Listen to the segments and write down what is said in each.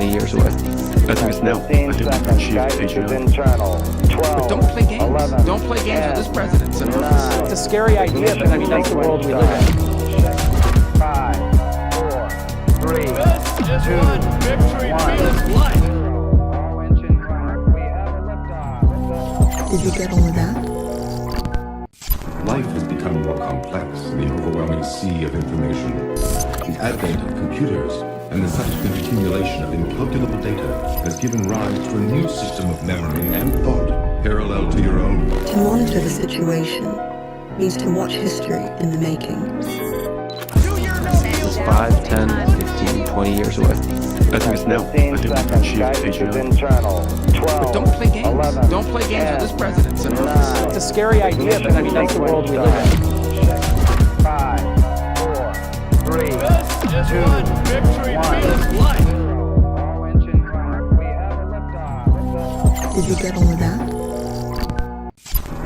20 years away. I think it's now. I think we can achieve it internal. 12, but don't play games. 11, don't play games with this president. So it's a scary idea, but I mean, that's the world we live in. 5, 4, 3, 2, 1. Did you get all of that? Life has become more complex in the overwhelming sea of information. The advent of computers and the subsequent accumulation of incalculable data has given rise to a new system of memory and thought parallel to your own. To monitor the situation means to watch history in the making. 5, 10, 15, 20 years away. I think it's now. I think we can achieve it internal. 12, but don't play games. 11, don't play games with this president. So it's a scary idea, but I mean, that's the world we live in. 5, 4, 3, 2, 1. Did you get all of that?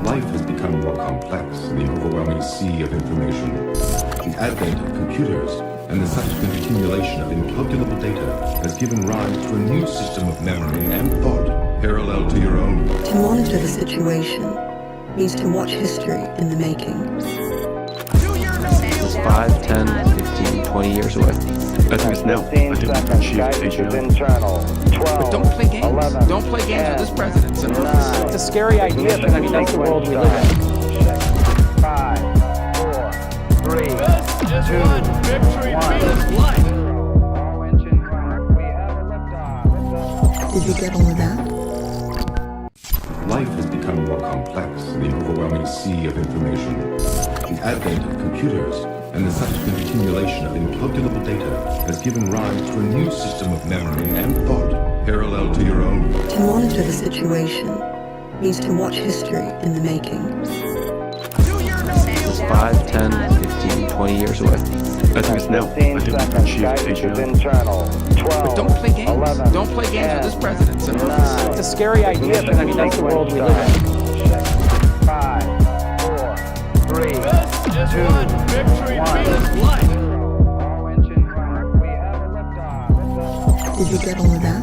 Life has become more complex in the overwhelming sea of information. The advent of computers and the subsequent accumulation of incalculable data has given rise to a new system of memory and thought parallel to your own. To monitor the situation means to watch history in the making. 5, 10, 15, 20 years away. I think it's now. I think we can achieve it internal. 12, but don't play games. 11, don't play games with this president. So it's a scary idea, but I mean, that's the world we live in. 5, 4, 3, 2, 1. Did you get all of that? Life has become more complex in the overwhelming sea of information. The advent of computers and the subsequent accumulation of incalculable data has given rise to a new system of memory and thought parallel to your own. To monitor the situation means to watch history in the making. 5, 10, 15, 20 years away. I think it's now. I think we can achieve it internal. 12, but don't play games. 11, don't play games with this president. So it's a scary idea, but I mean, that's the world we live in. 5, 4, 3, 2, 1. Did you get all of that?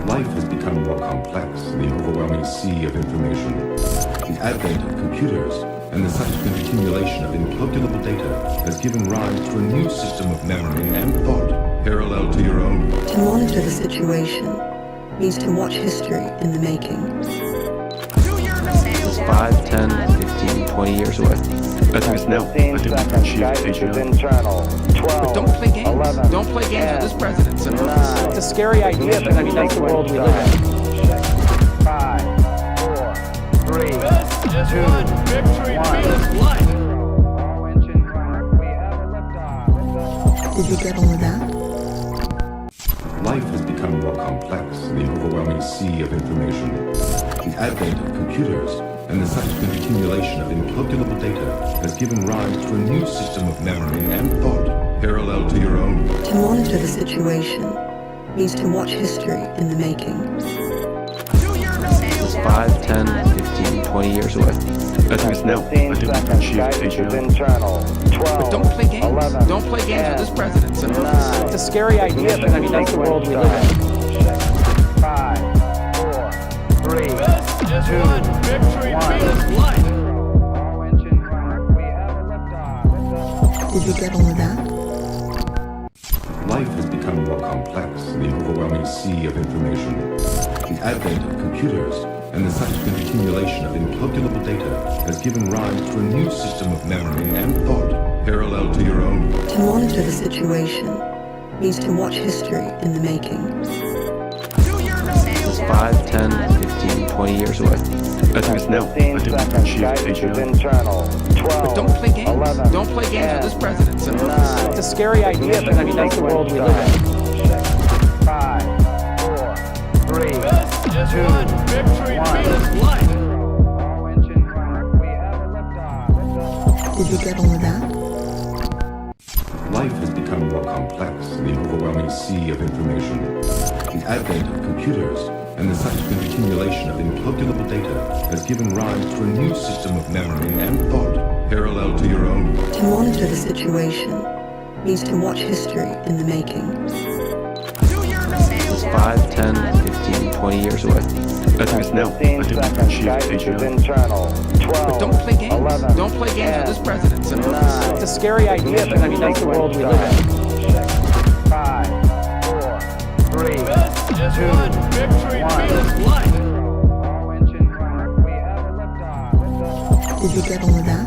Life has become more complex in the overwhelming sea of information. The advent of computers and the subsequent accumulation of incalculable data has given rise to a new system of memory and thought parallel to your own. To monitor the situation means to watch history in the making. 5, 10, 15, 20 years away. I think it's now. I think we can achieve it internal. 12, but don't play games. 11, don't play games with this president. So it's a scary idea, but I mean, that's the world we live in. 5, 4, 3, 2, 1. Did you get all of that? Life has become more complex in the overwhelming sea of information. The advent of computers and the subsequent accumulation of incalculable data has given rise to a new system of memory and thought parallel to your own. To monitor the situation means to watch history in the making. 5, 10, 15, 20 years away. I think it's now. I think we can achieve it internal. 12, but don't play games. 11, don't play games with this president. So it's a scary idea, but I mean, that's the world we live in. 5, 4, 3, 2, 1. Did you get all of that? Life has become more complex in the overwhelming sea of information. The advent of computers and the subsequent accumulation of incalculable data has given rise to a new system of memory and thought parallel to your own. To monitor the situation means to watch history in the making. 5, 10, 15, 20 years away. I think it's now. I think we can achieve it internal. 12, but don't play games. 11, don't play games with this president. So it's a scary idea, but I mean, that's the world we live in. 5, 4, 3, 2, 1. Did you get all of that? Life has become more complex in the overwhelming sea of information. The advent of computers and the subsequent accumulation of incalculable data has given rise to a new system of memory and thought parallel to your own. To monitor the situation means to watch history in the making. 5, 10, 15, 20 years away. I think it's now. I think we can achieve AGI. But don't play games. 11, Don't play games with this president. So 9, It's a scary idea, but I mean, that's the world we live in. 5, 4, 3, 2, 1. All engine running. We have a liftoff. Did you get all of that?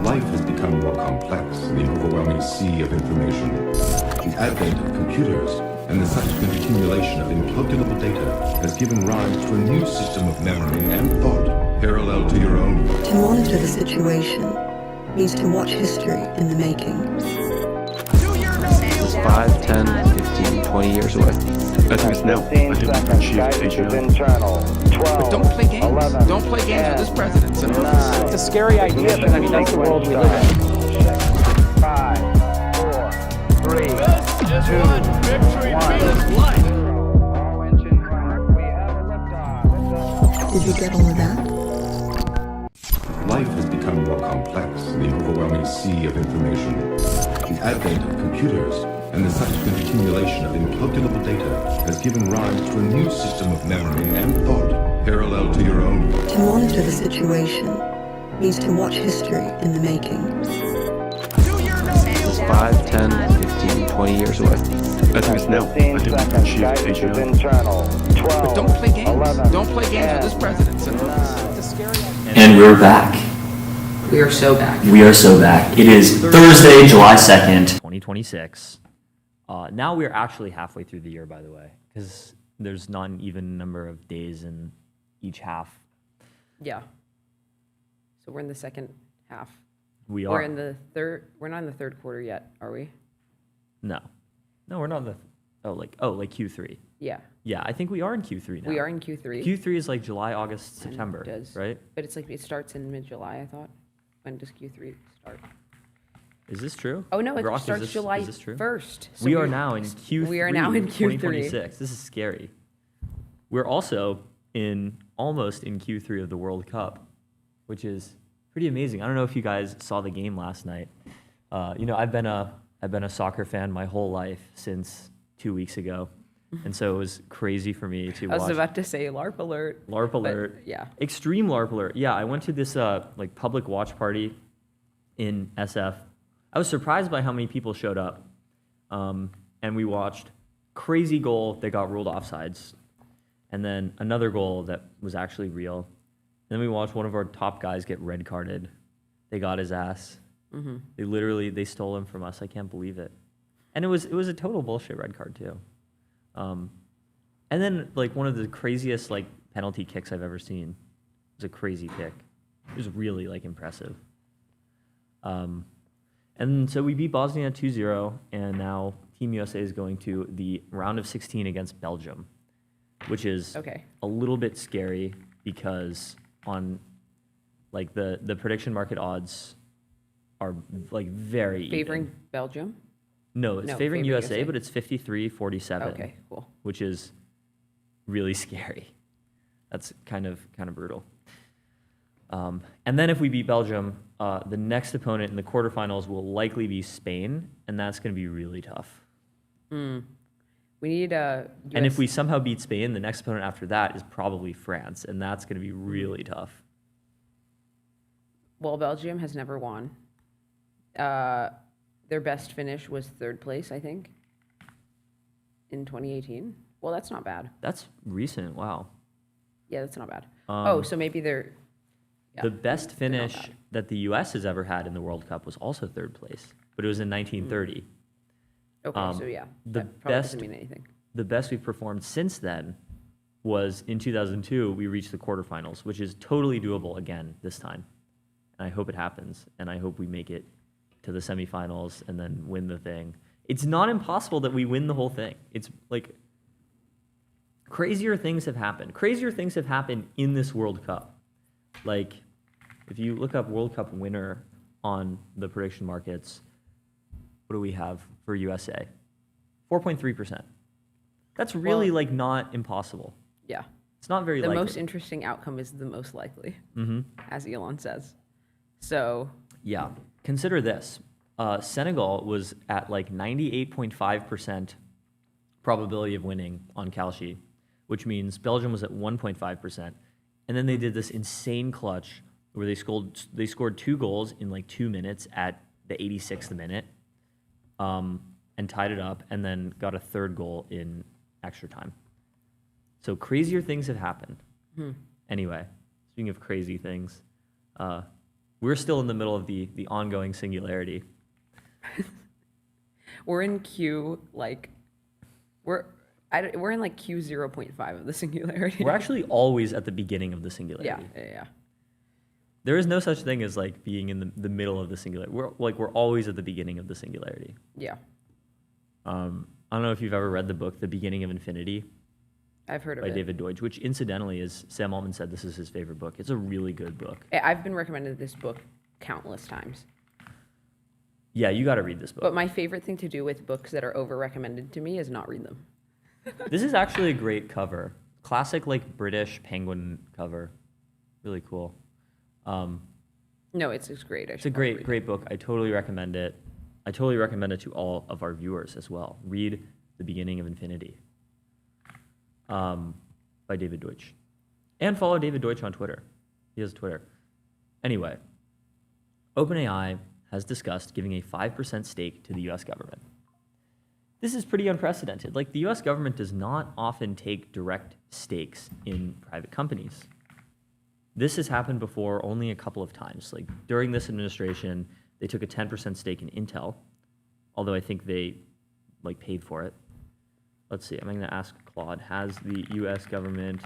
Life has become more complex in the overwhelming sea of information. The advent of computers and the subsequent accumulation of incalculable data has given rise to a new system of memory and thought parallel to your own. To monitor the situation means to watch history in the making. 5, 10, 15, 20 years away. I think it's now. I 15 think we can seconds. achieve Guidance is AGI. internal. 12. don't play games. 11, Don't play games with this president. So 9. It's a scary idea, but I mean, that's the world we live in. 5, 4, 3, 2, 1. All engine running. We have a liftoff. Did you get all of that? Life has become more complex in the overwhelming sea of information. The advent of computers and the subsequent accumulation of incalculable data has given rise to a new system of memory and thought parallel to your own. To monitor the situation means to watch history in the making. 5, 10, 15, 20 years away. I think it's now. I 15 think we can seconds. achieve Guidance is AGI. internal. 12. don't play games. 11, Don't play games with this president. So 9. It's a scary idea. And we're back. We are so back. We are so back. It is Thursday, July 2nd, 2026. Now we're actually halfway through the year, by the way, because there's not an even number of days in each half. Yeah. So we're in the second half. We We're are. in the third. We're not in the third quarter yet, are we? No, we're not in the. Like Q3. Yeah. Yeah, I think we are in Q3 now. We are in Q3. Q3 is like July, August, And September, it does. right? But it's like it starts in mid-July, I thought. When does Q3 start? Is this true? Oh no, it Rock, starts July Is this true? 1st. So We are now in Q3. We are now in Q3. 2026. This is scary. We're also almost in Q3 of the World Cup, which is pretty amazing. I don't know if you guys saw the game last night. I've been a soccer fan my whole life since 2 weeks ago, and so it was crazy for me to I was watch. about to say LARP alert. LARP but alert. yeah. Extreme LARP alert. Yeah, I went to this public watch party in SF. I was surprised by how many people showed up. And we watched crazy goal that got ruled offsides. And then another goal that was actually real. And then we watched one of our top guys get red carded. They got his ass. Mm-hmm. They stole him from us. I can't believe it. And it was a total bullshit red card too. And then one of the craziest penalty kicks I've ever seen. It was a crazy kick. It was really impressive. And so we beat Bosnia 2-0, and now Team USA is going to the round of 16 against Belgium, which is a little bit scary because on the prediction market odds are very Favoring even. Belgium? No, it's favoring USA, but it's 53-47. Okay, cool. Which is really scary. That's kind of brutal. And then if we beat Belgium, the next opponent in the quarterfinals will likely be Spain, and that's going to be really tough. We need a. And if we somehow beat Spain, the next opponent after that is probably France, and that's going to be really tough. Well, Belgium has never won. Their best finish was third place, I think, in 2018. Well, that's not bad. That's recent. Wow. Yeah, that's not bad. Um, so maybe they're. Yeah, The best they're not finish bad. that the U.S. has ever had in the World Cup was also third place, but it was in 1930. Okay, so yeah, the that probably best- doesn't mean anything. The best we've performed since then was in 2002. We reached the quarterfinals, which is totally doable again this time. And I hope it happens, and I hope we make it to the semifinals and then win the thing. It's not impossible that we win the whole thing. It's crazier things have happened. Crazier things have happened in this World Cup. If you look up World Cup winner on the prediction markets, what do we have for USA? 4.3%. That's really not impossible. Yeah. It's not very The likely. most interesting outcome is the most likely, Mm-hmm. as Elon says. So, Yeah. Consider this. Senegal was at 98.5% probability of winning on Kalshi, which means Belgium was at 1.5%. And then they did this insane clutch where they scored 2 goals in like 2 minutes at the 86th minute, and tied it up, and then got a third goal in extra time. So crazier things have happened. Anyway, speaking of crazy things, we're still in the middle of the ongoing singularity. We're in Q, like, we're in like Q 0.5 of the singularity. We're actually always at the beginning of the singularity. Yeah. There is no such thing as like being in the middle of the singularity. We're always at the beginning of the singularity. Yeah. I don't know if you've ever read the book The Beginning of Infinity I've heard of by it. David Deutsch, which incidentally is Sam Altman said this is his favorite book. It's a really good book. I've been recommended this book countless times. Yeah, you got to read this book. But my favorite thing to do with books that are over recommended to me is not read them. This is actually a great cover. Classic like British penguin cover. Really cool. No, it's great. It's a great book. I totally recommend it. I totally recommend it to all of our viewers as well. Read The Beginning of Infinity by David Deutsch. And follow David Deutsch on Twitter. He has Twitter. Anyway, OpenAI has discussed giving a 5% stake to the US government. This is pretty unprecedented. Like, the US government does not often take direct stakes in private companies. This has happened before only a couple of times. Like, during this administration, they took a 10% stake in Intel, although I think they like paid for it. Let's see, I'm going to ask Claude, has the US government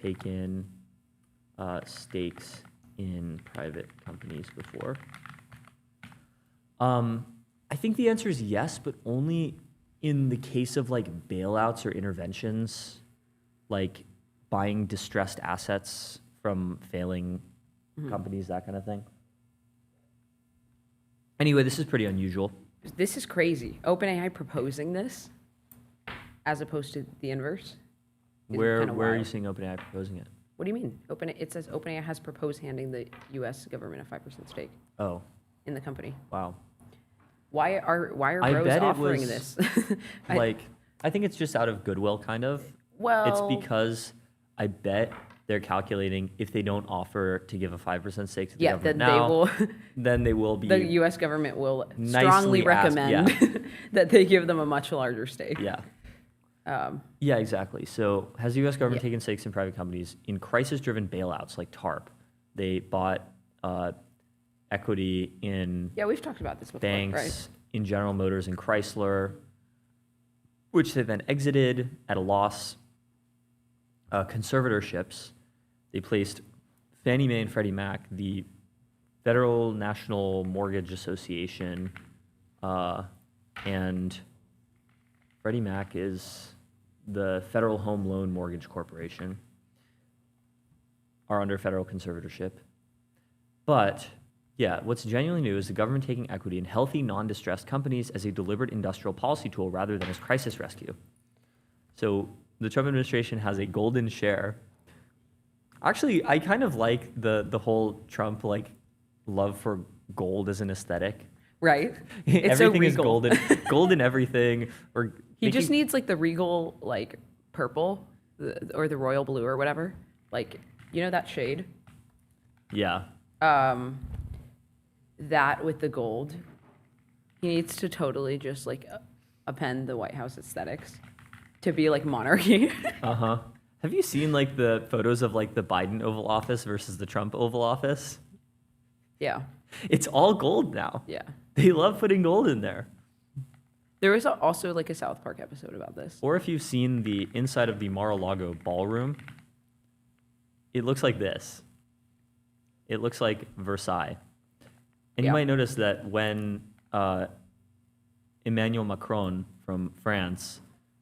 taken stakes in private companies before? I think the answer is yes, but only in the case of like bailouts or interventions, like buying distressed assets from failing companies, that kind of thing. Anyway, this is pretty unusual. This is crazy. OpenAI proposing this as opposed to the inverse. is Where kinda are you wild. seeing OpenAI proposing it? What do you mean? It says OpenAI has proposed handing the U.S. government a 5% stake Oh, in the company. wow. Why are I bros bet it offering was, this? I think it's just out of goodwill, kind of. Well, It's because I bet they're calculating if they don't offer to give a 5% stake to the yeah, then government now, they will. then they will be. The U.S. government will Nicely strongly asked, recommend that they give them a much larger stake. Yeah. Yeah, exactly. So has the U.S. government taken stakes in private companies in crisis-driven bailouts like TARP? They bought equity in Yeah, we've talked about this before, banks, right? in General Motors and Chrysler, which they then exited at a loss. Conservatorships, they placed Fannie Mae and Freddie Mac, the Federal National Mortgage Association, and Freddie Mac is the Federal Home Loan Mortgage Corporation, are under federal conservatorship. But yeah, what's genuinely new is the government taking equity in healthy, non-distressed companies as a deliberate industrial policy tool rather than as crisis rescue. So the Trump administration has a golden share. Actually, I kind of like the whole Trump like love for gold as an aesthetic. Right? It's so Everything is regal. golden, golden everything. Or He just needs like the regal like purple or the royal blue or whatever. Like, you know that shade? yeah. That with the gold. He needs to totally just like append the White House aesthetics to be like monarchy. Uh-huh. Have you seen like the photos of like the Biden Oval Office versus the Trump Oval Office? Yeah. It's all gold now. Yeah. They love putting gold in there. There was also like a South Park episode about this. Or if you've seen the inside of the Mar-a-Lago ballroom, it looks like this. It looks like Versailles. And you Yeah. might notice that when Emmanuel Macron from France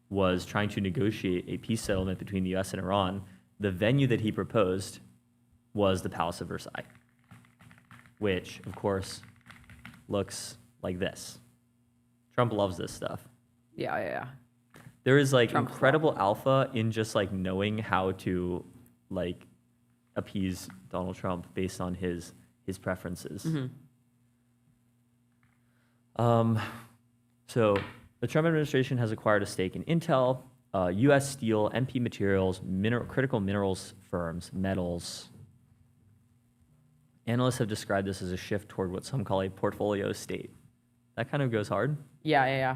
was trying to negotiate a peace settlement between the US and Iran, the venue that he proposed was the Palace of Versailles, which, of course, looks like this. Trump loves this stuff. Yeah. There is like Trump incredible alpha in just like knowing how to like appease Donald Trump based on his preferences. So The Trump administration has acquired a stake in Intel, U.S. Steel, MP Materials, critical minerals firms, metals. Analysts have described this as a shift toward what some call a portfolio state. That kind of goes hard. Yeah.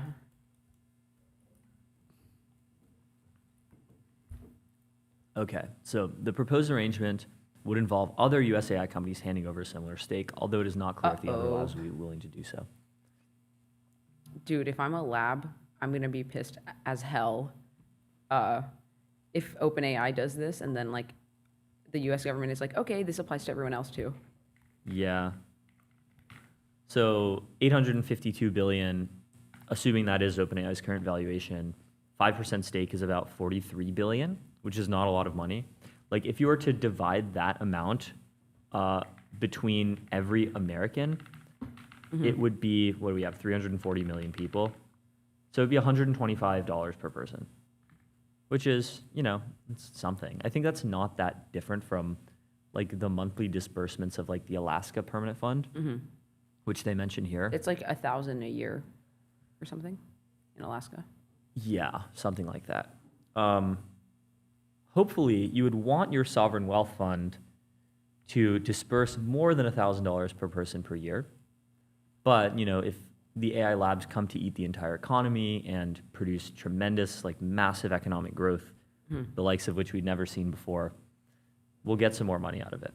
Okay, so the proposed arrangement would involve other US AI companies handing over a similar stake, although it is not clear if the other labs would be willing to do so. Dude, if I'm a lab, I'm gonna be pissed as hell if OpenAI does this and then like the U.S. government is like, okay, this applies to everyone else too. Yeah. So 852 billion, assuming that is OpenAI's current valuation, 5% stake is about 43 billion, which is not a lot of money. Like if you were to divide that amount between every American, it would be, what do we have, 340 million people. So it'd be $125 per person, which is, you know, it's something. I think that's not that different from like the monthly disbursements of like the Alaska Permanent Fund, which they mention here. It's like $1,000 a year or something in Alaska. Yeah, something like that. Hopefully, you would want your sovereign wealth fund to disperse more than $1,000 per person per year. But, you know, if the AI labs come to eat the entire economy and produce tremendous, like massive economic growth, the likes of which we'd never seen before, we'll get some more money out of it.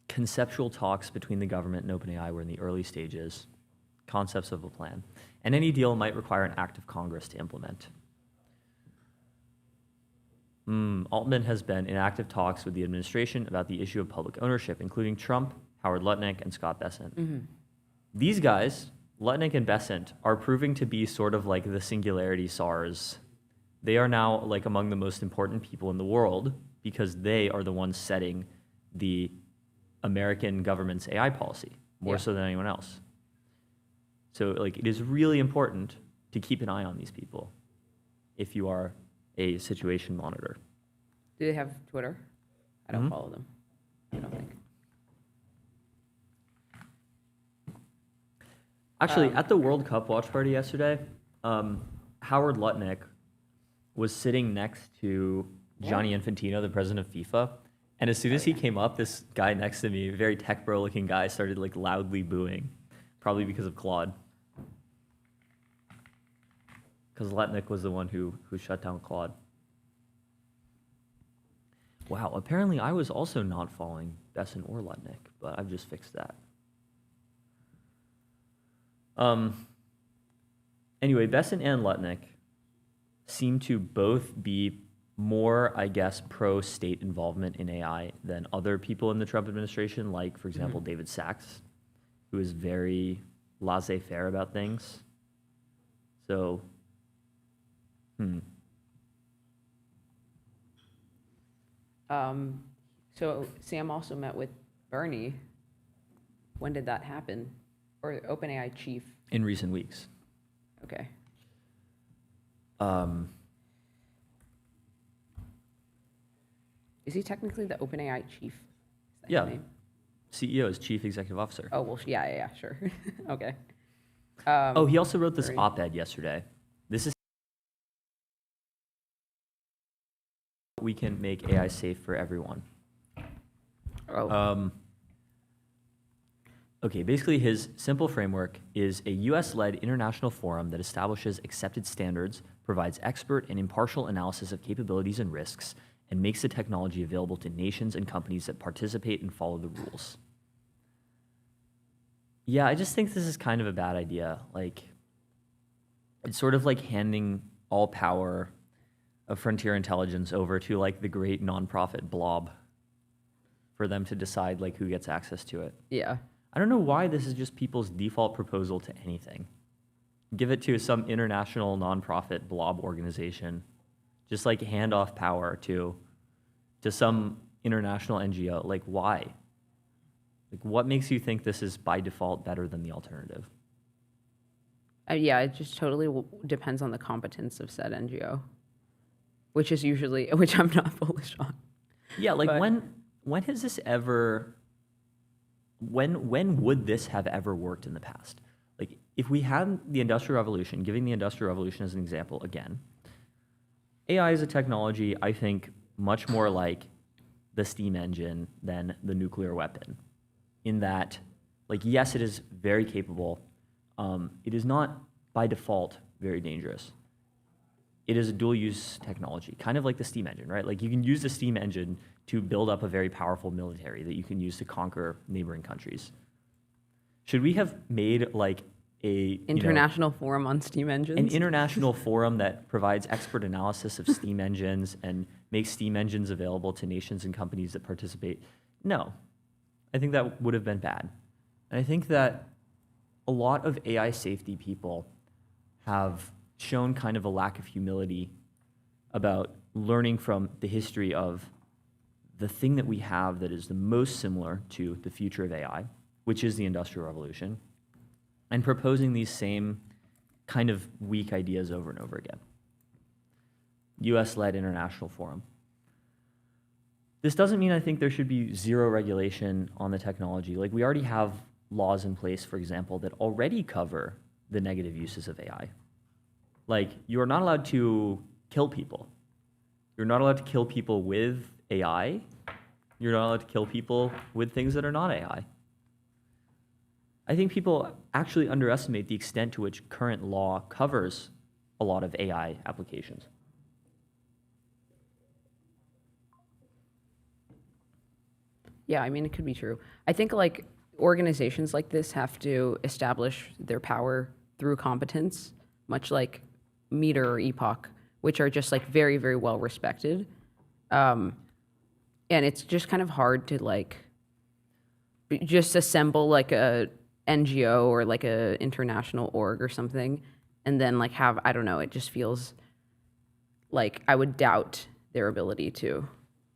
Conceptual talks between the government and OpenAI were in the early stages, concepts of a plan, and any deal might require an act of Congress to implement. Altman has been in active talks with the administration about the issue of public ownership, including Trump, Howard Lutnick, and Scott Bessent. These guys, Lutnick and Bessent, are proving to be sort of like the singularity SARS. They are now like among the most important people in the world because they are the ones setting the American government's AI policy, more so than anyone else. So like it is really important to keep an eye on these people if you are a situation monitor. Do they have Twitter? I don't follow them. I don't think. Actually, at the World Cup watch party yesterday, Howard Lutnick was sitting next to Gianni Infantino, the president of FIFA. And as soon as he came up, this guy next to me, a very tech bro looking guy, started like loudly booing, probably because of Claude. Because Lutnick was the one who shut down Claude. Wow, apparently I was also not following Bessent or Lutnick, but I've just fixed that. Anyway, Bessent and Lutnick seem to both be more, I guess, pro-state involvement in AI than other people in the Trump administration, like, for example, David Sachs, who is very laissez-faire about things. So, So Sam also met with Bernie. When did that happen? Or OpenAI chief? in recent weeks. Okay. Is he technically the OpenAI chief? Is that his Yeah. name? CEO is Chief Executive Officer. Oh, well, yeah, sure. Okay. He also wrote this Bernie. op-ed yesterday. This is we can make AI safe for everyone. Okay, basically his simple framework is a US-led international forum that establishes accepted standards, provides expert and impartial analysis of capabilities and risks, and makes the technology available to nations and companies that participate and follow the rules. Yeah, I just think this is kind of a bad idea. Like, it's sort of like handing all power of frontier intelligence over to like the great nonprofit blob for them to decide like who gets access to it. Yeah. I don't know why this is just people's default proposal to anything. Give it to some international nonprofit blob organization. Just like hand off power to some international NGO. Like, why? Like, what makes you think this is by default better than the alternative? Yeah, it just totally depends on the competence of said NGO, which is usually, which I'm not bullish on. Yeah, like But- when has this ever, when would this have ever worked in the past? if we had the Industrial Revolution, giving the Industrial Revolution as an example again, AI is a technology, I think, much more like the steam engine than the nuclear weapon, in that, like, yes, it is very capable. It is not, by default, very dangerous. It is a dual-use technology, kind of like the steam engine, right? Like, you can use the steam engine to build up a very powerful military that you can use to conquer neighboring countries. Should we have made, like, international forum on steam engines? An international forum that provides expert analysis of steam engines and makes steam engines available to nations and companies that participate? No. I think that would have been bad. And I think that a lot of AI safety people have shown kind of a lack of humility about learning from the history of the thing that we have that is the most similar to the future of AI, which is the Industrial Revolution, and proposing these same kind of weak ideas over and over again. US-led international forum. This doesn't mean I think there should be zero regulation on the technology. Like, we already have laws in place, for example, that already cover the negative uses of AI. Like, you're not allowed to kill people. You're not allowed to kill people with AI. You're not allowed to kill people with things that are not AI. I think people actually underestimate the extent to which current law covers a lot of AI applications. Yeah, I mean, it could be true. I think like organizations like this have to establish their power through competence, much like Meter or Epoch, which are just like very, very well respected. And it's just kind of hard to like just assemble like a NGO or like a international org or something, and then like have, I don't know, it just feels like I would doubt their ability to.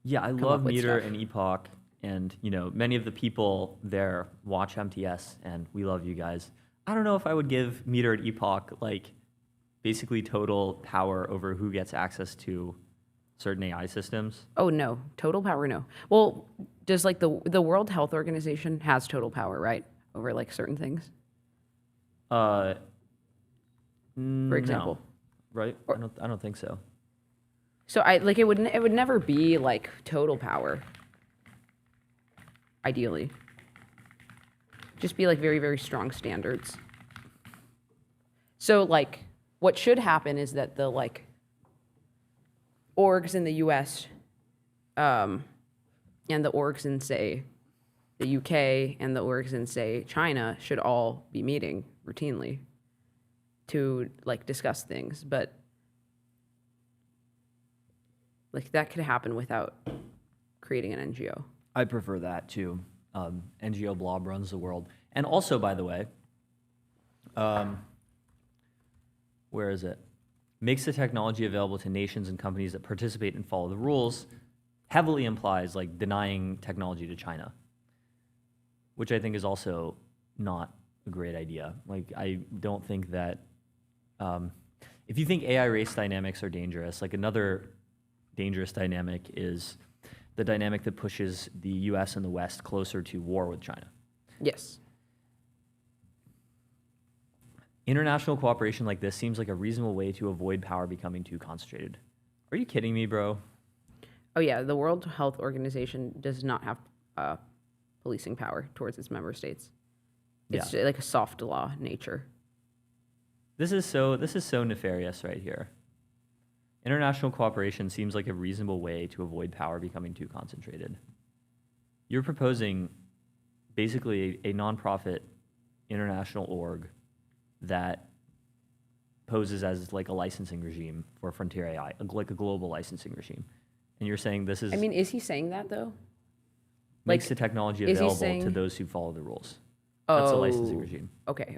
Yeah, I love Meter and Epoch, and you know, many of the people there watch MTS, and we love you guys. I don't know if I would give Meter and Epoch like basically total power over who gets access to certain AI systems. Oh no, total power, no. Well, does like the World Health Organization has total power, right, over like certain things? For example, no, right? I don't think so. So I like it would never be like total power. Ideally, just be like very, very strong standards. So like what should happen is that the like orgs in the US and the orgs in say the UK and the orgs in say China should all be meeting routinely to like discuss things, but like that could happen without creating an NGO. I prefer that too. NGO blob runs the world. And also, by the way, where is it? Makes the technology available to nations and companies that participate and follow the rules heavily implies like denying technology to China, which I think is also not a great idea. Like, I don't think that, if you think AI race dynamics are dangerous, like another dangerous dynamic is the dynamic that pushes the US and the West closer to war with China. Yes. International cooperation like this seems like a reasonable way to avoid power becoming too concentrated. Are you kidding me, bro? Oh yeah, the World Health Organization does not have policing power towards its member states. It's like a soft law nature. This is so nefarious right here. International cooperation seems like a reasonable way to avoid power becoming too concentrated. You're proposing basically a nonprofit international org that poses as like a licensing regime for frontier AI, like a global licensing regime. And you're saying this is... I mean, is he saying that though? Makes Like, the technology is he available saying- to those who follow the rules. That's a licensing regime. Okay,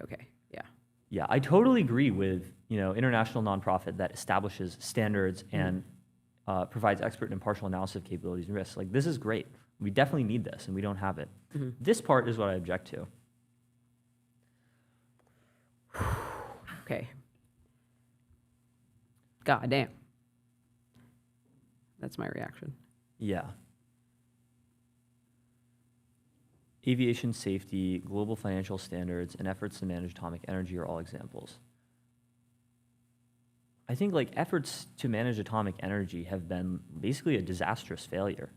yeah. Yeah, I totally agree with, you know, international nonprofit that establishes standards and provides expert and impartial analysis of capabilities and risks. Like, this is great. We definitely need this, and we don't have it. This part is what I object to. Okay. God damn. That's my reaction. Yeah. Aviation safety, global financial standards, and efforts to manage atomic energy are all examples. I think like efforts to manage atomic energy have been basically a disastrous failure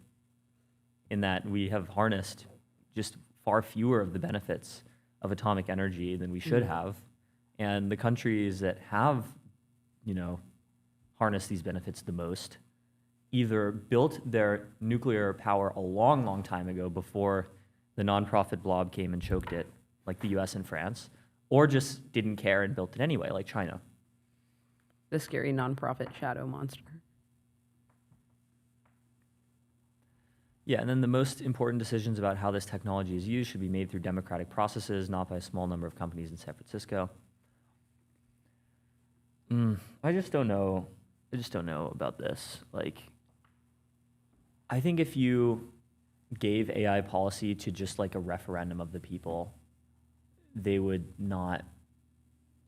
in that we have harnessed just far fewer of the benefits of atomic energy than we should have. And the countries that have, harnessed these benefits the most either built their nuclear power a long, long time ago before the nonprofit blob came and choked it, like the US and France, or just didn't care and built it anyway, like China. The scary nonprofit shadow monster. Yeah, and then the most important decisions about how this technology is used should be made through democratic processes, not by a small number of companies in San Francisco. I just don't know. I just don't know about this. Like, I think if you gave AI policy to just like a referendum of the people, they would not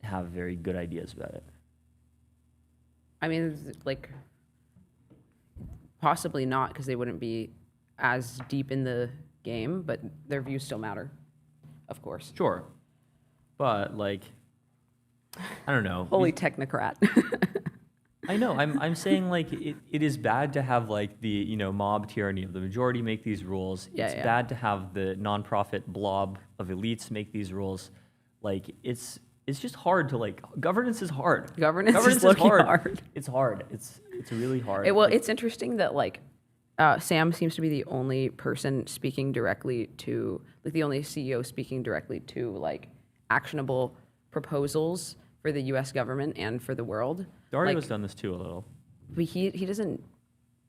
have very good ideas about it. I mean, like, possibly not, because they wouldn't be as deep in the game, but their views still matter, of course. Sure. But like, I don't know. Holy technocrat. I know. I'm saying like it is bad to have like the mob tyranny of the majority make these rules. Yeah, it's yeah. bad to have the nonprofit blob of elites make these rules. Like it's just hard to like governance is hard. Governance is looking hard. It's hard. It's really hard. It's interesting that like Sam seems to be the only person speaking directly to, like, the only CEO speaking directly to like actionable proposals for the U.S. government and for the world. Dario's done this too a little. But he doesn't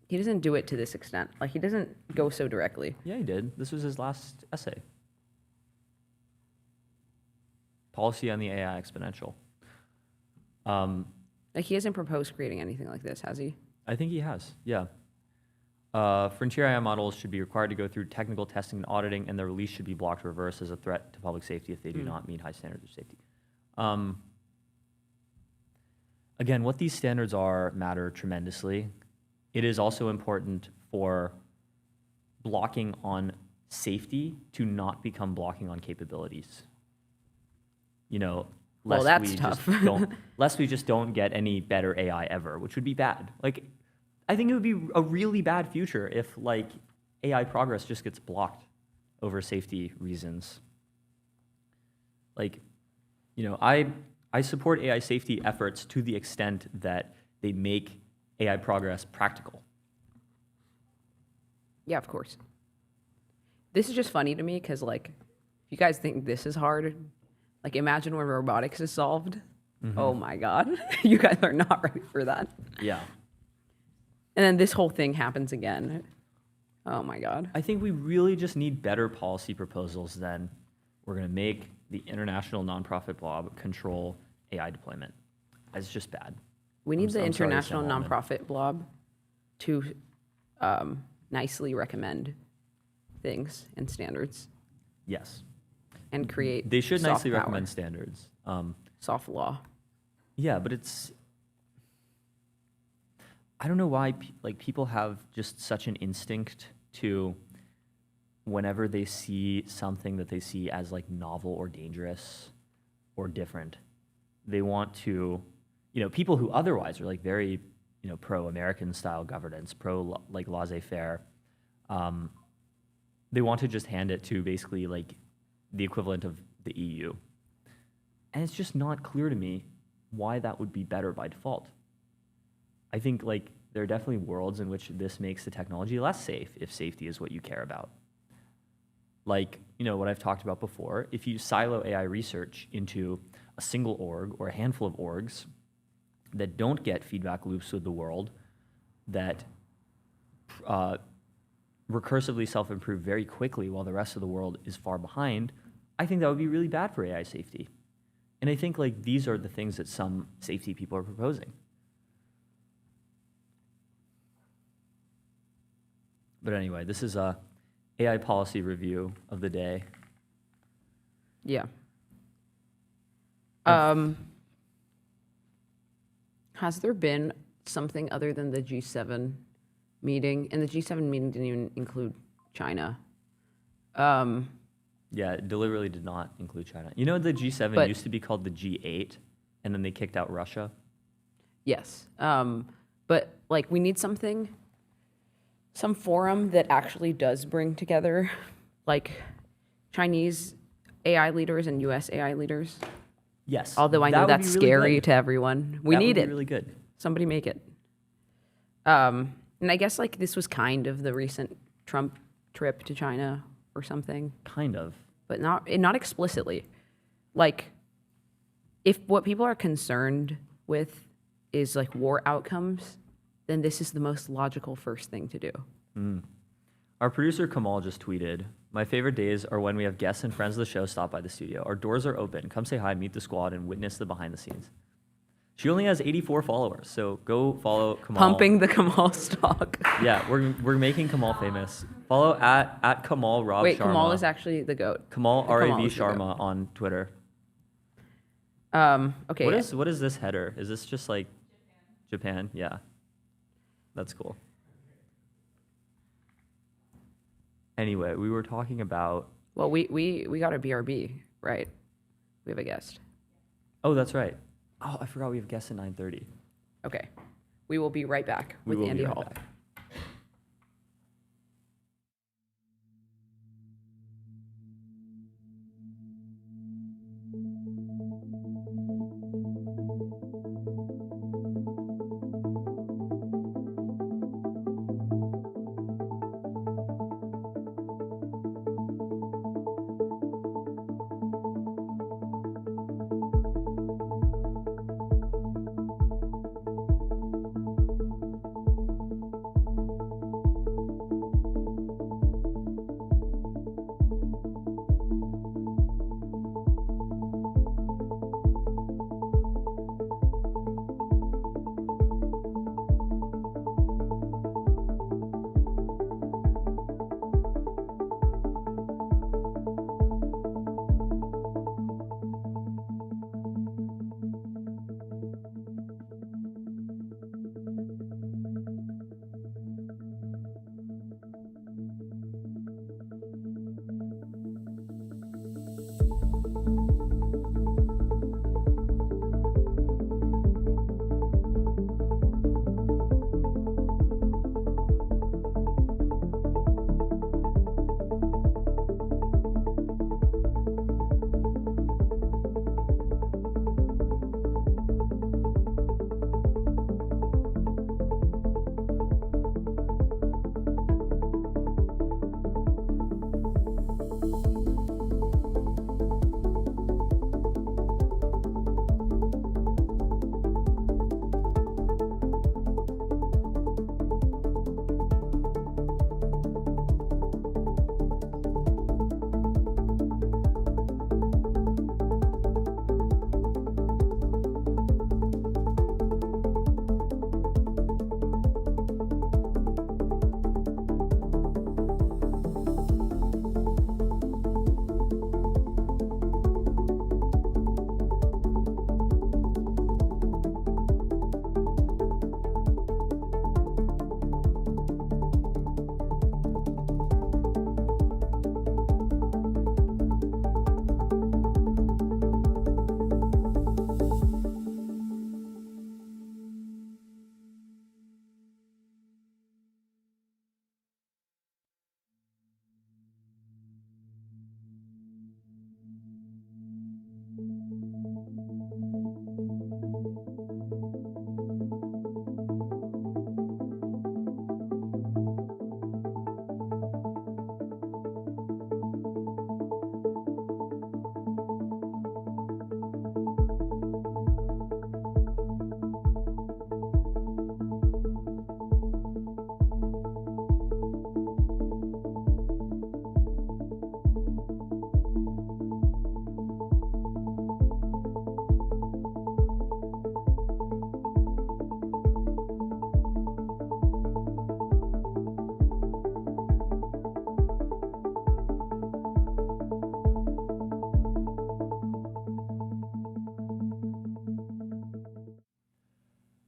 do it to this extent. Like, he doesn't go so directly. Yeah, he did. This was his last essay. Policy on the AI exponential. Like, he hasn't proposed creating anything like this, has he? I think he has, yeah. Frontier AI models should be required to go through technical testing and auditing, and their release should be blocked or reversed as a threat to public safety if they do not meet high standards of safety. Again, what these standards are matter tremendously. It is also important for blocking on safety to not become blocking on capabilities. Well, that's tough. Lest we just don't get any better AI ever, which would be bad. Like, I think it would be a really bad future if like AI progress just gets blocked over safety reasons. Like, I support AI safety efforts to the extent that they make AI progress practical. Yeah, of course. This is just funny to me because, like, if you guys think this is hard, like, imagine when robotics is solved. Oh my God. You guys are not ready for that. Yeah. And then this whole thing happens again. Oh my God. I think we really just need better policy proposals than we're going to make the international nonprofit blob control AI deployment. It's just bad. We need the I'm sorry, international Sam Altman. nonprofit blob to nicely recommend things and standards Yes. and create They should soft nicely power, recommend standards. soft law. Yeah, but I don't know why people have just such an instinct to, whenever they see something that they see as like novel or dangerous or different, they want to, people who otherwise are like very, pro-American style governance, like laissez-faire, they want to just hand it to basically like the equivalent of the EU. And it's just not clear to me why that would be better by default. I think like there are definitely worlds in which this makes the technology less safe if safety is what you care about. Like, what I've talked about before, if you silo AI research into a single org or a handful of orgs that don't get feedback loops with the world, that recursively self-improve very quickly while the rest of the world is far behind, I think that would be really bad for AI safety. And I think like these are the things that some safety people are proposing. But anyway, this is a AI policy review of the day. Yeah. Has there been something other than the G7 meeting? And the G7 meeting didn't even include China. Yeah, it deliberately did not include China. You know, the G7 But- used to be called the G8, and then they kicked out Russia. Yes. But like we need some forum that actually does bring together like Chinese AI leaders and US AI leaders. Yes. Although I that know would be that's really scary good. to everyone. We That would need be it. really good. Somebody make it. And I guess like this was kind of the recent Trump trip to China or something, Kind of. but not explicitly. Like if what people are concerned with is like war outcomes, then this is the most logical first thing to do. Our producer Kamal just tweeted, "My favorite days are when we have guests and friends of the show stop by the studio. Our doors are open. Come say hi, meet the squad, and witness the behind the scenes." She only has 84 followers, so go follow Kamal. Pumping the Kamal stock. Yeah, we're making Kamal famous. Follow at Kamal Rob Wait, Sharma. Kamal is actually the GOAT. Kamal Kamal RAV is the GOAT. Sharma on Twitter. Okay. What is this header? Is this just like Japan? Yeah. That's cool. Anyway, we were talking about Well, we got a BRB, right? We have a guest. Oh, that's right. Oh, I forgot we have guests at 9:30. Okay. We will be right back We with will be Andy right Hall. back.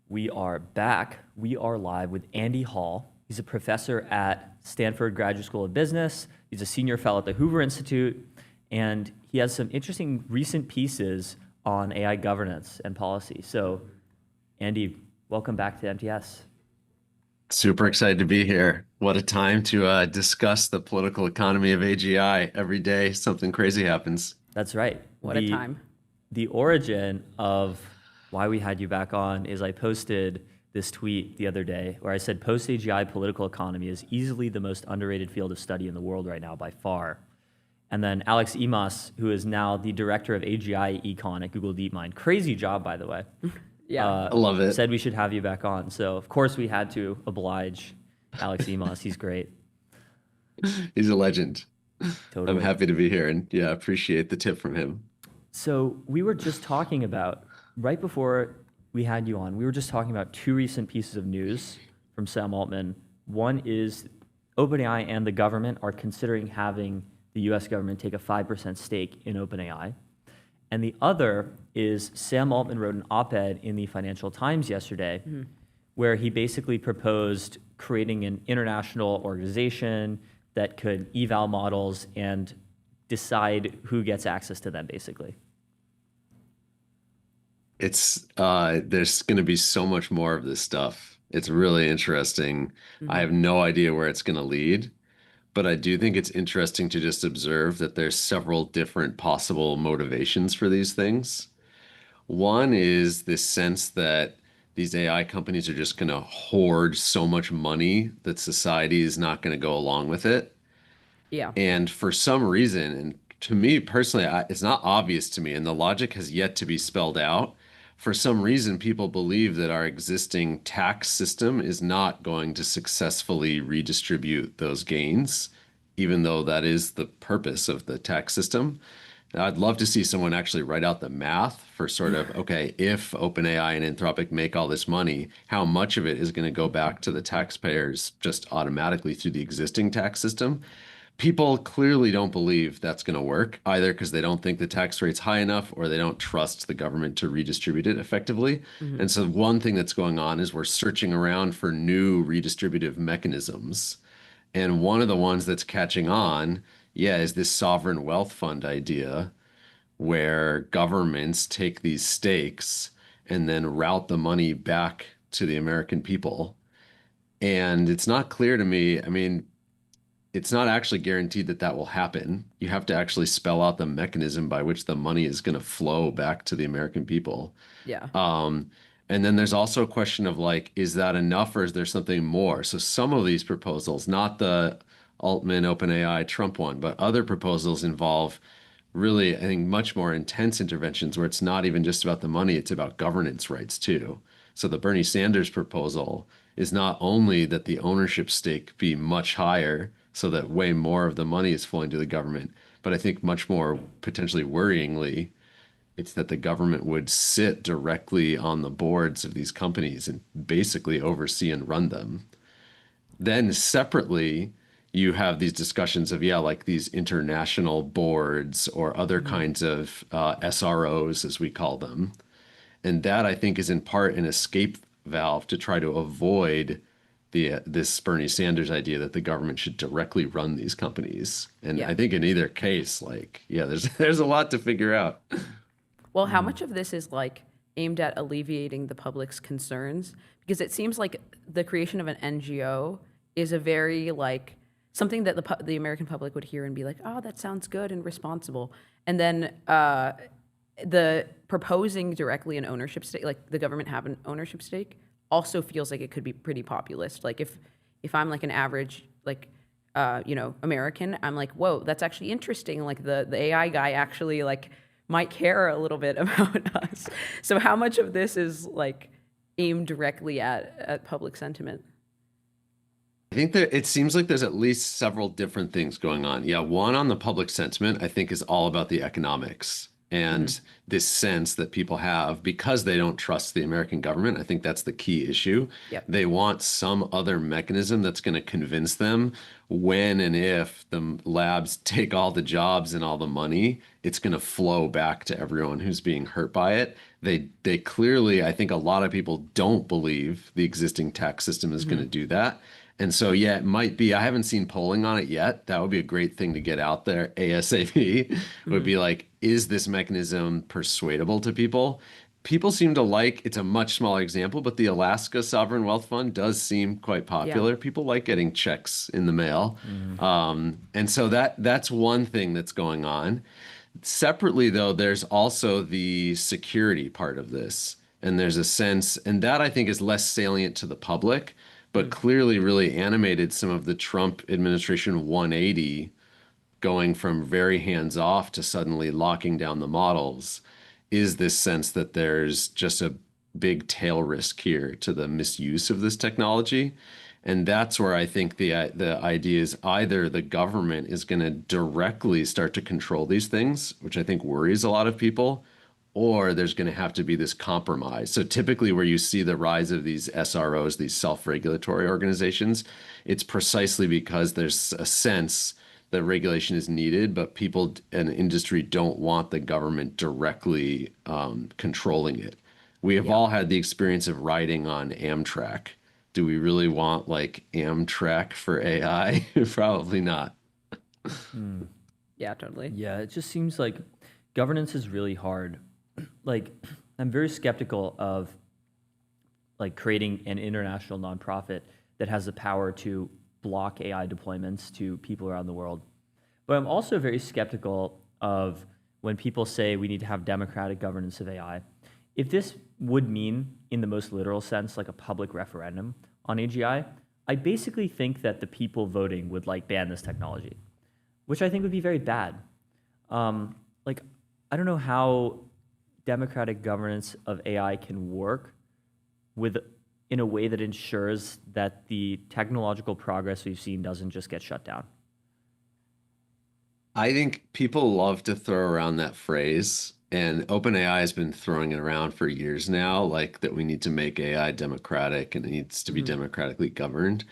We are back. We are live with Andy Hall. He's a professor at Stanford Graduate School of Business. He's a senior fellow at the Hoover Institute, and he has some interesting recent pieces on AI governance and policy. So, Andy, welcome back to MTS. Super excited to be here. What a time to discuss the political economy of AGI. Every day, something crazy happens. That's right. What a time. The origin of why we had you back on is I posted this tweet the other day where I said post-AGI political economy is easily the most underrated field of study in the world right now by far. And then Alex Imas, who is now the director of AGI Econ at Google DeepMind, crazy job, by the way. Yeah. I love it. Said we should have you back on. So, of course, we had to oblige Alex Imas. He's great. He's a legend. Totally. I'm happy to be here, and yeah, appreciate the tip from him. So we were just talking about, right before we had you on, we were just talking about two recent pieces of news from Sam Altman. One is OpenAI and the government are considering having the US government take a 5% stake in OpenAI. And the other is Sam Altman wrote an op-ed in the Financial Times yesterday where he basically proposed creating an international organization that could eval models and decide who gets access to them, basically. It's there's going to be so much more of this stuff. It's really interesting. I have no idea where it's going to lead, but I do think it's interesting to just observe that there's several different possible motivations for these things. One is this sense that these AI companies are just going to hoard so much money that society is not going to go along with it. Yeah. And for some reason, and to me personally, it's not obvious to me, and the logic has yet to be spelled out. For some reason, people believe that our existing tax system is not going to successfully redistribute those gains, even though that is the purpose of the tax system. Now, I'd love to see someone actually write out the math for sort of, okay, if OpenAI and Anthropic make all this money, how much of it is going to go back to the taxpayers just automatically through the existing tax system? People clearly don't believe that's going to work, either because they don't think the tax rate's high enough or they don't trust the government to redistribute it effectively. And so one thing that's going on is we're searching around for new redistributive mechanisms. And one of the ones that's catching on, is this sovereign wealth fund idea where governments take these stakes and then route the money back to the American people. And it's not clear to me, I mean, it's not actually guaranteed that that will happen. You have to actually spell out the mechanism by which the money is going to flow back to the American people. Yeah. And then there's also a question of like, is that enough or is there something more? So some of these proposals, not the Altman, OpenAI, Trump one, but other proposals involve really, I think, much more intense interventions where it's not even just about the money, it's about governance rights too. So the Bernie Sanders proposal is not only that the ownership stake be much higher so that way more of the money is flowing to the government, but I think much more potentially worryingly, it's that the government would sit directly on the boards of these companies and basically oversee and run them. Then separately, you have these discussions of, like these international boards or other kinds of SROs, as we call them. And that, I think, is in part an escape valve to try to avoid this Bernie Sanders idea that the government should directly run these companies. And I think in either case, there's a lot to figure out. Well, how much of this is like aimed at alleviating the public's concerns? Because it seems like the creation of an NGO is a very like something that the American public would hear and be like, oh, that sounds good and responsible. And then the proposing directly an ownership stake, like the government have an ownership stake, also feels like it could be pretty populist. Like if I'm like an average American, I'm like, whoa, that's actually interesting. Like the AI guy actually like might care a little bit about us. So how much of this is like aimed directly at public sentiment? I think that it seems like there's at least several different things going on. One on the public sentiment, I think, is all about the economics and this sense that people have because they don't trust the American government. I think that's the key issue. Yep. They want some other mechanism that's going to convince them when and if the labs take all the jobs and all the money, it's going to flow back to everyone who's being hurt by it. They clearly, I think a lot of people don't believe the existing tax system is going to do that. And so, yeah, it might be. I haven't seen polling on it yet. That would be a great thing to get out there ASAP. Would be like, is this mechanism persuadable to people? People seem to like, it's a much smaller example, but the Alaska Sovereign Wealth Fund does seem quite popular. People like getting checks in the mail. And so that's one thing that's going on. Separately, though, there's also the security part of this. And there's a sense, and that I think is less salient to the public, but clearly really animated some of the Trump administration 180, going from very hands off to suddenly locking down the models, is this sense that there's just a big tail risk here to the misuse of this technology. And that's where I think the idea is either the government is going to directly start to control these things, which I think worries a lot of people, or there's going to have to be this compromise. So typically where you see the rise of these SROs, these self-regulatory organizations, it's precisely because there's a sense that regulation is needed, but people and industry don't want the government directly controlling it. We have all had the experience of riding on Amtrak. Do we really want like Amtrak for AI? Probably not. Yeah, totally. Yeah, it just seems like governance is really hard. Like, I'm very skeptical of like creating an international nonprofit that has the power to block AI deployments to people around the world. But I'm also very skeptical of when people say we need to have democratic governance of AI. If this would mean, in the most literal sense, like a public referendum on AGI, I basically think that the people voting would like ban this technology, which I think would be very bad. Like, I don't know how democratic governance of AI can work in a way that ensures that the technological progress we've seen doesn't just get shut down. I think people love to throw around that phrase, and OpenAI has been throwing it around for years now, like that we need to make AI democratic and it needs to be democratically governed.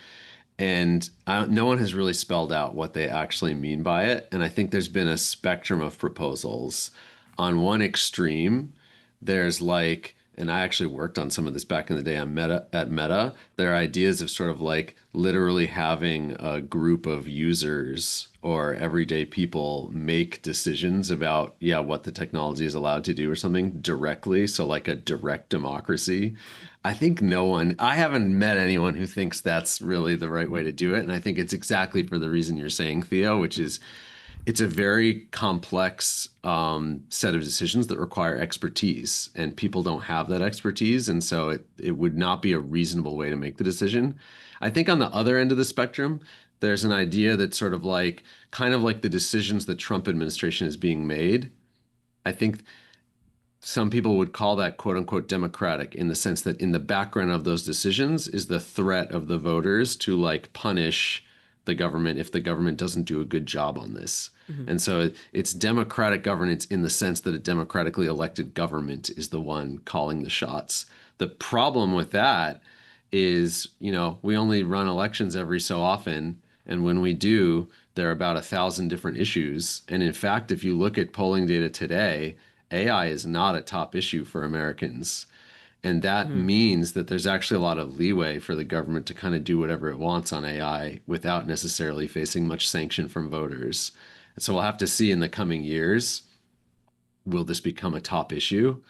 And no one has really spelled out what they actually mean by it. And I think there's been a spectrum of proposals. On one extreme, there's like, and I actually worked on some of this back in the day at Meta. There are ideas of sort of like literally having a group of users or everyday people make decisions about, what the technology is allowed to do or something directly. So like a direct democracy. I think I haven't met anyone who thinks that's really the right way to do it. And I think it's exactly for the reason you're saying, Theo, which is it's a very complex set of decisions that require expertise, and people don't have that expertise. And so it would not be a reasonable way to make the decision. I think on the other end of the spectrum, there's an idea that's sort of like, kind of like the decisions the Trump administration is being made. I think some people would call that quote unquote democratic, in the sense that in the background of those decisions is the threat of the voters to like punish the government if the government doesn't do a good job on this. And so it's democratic governance in the sense that a democratically elected government is the one calling the shots. The problem with that is, we only run elections every so often. And when we do, there are about 1,000 different issues. And in fact, if you look at polling data today, AI is not a top issue for Americans. And that means that there's actually a lot of leeway for the government to kind of do whatever it wants on AI without necessarily facing much sanction from voters. And so we'll have to see in the coming years, will this become a top issue?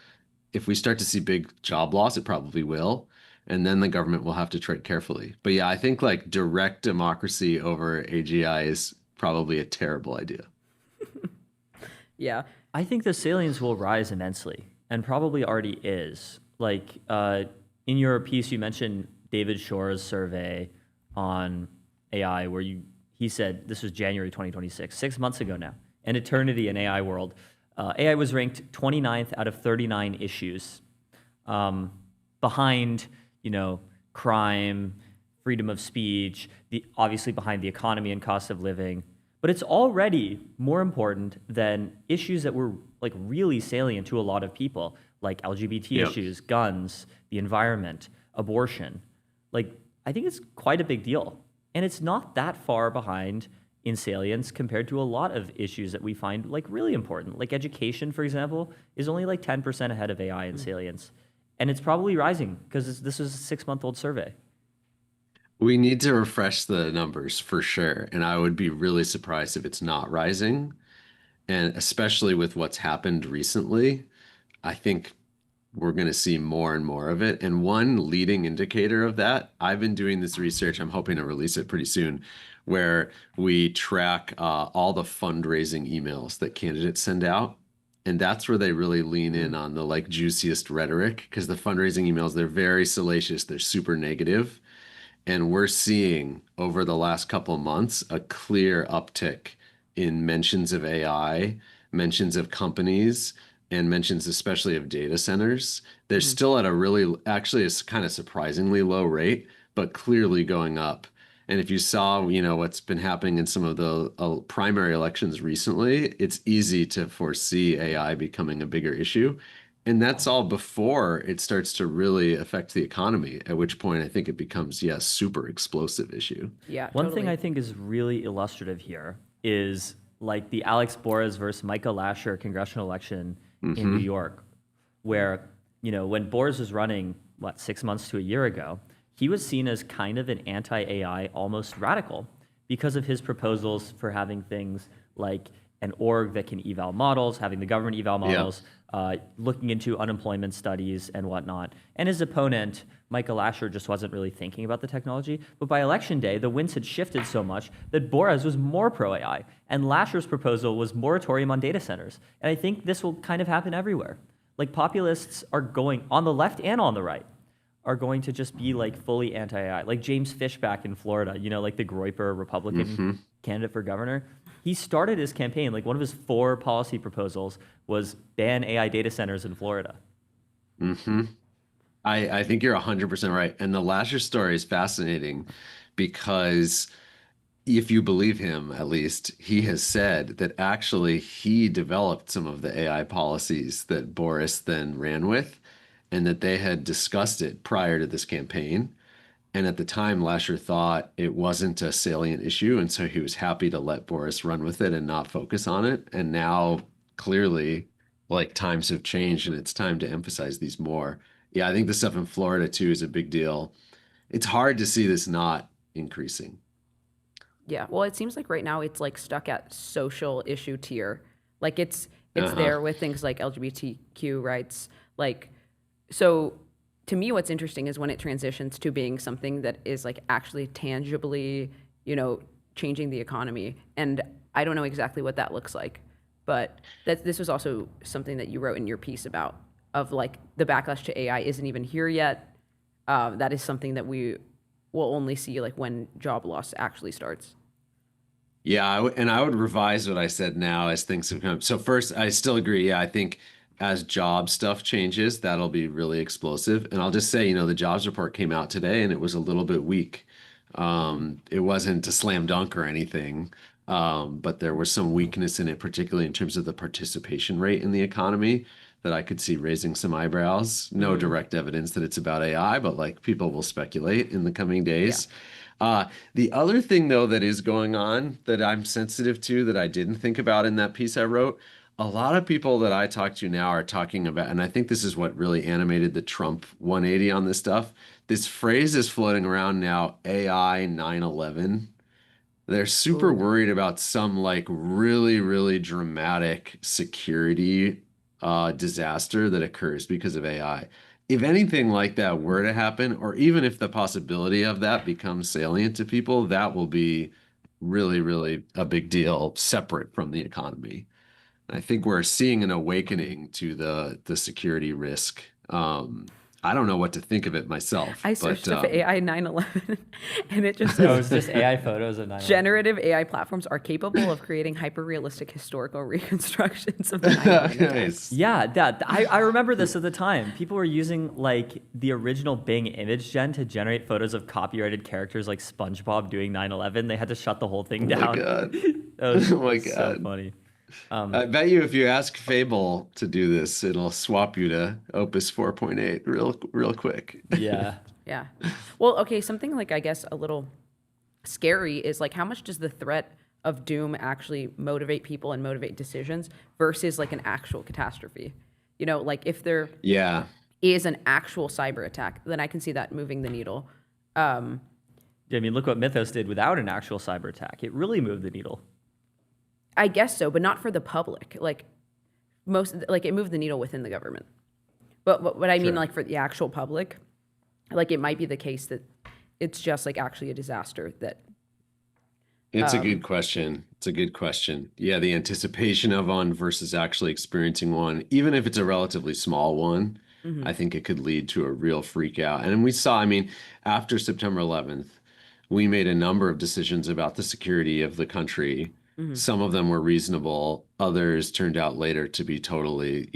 If we start to see big job loss, it probably will. And then the government will have to tread carefully. But yeah, I think like direct democracy over AGI is probably a terrible idea. Yeah. I think the salience will rise immensely, and probably already is. Like, in your piece, you mentioned David Shore's survey on AI, where he said, this was January 2026, 6 months ago now, an eternity in AI world. AI was ranked 29th out of 39 issues, behind, crime, freedom of speech, obviously behind the economy and cost of living. But it's already more important than issues that were like really salient to a lot of people, like LGBT issues, guns, the environment, abortion. Like, I think it's quite a big deal. And it's not that far behind in salience compared to a lot of issues that we find like really important. Like education, for example, is only like 10% ahead of AI in salience. And it's probably rising because this is a 6-month-old survey. We need to refresh the numbers for sure. And I would be really surprised if it's not rising. And especially with what's happened recently, I think we're going to see more and more of it. And one leading indicator of that, I've been doing this research, I'm hoping to release it pretty soon, where we track all the fundraising emails that candidates send out. And that's where they really lean in on the like juiciest rhetoric, because the fundraising emails, they're very salacious, they're super negative. And we're seeing over the last couple of months a clear uptick in mentions of AI, mentions of companies, and mentions especially of data centers. They're still at a really, actually, it's kind of surprisingly low rate, but clearly going up. And if you saw, what's been happening in some of the primary elections recently, it's easy to foresee AI becoming a bigger issue. And that's all before it starts to really affect the economy, at which point I think it becomes, yes, super explosive issue. Yeah, One totally. thing I think is really illustrative here is like the Alex Boras versus Micah Lasher congressional election in New York, where, when Boras was running, 6 months to a year ago, he was seen as kind of an anti-AI, almost radical, because of his proposals for having things like an org that can eval models, having the government eval models, looking into unemployment studies and whatnot. And his opponent, Michael Lasher, just wasn't really thinking about the technology. But by election day, the winds had shifted so much that Boras was more pro-AI, and Lasher's proposal was moratorium on data centers. And I think this will kind of happen everywhere. Like populists are going, on the left and on the right, are going to just be like fully anti-AI. Like James Fishback in Florida, like the Groyper Republican candidate for governor. He started his campaign, like one of his 4 policy proposals was ban AI data centers in Florida. I think you're 100% right. And the Lasher story is fascinating because if you believe him, at least, he has said that actually he developed some of the AI policies that Boris then ran with, and that they had discussed it prior to this campaign. And at the time, Lasher thought it wasn't a salient issue, and so he was happy to let Boris run with it and not focus on it. And now, clearly, like times have changed, and it's time to emphasize these more. Yeah, I think the stuff in Florida too is a big deal. It's hard to see this not increasing. Yeah, well, it seems like right now it's like stuck at social issue tier. Like it's there with things like LGBTQ rights. Like, so to me, what's interesting is when it transitions to being something that is like actually tangibly, changing the economy. And I don't know exactly what that looks like, but this was also something that you wrote in your piece about, of like the backlash to AI isn't even here yet. That is something that we will only see like when job loss actually starts. Yeah, and I would revise what I said now as things have come. So first, I still agree. Yeah, I think as job stuff changes, that'll be really explosive. And I'll just say, the jobs report came out today and it was a little bit weak. It wasn't a slam dunk or anything, but there was some weakness in it, particularly in terms of the participation rate in the economy that I could see raising some eyebrows. No direct evidence that it's about AI, but like people will speculate in the coming days. The other thing, though, that is going on that I'm sensitive to that I didn't think about in that piece I wrote, a lot of people that I talk to now are talking about, and I think this is what really animated the Trump 180 on this stuff. This phrase is floating around now, AI 9/11. They're super worried about some like really, really dramatic security disaster that occurs because of AI. If anything like that were to happen, or even if the possibility of that becomes salient to people, that will be really, really a big deal separate from the economy. I think we're seeing an awakening to the security risk. I don't know what to think of it myself. I searched up AI 9/11 and it just No, says it's just AI photos of 9/11. generative AI platforms are capable of creating hyper-realistic historical reconstructions of the 9/11 attacks. Nice. Yeah, I remember this at the time. People were using like the original Bing image gen to generate photos of copyrighted characters like SpongeBob doing 9/11. They had to shut the whole thing down. Oh my God. That was Oh my so God. funny. I bet you if you ask Fable to do this, it'll swap you to Opus 4.8 real quick. Yeah. Yeah. Well, okay, something like I guess a little scary is like how much does the threat of doom actually motivate people and motivate decisions versus like an actual catastrophe? Like if there Yeah. is an actual cyber attack, then I can see that moving the needle. I mean, look what Mythos did without an actual cyber attack. It really moved the needle. I guess so, but not for the public. Like it moved the needle within the government. But what I mean, Sure. like for the actual public, like it might be the case that it's just like actually a disaster that. It's a good question. It's a good question. Yeah, the anticipation of one versus actually experiencing one, even if it's a relatively small one, I think it could lead to a real freak out. And we saw, I mean, after September 11th, we made a number of decisions about the security of the country. Some of them were reasonable. Others turned out later to be totally,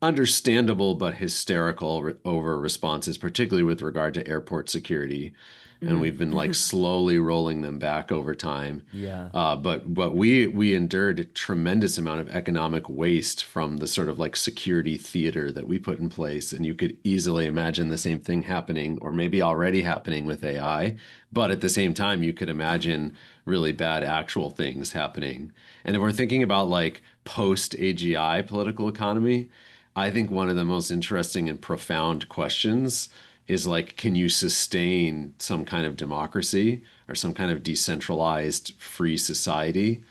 understandable but hysterical over responses, particularly with regard to airport security. And we've been like slowly rolling them back over time. Yeah. But we endured a tremendous amount of economic waste from the sort of like security theater that we put in place. And you could easily imagine the same thing happening, or maybe already happening with AI. But at the same time, you could imagine really bad actual things happening. And if we're thinking about like post AGI political economy, I think one of the most interesting and profound questions is like, can you sustain some kind of democracy or some kind of decentralized free society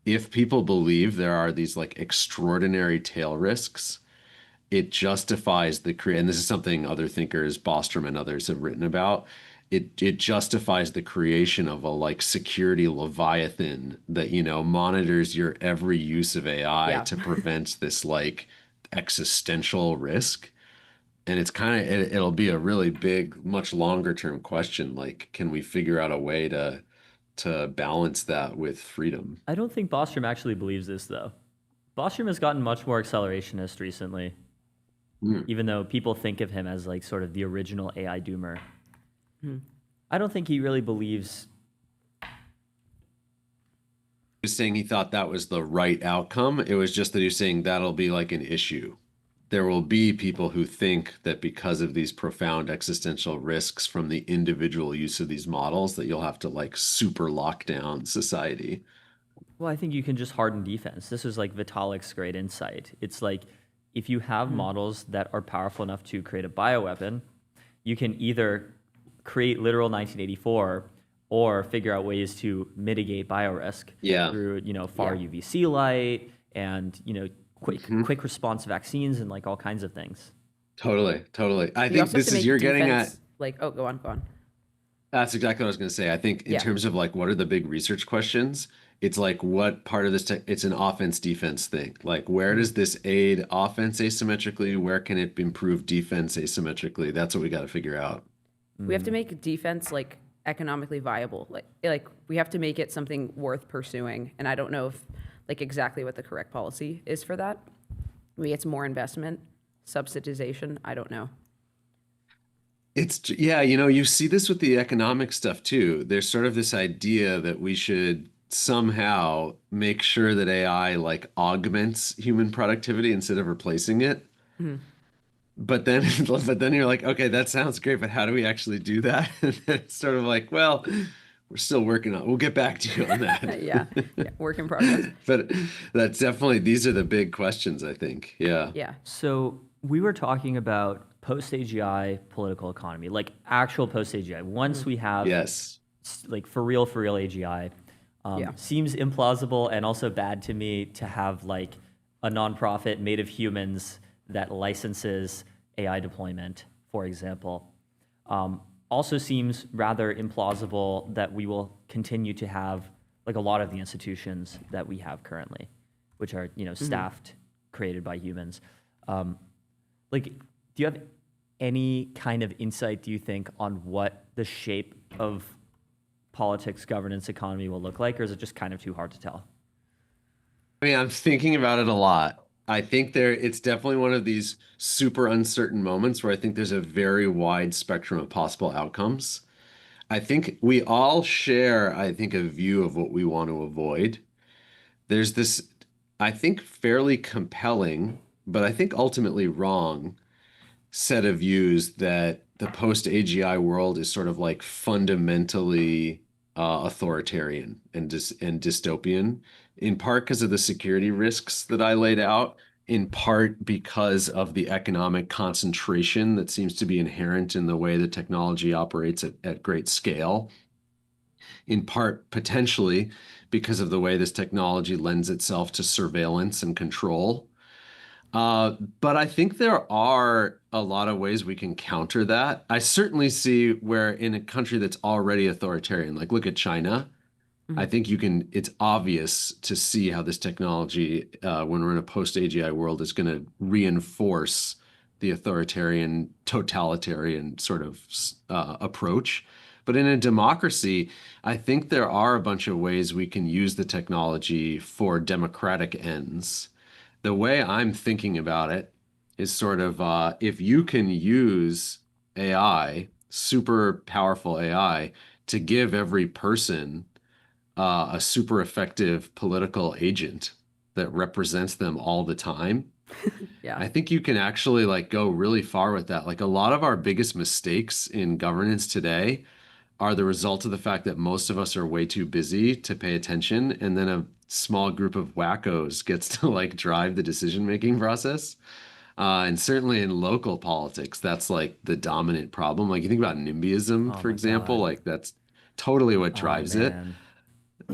if people believe there are these like extraordinary tail risks? It justifies and this is something other thinkers, Bostrom and others, have written about. It justifies the creation of a like security leviathan that monitors your every use of AI to prevent this like existential risk. And it's it'll be a really big, much longer term question. Like, can we figure out a way to balance that with freedom? I don't think Bostrom actually believes this, though. Bostrom has gotten much more accelerationist recently, even though people think of him as like sort of the original AI doomer. I don't think he really believes. He was saying he thought that was the right outcome. It was just that he was saying that'll be like an issue. There will be people who think that because of these profound existential risks from the individual use of these models, that you'll have to like super lock down society. Well, I think you can just harden defense. This is like Vitalik's great insight. It's like if you have models that are powerful enough to create a bioweapon, you can either create literal 1984 or figure out ways to mitigate biorisk through, far UVC light and, quick response vaccines and like all kinds of things. Totally. I think this is, you're getting at, like, oh, go on. That's exactly what I was going to say. I think in terms of like, what are the big research questions? It's like, what part of this, it's an offense defense thing. Like, where does this aid offense asymmetrically? Where can it improve defense asymmetrically? That's what we got to figure out. We have to make defense like economically viable. Like we have to make it something worth pursuing. And I don't know if like exactly what the correct policy is for that. Maybe it's more investment, subsidization. I don't know. You see this with the economic stuff too. There's sort of this idea that we should somehow make sure that AI like augments human productivity instead of replacing it. But then you're like, okay, that sounds great, but how do we actually do that? And it's sort of like, well, we're still working on it. We'll get back to you on that. yeah, work in progress. But that's definitely, these are the big questions, I think. Yeah. So we were talking about post-AGI political economy, like actual post-AGI. Once we have like for real AGI, seems implausible and also bad to me to have like a nonprofit made of humans that licenses AI deployment, for example. Also seems rather implausible that we will continue to have like a lot of the institutions that we have currently, which are staffed, created by humans. Like, do you have any kind of insight, do you think, on what the shape of politics, governance, economy will look like, or is it just kind of too hard to tell? I mean, I'm thinking about it a lot. I think it's definitely one of these super uncertain moments where I think there's a very wide spectrum of possible outcomes. I think we all share, a view of what we want to avoid. There's this, I think, fairly compelling, but I think ultimately wrong set of views that the post-AGI world is sort of like fundamentally authoritarian and dystopian, in part because of the security risks that I laid out, in part because of the economic concentration that seems to be inherent in the way the technology operates at great scale. in part potentially because of the way this technology lends itself to surveillance and control. But I think there are a lot of ways we can counter that. I certainly see where in a country that's already authoritarian, like look at China, I think it's obvious to see how this technology, when we're in a post-AGI world, is going to reinforce the authoritarian, totalitarian sort of approach. But in a democracy, I think there are a bunch of ways we can use the technology for democratic ends. The way I'm thinking about it is sort of if you can use AI, super powerful AI, to give every person a super effective political agent that represents them all the time. Yeah. I think you can actually like go really far with that. Like a lot of our biggest mistakes in governance today are the result of the fact that most of us are way too busy to pay attention, and then a small group of wackos gets to like drive the decision-making process. And certainly in local politics, that's like the dominant problem. Like you think about NIMBYism, Oh for my example, God. like that's totally what Oh, drives it. man.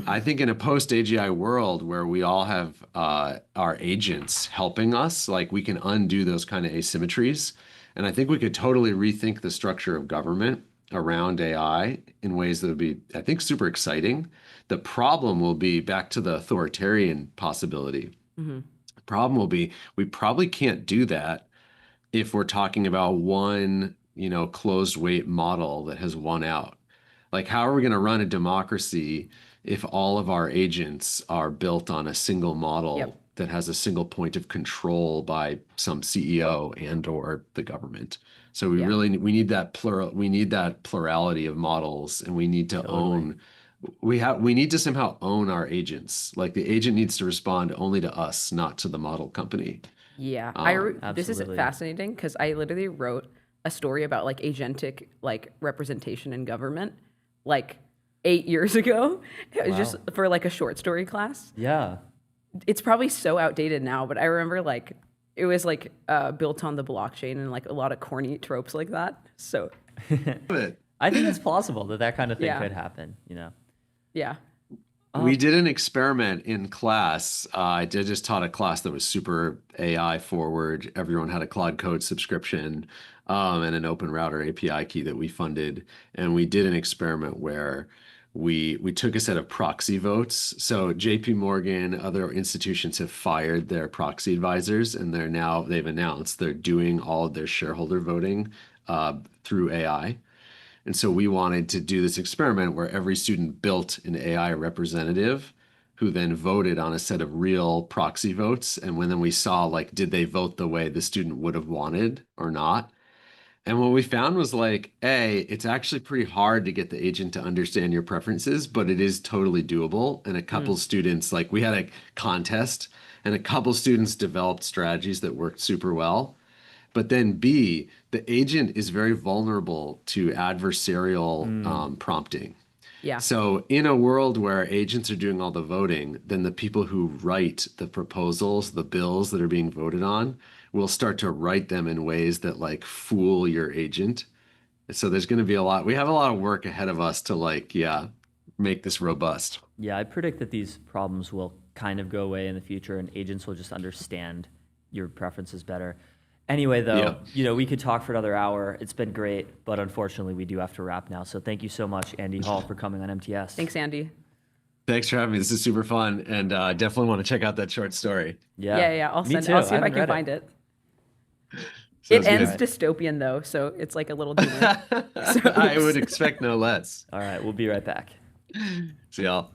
I think in a post-AGI world where we all have our agents helping us, like we can undo those kind of asymmetries. And I think we could totally rethink the structure of government around AI in ways that would be, I think, super exciting. The problem will be back to the authoritarian possibility. Mm-hmm. The problem will be we probably can't do that if we're talking about one, closed weight model that has won out. Like, how are we going to run a democracy if all of our agents are built on a single model Yep. that has a single point of control by some CEO and or the government? So we Yeah. really we need that plurality of models, and we need to Totally. we need to somehow own our agents. Like the agent needs to respond only to us, not to the model company. Yeah, this is Absolutely. fascinating because I literally wrote a story about like agentic like representation in government like 8 years ago. It was just Wow. for like a short story class. Yeah. It's probably so outdated now, but I remember like it was like built on the blockchain and like a lot of corny tropes like that. So But I think it's plausible that kind of thing Yeah. could happen, yeah, we did an experiment in class. I just taught a class that was super AI forward. Everyone had a Claude Code subscription and an Open Router API key that we funded. And we did an experiment where we took a set of proxy votes. So JP Morgan, other institutions have fired their proxy advisors, and they've announced they're doing all of their shareholder voting through AI. And so we wanted to do this experiment where every student built an AI representative who then voted on a set of real proxy votes. And then we saw, like, did they vote the way the student would have wanted or not? And what we found was like, it's actually pretty hard to get the agent to understand your preferences, but it is totally doable. And a couple students, like we had a contest, and a couple students developed strategies that worked super well. But then B, the agent is very vulnerable to adversarial prompting. yeah, So in a world where agents are doing all the voting, then the people who write the proposals, the bills that are being voted on, will start to write them in ways that like fool your agent. So there's going to be we have a lot of work ahead of us to make this robust. Yeah, I predict that these problems will kind of go away in the future and agents will just understand your preferences better. Anyway, though, we could talk for another hour. It's been great, but unfortunately, we do have to wrap now. So thank you so much, Andy Hall, for coming on MTS. thanks, Andy. Thanks for having me. This is super fun, and definitely want to check out that short story. Yeah. I'll Me send. too. I'll see if I haven't can read find it. Sounds It ends good. dystopian though, so it's like a little doomer. I would expect no less. All right, we'll be right back. See y'all.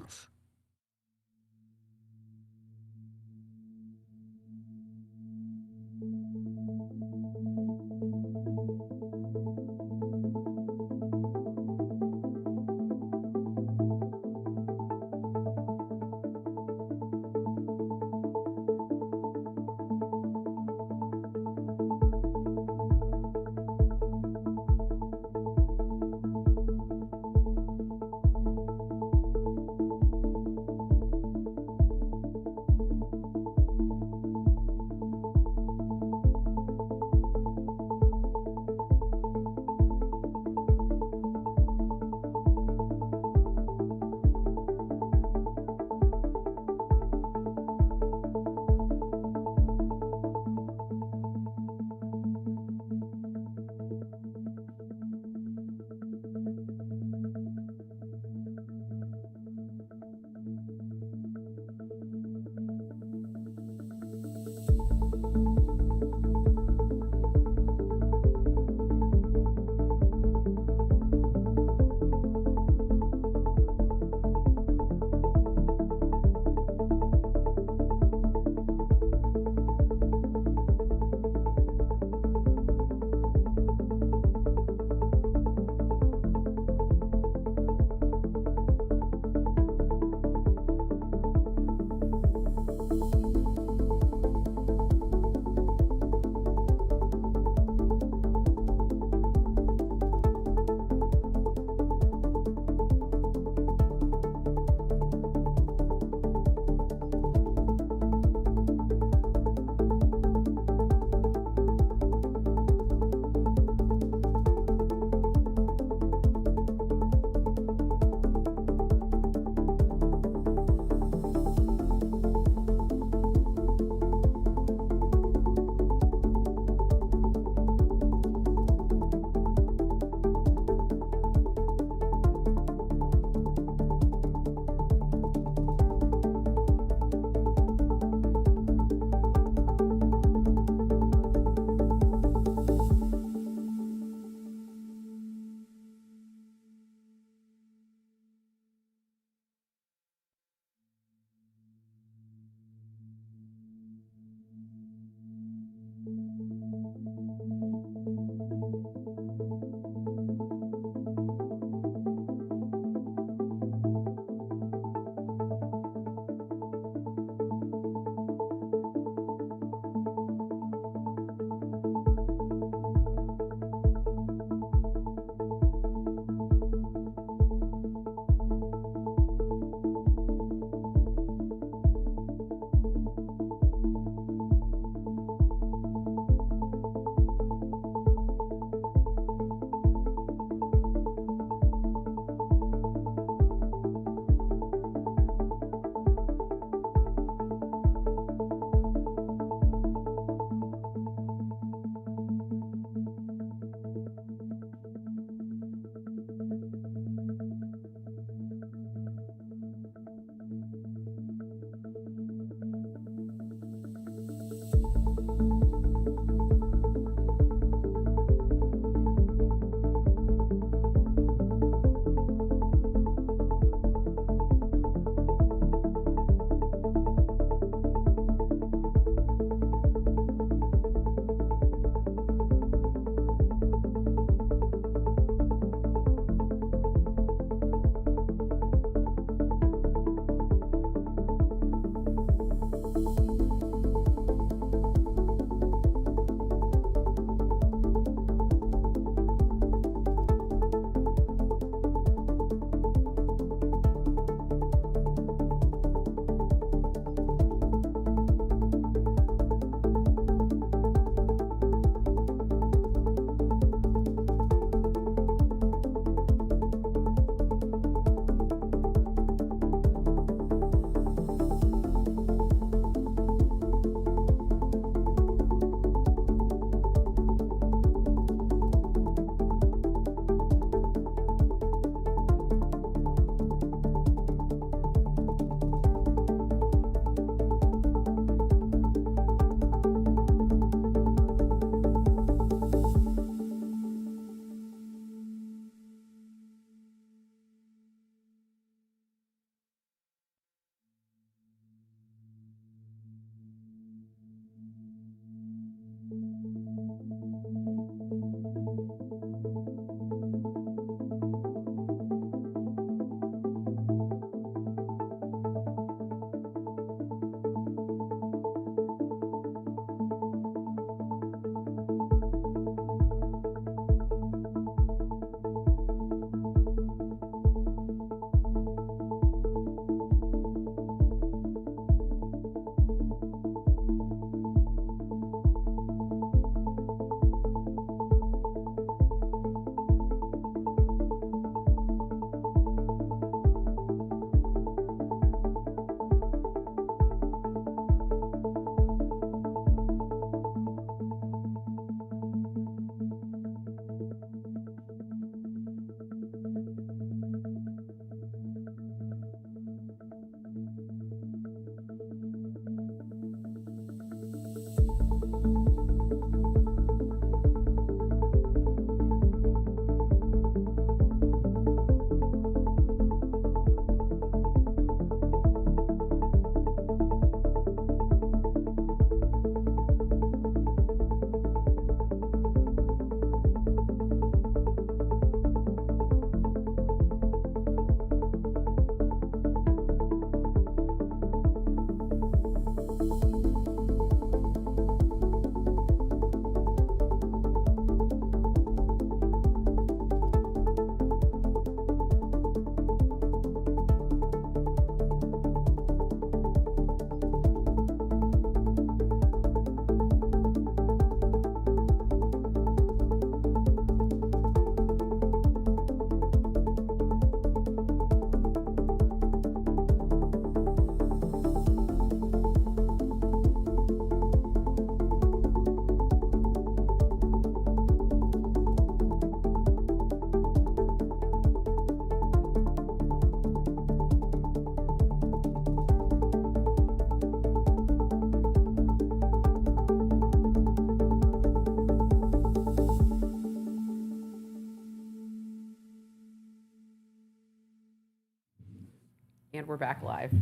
And we're back live.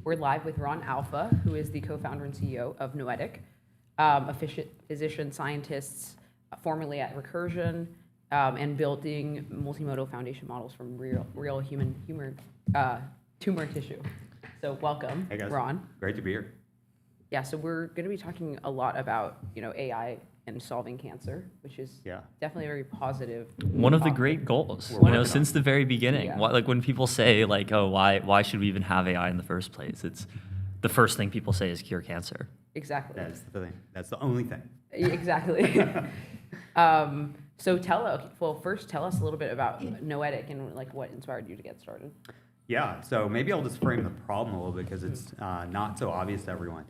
We're live with Ron Alpha, who is the co-founder and CEO of Noetic, a physician scientist formerly at Recursion, and building multimodal foundation models from real human tumor tissue. So welcome, Hey guys. Ron. Great to be here. Yeah, so we're going to be talking a lot about AI and solving cancer, which is Yeah. definitely a very positive. One of the topic. great goals, We're working since the very beginning. Yeah. Like when people say, like, oh, why should we even have AI in the first place? It's the first thing people say is cure cancer. Exactly. That's the thing. That's the only thing. Exactly. So first tell us a little bit about Noetic and like what inspired you to get started. Yeah. So maybe I'll just frame the problem a little bit because it's not so obvious to everyone.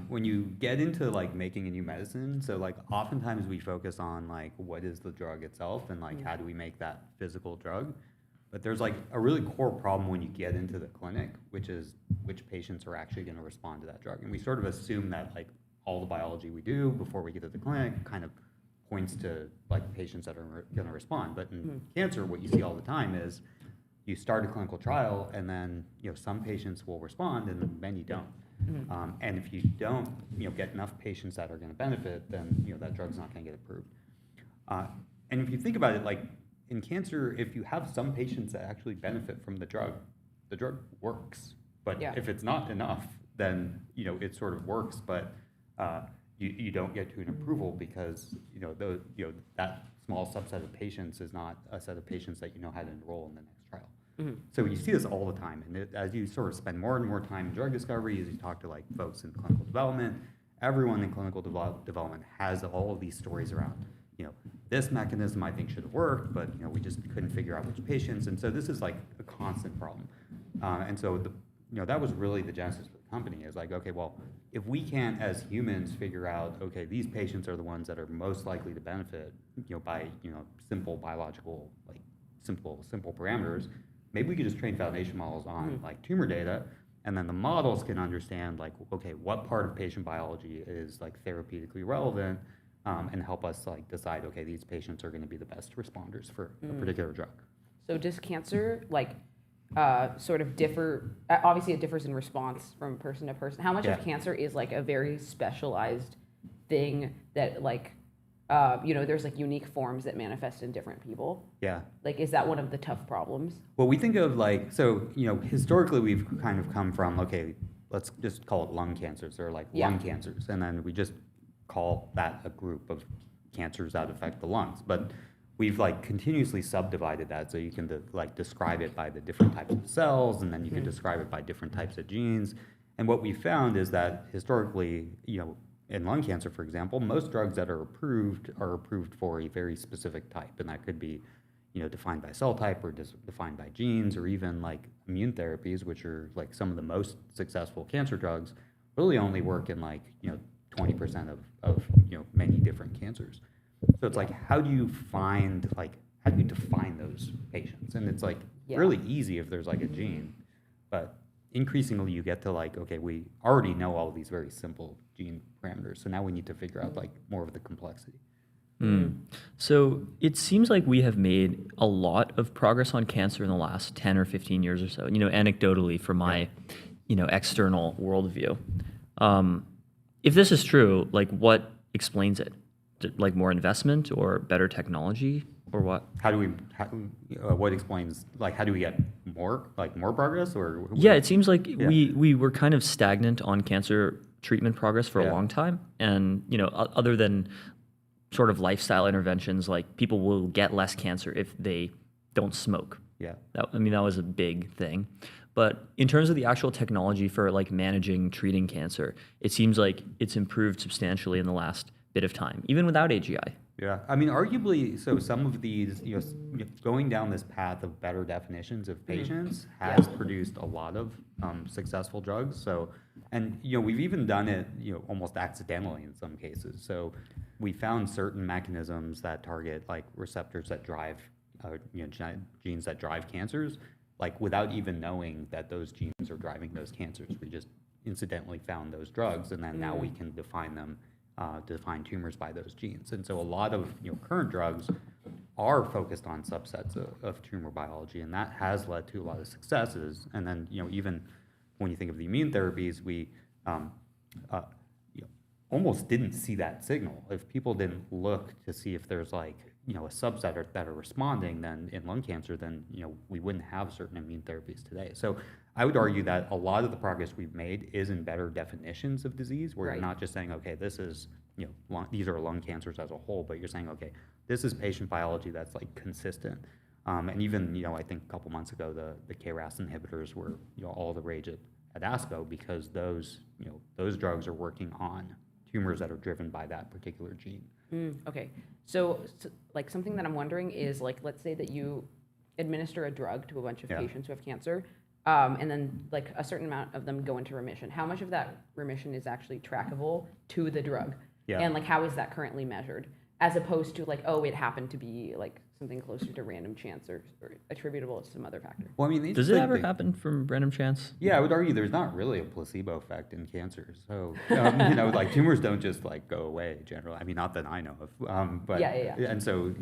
When you get into like making a new medicine, so like oftentimes we focus on like what is the drug itself and like how do we make that physical drug. But there's like a really core problem when you get into the clinic, which is which patients are actually going to respond to that drug. And we sort of assume that like all the biology we do before we get to the clinic kind of points to like patients that are going to respond. But in cancer, what you see all the time is you start a clinical trial and then some patients will respond and many don't. And if you don't get enough patients that are going to benefit, then that drug's not going to get approved. And if you think about it, like in cancer, if you have some patients that actually benefit from the drug works. But Yeah. if it's not enough, then it sort of works, but you don't get to an approval because that small subset of patients is not a set of patients that you know how to enroll in the next trial. So you see this all the time, and as you sort of spend more and more time in drug discovery, as you talk to like folks in clinical development, everyone in clinical development has all of these stories around, this mechanism I think should have worked, but we just couldn't figure out which patients, and so this is like a constant problem. And so that was really the genesis of the company. Is like, okay, well, if we can't as humans figure out, okay, these patients are the ones that are most likely to benefit, by simple biological like simple parameters. Maybe we could just train foundation models on like tumor data, and then the models can understand like, okay, what part of patient biology is like therapeutically relevant, and help us like decide, okay, these patients are going to be the best responders for a particular drug. So does cancer like sort of differ? Obviously, it differs in response from person to person. How much of cancer is like a very specialized thing that like there's like unique forms that manifest in different people? Yeah. Like, is that one of the tough problems? Well, we think of like, so, historically we've kind of come from, okay, let's just call it lung cancers or like lung cancers. And then we just call that a group of cancers that affect the lungs. But we've like continuously subdivided that. So you can like describe it by the different types of cells, and then you can describe it by different types of genes. And what we found is that historically, in lung cancer, for example, most drugs that are approved for a very specific type, and that could be, defined by cell type or defined by genes, or even like immune therapies, which are like some of the most successful cancer drugs, really only work in like 20% of many different cancers. So it's like, how do you define those patients? And it's like really easy if there's like a gene, but increasingly you get to like, okay, we already know all of these very simple gene parameters, so now we need to figure out like more of the complexity. So it seems like we have made a lot of progress on cancer in the last 10 or 15 years or so, anecdotally from my, external worldview. If this is true, like what explains it? Like more investment or better technology or what? What explains, like, how do we get more progress or? Yeah, it seems like we were kind of stagnant on cancer treatment progress for a long time. And, other than sort of lifestyle interventions, like people will get less cancer if they don't smoke. Yeah. That was a big thing. But in terms of the actual technology for like managing, treating cancer, it seems like it's improved substantially in the last bit of time, even without AGI. Yeah, arguably, so some of these, going down this path of better definitions of patients has produced a lot of successful drugs. So, and we've even done it, almost accidentally in some cases. So, we found certain mechanisms that target like receptors that drive, genes that drive cancers, like without even knowing that those genes are driving those cancers. We just incidentally found those drugs, and then now we can define them. To define tumors by those genes. And so a lot of current drugs are focused on subsets of tumor biology, and that has led to a lot of successes. And then, even when you think of the immune therapies, we almost didn't see that signal. If people didn't look to see if there's a subset that are responding, then in lung cancer, then we wouldn't have certain immune therapies today. So I would argue that a lot of the progress we've made is in better definitions of disease, where you're not just saying, okay, this is these are lung cancers as a whole, but you're saying, okay, this is patient biology that's consistent. And even I think a couple months ago, the KRAS inhibitors were all the rage at ASCO, because those drugs are working on tumors that are driven by that particular gene. Okay, so something that I'm wondering is let's say that you administer a drug to a bunch of patients who have cancer, and then a certain amount of them go into remission. How much of that remission is actually trackable to the drug? Yeah. And how is that currently measured, as opposed to oh, it happened to be something closer to random chance or attributable to some other factor? Well, I mean, Does it ever happen from random chance? Yeah, I would argue there's not really a placebo effect in cancer. So, tumors don't just go away generally. I mean, not that I know of. But and so,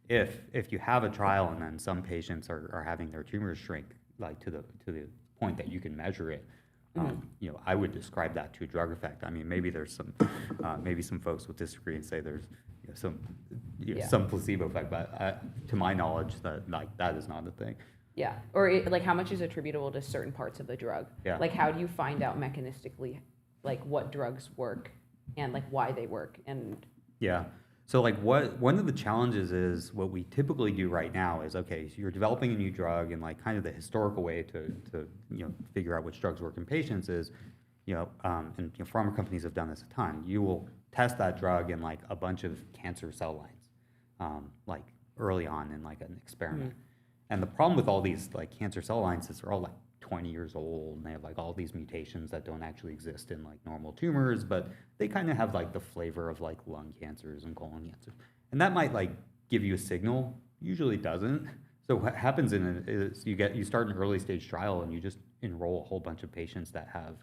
if you have a trial and then some patients are having their tumors shrink to the point that you can measure it, I would describe that to a drug effect. I mean, maybe there's some folks will disagree and say there's some placebo effect, but to my knowledge, that is not a thing. Yeah, or how much is attributable to certain parts of the drug? Yeah. How do you find out mechanistically, what drugs work and why they work? And yeah, so one of the challenges is what we typically do right now is, okay, so you're developing a new drug, and kind of the historical way to figure out which drugs work in patients is, and pharma companies have done this a ton. You will test that drug in a bunch of cancer cell lines, early on in an experiment. And the problem with all these cancer cell lines is they're all 20 years old, and they have all these mutations that don't actually exist in normal tumors, but they kind of have the flavor of lung cancers and colon cancers. And that might give you a signal. Usually doesn't. So what happens is you start an early stage trial, and you just enroll a whole bunch of patients that have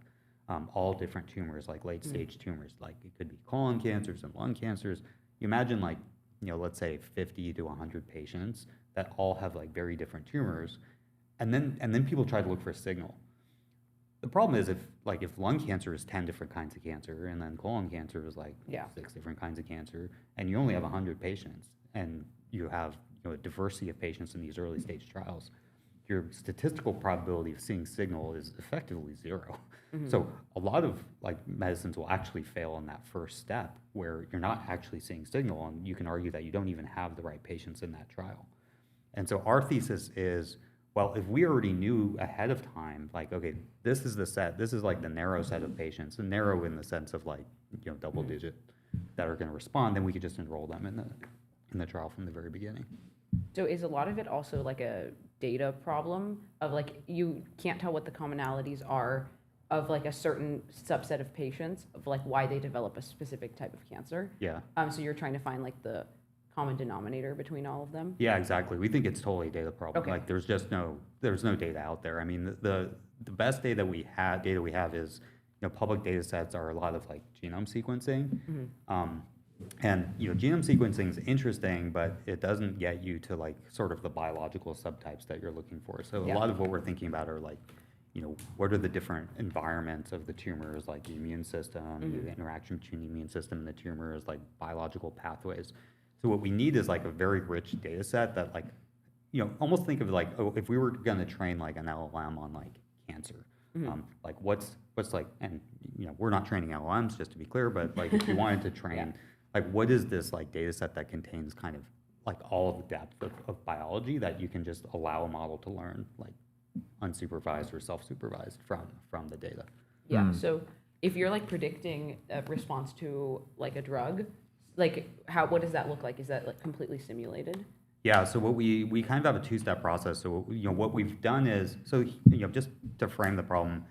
all different tumors, late stage tumors. It could be colon cancers and lung cancers. You imagine let's say 50 to 100 patients that all have very different tumors, and then people try to look for a signal. The problem is if lung cancer is 10 different kinds of cancer, and then colon cancer is 6 different kinds of cancer, and you only have 100 patients, and you have a diversity of patients in these early stage trials, your statistical probability of seeing signal is effectively 0. So a lot of medicines will actually fail in that first step, where you're not actually seeing signal, and you can argue that you don't even have the right patients in that trial. And so our thesis is, well, if we already knew ahead of time, okay, this is the set, this is the narrow set of patients, and narrow in the sense of double digit, that are going to respond, then we could just enroll them in the trial from the very beginning. so is a lot of it also a data problem of you can't tell what the commonalities are of a certain subset of patients of why they develop a specific type of cancer? Yeah. So you're trying to find the common denominator between all of them? Yeah, exactly. We think it's totally a data problem. Okay. There's no data out there. I mean, the best data we have is, public data sets are a lot of genome sequencing. And genome sequencing is interesting, but it doesn't get you to sort of the biological subtypes that you're looking for. So a lot of what we're thinking about are what are the different environments of the tumors, the immune system, the interaction between the immune system and the tumors, biological pathways. So what we need is a very rich data set that almost think of if we were going to train an LLM on cancer, what's and we're not training LLMs, just to be clear, but if you wanted to train, what is this data set that contains kind of all of the depth of biology that you can just allow a model to learn unsupervised or self-supervised from the data? Yeah. So if you're predicting a response to a drug, what does that look like? Is that completely simulated? Yeah, so what we kind of have a two-step process. So what we've done is, just to frame the problem,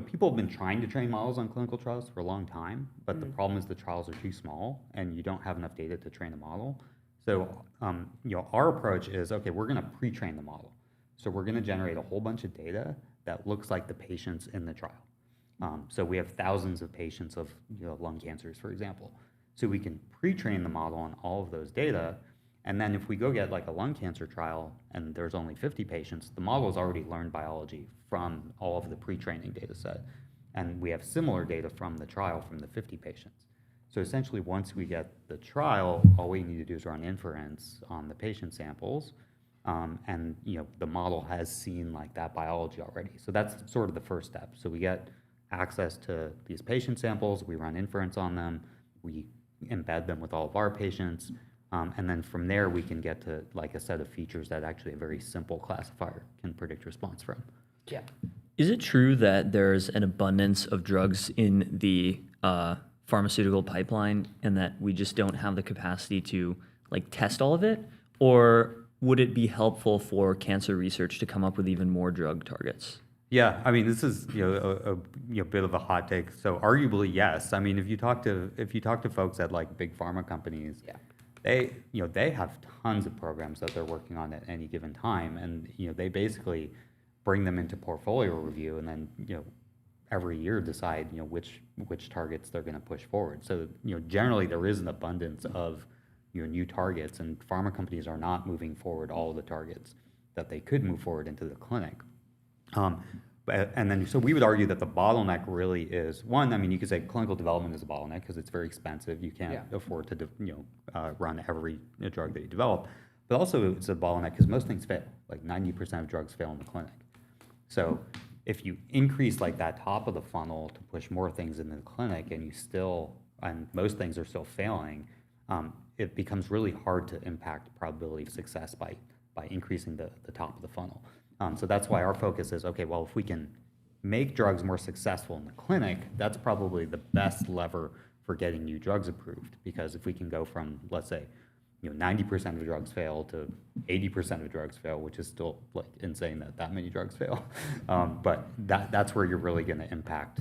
people have been trying to train models on clinical trials for a long time, but the problem is the trials are too small and you don't have enough data to train a model. So our approach is, okay, we're going to pre-train the model. So we're going to generate a whole bunch of data that looks like the patients in the trial. So we have thousands of patients of lung cancers, for example. So we can pre-train the model on all of those data, And then if we go get like a lung cancer trial and there's only 50 patients, the model has already learned biology from all of the pre-training data set. And we have similar data from the trial from the 50 patients. So essentially, once we get the trial, all we need to do is run inference on the patient samples. And the model has seen like that biology already. So that's sort of the first step. So we get access to these patient samples, we run inference on them, we embed them with all of our patients, and then from there we can get to like a set of features that actually a very simple classifier can predict response from. Yeah. Is it true that there's an abundance of drugs in the pharmaceutical pipeline and that we just don't have the capacity to like test all of it? Or would it be helpful for cancer research to come up with even more drug targets? Yeah, I mean, this is a bit of a hot take. So arguably, yes. I mean, if you talk to folks at like big pharma companies, Yeah. they have tons of programs that they're working on at any given time, and they basically bring them into portfolio review, and then every year decide which targets they're going to push forward. So generally there is an abundance of new targets, and pharma companies are not moving forward all of the targets that they could move forward into the clinic. And then, so we would argue that the bottleneck really is one. I mean, you could say clinical development is a bottleneck because it's very expensive. You can't afford to, run every drug that you develop. But also, it's a bottleneck because most things fail. Like 90% of drugs fail in the clinic. So if you increase like that top of the funnel to push more things into the clinic, and most things are still failing, it becomes really hard to impact probability of success by increasing the top of the funnel. So that's why our focus is, okay, well, if we can make drugs more successful in the clinic, that's probably the best lever for getting new drugs approved. Because if we can go from, let's say, 90% of drugs fail to 80% of drugs fail, which is still like insane that many drugs fail. But that's where you're really going to impact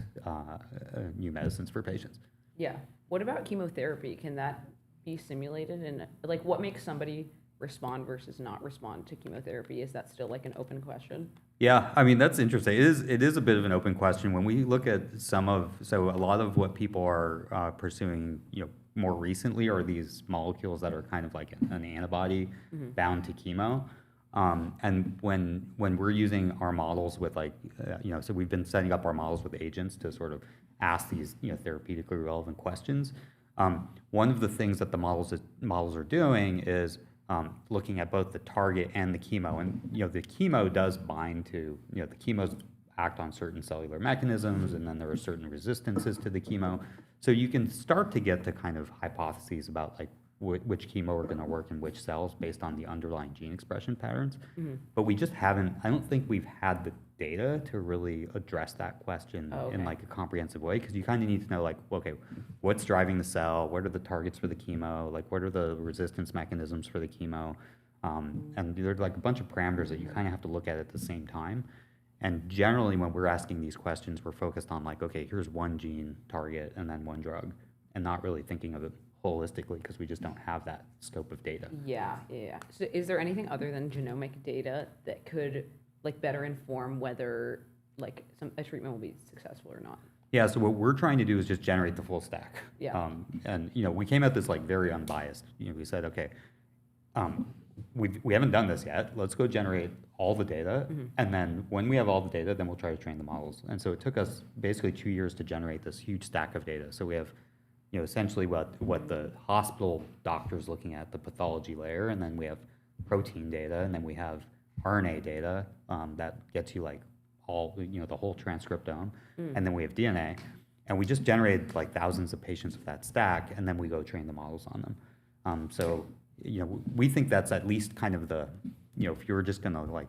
new medicines for patients. Yeah. What about chemotherapy? Can that be simulated? And like, what makes somebody respond versus not respond to chemotherapy? Is that still like an open question? Yeah, I mean, that's interesting. It is a bit of an open question. When we look at so a lot of what people are pursuing, more recently are these molecules that are kind of like an antibody bound to chemo. And when we're using our models with like, so we've been setting up our models with agents to sort of ask these, therapeutically relevant questions. One of the things that the models are doing is looking at both the target and the chemo. And, the chemo does bind to, the chemos act on certain cellular mechanisms, and then there are certain resistances to the chemo. So you can start to get to kind of hypotheses about like which chemo are going to work in which cells based on the underlying gene expression patterns. But we just haven't, I don't think we've had the data to really address that question in like a comprehensive way, because you kind of need to know like, okay, what's driving the cell? What are the targets for the chemo? Like, what are the resistance mechanisms for the chemo? And there's like a bunch of parameters that you kind of have to look at the same time. And generally, when we're asking these questions, we're focused on like, okay, here's one gene target and then one drug, and not really thinking of it holistically because we just don't have that scope of data. Yeah. So is there anything other than genomic data that could like better inform whether like a treatment will be successful or not? Yeah, so what we're trying to do is just generate the full stack. Yeah. And we came at this like very unbiased. We said, okay, we haven't done this yet. Let's go generate all the data, and then when we have all the data, then we'll try to train the models. And so it took us basically 2 years to generate this huge stack of data. So we have, essentially what the hospital doctor's looking at, the pathology layer, and then we have protein data, and then we have RNA data that gets you like all, the whole transcriptome, and then we have DNA, and we just generated like thousands of patients with that stack, and then we go train the models on them. So we think that's at least kind of the, if you were just gonna like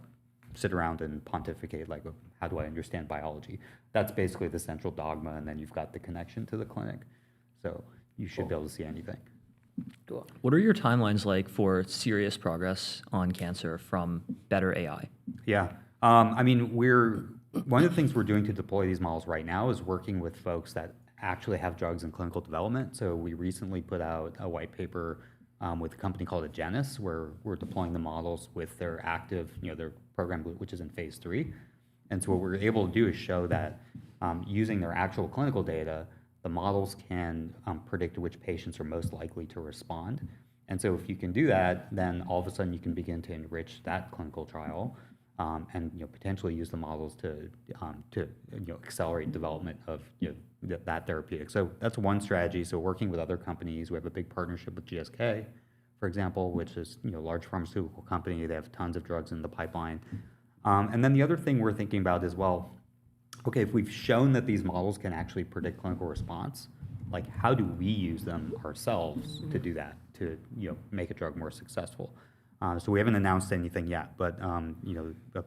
sit around and pontificate like, how do I understand biology? That's basically the central dogma, and then you've got the connection to the clinic. So you should be able to see anything. Cool. What are your timelines like for serious progress on cancer from better AI? Yeah, I mean, one of the things we're doing to deploy these models right now is working with folks that actually have drugs in clinical development. So we recently put out a white paper with a company called Agenus, where we're deploying the models with their active, their program, which is in phase 3. And so what we're able to do is show that using their actual clinical data, the models can predict which patients are most likely to respond. And so if you can do that, then all of a sudden you can begin to enrich that clinical trial, and potentially use the models to accelerate development of that therapeutic. So that's one strategy. So working with other companies, we have a big partnership with GSK, for example, which is a large pharmaceutical company. They have tons of drugs in the pipeline. And then the other thing we're thinking about is, well, okay, if we've shown that these models can actually predict clinical response, like how do we use them ourselves to do that, to make a drug more successful? So we haven't announced anything yet, but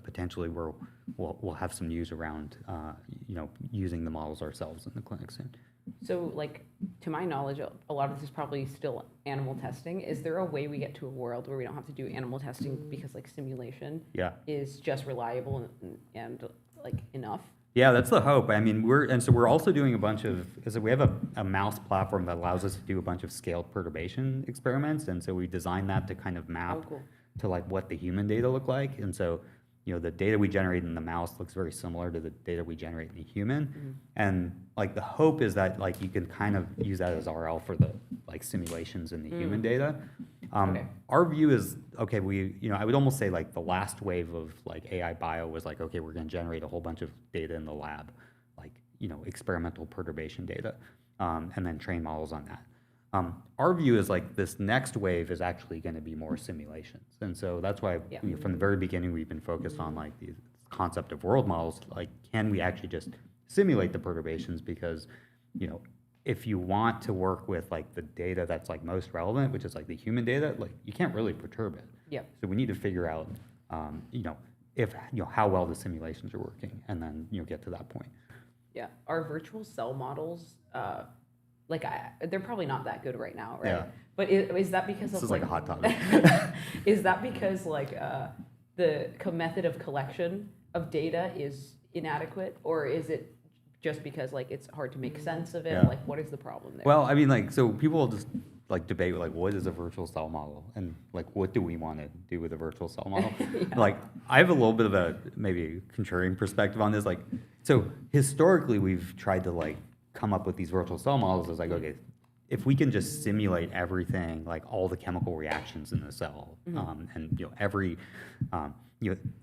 potentially we'll have some news around using the models ourselves in the clinic soon. So, like, to my knowledge, a lot of this is probably still animal testing. Is there a way we get to a world where we don't have to do animal testing because, like, simulation is just reliable and like, enough? Yeah, that's the hope. I mean, we're also doing a bunch of, because we have a mouse platform that allows us to do a bunch of scaled perturbation experiments, and so we designed that to kind of map to like what the human data look like. And so, the data we generate in the mouse looks very similar to the data we generate in the human. And like the hope is that like you can kind of use that as RL for the like simulations in the human data. Our view is, okay, I would almost say like the last wave of like AI bio was like, okay, we're going to generate a whole bunch of data in the lab, like, experimental perturbation data, and then train models on that. Our view is like this next wave is actually going to be more simulations. And so that's why from the very beginning, we've been focused on like the concept of world models. Like, can we actually just simulate the perturbations? Because, if you want to work with like the data that's like most relevant, which is like the human data, like you can't really perturb it. So we need to figure out, if, how well the simulations are working, and then, get to that point. Our virtual cell models, they're probably not that good right now, right? Yeah. But is that because This of is like a hot topic. is that because the method of collection of data is inadequate, or is it just because like it's hard to make sense of it? Like, what is the problem there? Well, I mean, like, so people will just like debate like, what is a virtual cell model, and like, what do we want to do with a virtual cell model? Like, I have a little bit of a maybe contrarian perspective on this. Like, so historically, we've tried to like come up with these virtual cell models as like, okay, if we can just simulate everything, like all the chemical reactions in the cell, and every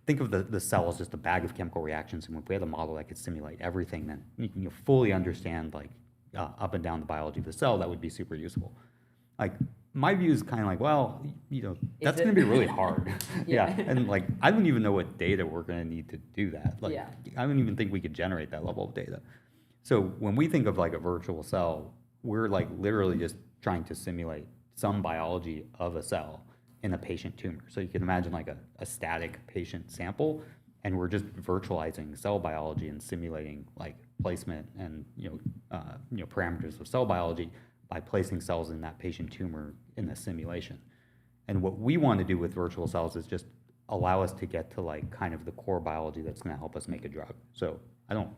think of the cell as just a bag of chemical reactions, and if we had a model that could simulate everything, then you can fully understand like up and down the biology of the cell. That would be super useful. Like, my view is kind of like, well, that's going to be really hard. And like, I don't even know what data we're going to need to do that. Like, I don't even think we could generate that level of data. So when we think of like a virtual cell, we're like literally just trying to simulate some biology of a cell in a patient tumor. So you can imagine like a static patient sample, and we're just virtualizing cell biology and simulating like placement and parameters of cell biology by placing cells in that patient tumor in the simulation. And what we want to do with virtual cells is just allow us to get to like kind of the core biology that's going to help us make a drug. So I don't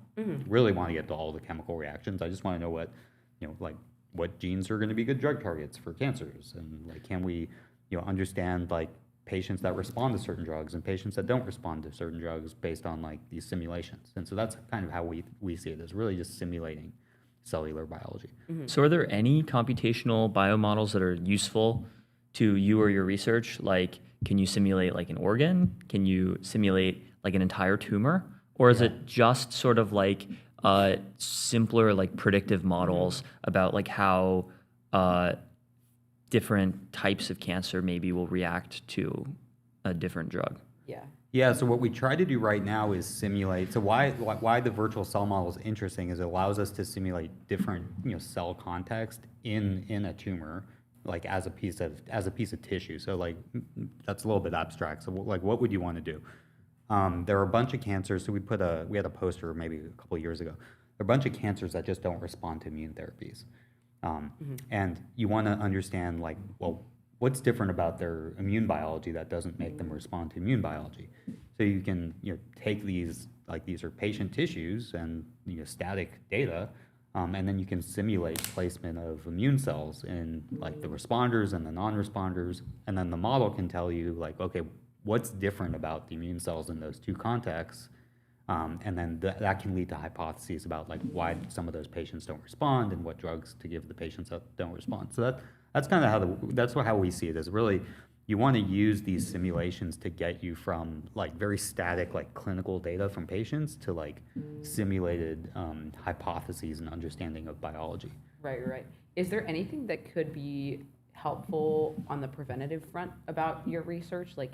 really want to get to all the chemical reactions. I just want to know what, like what genes are going to be good drug targets for cancers, and like, can we, understand like patients that respond to certain drugs and patients that don't respond to certain drugs based on like these simulations. And so that's kind of how we see it, as really just simulating cellular biology. So are there any computational biomodels that are useful to you or your research? Like, can you simulate like an organ? Can you simulate like an entire tumor? Or is it just sort of like simpler like predictive models about like how different types of cancer maybe will react to a different drug? Yeah, so what we try to do right now is simulate. So why the virtual cell model is interesting is it allows us to simulate different cell context in a tumor, like as a piece of tissue. So like that's a little bit abstract. So like, what would you want to do? There are a bunch of cancers. So we had a poster maybe a couple of years ago. There are a bunch of cancers that just don't respond to immune therapies, and you want to understand like, well, what's different about their immune biology that doesn't make them respond to immune biology? So you can take these, like these are patient tissues and static data, and then you can simulate placement of immune cells in like the responders and the non-responders, and then the model can tell you like, okay, what's different about the immune cells in those two contexts, and then that can lead to hypotheses about like why some of those patients don't respond and what drugs to give the patients that don't respond. So that's kind of how we see it, is really you want to use these simulations to get you from like very static like clinical data from patients to like simulated hypotheses and understanding of biology. Right. Is there anything that could be helpful on the preventative front about your research? Like,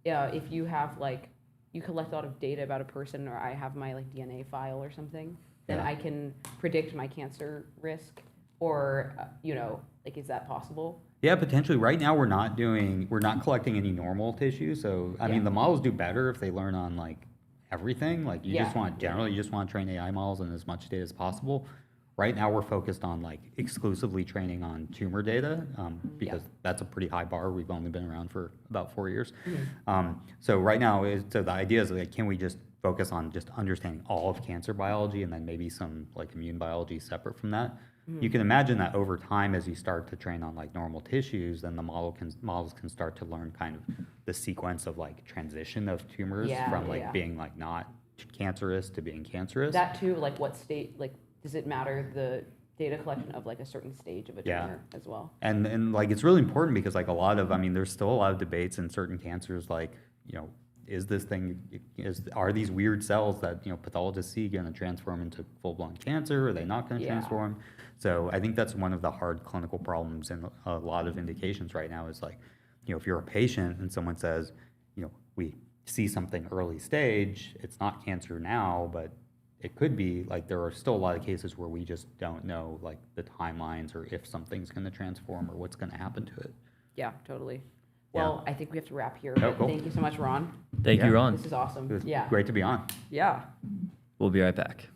if you have like, you collect a lot of data about a person, or I have my like DNA file or something, then I can predict my cancer risk, or like, is that possible? Yeah, potentially. Right now, we're not collecting any normal tissue. So, I mean, the models do better if they learn on like everything. Like you just want to train AI models on as much data as possible. Right now, we're focused on like exclusively training on tumor data because that's a pretty high bar. We've only been around for about 4 years. So right now, so the idea is like, can we just focus on just understanding all of cancer biology and then maybe some like immune biology separate from that? You can imagine that over time, as you start to train on like normal tissues, then the models can start to learn kind of the sequence of like transition of tumors from like being like not cancerous to being cancerous. That too, like what state, like does it matter the data collection of like a certain stage of a tumor as well? And like it's really important because like there's still a lot of debates in certain cancers, like, are these weird cells that pathologists see going to transform into full-blown cancer? Are they not going to transform? So I think that's one of the hard clinical problems in a lot of indications right now is like, if you're a patient and someone says, we see something early stage, it's not cancer now, but it could be, like, there are still a lot of cases where we just don't know like the timelines or if something's going to transform or what's going to happen to it. Yeah, totally. Well, I think we have to wrap here. Oh, cool. Thank you so much, Ron. Thank you, Ron. This is awesome. It was great to be on. Yeah. We'll be right back.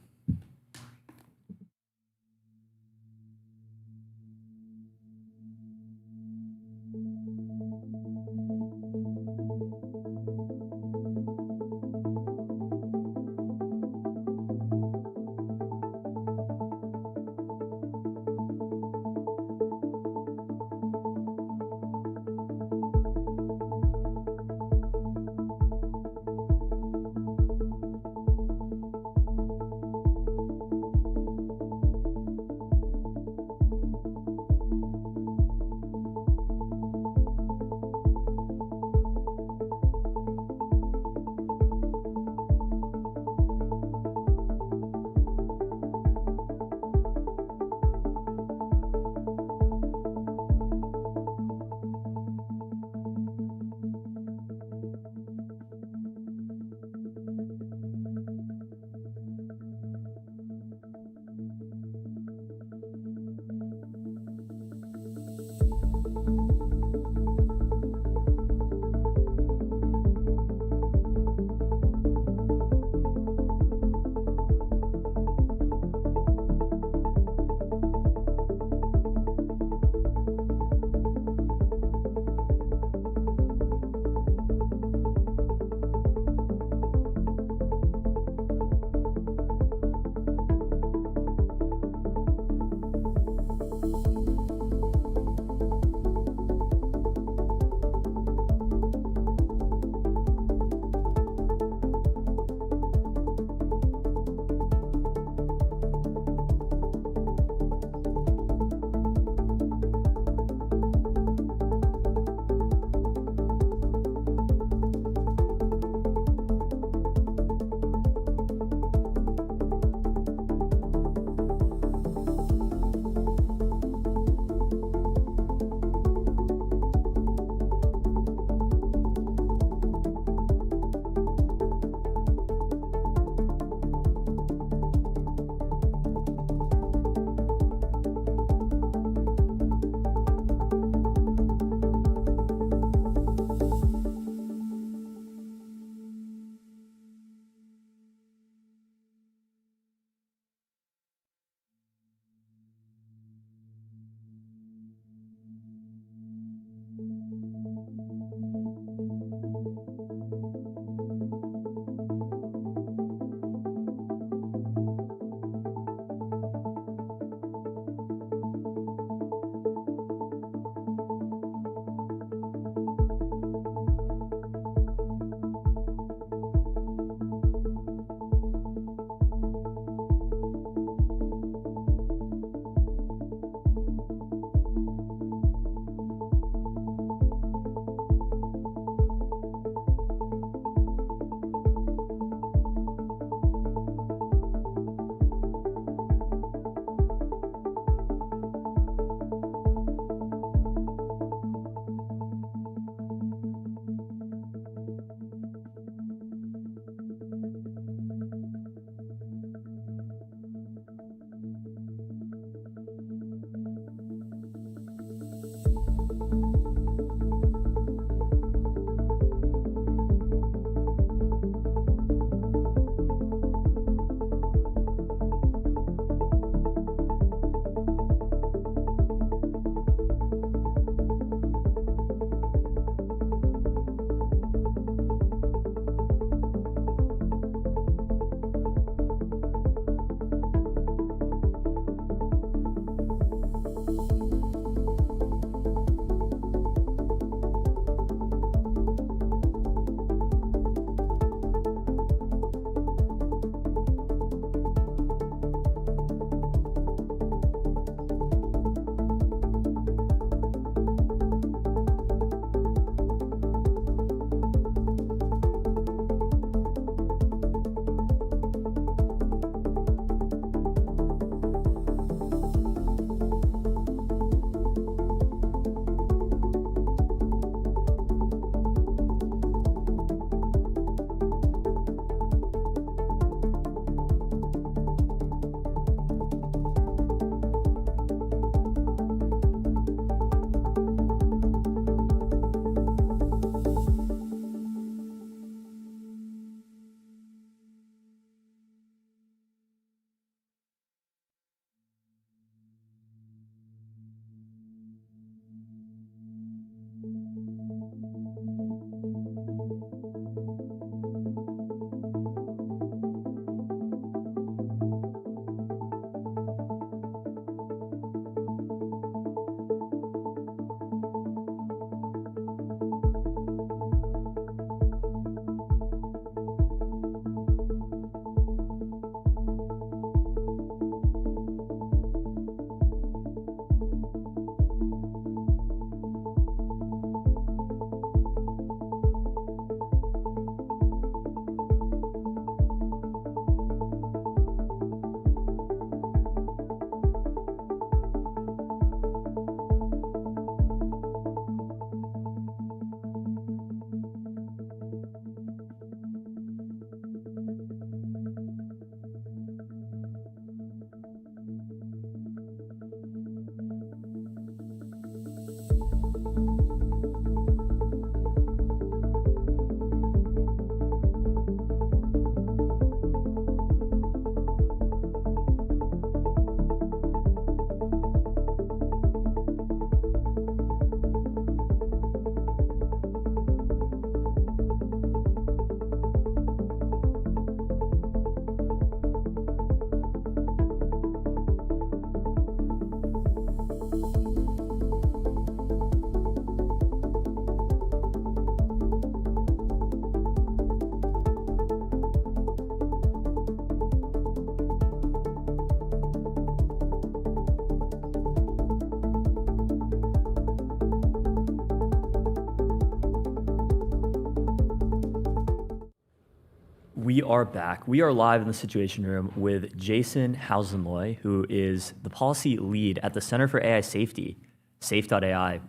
We are back. We are live in the Situation Room with Jason Hausenloy, who is the policy lead at the Center for AI Safety, safe.ai.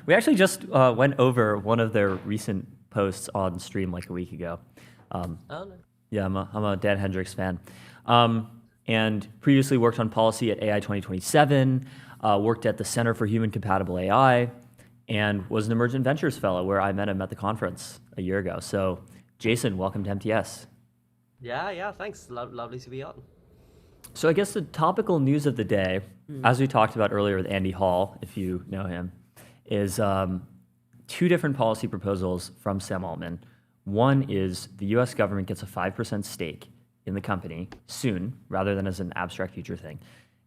We actually just went over one of their recent posts on stream like a week ago. Yeah, I'm a Dan Hendricks fan. And previously worked on policy at AI 2027, worked at the Center for Human Compatible AI, and was an Emergent Ventures Fellow where I met him at the conference a year ago. So Jason, welcome to MTS. Yeah, thanks. Lovely to be on. So I guess the topical news of the day, as we talked about earlier with Andy Hall, if you know him, is two different policy proposals from Sam Altman. One is the US government gets a 5% stake in the company soon, rather than as an abstract future thing.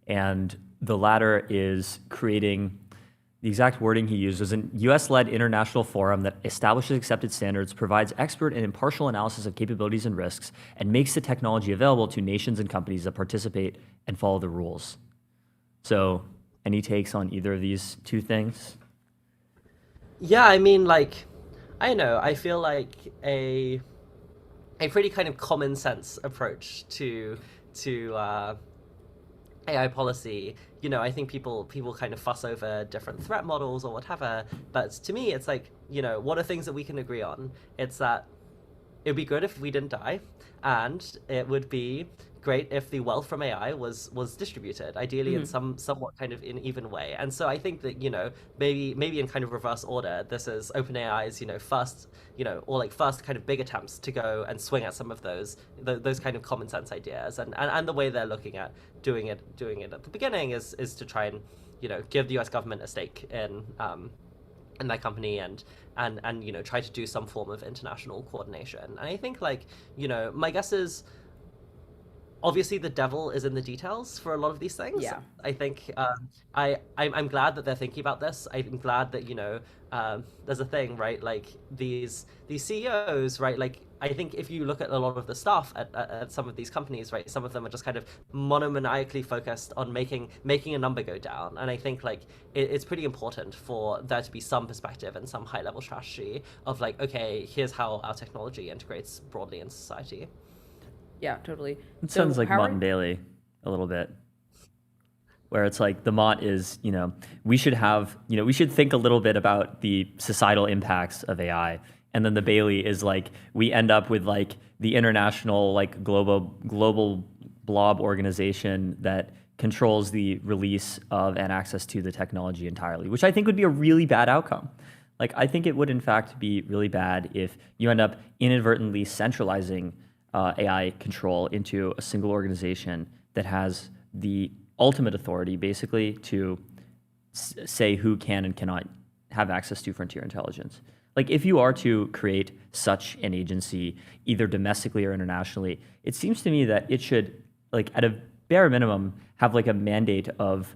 And the latter is creating, the exact wording he used was an US-led international forum that establishes accepted standards, provides expert and impartial analysis of capabilities and risks, and makes the technology available to nations and companies that participate and follow the rules. So, any takes on either of these two things? Yeah, I mean, like, I don't know. I feel like a pretty kind of common sense approach to AI policy. You know, I think people kind of fuss over different threat models or whatever, but to me, it's like, you know, what are things that we can agree on? It's that it'd be good if we didn't die, and it would be great if the wealth from AI was distributed, ideally in somewhat kind of in even way. And so I think that, you know, maybe in kind of reverse order, this is OpenAI's, you know, first kind of big attempts to go and swing at some of those kind of common sense ideas. And the way they're looking at doing it at the beginning is to try and, you know, give the US government a stake in that company and you know, try to do some form of international coordination. And I think, like, you know, my guess is, obviously, the devil is in the details for a lot of these things. Yeah. I think I'm glad that they're thinking about this. I'm glad that, you know, there's a thing, right? Like these CEOs, right? Like, I think if you look at a lot of the stuff at some of these companies, right, some of them are just kind of monomaniacally focused on making a number go down. And I think, like, it's pretty important for there to be some perspective and some high level strategy of, like, okay, here's how our technology integrates broadly in society. Yeah, totally. It sounds like Mott and Bailey a little bit, where it's like the Mott is, you know, we should think a little bit about the societal impacts of AI. And then the Bailey is like, we end up with like the international, like global blob organization that controls the release of and access to the technology entirely, which I think would be a really bad outcome. Like, I think it would in fact be really bad if you end up inadvertently centralizing AI control into a single organization that has the ultimate authority, basically, to say who can and cannot have access to frontier intelligence. Like, if you are to create such an agency, either domestically or internationally, it seems to me that it should, like, at a bare minimum, have like a mandate of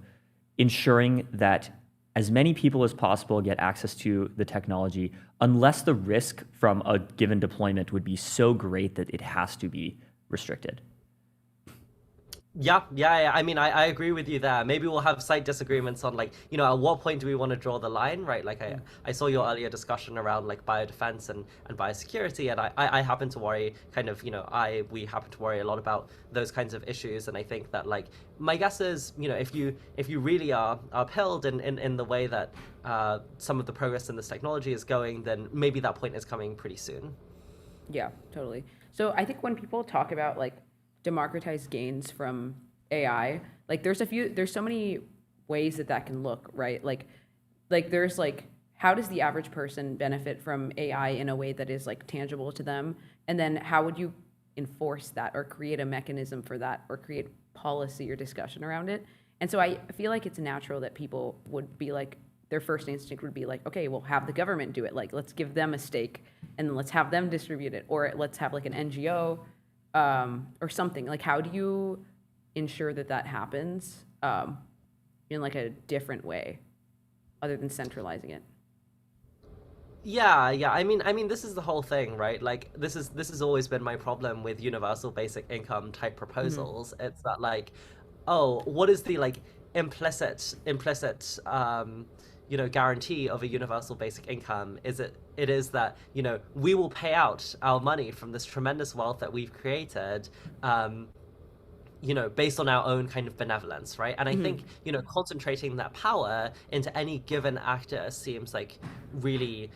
ensuring that as many people as possible get access to the technology, unless the risk from a given deployment would be so great that it has to be restricted. Yeah. I mean, I agree with you there. Maybe we'll have slight disagreements on, like, you know, at what point do we want to draw the line, right? Like, I saw your earlier discussion around, like, biodefense and biosecurity, and I happen to worry kind of, you know, we happen to worry a lot about those kinds of issues. And I think that, like, my guess is, you know, if you really are upheld in the way that some of the progress in this technology is going, then maybe that point is coming pretty soon. Yeah, totally. So I think when people talk about, like, democratized gains from AI, like, there's so many ways that can look, right? Like there's, like, how does the average person benefit from AI in a way that is, like, tangible to them? And then how would you enforce that or create a mechanism for that or create policy or discussion around it? And so I feel like it's natural that people would be like, their first instinct would be like, okay, well, have the government do it. Like, let's give them a stake and then let's have them distribute it, or let's have, like, an NGO or something. Like, how do you ensure that happens in, like, a different way other than centralizing it? Yeah. I mean, this is the whole thing, right? Like, this has always been my problem with universal basic income type proposals. It's that, like, oh, what is the, like, implicit guarantee of a universal basic income it is that, we will pay out our money from this tremendous wealth that we've created, based on our own kind of benevolence, right? And I think, concentrating that power into any given actor seems like really,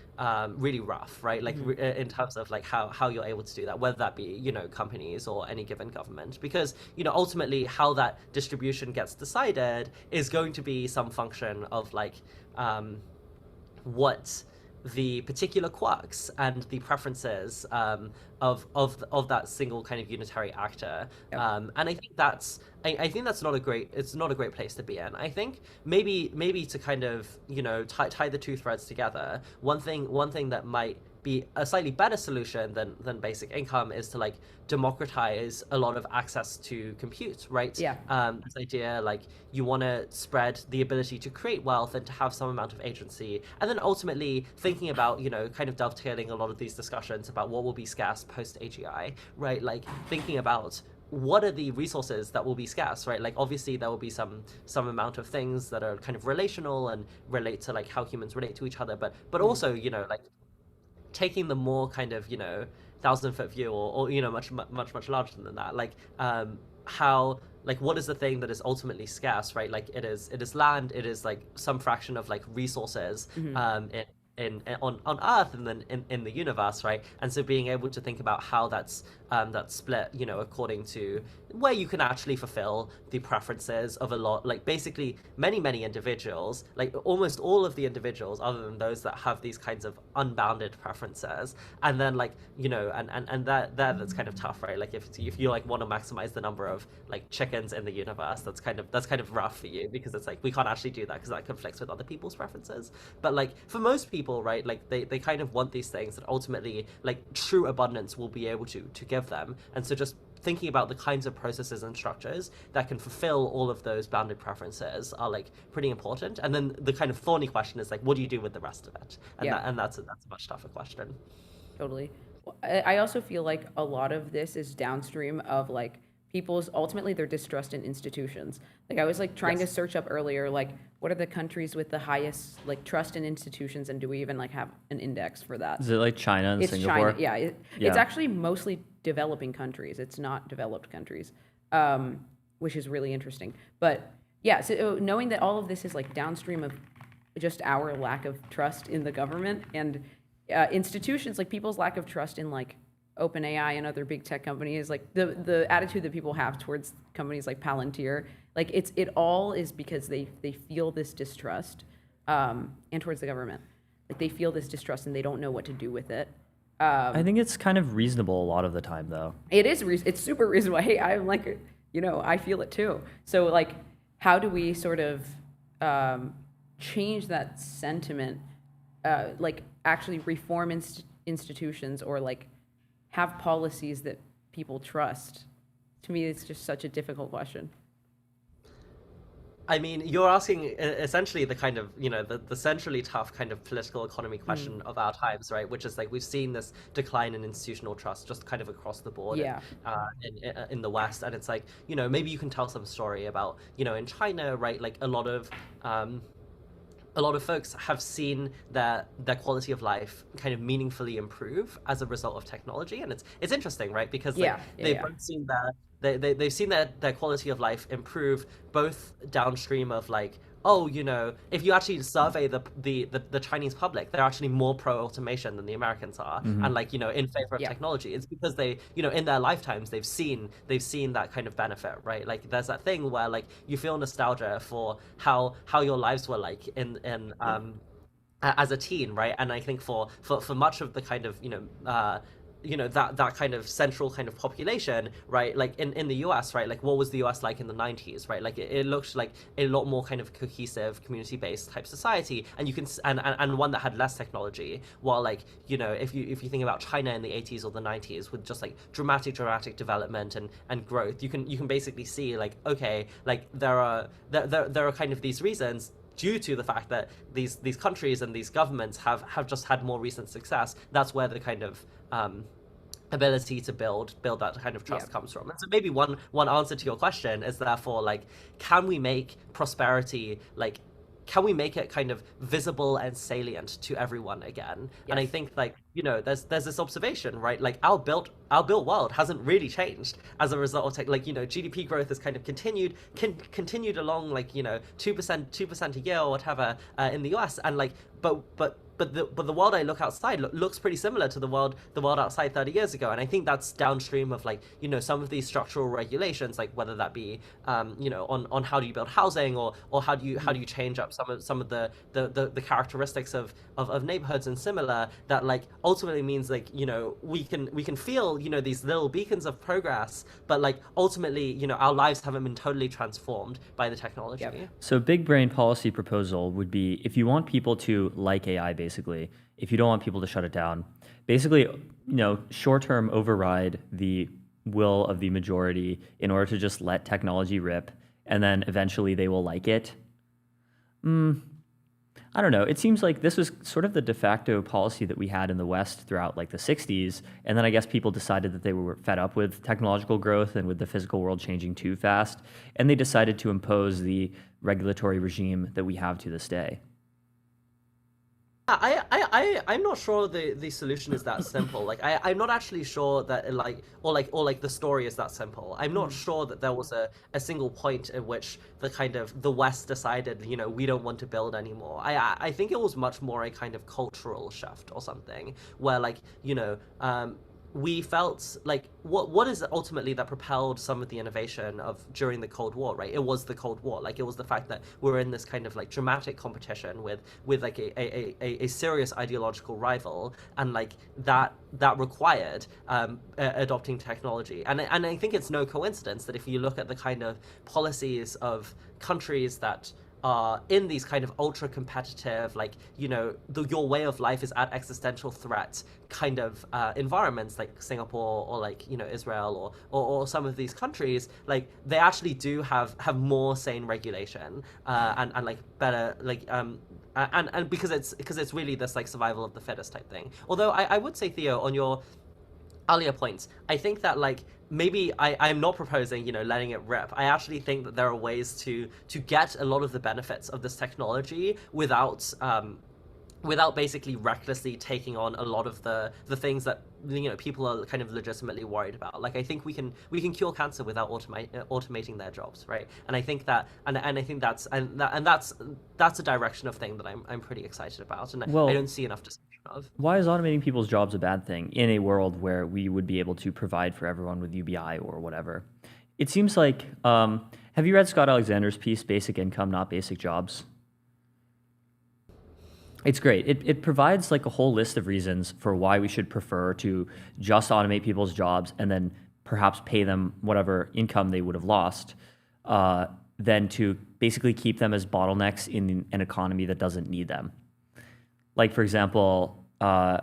really rough, right? Like in terms of like how you're able to do that, whether that be, companies or any given government, because, ultimately how that distribution gets decided is going to be some function of like, what the particular quirks and the preferences of that single kind of unitary actor. And I think I think that's not a great place to be in. I think maybe to kind of tie the two threads together. One thing that might be a slightly better solution than basic income is to like democratize a lot of access to compute, right? This idea like you want to spread the ability to create wealth and to have some amount of agency, and then ultimately thinking about kind of dovetailing a lot of these discussions about what will be scarce post AGI, right? Like thinking about what are the resources that will be scarce, right? Like obviously there will be some amount of things that are kind of relational and relate to like how humans relate to each other, but also like taking the more kind of 1,000-foot view or much larger than that, like how like what is the thing that is ultimately scarce, right? Like it is land, it is like some fraction of like resources on Earth and then in the universe, right? And so being able to think about how that's split, according to where you can actually fulfill the preferences of a lot, like basically many individuals, like almost all of the individuals other than those that have these kinds of unbounded preferences. And then like, and that's kind of tough, right? Like if you like want to maximize the number of like chickens in the universe, that's kind of rough for you, because it's like we can't actually do that because that conflicts with other people's preferences. But like for most people, right, like they kind of want these things that ultimately like true abundance will be able to give them. And so just thinking about the kinds of processes and structures that can fulfill all of those bounded preferences are like pretty important. And then the kind of thorny question is like, what do you do with the rest of it? And that's a much tougher question. Totally. I also feel like a lot of this is downstream of like people's ultimately their distrust in institutions. Like I was like trying to search up earlier, like what are the countries with the highest like trust in institutions, and do we even like have an index for that? Is it like China and Singapore? China, yeah. It's actually mostly developing countries. It's not developed countries, which is really interesting. But yeah, so knowing that all of this is like downstream of just our lack of trust in the government and institutions, like people's lack of trust in like OpenAI and other big tech companies, like the attitude that people have towards companies like Palantir, like it all is because they feel this distrust, and towards the government, like they feel this distrust and they don't know what to do with it. I think it's kind of reasonable a lot of the time, though. It's super reasonable. Hey, I'm like, I feel it too. So like, how do we sort of change that sentiment? Like actually reform institutions or like have policies that people trust? To me, it's just such a difficult question. I mean, you're asking essentially the kind of, the centrally tough kind of political economy question of our times, right? Which is like, we've seen this decline in institutional trust just kind of across the board in the West. And it's like, maybe you can tell some story about, in China, right? Like a lot of folks have seen their quality of life kind of meaningfully improve as a result of technology. And it's interesting, right? Because they've both seen they've seen their quality of life improve both downstream of like, if you actually survey the Chinese public, they're actually more pro-automation than the Americans are, and like, in favor of technology. It's because they, in their lifetimes, they've seen that kind of benefit, right? Like there's that thing where like you feel nostalgia for how your lives were like in as a teen, right? And I think for much of the kind of that kind of central kind of population, right? Like in the US, right? Like what was the US like in the 90s, right? Like it looked like a lot more kind of cohesive, community-based type society, and you can and one that had less technology. While like if you think about China in the 80s or the 90s with just like dramatic development and growth, you can basically see like, okay, like there are kind of these reasons due to the fact that these countries and these governments have just had more recent success. That's where the kind of ability to build that kind of trust comes from. And so maybe one answer to your question is therefore like, can we make prosperity like can we make it kind of visible and salient to everyone again? And I think like, there's this observation, right? Like our built world hasn't really changed as a result of tech. Like, GDP growth has kind of continued along like, 2% a year or whatever in the US, and like but the world I look outside looks pretty similar to the world outside 30 years ago, and I think that's downstream of like some of these structural regulations, like whether that be on how do you build housing, or how do you change up some of the characteristics of neighborhoods and similar, that like ultimately means like we can feel these little beacons of progress, but like ultimately our lives haven't been totally transformed by the technology. So big brain policy proposal would be, if you want people to like AI, basically, if you don't want people to shut it down, basically, short-term override the will of the majority in order to just let technology rip, and then eventually they will like it. I don't know. It seems like this was sort of the de facto policy that we had in the West throughout like the 60s. And then I guess people decided that they were fed up with technological growth and with the physical world changing too fast. And they decided to impose the regulatory regime that we have to this day. I'm not sure the solution is that simple. Like I'm not actually sure that or the story is that simple. I'm not sure that there was a single point at which the West decided, we don't want to build anymore. I think it was much more a kind of cultural shift or something, where we felt like what is ultimately that propelled some of the innovation of during the Cold War, right? It was the Cold War. Like it was the fact that we're in this kind of like dramatic competition with like a serious ideological rival, and like that required adopting technology. And I think it's no coincidence that if you look at the kind of policies of countries that are in these kind of ultra competitive, like your way of life is at existential threat kind of environments, like Singapore or like Israel or some of these countries, like they actually do have more sane regulation and like better like and because it's really this like survival of the fittest type thing. Although I would say, Theo, on your earlier points, I think that like maybe I'm not proposing letting it rip. I actually think that there are ways to get a lot of the benefits of this technology without basically recklessly taking on a lot of the things that people are kind of legitimately worried about. Like I think we can cure cancer without automating their jobs, right? And I think that and I think that's a direction of thing that I'm pretty excited about, and I don't see enough discussion of. Why is automating people's jobs a bad thing in a world where we would be able to provide for everyone with UBI or whatever? It seems like, have you read Scott Alexander's piece, Basic Income, Not Basic Jobs? It's great. It provides like a whole list of reasons for why we should prefer to just automate people's jobs and then perhaps pay them whatever income they would have lost, than to basically keep them as bottlenecks in an economy that doesn't need them. Like, for example, a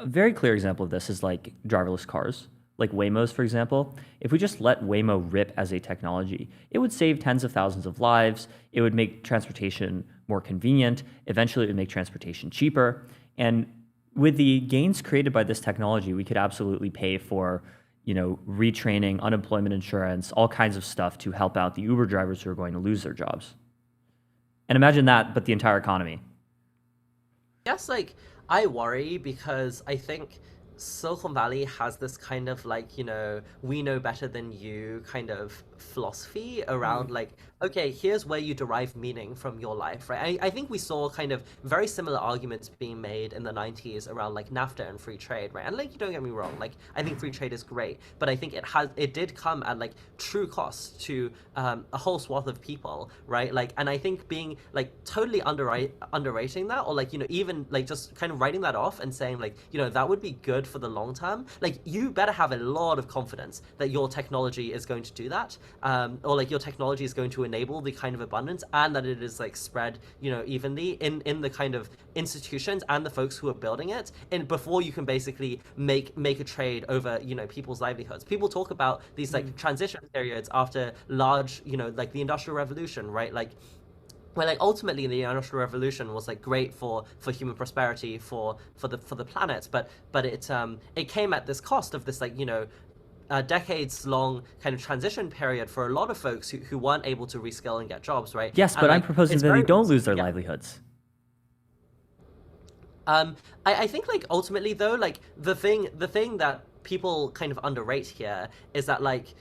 very clear example of this is like driverless cars, like Waymos, for example. If we just let Waymo rip as a technology, it would save tens of thousands of lives. It would make transportation more convenient. Eventually, it would make transportation cheaper. And with the gains created by this technology, we could absolutely pay for, retraining, unemployment insurance, all kinds of stuff to help out the Uber drivers who are going to lose their jobs. And imagine that, but the entire economy. Yes, like I worry because I think Silicon Valley has this kind of like, we know better than you kind of philosophy around like, okay, here's where you derive meaning from your life, right? I think we saw kind of very similar arguments being made in the 90s around like NAFTA and free trade, right? And like, you don't get me wrong, like I think free trade is great, but I think it did come at like true cost to a whole swath of people, right? Like, and I think being like totally underrating that, or like, even like just kind of writing that off and saying like, that would be good for the long term. Like you better have a lot of confidence that your technology is going to do that, or like your technology is going to enable the kind of abundance, and that it is like spread evenly in the kind of institutions and the folks who are building it, and before you can basically make a trade over people's livelihoods. People talk about these like transition periods after large like the Industrial Revolution, right? Like where like ultimately the Industrial Revolution was like great for human prosperity, for the planet, but it came at this cost of this like decades-long kind of transition period for a lot of folks who weren't able to reskill and get jobs, right? Yes, And, but I'm like, proposing it's that they very don't lose their yeah. livelihoods. I think like ultimately though, like the thing that people kind of underrate here is that like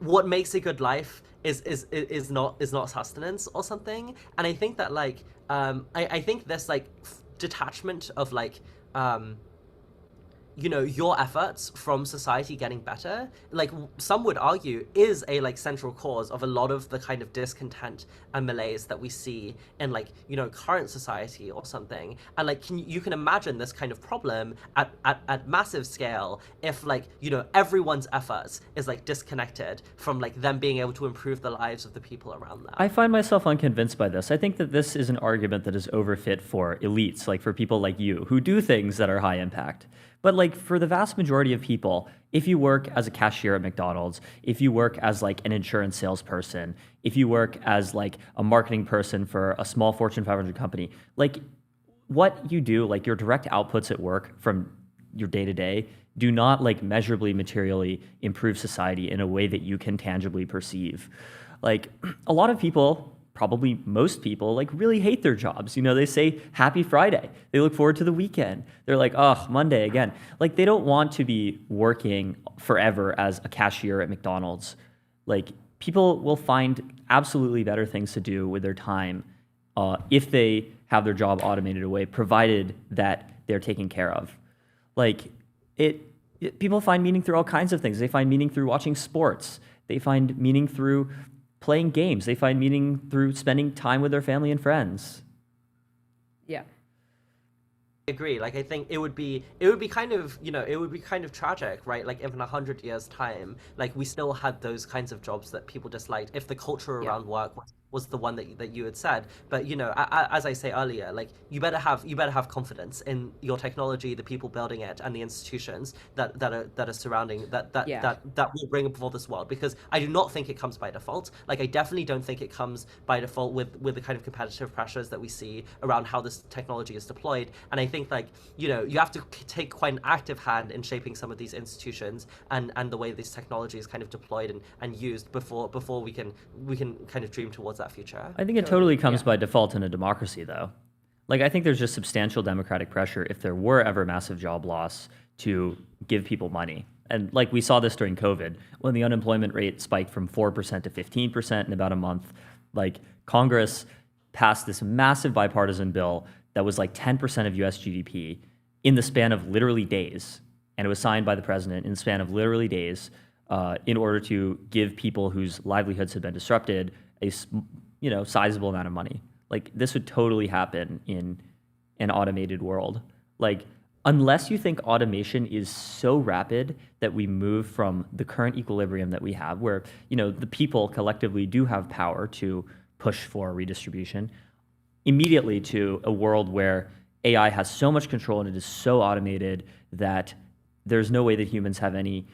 what makes a good life is not sustenance or something. And I think that like I think this like detachment of like you know, your efforts from society getting better, like some would argue, is a like central cause of a lot of the kind of discontent and malaise that we see in like, you know, current society or something. And like, you can imagine this kind of problem at massive scale if like, you know, everyone's efforts is like disconnected from like them being able to improve the lives of the people around them. I find myself unconvinced by this. I think that this is an argument that is overfit for elites, like for people like you, who do things that are high impact. But like for the vast majority of people, if you work as a cashier at McDonald's, if you work as like an insurance salesperson, if you work as like a marketing person for a small Fortune 500 company, like what you do, like your direct outputs at work from your day to day do not like measurably, materially improve society in a way that you can tangibly perceive. Like a lot of people, probably most people, like really hate their jobs. You know, they say happy Friday. They look forward to the weekend. They're like, oh, Monday again. Like they don't want to be working forever as a cashier at McDonald's. Like people will find absolutely better things to do with their time if they have their job automated away, provided that they're taken care of. Like people find meaning through all kinds of things. They find meaning through watching sports. They find meaning through playing games. They find meaning through spending time with their family and friends. Yeah. I agree. Like I think it would be kind of, you know, it would be kind of tragic, right? Like if in 100 years time, like we still had those kinds of jobs that people disliked, if the culture around work was the one that you had said. But you know, as I say earlier, like you better have confidence in your technology, the people building it, and the institutions that are surrounding that will bring it before this world. Because I do not think it comes by default. Like I definitely don't think it comes by default with the kind of competitive pressures that we see around how this technology is deployed. And I think like, you know, you have to take quite an active hand in shaping some of these institutions and the way this technology is kind of deployed and used before we can kind of dream towards that future. I think it totally comes by default in a democracy, though. Like, I think there's just substantial democratic pressure if there were ever massive job loss to give people money. And like we saw this during COVID, when the unemployment rate spiked from 4% to 15% in about a month, like Congress passed this massive bipartisan bill that was like 10% of US GDP in the span of literally days. And it was signed by the president in the span of literally days in order to give people whose livelihoods had been disrupted a sizable amount of money. Like this would totally happen in an automated world. Like unless you think automation is so rapid that we move from the current equilibrium that we have where, you know, the people collectively do have power to push for redistribution immediately to a world where AI has so much control and it is so automated that there's no way that humans have any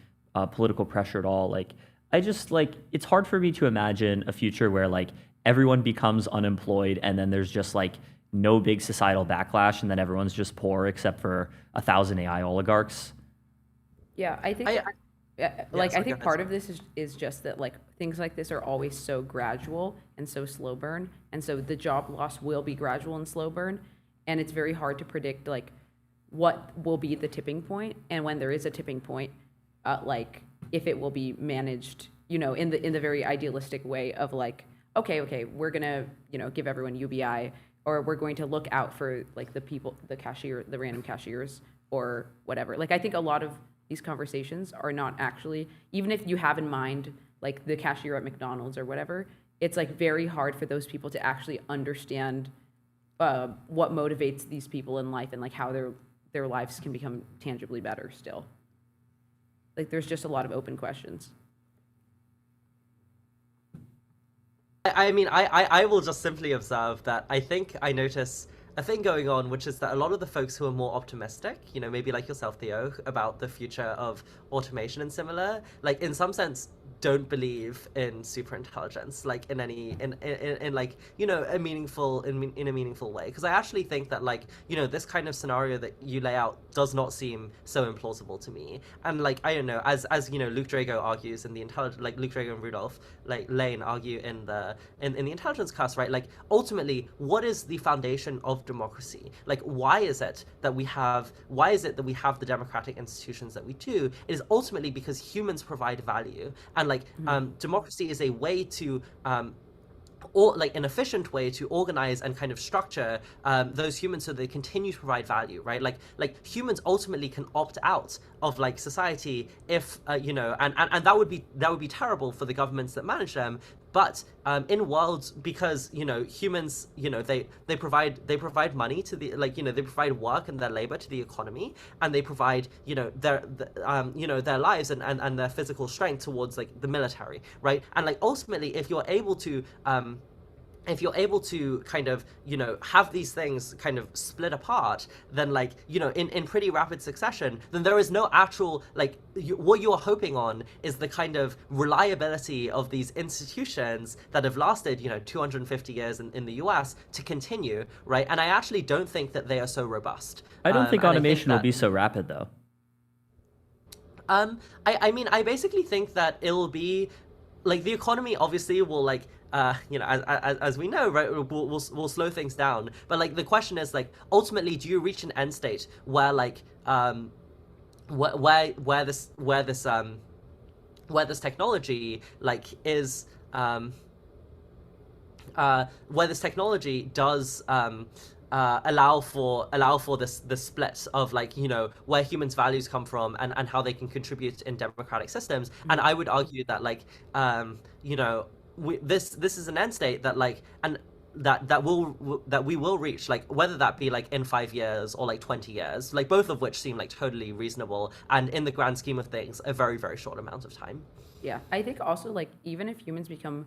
political pressure at all. Like I just like, it's hard for me to imagine a future where like everyone becomes unemployed and then there's just like no big societal backlash and then everyone's just poor except for 1,000 AI oligarchs. Yeah, I think I think part of this is just that like things like this are always so gradual and so slow burn, and so the job loss will be gradual and slow burn, and it's very hard to predict like what will be the tipping point, and when there is a tipping point, like if it will be managed, you know, in the very idealistic way of like, okay, we're gonna, you know, give everyone UBI, or we're going to look out for like the random cashiers or whatever. Like I think a lot of these conversations are not actually, even if you have in mind like the cashier at McDonald's or whatever, it's like very hard for those people to actually understand what motivates these people in life and like how their lives can become tangibly better still. Like there's just a lot of open questions. I mean, I will just simply observe that I think I notice a thing going on, which is that a lot of the folks who are more optimistic, you know, maybe like yourself, Theo, about the future of automation and similar, like in some sense don't believe in super intelligence, like in any in like, you know, a meaningful in a meaningful way, because I actually think that, like, you know, this kind of scenario that you lay out does not seem so implausible to me. And like, I don't know, as you know, Luke Drago argues in the like Luke Drago and Rudolph like Lane argue in the intelligence class, right? Like, ultimately, what is the foundation of democracy? Like, why is it that we have the democratic institutions that we do? It is ultimately because humans provide value, and like democracy is a way to or like an efficient way to organize and kind of structure those humans so they continue to provide value, right? Like humans ultimately can opt out of like society if you know, and that would be terrible for the governments that manage them. But in worlds, because, you know, humans, you know, they provide money to the, like, you know, they provide work and their labor to the economy, and they provide, you know, their lives and their physical strength towards like the military, right? And like, ultimately, if you're able to kind of, you know, have these things kind of split apart, then, like, you know, in pretty rapid succession, then there is no actual, like, what you're hoping on is the kind of reliability of these institutions that have lasted, you know, 250 years in the US to continue, right? And I actually don't think that they are so robust. I don't think automation will be so rapid, though. I mean, I basically think that it'll be, like, the economy obviously will, like, you know, as we know, right, we'll slow things down. But like, the question is, like, ultimately, do you reach an end state where, like, where this technology, like, is where this technology does allow for this split of, like, you know, where humans' values come from and how they can contribute in democratic systems. And I would argue that, like, you know, this is an end state that, like, and that we will reach, like, whether that be like in 5 years or like 20 years, like, both of which seem like totally reasonable, and in the grand scheme of things, a very, very short amount of time. Yeah, I think also, like, even if humans become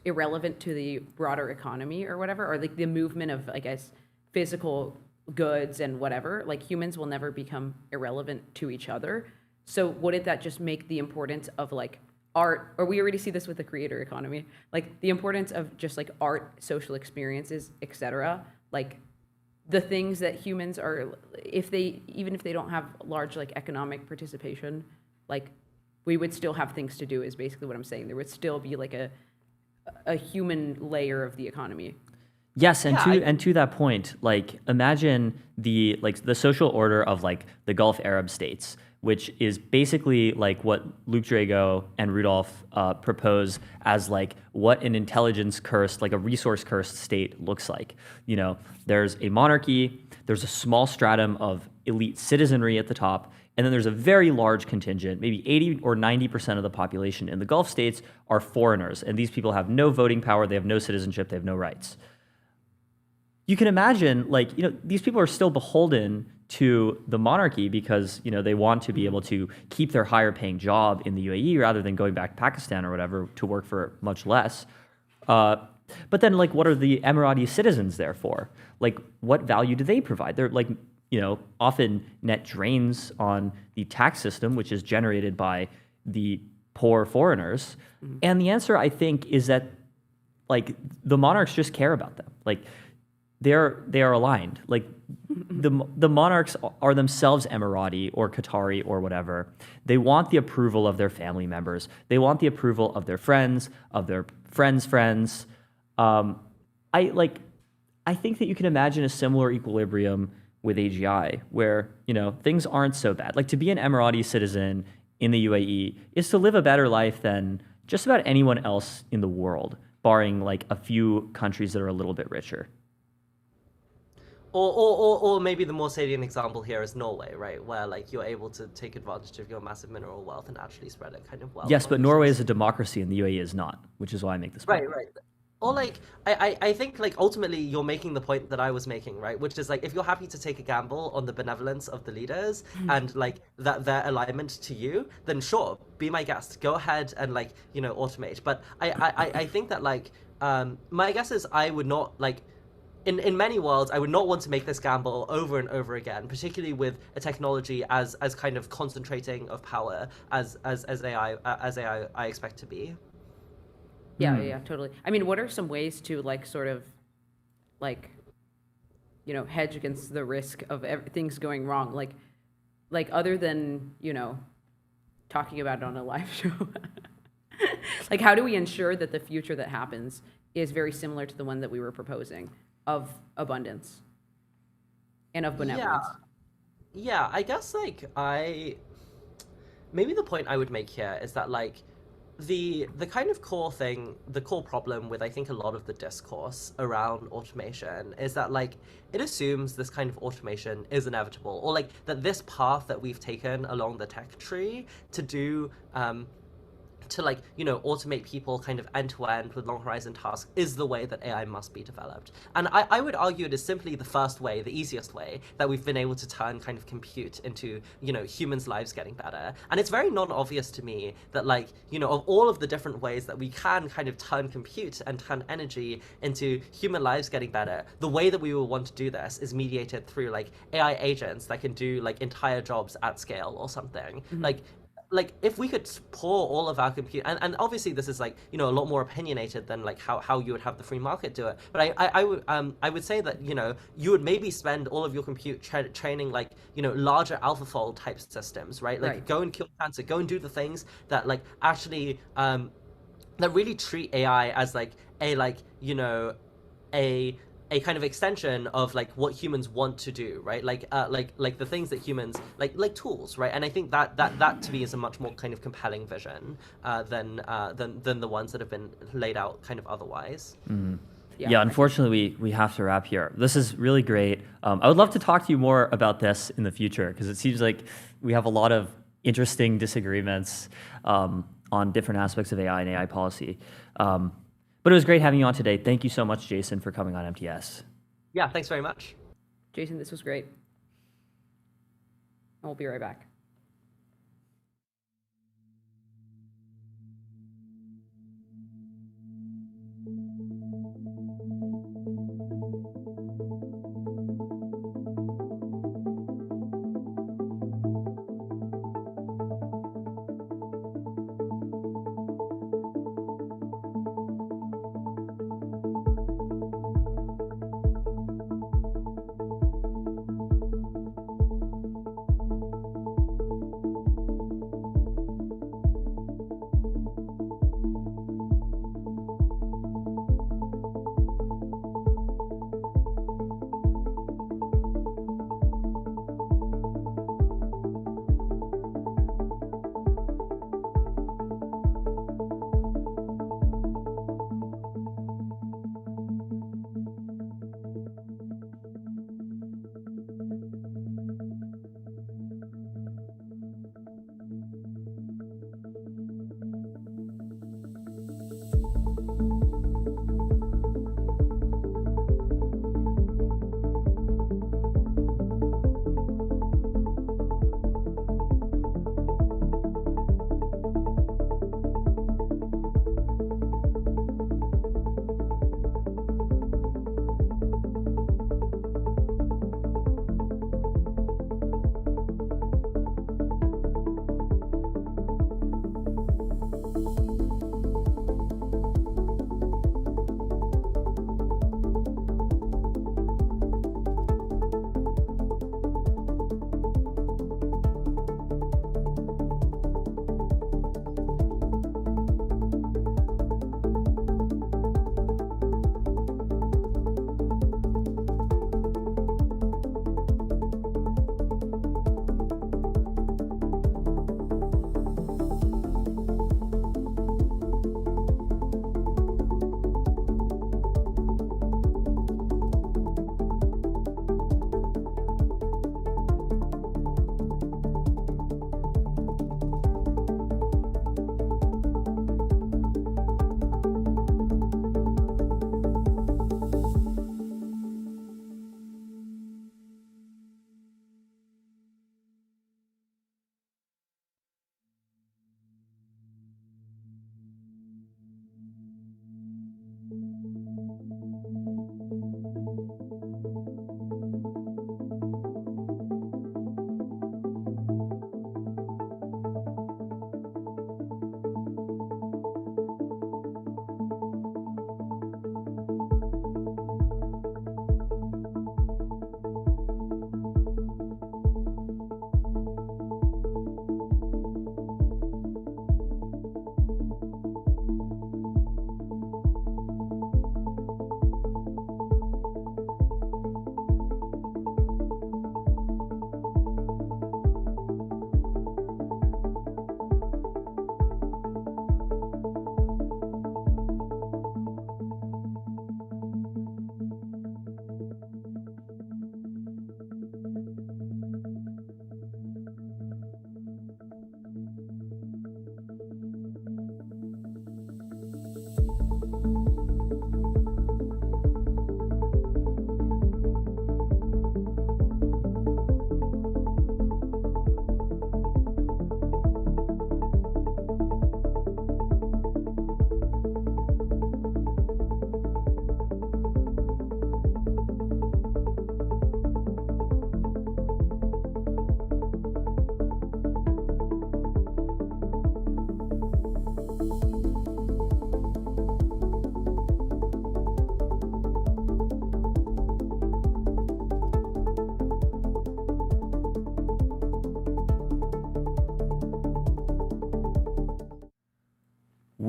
irrelevant to the broader economy or whatever, or like the movement of, I guess, physical goods and whatever, like, humans will never become irrelevant to each other. So wouldn't that just make the importance of, like, art, or we already see this with the creator economy, like the importance of just like art, social experiences, etc., like the things that humans are, even if they don't have large like economic participation, like, we would still have things to do, is basically what I'm saying. There would still be like a human layer of the economy. Yes, and to that point, like, imagine the social order of like the Gulf Arab states, which is basically like what Luke Drago and Rudolph propose as like what an intelligence cursed, like a resource cursed state looks like. You know, there's a monarchy, there's a small stratum of elite citizenry at the top, and then there's a very large contingent, maybe 80 or 90% of the population in the Gulf states are foreigners, and these people have no voting power, they have no citizenship, they have no rights. You can imagine, like, you know, these people are still beholden to the monarchy because, you know, they want to be able to keep their higher paying job in the UAE rather than going back to Pakistan or whatever to work for much less. But then, like, what are the Emirati citizens there for? Like, what value do they provide? They're, like, you know, often net drains on the tax system, which is generated by the poor foreigners. Mm-hmm. And the answer, I think, is that, like, the monarchs just care about them. Like, they are aligned. Like, the monarchs are themselves Emirati or Qatari or whatever. They want the approval of their family members. They want the approval of their friends, of their friends' friends. I think that you can imagine a similar equilibrium with AGI, where, you know, things aren't so bad. Like, to be an Emirati citizen in the UAE is to live a better life than just about anyone else in the world, barring like a few countries that are a little bit richer. Or maybe the more salient example here is Norway, right? Where, like, you're able to take advantage of your massive mineral wealth and actually spread it kind of well. Yes, but Norway is a democracy and the UAE is not, which is why I make this point. Right. Or, like, I think, like, ultimately you're making the point that I was making, right? Which is, like, if you're happy to take a gamble on the benevolence of the leaders and, like, that their alignment to you, then sure, be my guest. Go ahead and, like, you know, automate. But I think that, like, my guess is I would not, like, in many worlds, I would not want to make this gamble over and over again, particularly with a technology as kind of concentrating of power as AI I expect to be. Yeah, totally. I mean, what are some ways to like sort of like, you know, hedge against the risk of things going wrong? Like other than, you know, talking about it on a live show. Like, how do we ensure that the future that happens is very similar to the one that we were proposing of abundance and of benevolence? Yeah, I guess like maybe the point I would make here is that like the kind of the core problem with I think a lot of the discourse around automation is that like it assumes this kind of automation is inevitable, or like that this path that we've taken along the tech tree to do to like, you know, automate people kind of end to end with long horizon tasks is the way that AI must be developed. And I would argue it is simply the first way, the easiest way that we've been able to turn kind of compute into, you know, humans' lives getting better. And it's very non-obvious to me that like, you know, of all of the different ways that we can kind of turn compute and turn energy into human lives getting better, the way that we will want to do this is mediated through like AI agents that can do like entire jobs at scale or something. Like if we could pour all of our compute, and obviously this is like, you know, a lot more opinionated than like how you would have the free market do it, but I would say that, you know, you would maybe spend all of your compute training like, you know, larger AlphaFold type systems, right? Like go and kill cancer, go and do the things that like actually that really treat AI as like a like, you know, a kind of extension of like what humans want to do, right? Like the things that humans like tools, right? And I think that to me is a much more kind of compelling vision than the ones that have been laid out kind of otherwise. Yeah, unfortunately, we have to wrap here. This is really great. I would love to talk to you more about this in the future, because it seems like we have a lot of interesting disagreements on different aspects of AI and AI policy. But it was great having you on today. Thank you so much, Jason, for coming on MTS. Yeah, thanks very much. Jason, this was great. And we'll be right back.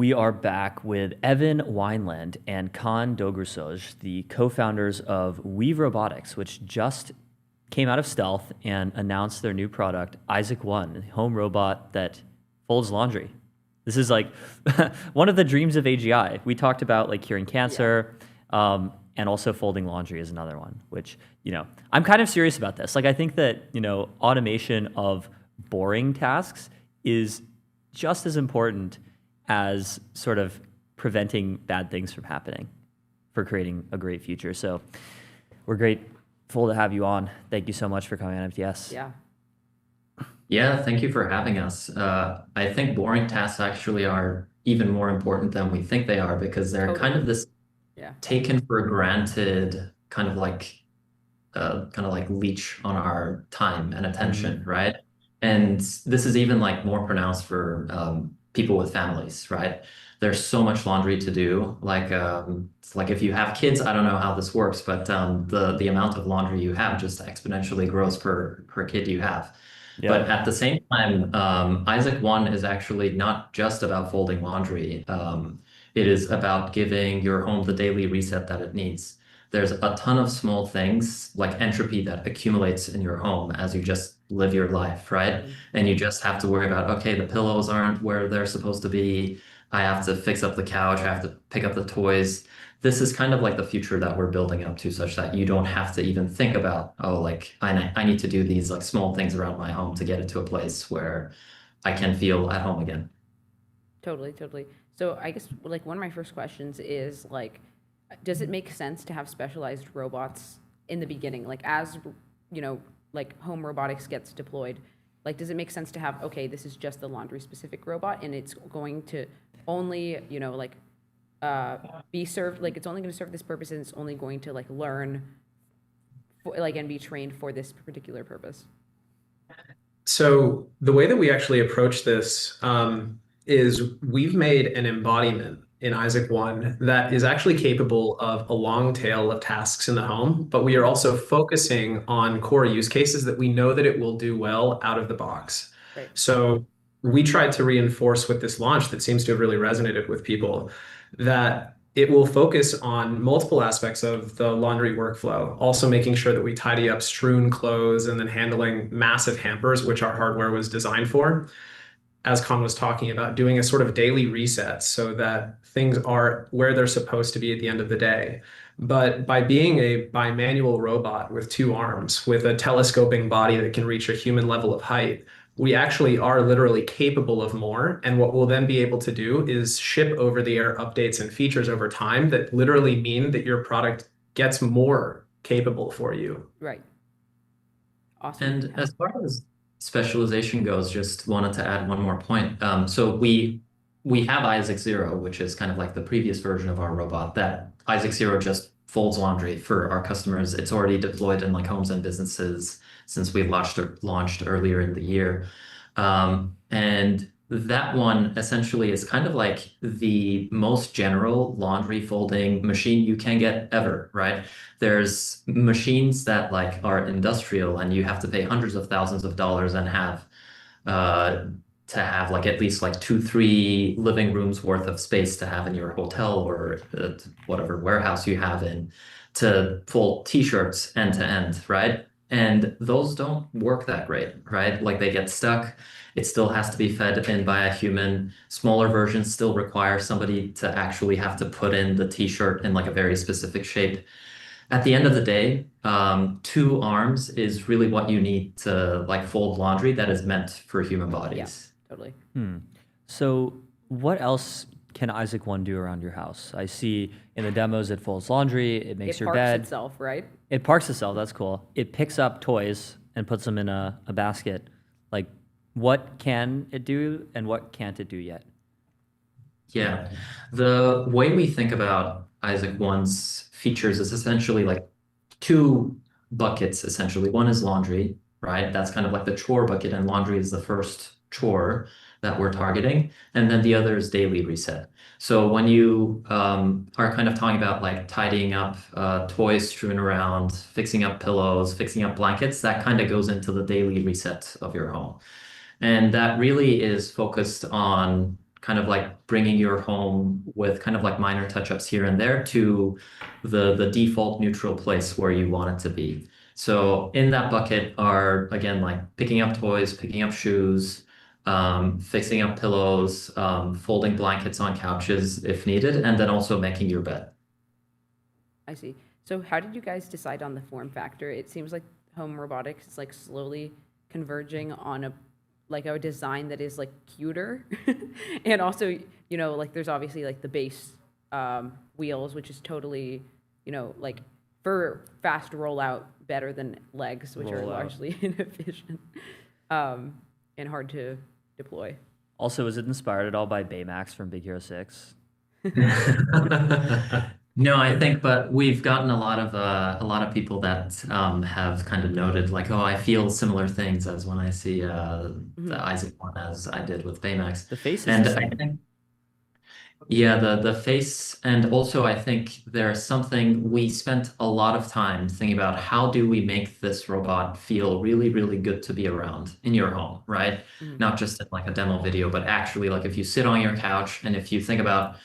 We are back with Evan Wineland and Khan Dogrusoj, the co-founders of Weave Robotics, which just came out of stealth and announced their new product, Isaac One, a home robot that folds laundry. This is like one of the dreams of AGI. We talked about like curing cancer, and also folding laundry is another one, which, I'm kind of serious about this. Like, I think that, automation of boring tasks is just as important as sort of preventing bad things from happening for creating a great future. So we're grateful to have you on. Thank you so much for coming on MTS. Yeah. Yeah, thank you for having us. I think boring tasks actually are even more important than we think they are, because they're kind of this taken for granted kind of like leech on our time and attention, right? And this is even like more pronounced for people with families, right? There's so much laundry to do. Like, it's like if you have kids, I don't know how this works, but the amount of laundry you have just exponentially grows per kid you have. But at the same time, Isaac One is actually not just about folding laundry. It is about giving your home the daily reset that it needs. There's a ton of small things like entropy that accumulates in your home as you just live your life, right? And you just have to worry about, okay, the pillows aren't where they're supposed to be. I have to fix up the couch. I have to pick up the toys. This is kind of like the future that we're building up to, such that you don't have to even think about, oh, like I need to do these like small things around my home to get it to a place where I can feel at home again. Totally. So I guess like one of my first questions is like, does it make sense to have specialized robots in the beginning? Like as, like home robotics gets deployed, like, does it make sense to have, okay, this is just the laundry specific robot and it's going to only, be served, like it's only going to serve this purpose and it's only going to like learn and be trained for this particular purpose? So the way that we actually approach this is we've made an embodiment in Isaac One that is actually capable of a long tail of tasks in the home, but we are also focusing on core use cases that we know that it will do well out of the box. Right. So we tried to reinforce with this launch that seems to have really resonated with people, that it will focus on multiple aspects of the laundry workflow, also making sure that we tidy up strewn clothes and then handling massive hampers, which our hardware was designed for. As Khan was talking about, doing a sort of daily reset so that things are where they're supposed to be at the end of the day. But by being a bimanual robot with 2 arms, with a telescoping body that can reach a human level of height, we actually are literally capable of more. And what we'll then be able to do is ship over-the-air updates and features over time that literally mean that your product gets more capable for you. Right. Awesome. And as far as specialization goes, just wanted to add one more point. So we have Isaac Zero, which is kind of like the previous version of our robot. That Isaac Zero just folds laundry for our customers. It's already deployed in like homes and businesses since we launched earlier in the year. And that one essentially is kind of like the most general laundry folding machine you can get ever, right? There's machines that like are industrial and you have to pay hundreds of thousands of dollars and have to have like at least like 2-3 living rooms worth of space to have in your hotel or whatever warehouse you have in to fold t-shirts end to end, right? And those don't work that great, right? Like they get stuck. It still has to be fed in by a human. Smaller versions still require somebody to actually have to put in the t-shirt in like a very specific shape. At the end of the day, 2 arms is really what you need to like fold laundry that is meant for human bodies. Yeah, totally. So what else can Isaac One do around your house? I see in the demos it folds laundry, it makes your bed. It parks itself, right? It parks itself, that's cool. It picks up toys and puts them in a basket. Like, what can it do and what can't it do yet? Yeah, the way we think about Isaac One's features is essentially like 2 buckets, essentially. One is laundry, right? That's kind of like the chore bucket, and laundry is the first chore that we're targeting. And then the other is daily reset. So when you are kind of talking about like tidying up toys strewn around, fixing up pillows, fixing up blankets, that kind of goes into the daily reset of your home. And that really is focused on kind of like bringing your home with kind of like minor touch-ups here and there to the default neutral place where you want it to be. So in that bucket are, again, like picking up toys, picking up shoes, fixing up pillows, folding blankets on couches if needed, and then also making your bed. I see. So how did you guys decide on the form factor? It seems like home robotics is like slowly converging on a design that is like cuter. And also, you know, like there's obviously like the base wheels, which is totally, you know, like for fast rollout better than legs, which are largely inefficient and hard to deploy. Also, is it inspired at all by Baymax from Big Hero 6? No, I think, but we've gotten a lot of people that have kind of noted like, oh, I feel similar things as when I see the Isaac one as I did with Baymax. The face is and the I same. think, yeah, the face, and also I think there's something we spent a lot of time thinking about how do we make this robot feel really, really good to be around in your home, right? Not just in like a demo video, but actually like if you sit on your couch and if you think about,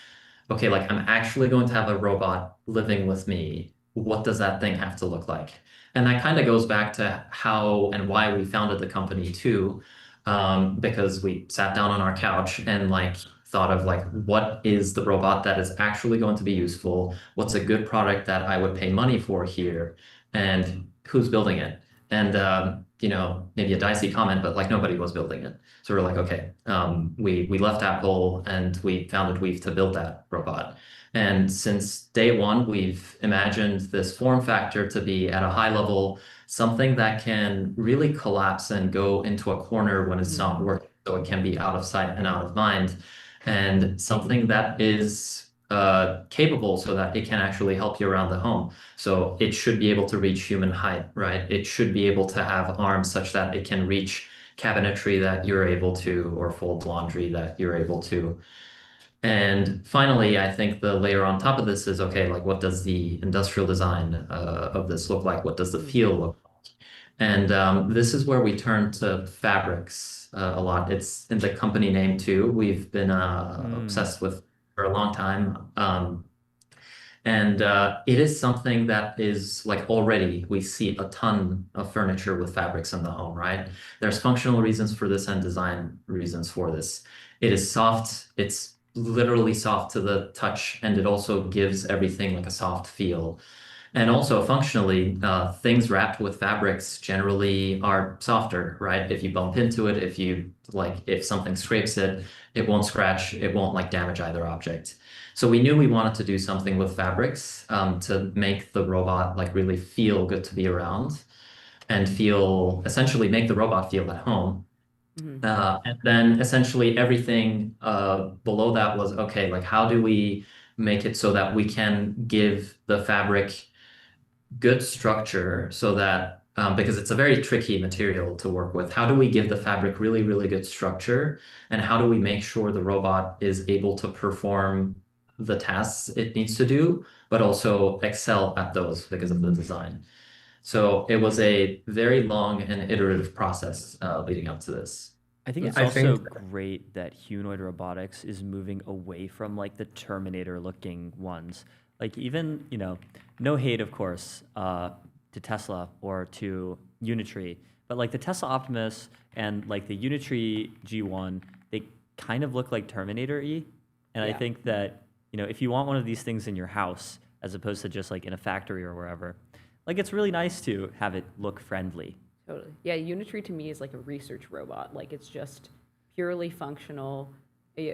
okay, like I'm actually going to have a robot living with me. What does that thing have to look like? And that kind of goes back to how and why we founded the company too, because we sat down on our couch and like thought of like, what is the robot that is actually going to be useful? What's a good product that I would pay money for here? And who's building it? And you know, maybe a dicey comment, but like nobody was building it. So we're like, okay, we left Apple and we founded Weave to build that robot. And since day one, we've imagined this form factor to be at a high level, something that can really collapse and go into a corner when it's not working. So it can be out of sight and out of mind. And something that is capable so that it can actually help you around the home. So it should be able to reach human height, right? It should be able to have arms such that it can reach cabinetry that you're able to, or fold laundry that you're able to. And finally, I think the layer on top of this is, okay, like what does the industrial design of this look like? What does the feel look like? And this is where we turn to fabrics a lot. It's in the company name too. We've been obsessed with for a long time. And it is something that is like already we see a ton of furniture with fabrics in the home, right? There's functional reasons for this and design reasons for this. It is soft. It's literally soft to the touch, and it also gives everything like a soft feel. And also functionally, things wrapped with fabrics generally are softer, right? If you bump into it, if something scrapes it, it won't scratch, it won't like damage either object. So we knew we wanted to do something with fabrics to make the robot like really feel good to be around and essentially make the robot feel at home. And then essentially everything below that was, okay, like how do we make it so that we can give the fabric good structure so that, because it's a very tricky material to work with, how do we give the fabric really, really good structure? And how do we make sure the robot is able to perform the tasks it needs to do, but also excel at those because of the design? So it was a very long and iterative process leading up to this. I think it's also great that humanoid robotics is moving away from like the Terminator looking ones. Like even, you know, no hate, of course, to Tesla or to Unitree, but like the Tesla Optimus and like the Unitree G1, they kind of look like Terminator-y. And I think that, you know, if you want one of these things in your house, as opposed to just like in a factory or wherever, like it's really nice to have it look friendly. Totally. Yeah, Unitree to me is like a research robot. Like it's just purely functional.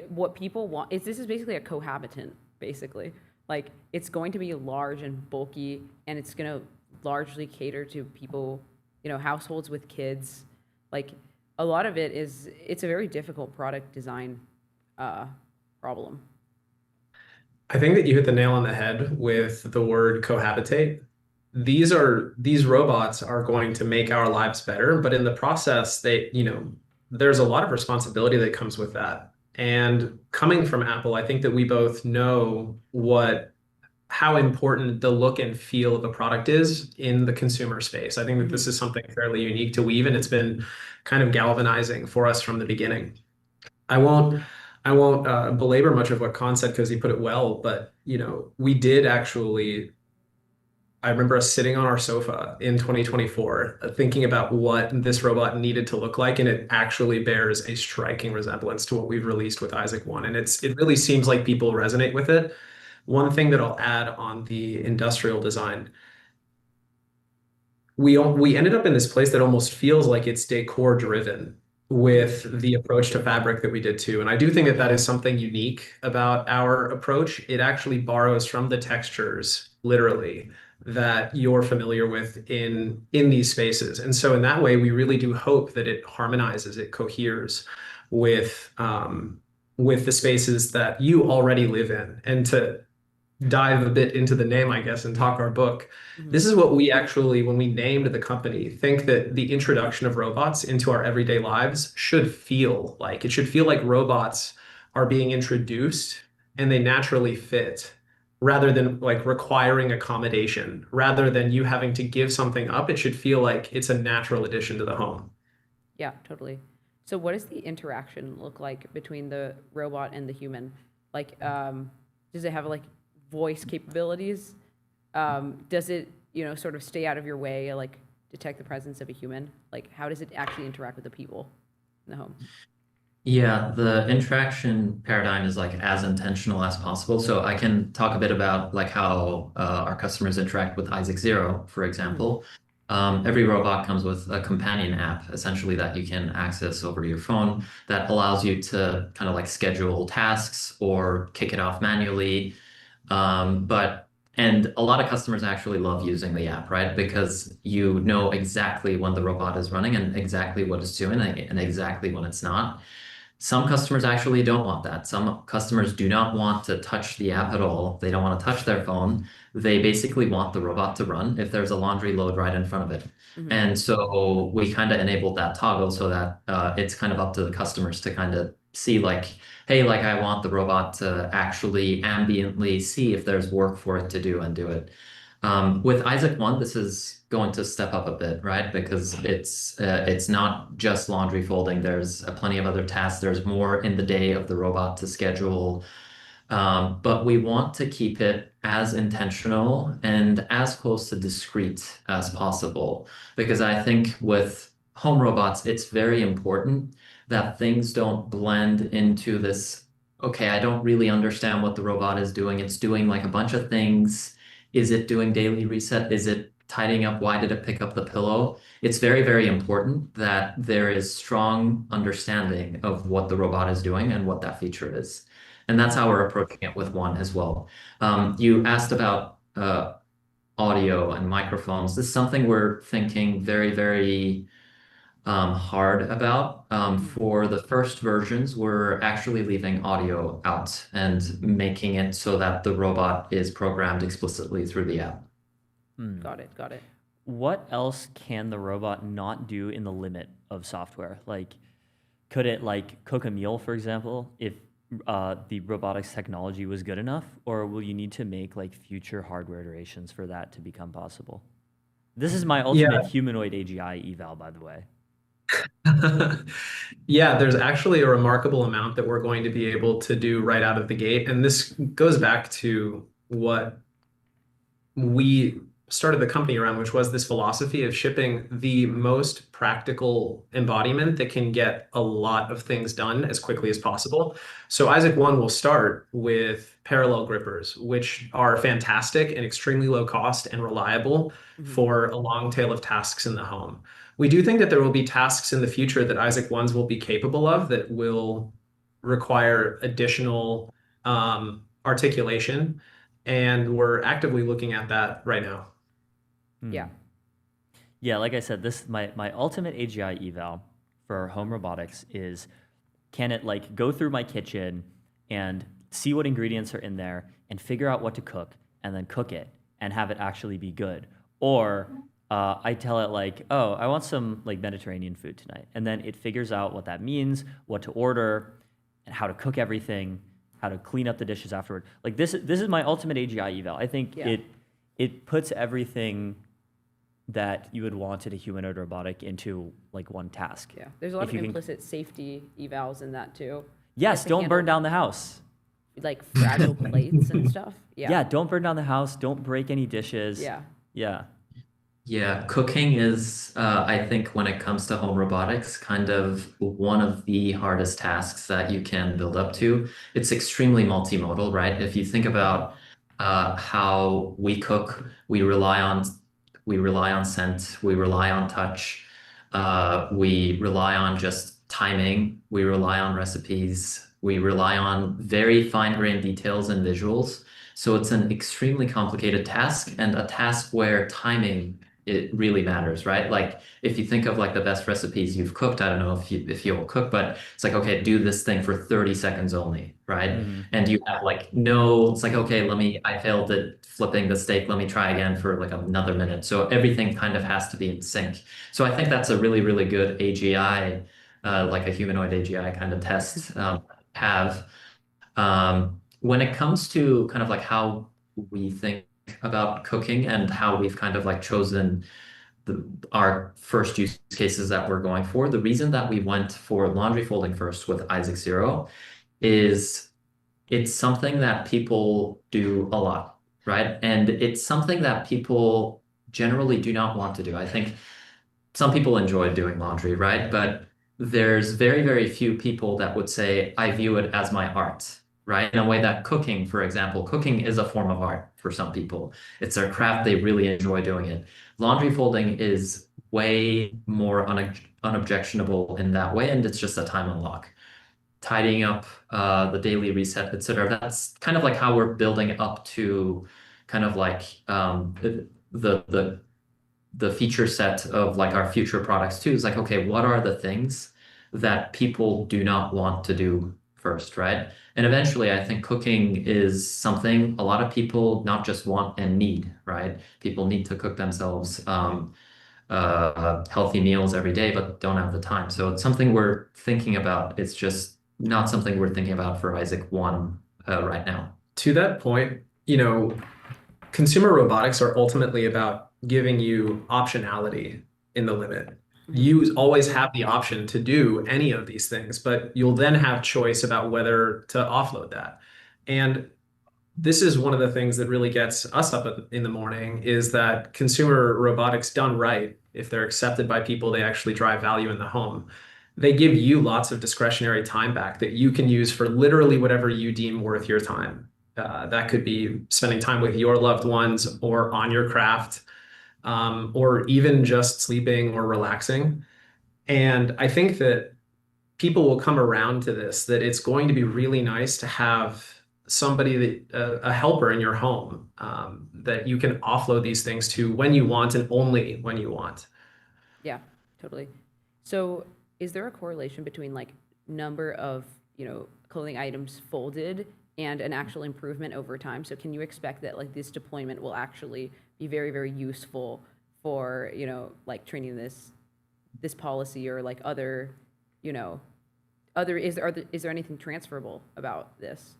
What people want this is basically a cohabitant, basically. Like it's going to be large and bulky, and it's going to largely cater to people, you know, households with kids. Like a lot of it's a very difficult product design problem. I think that you hit the nail on the head with the word cohabitate. These robots are going to make our lives better, but in the process, there's a lot of responsibility that comes with that. And coming from Apple, I think that we both know how important the look and feel of a product is in the consumer space. I think that this is something fairly unique to Weave, and it's been kind of galvanizing for us from the beginning. I won't I won't belabor much of what Khan said because he put it well, but we did actually. I remember us sitting on our sofa in 2024, thinking about what this robot needed to look like, and it actually bears a striking resemblance to what we've released with Isaac One, and it really seems like people resonate with it. One thing that I'll add on the industrial design, we ended up in this place that almost feels like it's decor driven with the approach to fabric that we did too. And I do think that that is something unique about our approach. It actually borrows from the textures, literally, that you're familiar with in these spaces. And so in that way, we really do hope that it harmonizes, it coheres with the spaces that you already live in. And to dive a bit into the name, I guess, and talk our book. This is what we actually, when we named the company, think that the introduction of robots into our everyday lives should feel like. It should feel like robots are being introduced and they naturally fit, rather than like requiring accommodation, rather than you having to give something up. It should feel like it's a natural addition to the home. Yeah, totally. So what does the interaction look like between the robot and the human? Like, does it have like voice capabilities? Does it, sort of stay out of your way, like detect the presence of a human? Like, how does it actually interact with the people in the home? Yeah, the interaction paradigm is like as intentional as possible. So I can talk a bit about like how our customers interact with Isaac Zero, for example. Every robot comes with a companion app, essentially, that you can access over your phone that allows you to kind of like schedule tasks or kick it off manually. And a lot of customers actually love using the app, right? Because you know exactly when the robot is running and exactly what it's doing and exactly when it's not. Some customers actually don't want that. Some customers do not want to touch the app at all. They don't want to touch their phone. They basically want the robot to run if there's a laundry load right in front of it. And so we kind of enabled that toggle so that it's kind of up to the customers to kind of see like, hey, like I want the robot to actually ambiently see if there's work for it to do and do it. With Isaac One, this is going to step up a bit, right? Because it's not just laundry folding. There's plenty of other tasks. There's more in the day of the robot to schedule. But we want to keep it as intentional and as close to discrete as possible. Because I think with home robots, it's very important that things don't blend into this, okay, I don't really understand what the robot is doing. It's doing like a bunch of things. Is it doing daily reset? Is it tidying up? Why did it pick up the pillow? It's very, very important that there is strong understanding of what the robot is doing and what that feature is. And that's how we're approaching it with One as well. You asked about audio and microphones. This is something we're thinking very, very hard about. For the first versions, we're actually leaving audio out and making it so that the robot is programmed explicitly through the app. Got it. What else can the robot not do in the limit of software? Like, could it like cook a meal, for example, if the robotics technology was good enough, or will you need to make like future hardware iterations for that to become possible? This is my ultimate humanoid AGI eval, by the way. Yeah, there's actually a remarkable amount that we're going to be able to do right out of the gate. And this goes back to what we started the company around, which was this philosophy of shipping the most practical embodiment that can get a lot of things done as quickly as possible. So Isaac One will start with parallel grippers, which are fantastic and extremely low cost and reliable for a long tail of tasks in the home. We do think that there will be tasks in the future that Isaac Ones will be capable of that will require additional articulation, and we're actively looking at that right now. Yeah, like I said, this my ultimate AGI eval for home robotics is, can it like go through my kitchen and see what ingredients are in there and figure out what to cook and then cook it and have it actually be good? Or I tell it like, oh, I want some like Mediterranean food tonight. And then it figures out what that means, what to order, and how to cook everything, how to clean up the dishes afterward. Like this is my ultimate AGI eval. I think it puts everything that you would want in a humanoid robotic into like one task. Yeah, there's a lot of implicit safety evals in that too. Yes, to don't burn handle, down the house. like fragile plates and stuff. Yeah. Yeah, don't burn down the house. Don't break any dishes. Yeah. Yeah. Yeah, cooking is, I think, when it comes to home robotics, kind of one of the hardest tasks that you can build up to. It's extremely multimodal, right? If you think about how we cook, we rely on scent, we rely on touch, we rely on just timing, we rely on recipes, we rely on very fine-grained details and visuals. So it's an extremely complicated task and a task where timing it really matters, right? Like if you think of like the best recipes you've cooked, I don't know if you'll cook, but it's like, okay, do this thing for 30 seconds only, right? And you have like no, it's like, okay, I failed at flipping the steak, let me try again for like another minute. So everything kind of has to be in sync. So I think that's a really, really good AGI, like a humanoid AGI kind of test have. When it comes to kind of like how we think about cooking and how we've kind of like chosen our first use cases that we're going for, the reason that we went for laundry folding first with Isaac Zero is it's something that people do a lot, right? And it's something that people generally do not want to do. I think some people enjoy doing laundry, right? But there's very, very few people that would say, I view it as my art, right? In a way that cooking, for example, cooking is a form of art for some people. It's their craft, they really enjoy doing it. Laundry folding is way more unobjectionable in that way, and it's just a time unlock. Tidying up the daily reset, etc. That's kind of like how we're building up to kind of like the feature set of like our future products too. Is like, okay, what are the things that people do not want to do first, right? And eventually, I think cooking is something a lot of people not just want and need, right? People need to cook themselves healthy meals every day, but don't have the time. So it's something we're thinking about. It's just not something we're thinking about for Isaac 1 right now. To that point, consumer robotics are ultimately about giving you optionality in the limit. You always have the option to do any of these things, but you'll then have choice about whether to offload that. And this is one of the things that really gets us up in the morning is that consumer robotics done right, if they're accepted by people, they actually drive value in the home. They give you lots of discretionary time back that you can use for literally whatever you deem worth your time. That could be spending time with your loved ones or on your craft, or even just sleeping or relaxing. And I think that people will come around to this, that it's going to be really nice to have somebody a helper in your home that you can offload these things to when you want and only when you want. Yeah, totally. So is there a correlation between like number of, clothing items folded and an actual improvement over time? So can you expect that like this deployment will actually be very, very useful for, like training this policy or like other, is there anything transferable about this?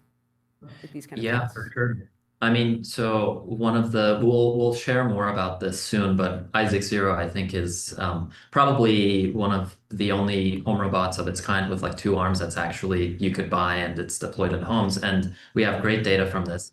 With these kind of Yeah, things? for sure. I mean, so we'll share more about this soon, but Isaac Zero, I think, is probably one of the only home robots of its kind with like 2 arms that's actually you could buy and it's deployed in homes. And we have great data from this.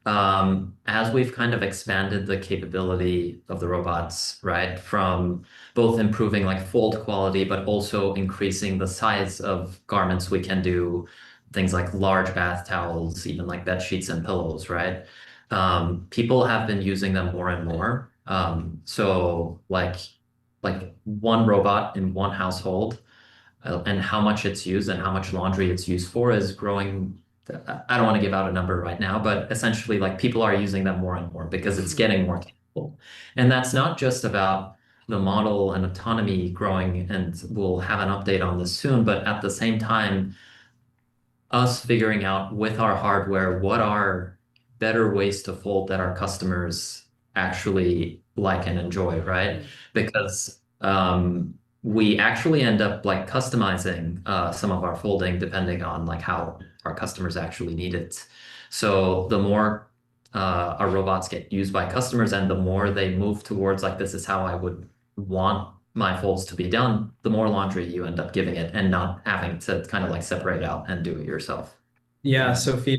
As we've kind of expanded the capability of the robots, right, from both improving like fold quality, but also increasing the size of garments we can do, things like large bath towels, even like bed sheets and pillows, right? People have been using them more and more. So like one robot in one household and how much it's used and how much laundry it's used for is growing. I don't want to give out a number right now, but essentially like people are using them more and more because it's getting more capable. And that's not just about the model and autonomy growing, and we'll have an update on this soon, but at the same time, us figuring out with our hardware what are better ways to fold that our customers actually like and enjoy, right? Because we actually end up like customizing some of our folding depending on like how our customers actually need it. So the more our robots get used by customers and the more they move towards like this is how I would want mindfuls to be done, the more laundry you end up giving it and not having to kind of like separate out and do it yourself. Yeah, Sophia,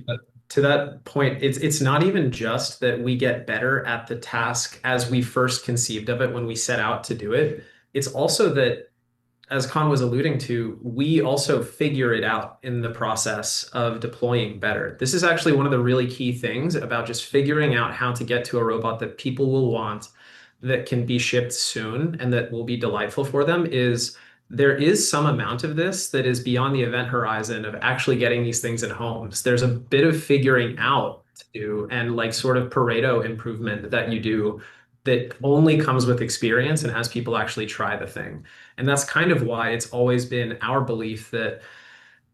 to that point, it's not even just that we get better at the task as we first conceived of it when we set out to do it. It's also that, as Khan was alluding to, we also figure it out in the process of deploying better. This is actually one of the really key things about just figuring out how to get to a robot that people will want, that can be shipped soon, and that will be delightful for them. Is there is some amount of this that is beyond the event horizon of actually getting these things in homes. There's a bit of figuring out to do, and like sort of Pareto improvement that you do, that only comes with experience and has people actually try the thing. And that's kind of why it's always been our belief that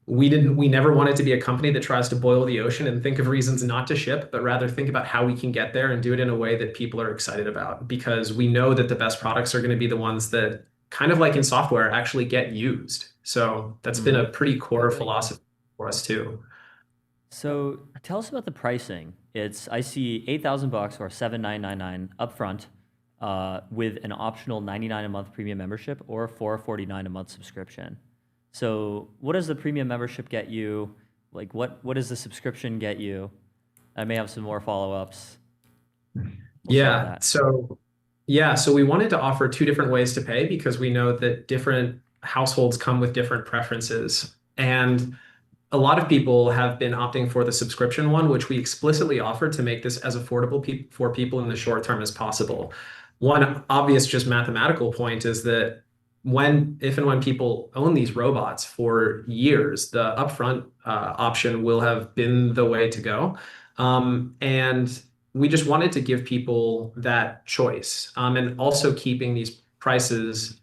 we never wanted to be a company that tries to boil the ocean and think of reasons not to ship, but rather think about how we can get there and do it in a way that people are excited about, because we know that the best products are going to be the ones that, kind of like in software, actually get used. So that's been a pretty core philosophy for us too. So tell us about the pricing. I see $8,000 or $7,999 upfront, with an optional $99 a month premium membership or $449 a month subscription. So what does the premium membership get you? Like what does the subscription get you? I may have some more follow-ups. So we wanted to offer two different ways to pay because we know that different households come with different preferences. And a lot of people have been opting for the subscription one, which we explicitly offered to make this as affordable for people in the short term as possible. One obvious, just mathematical point is that if and when people own these robots for years, the upfront option will have been the way to go. And we just wanted to give people that choice, and also keeping these prices,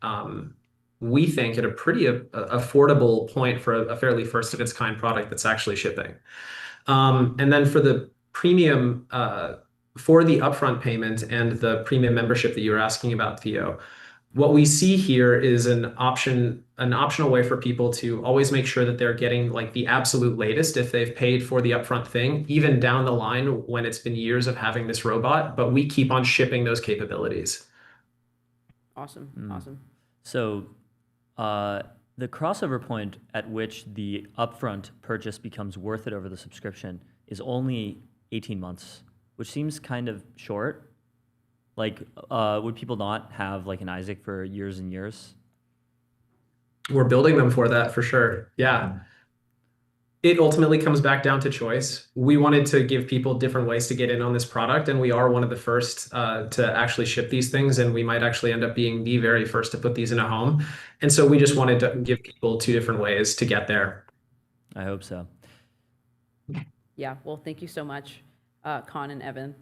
we think, at a pretty affordable point for a fairly first of its kind product that's actually shipping. And then for the premium, for the upfront payment and the premium membership that you were asking about, Theo, what we see here is an optional way for people to always make sure that they're getting like the absolute latest if they've paid for the upfront thing, even down the line when it's been years of having this robot, but we keep on shipping those capabilities. Awesome. Awesome. So the crossover point at which the upfront purchase becomes worth it over the subscription is only 18 months, which seems kind of short. Like, would people not have like an Isaac for years and years? We're building them for that for sure. Yeah. It ultimately comes back down to choice. We wanted to give people different ways to get in on this product, and we are one of the first to actually ship these things, and we might actually end up being the very first to put these in a home. And so we just wanted to give people two different ways to get there. I hope so. Yeah, well, thank you so much, Khan and Evan.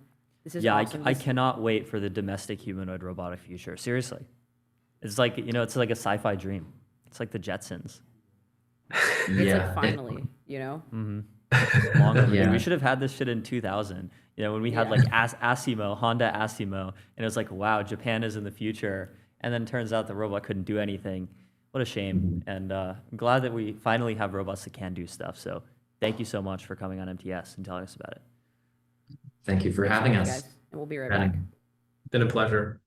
This is yeah, awesome. I cannot wait for the domestic humanoid robotic future. Seriously. It's like, it's like a sci-fi dream. It's like the Jetsons. It's like finally, Mm-hmm. Long overdue. We should have had this shit in 2000. When we had like Asimo, Honda Asimo, and it was like, wow, Japan is in the future. And then it turns out the robot couldn't do anything. What a shame. And I'm glad that we finally have robots that can do stuff. So thank you so much for coming on MTS and telling us about it. Thank you for having us. Guys, and we'll be right back. Been a pleasure.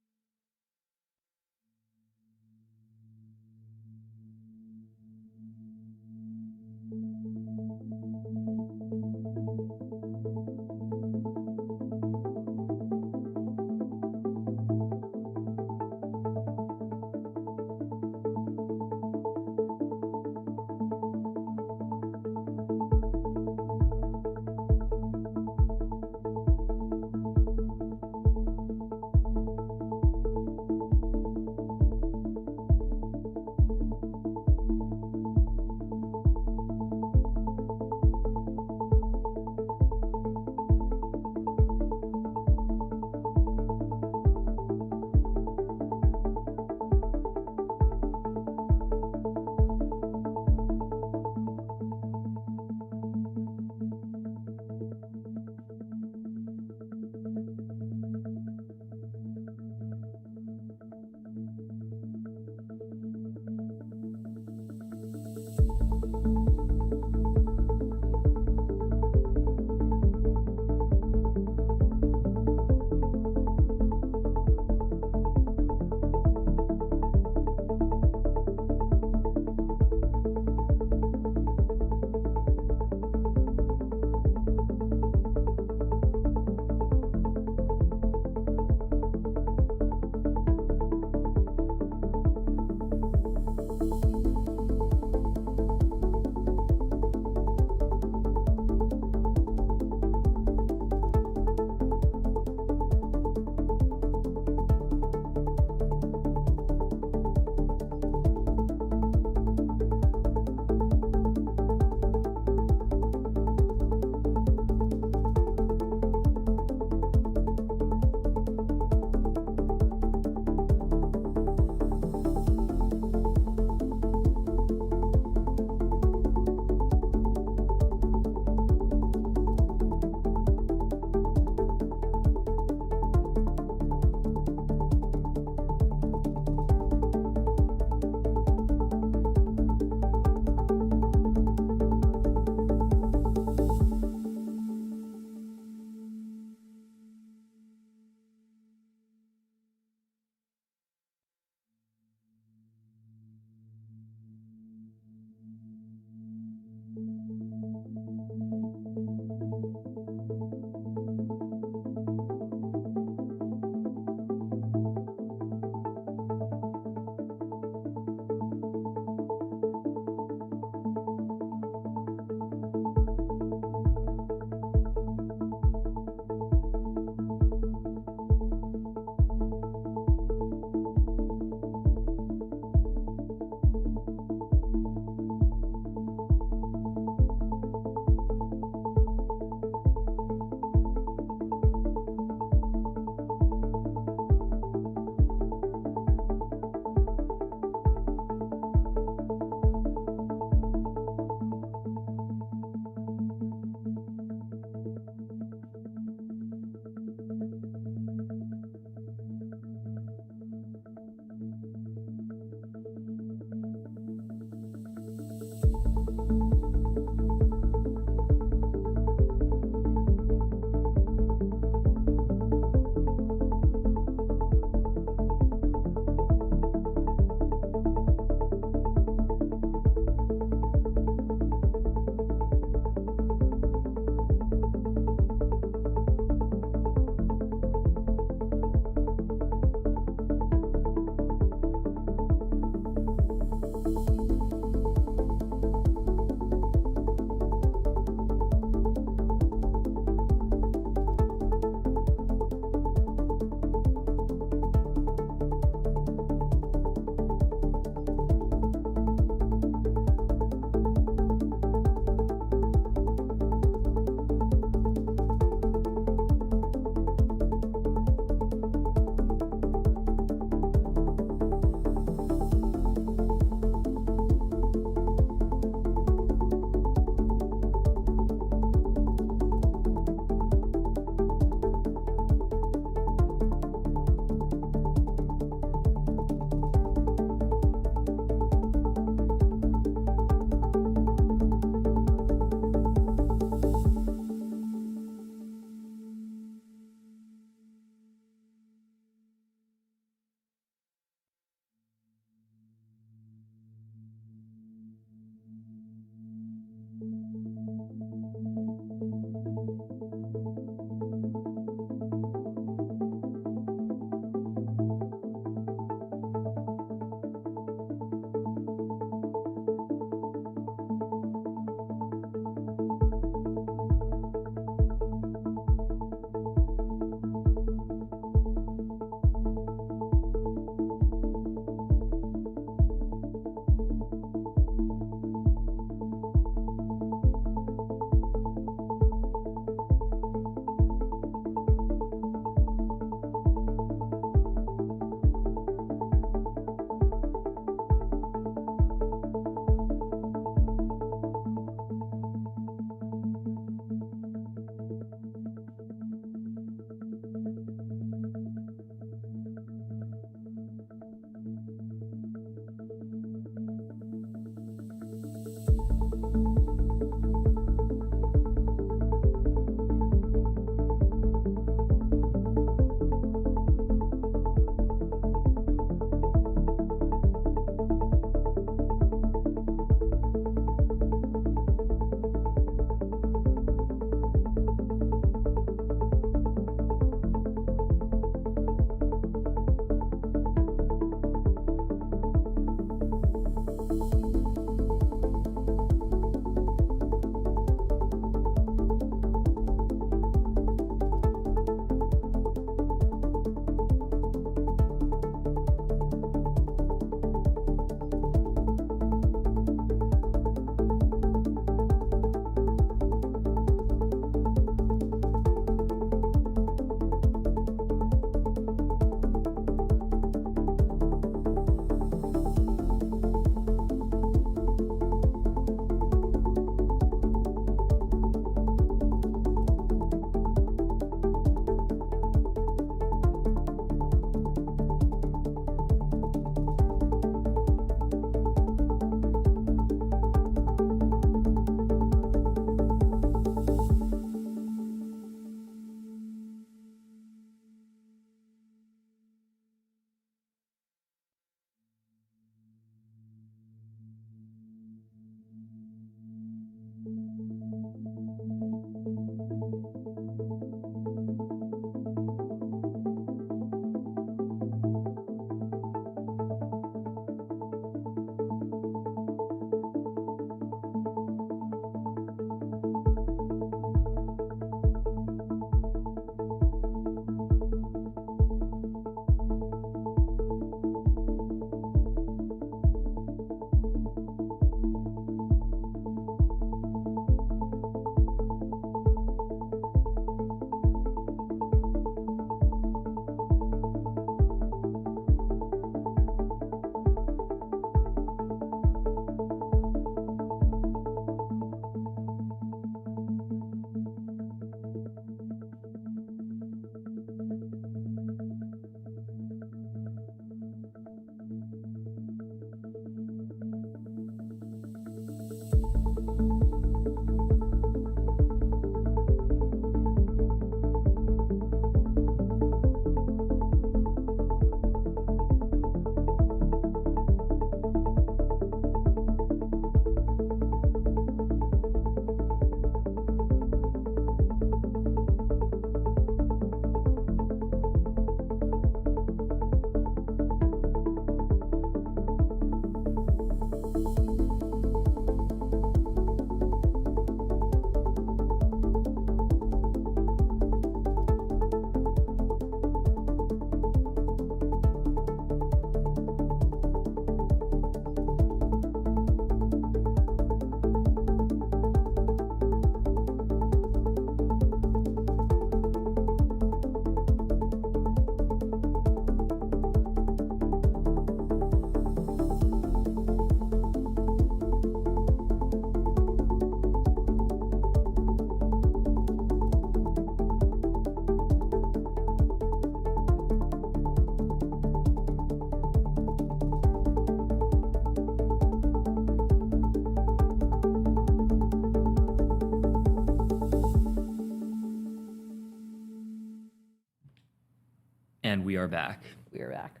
we are back. We are back.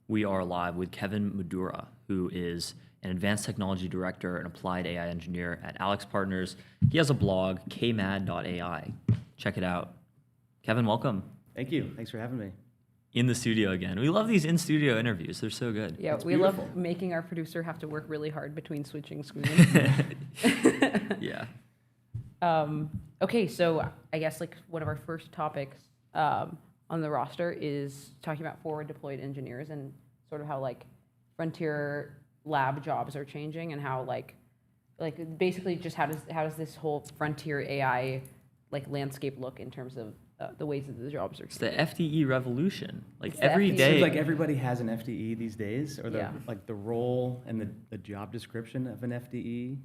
We are live with Kevin Madura, who is an advanced technology director and applied AI engineer at Alex Partners. He has a blog, kmad.ai. Check it out. Kevin, welcome. Thank you. Thanks for having me. In the studio again. We love these in-studio interviews. They're so good. Yeah, It's we beautiful. love making our producer have to work really hard between switching screens. Yeah. Okay, so I guess like one of our first topics on the roster is talking about forward deployed engineers and sort of how like frontier lab jobs are changing and how like basically just how does this whole frontier AI like landscape look in terms of the ways that the jobs are changing. It's the FDE revolution. Like It's the every FDE. day. Seems like everybody has an FDE these days, or Yeah. the role and the job description of an FDE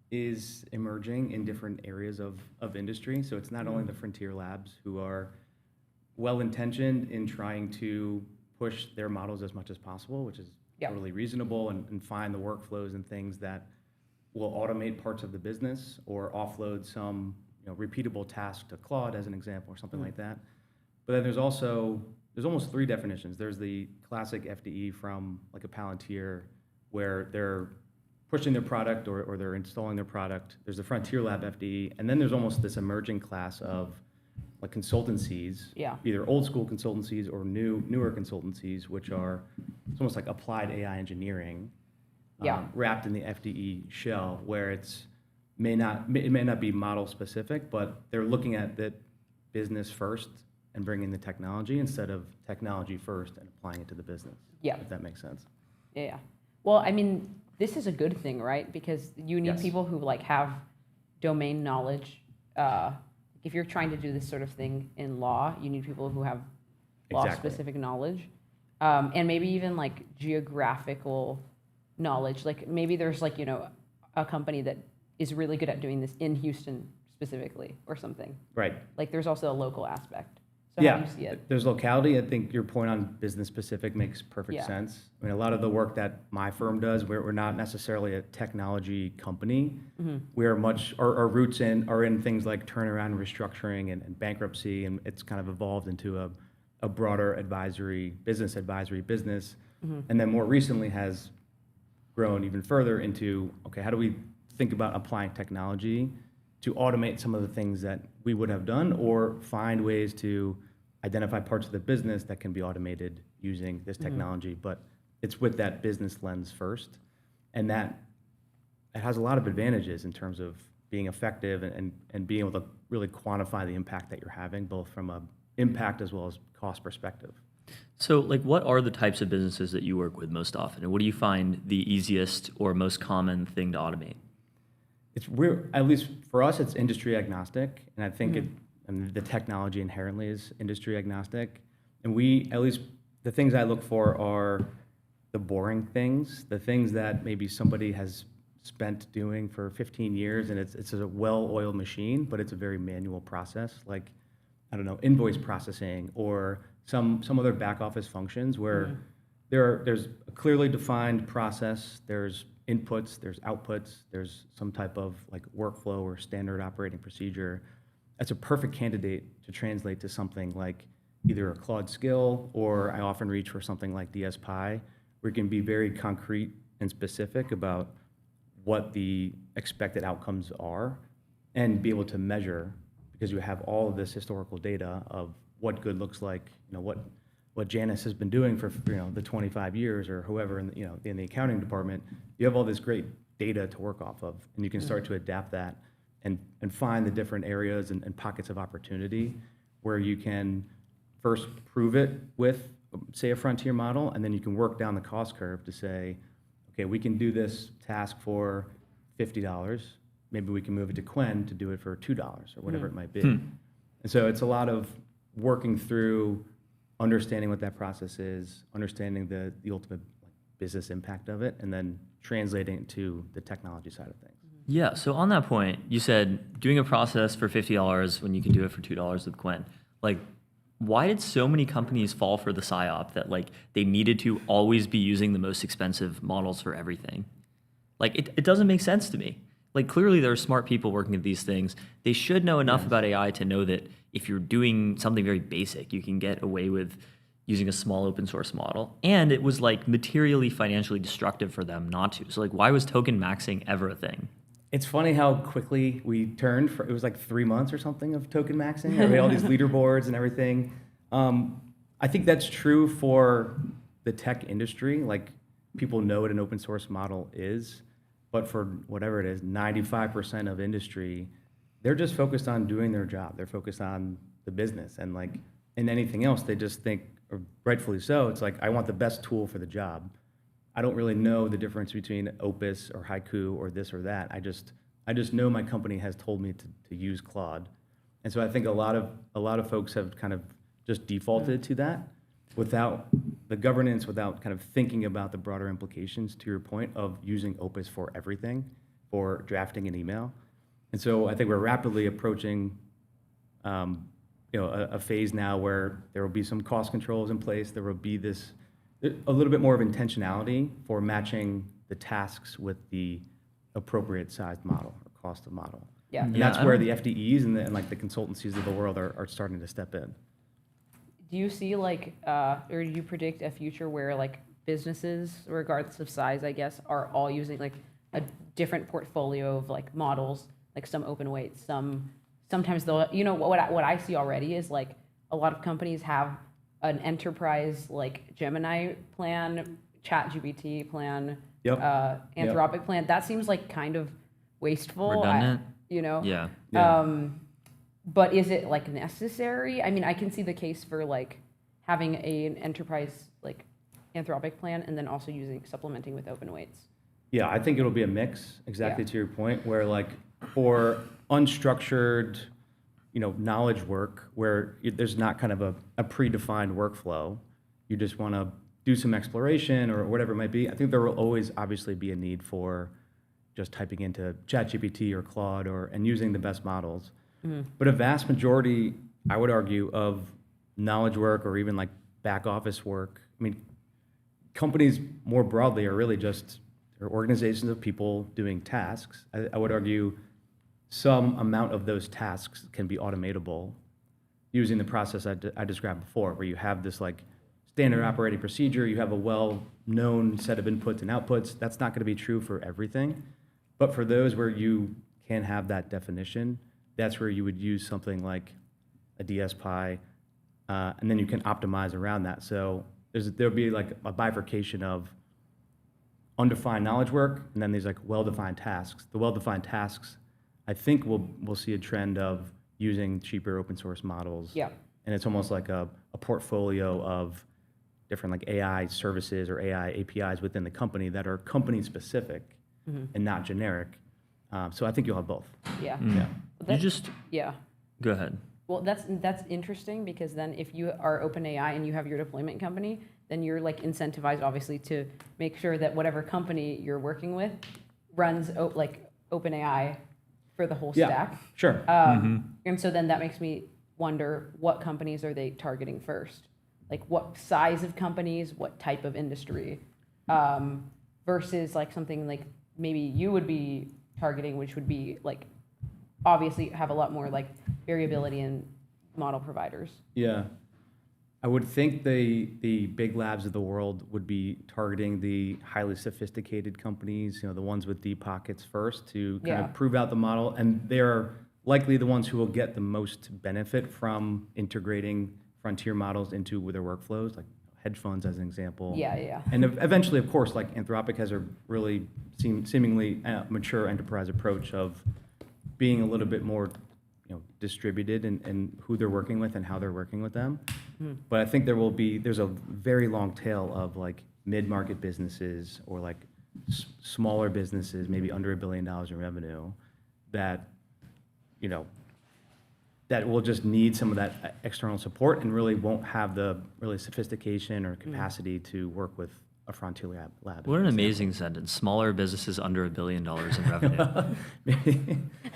is emerging in different areas of industry. So it's not only the frontier labs who are well-intentioned in trying to push their models as much as possible, which is Yeah. totally reasonable, and find the workflows and things that will automate parts of the business or offload some repeatable task to Claude, as an example, or something like that. But then there's almost three definitions. There's the classic FDE from like a Palantir, where they're pushing their product or they're installing their product. There's the Frontier Lab FDE, and then there's almost this emerging class of like consultancies, Yeah. either old school consultancies or newer consultancies, which are it's almost like applied AI engineering, Yeah. wrapped in the FDE shell, where it may not be model specific, but they're looking at the business first and bringing the technology instead of technology first and applying it to the business. Yeah. If that makes sense. Yeah. Well, I mean, this is a good thing, right? Because you need Yes. people who like have domain knowledge. If you're trying to do this sort of thing in law, you need people who have law-specific knowledge, and maybe even like geographical knowledge. Like maybe there's like a company that is really good at doing this in Houston specifically, or something. Right. Like there's also a local aspect. So Yeah, how do you see it? there's locality. I think your point on business specific makes perfect Yeah. sense. I mean, a lot of the work that my firm does, we're not necessarily a technology company. Mm-hmm. We are our roots are in things like turnaround, restructuring, and bankruptcy, and it's kind of evolved into a broader business advisory business. Mm-hmm. And then more recently has grown even further into, okay, how do we think about applying technology to automate some of the things that we would have done, or find ways to identify parts of the business that can be automated using this technology. But it's with that business lens first. And that it has a lot of advantages in terms of being effective and being able to really quantify the impact that you're having, both from a impact as well as cost perspective. So, like, what are the types of businesses that you work with most often? And what do you find the easiest or most common thing to automate? At least for us, it's industry agnostic, and I think and the technology inherently is industry agnostic. And at least the things I look for are the boring things, the things that maybe somebody has spent doing for 15 years, and it's a well-oiled machine, but it's a very manual process, like, I don't know, invoice processing or some other back office functions where there's a clearly defined process, there's inputs, there's outputs, there's some type of like workflow or standard operating procedure. That's a perfect candidate to translate to something like either a Claude skill, or I often reach for something like DSPy, where you can be very concrete and specific about what the expected outcomes are and be able to measure, because you have all of this historical data of what good looks like, what Janice has been doing for the 25 years, or whoever in the accounting department. You have all this great data to work off of, and you can start to adapt that and find the different areas and pockets of opportunity where you can first prove it with, say, a frontier model, and then you can work down the cost curve to say, okay, we can do this task for $50. Maybe we can move it to Quen to do it for $2 or whatever it might be. And so it's a lot of working through understanding what that process is, understanding the ultimate business impact of it, and then translating it to the technology side of things. Yeah, so on that point, you said doing a process for $50 when you can do it for $2 with Quen. Like, why did so many companies fall for the PSYOP that like they needed to always be using the most expensive models for everything? Like, it doesn't make sense to me. Like, clearly there are smart people working at these things. They should know enough about AI to know that if you're doing something very basic, you can get away with using a small open source model, and it was like materially financially destructive for them not to. So like, why was token maxing ever a thing? It's funny how quickly we turned. It was like 3 months or something of token maxing. We had all these leaderboards and everything. I think that's true for the tech industry. Like, people know what an open source model is, but for whatever it is, 95% of industry, they're just focused on doing their job. They're focused on the business, and like in anything else, they just think, or rightfully so, it's like, I want the best tool for the job. I don't really know the difference between Opus or Haiku or this or that. I just know my company has told me to use Claude, and so I think a lot of folks have kind of just defaulted to that without the governance, without kind of thinking about the broader implications, to your point, of using Opus for everything, for drafting an email. And so I think we're rapidly approaching a phase now where there will be some cost controls in place. There will be a little bit more of intentionality for matching the tasks with the appropriate sized model or cost of model. Yeah. And that's where the FDEs and like the consultancies of the world are starting to step in. Do you see like, or do you predict a future where like businesses, regardless of size, I guess, are all using like a different portfolio of like models, like some open weights, sometimes they'll, what I see already is like a lot of companies have an enterprise like Gemini plan, ChatGPT plan, Anthropic plan. That seems like kind of wasteful. Redundant. Yeah. But is it like necessary? I mean, I can see the case for like having an enterprise like Anthropic plan and then also supplementing with open weights. Yeah, I think it'll be a mix, exactly to your point, where like for unstructured, knowledge work where there's not kind of a predefined workflow, you just want to do some exploration or whatever it might be. I think there will always obviously be a need for just typing into ChatGPT or Claude and using the best models. Mm-hmm. But a vast majority, I would argue, of knowledge work or even like back office work, I mean, companies more broadly are really just organizations of people doing tasks. I would argue some amount of those tasks can be automatable using the process I described before, where you have this like standard operating procedure, you have a well-known set of inputs and outputs. That's not going to be true for everything, but for those where you can have that definition, that's where you would use something like a DSPy, and then you can optimize around that. So there'll be like a bifurcation of undefined knowledge work, and then these like well-defined tasks. The well-defined tasks, I think we'll see a trend of using cheaper open source models. Yeah. And it's almost like a portfolio of different like AI services or AI APIs within the company that are company specific and not generic. So I think you'll have both. Yeah. Yeah. Go ahead. Well, that's interesting, because then if you are OpenAI and you have your deployment company, then you're like incentivized obviously to make sure that whatever company you're working with runs like OpenAI for the whole stack. Sure. And so then that makes me wonder, what companies are they targeting first? Like what size of companies, what type of industry, versus like something like maybe you would be targeting, which would be like obviously have a lot more like variability in model providers. Yeah. I would think the big labs of the world would be targeting the highly sophisticated companies, the ones with deep pockets first, to kind of prove out the model. And they're likely the ones who will get the most benefit from integrating frontier models into their workflows, like hedge funds as an example. Yeah. And eventually, of course, like Anthropic has a really seemingly mature enterprise approach of being a little bit more distributed in who they're working with and how they're working with them. But I think there's a very long tail of like mid-market businesses or like smaller businesses, maybe under $1 billion in revenue, that that will just need some of that external support and really won't have the really sophistication or capacity to work with a frontier lab. What an amazing sentence. Smaller businesses under $1 billion in revenue.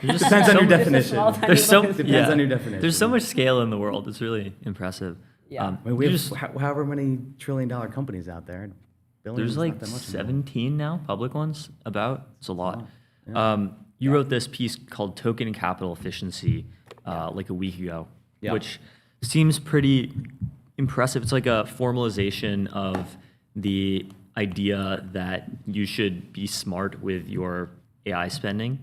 Depends on your definition. Depends on your definition. There's so much scale in the world. It's really impressive. Yeah. We have however many $1 trillion companies out there. There's like 17 now, public ones, It's a lot. Yeah. You wrote this piece called Token Capital Efficiency like a week ago, which seems pretty impressive. It's like a formalization of the idea that you should be smart with your AI spending.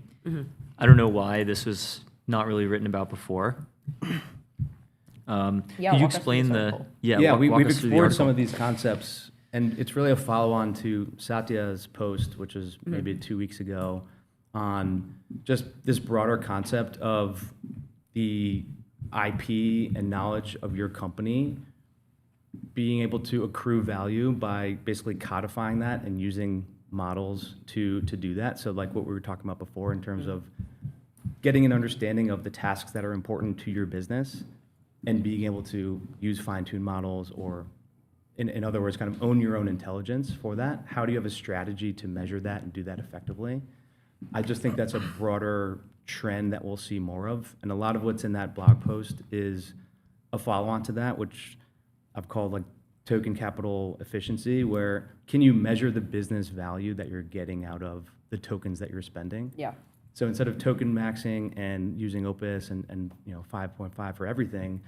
I don't know why this was not really written about before. Could you explain the? We've walk us through the explored some article. of these concepts, and it's really a follow-on to Satya's post, which was maybe 2 weeks ago, on just this broader concept of the IP and knowledge of your company being able to accrue value by basically codifying that and using models to do that. So like what we were talking about before in terms of getting an understanding of the tasks that are important to your business and being able to use fine-tuned models, or in other words, kind of own your own intelligence for that. How do you have a strategy to measure that and do that effectively? I just think that's a broader trend that we'll see more of. And a lot of what's in that blog post is a follow-on to that, which I've called like token capital efficiency, where can you measure the business value that you're getting out of the tokens that you're spending? Yeah. So instead of token maxing and using Opus and 5.5 for everything,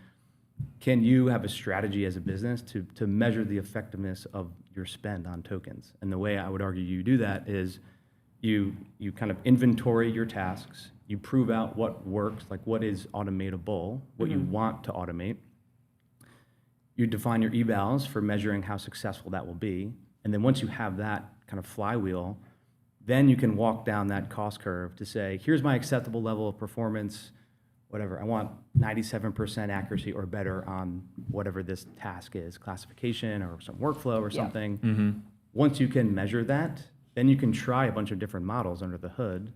can you have a strategy as a business to measure the effectiveness of your spend on tokens? And the way I would argue you do that is you kind of inventory your tasks, you prove out what works, like what is automatable, what you want to automate. You define your evals for measuring how successful that will be. And then once you have that kind of flywheel, then you can walk down that cost curve to say, here's my acceptable level of performance, whatever. I want 97% accuracy or better on whatever this task is, classification or some workflow or something. Once you can measure that, then you can try a bunch of different models under the hood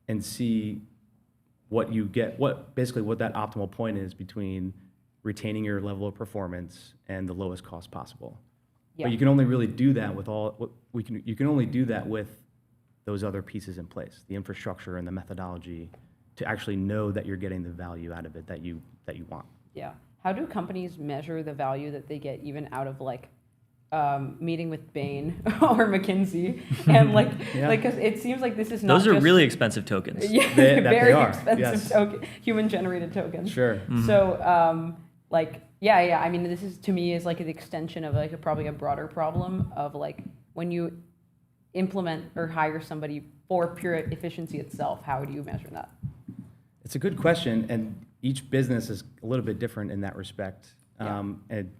and see what you get, basically what that optimal point is between retaining your level of performance and the lowest cost possible. But you can only really do that with you can only do that with those other pieces in place, the infrastructure and the methodology, to actually know that you're getting the value out of it that you want. Yeah. How do companies measure the value that they get even out of like meeting with Bain or McKinsey? And like, cause it seems like this is not Those are just, really expensive tokens. Yeah, They very are, expensive yes. human generated tokens. Sure. So I mean, this is to me is like an extension of like probably a broader problem of like when you implement or hire somebody for pure efficiency itself, how do you measure that? It's a good question, and each business is a little bit different in that respect. And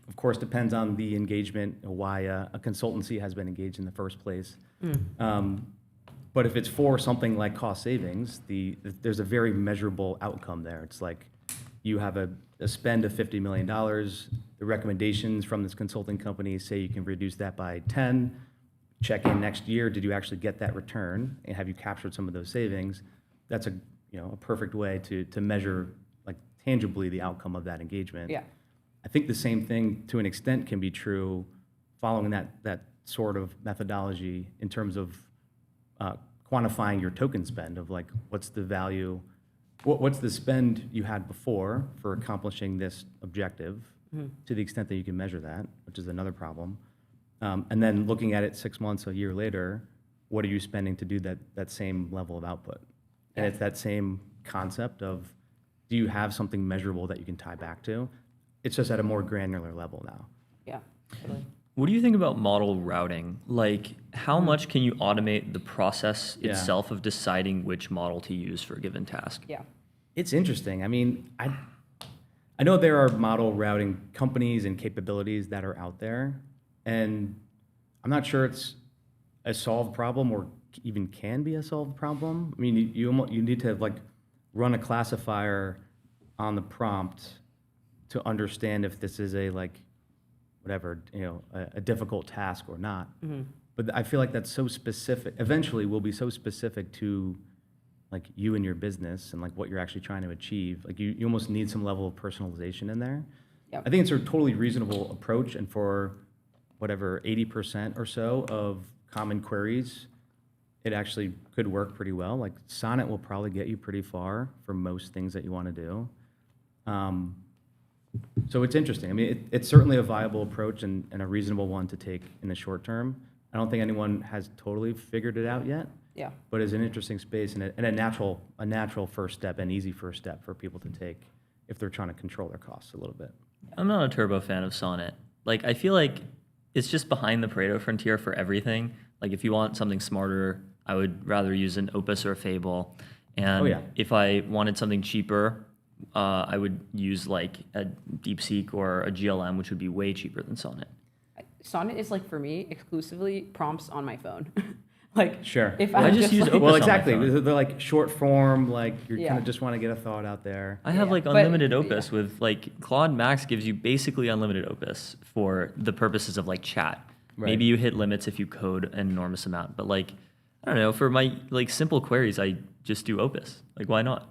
of course, depends on the engagement, why a consultancy has been engaged in the first place. But if it's for something like cost savings, there's a very measurable outcome there. It's like you have a spend of $50 million. The recommendations from this consulting company say you can reduce that by 10. Check in next year. Did you actually get that return? And have you captured some of those savings? That's a perfect way to measure like tangibly the outcome of that engagement. Yeah. I think the same thing to an extent can be true following that sort of methodology in terms of quantifying your token spend of like what's the value, what's the spend you had before for accomplishing this objective, to the extent that you can measure that, which is another problem. And then looking at it 6 months, a year later, what are you spending to do that same level of output? And it's that same concept of, do you have something measurable that you can tie back to? It's just at a more granular level now. Yeah, totally. What do you think about model routing? Like, how much can you automate the process itself of deciding which model to use for a given task? Yeah. It's interesting. I mean, I know there are model routing companies and capabilities that are out there, and I'm not sure it's a solved problem or even can be a solved problem. I mean, you need to like run a classifier on the prompt to understand if this is a like whatever, a difficult task or not. But I feel like that's so specific. Eventually, will be so specific to like you and your business and like what you're actually trying to achieve. Like you almost need some level of personalization in there. Yep. I think it's a totally reasonable approach, and for whatever 80% or so of common queries, it actually could work pretty well. Like Sonnet will probably get you pretty far for most things that you want to do. So it's interesting. I mean, it's certainly a viable approach and a reasonable one to take in the short term. I don't think anyone has totally figured it out yet. Yeah. But it's an interesting space and a natural first step, an easy first step for people to take if they're trying to control their costs a little bit. I'm not a turbo fan of Sonnet. Like, I feel like it's just behind the Pareto frontier for everything. Like, if you want something smarter, I would rather use an Opus or a Fable. And if I wanted something cheaper, I would use like a DeepSeek or a GLM, which would be way cheaper than Sonnet. Sonnet is like, for me, exclusively prompts on my phone. Like, if I just use like, Opus well, on exactly. my phone. They're like short form, like you kind of just want to get a thought out there. I have like unlimited Opus with like Claude Max gives you basically unlimited Opus for the purposes of like chat. Right. Maybe you hit limits if you code an enormous amount, but like, I don't know, for my like simple queries, I just do Opus. Like, why not?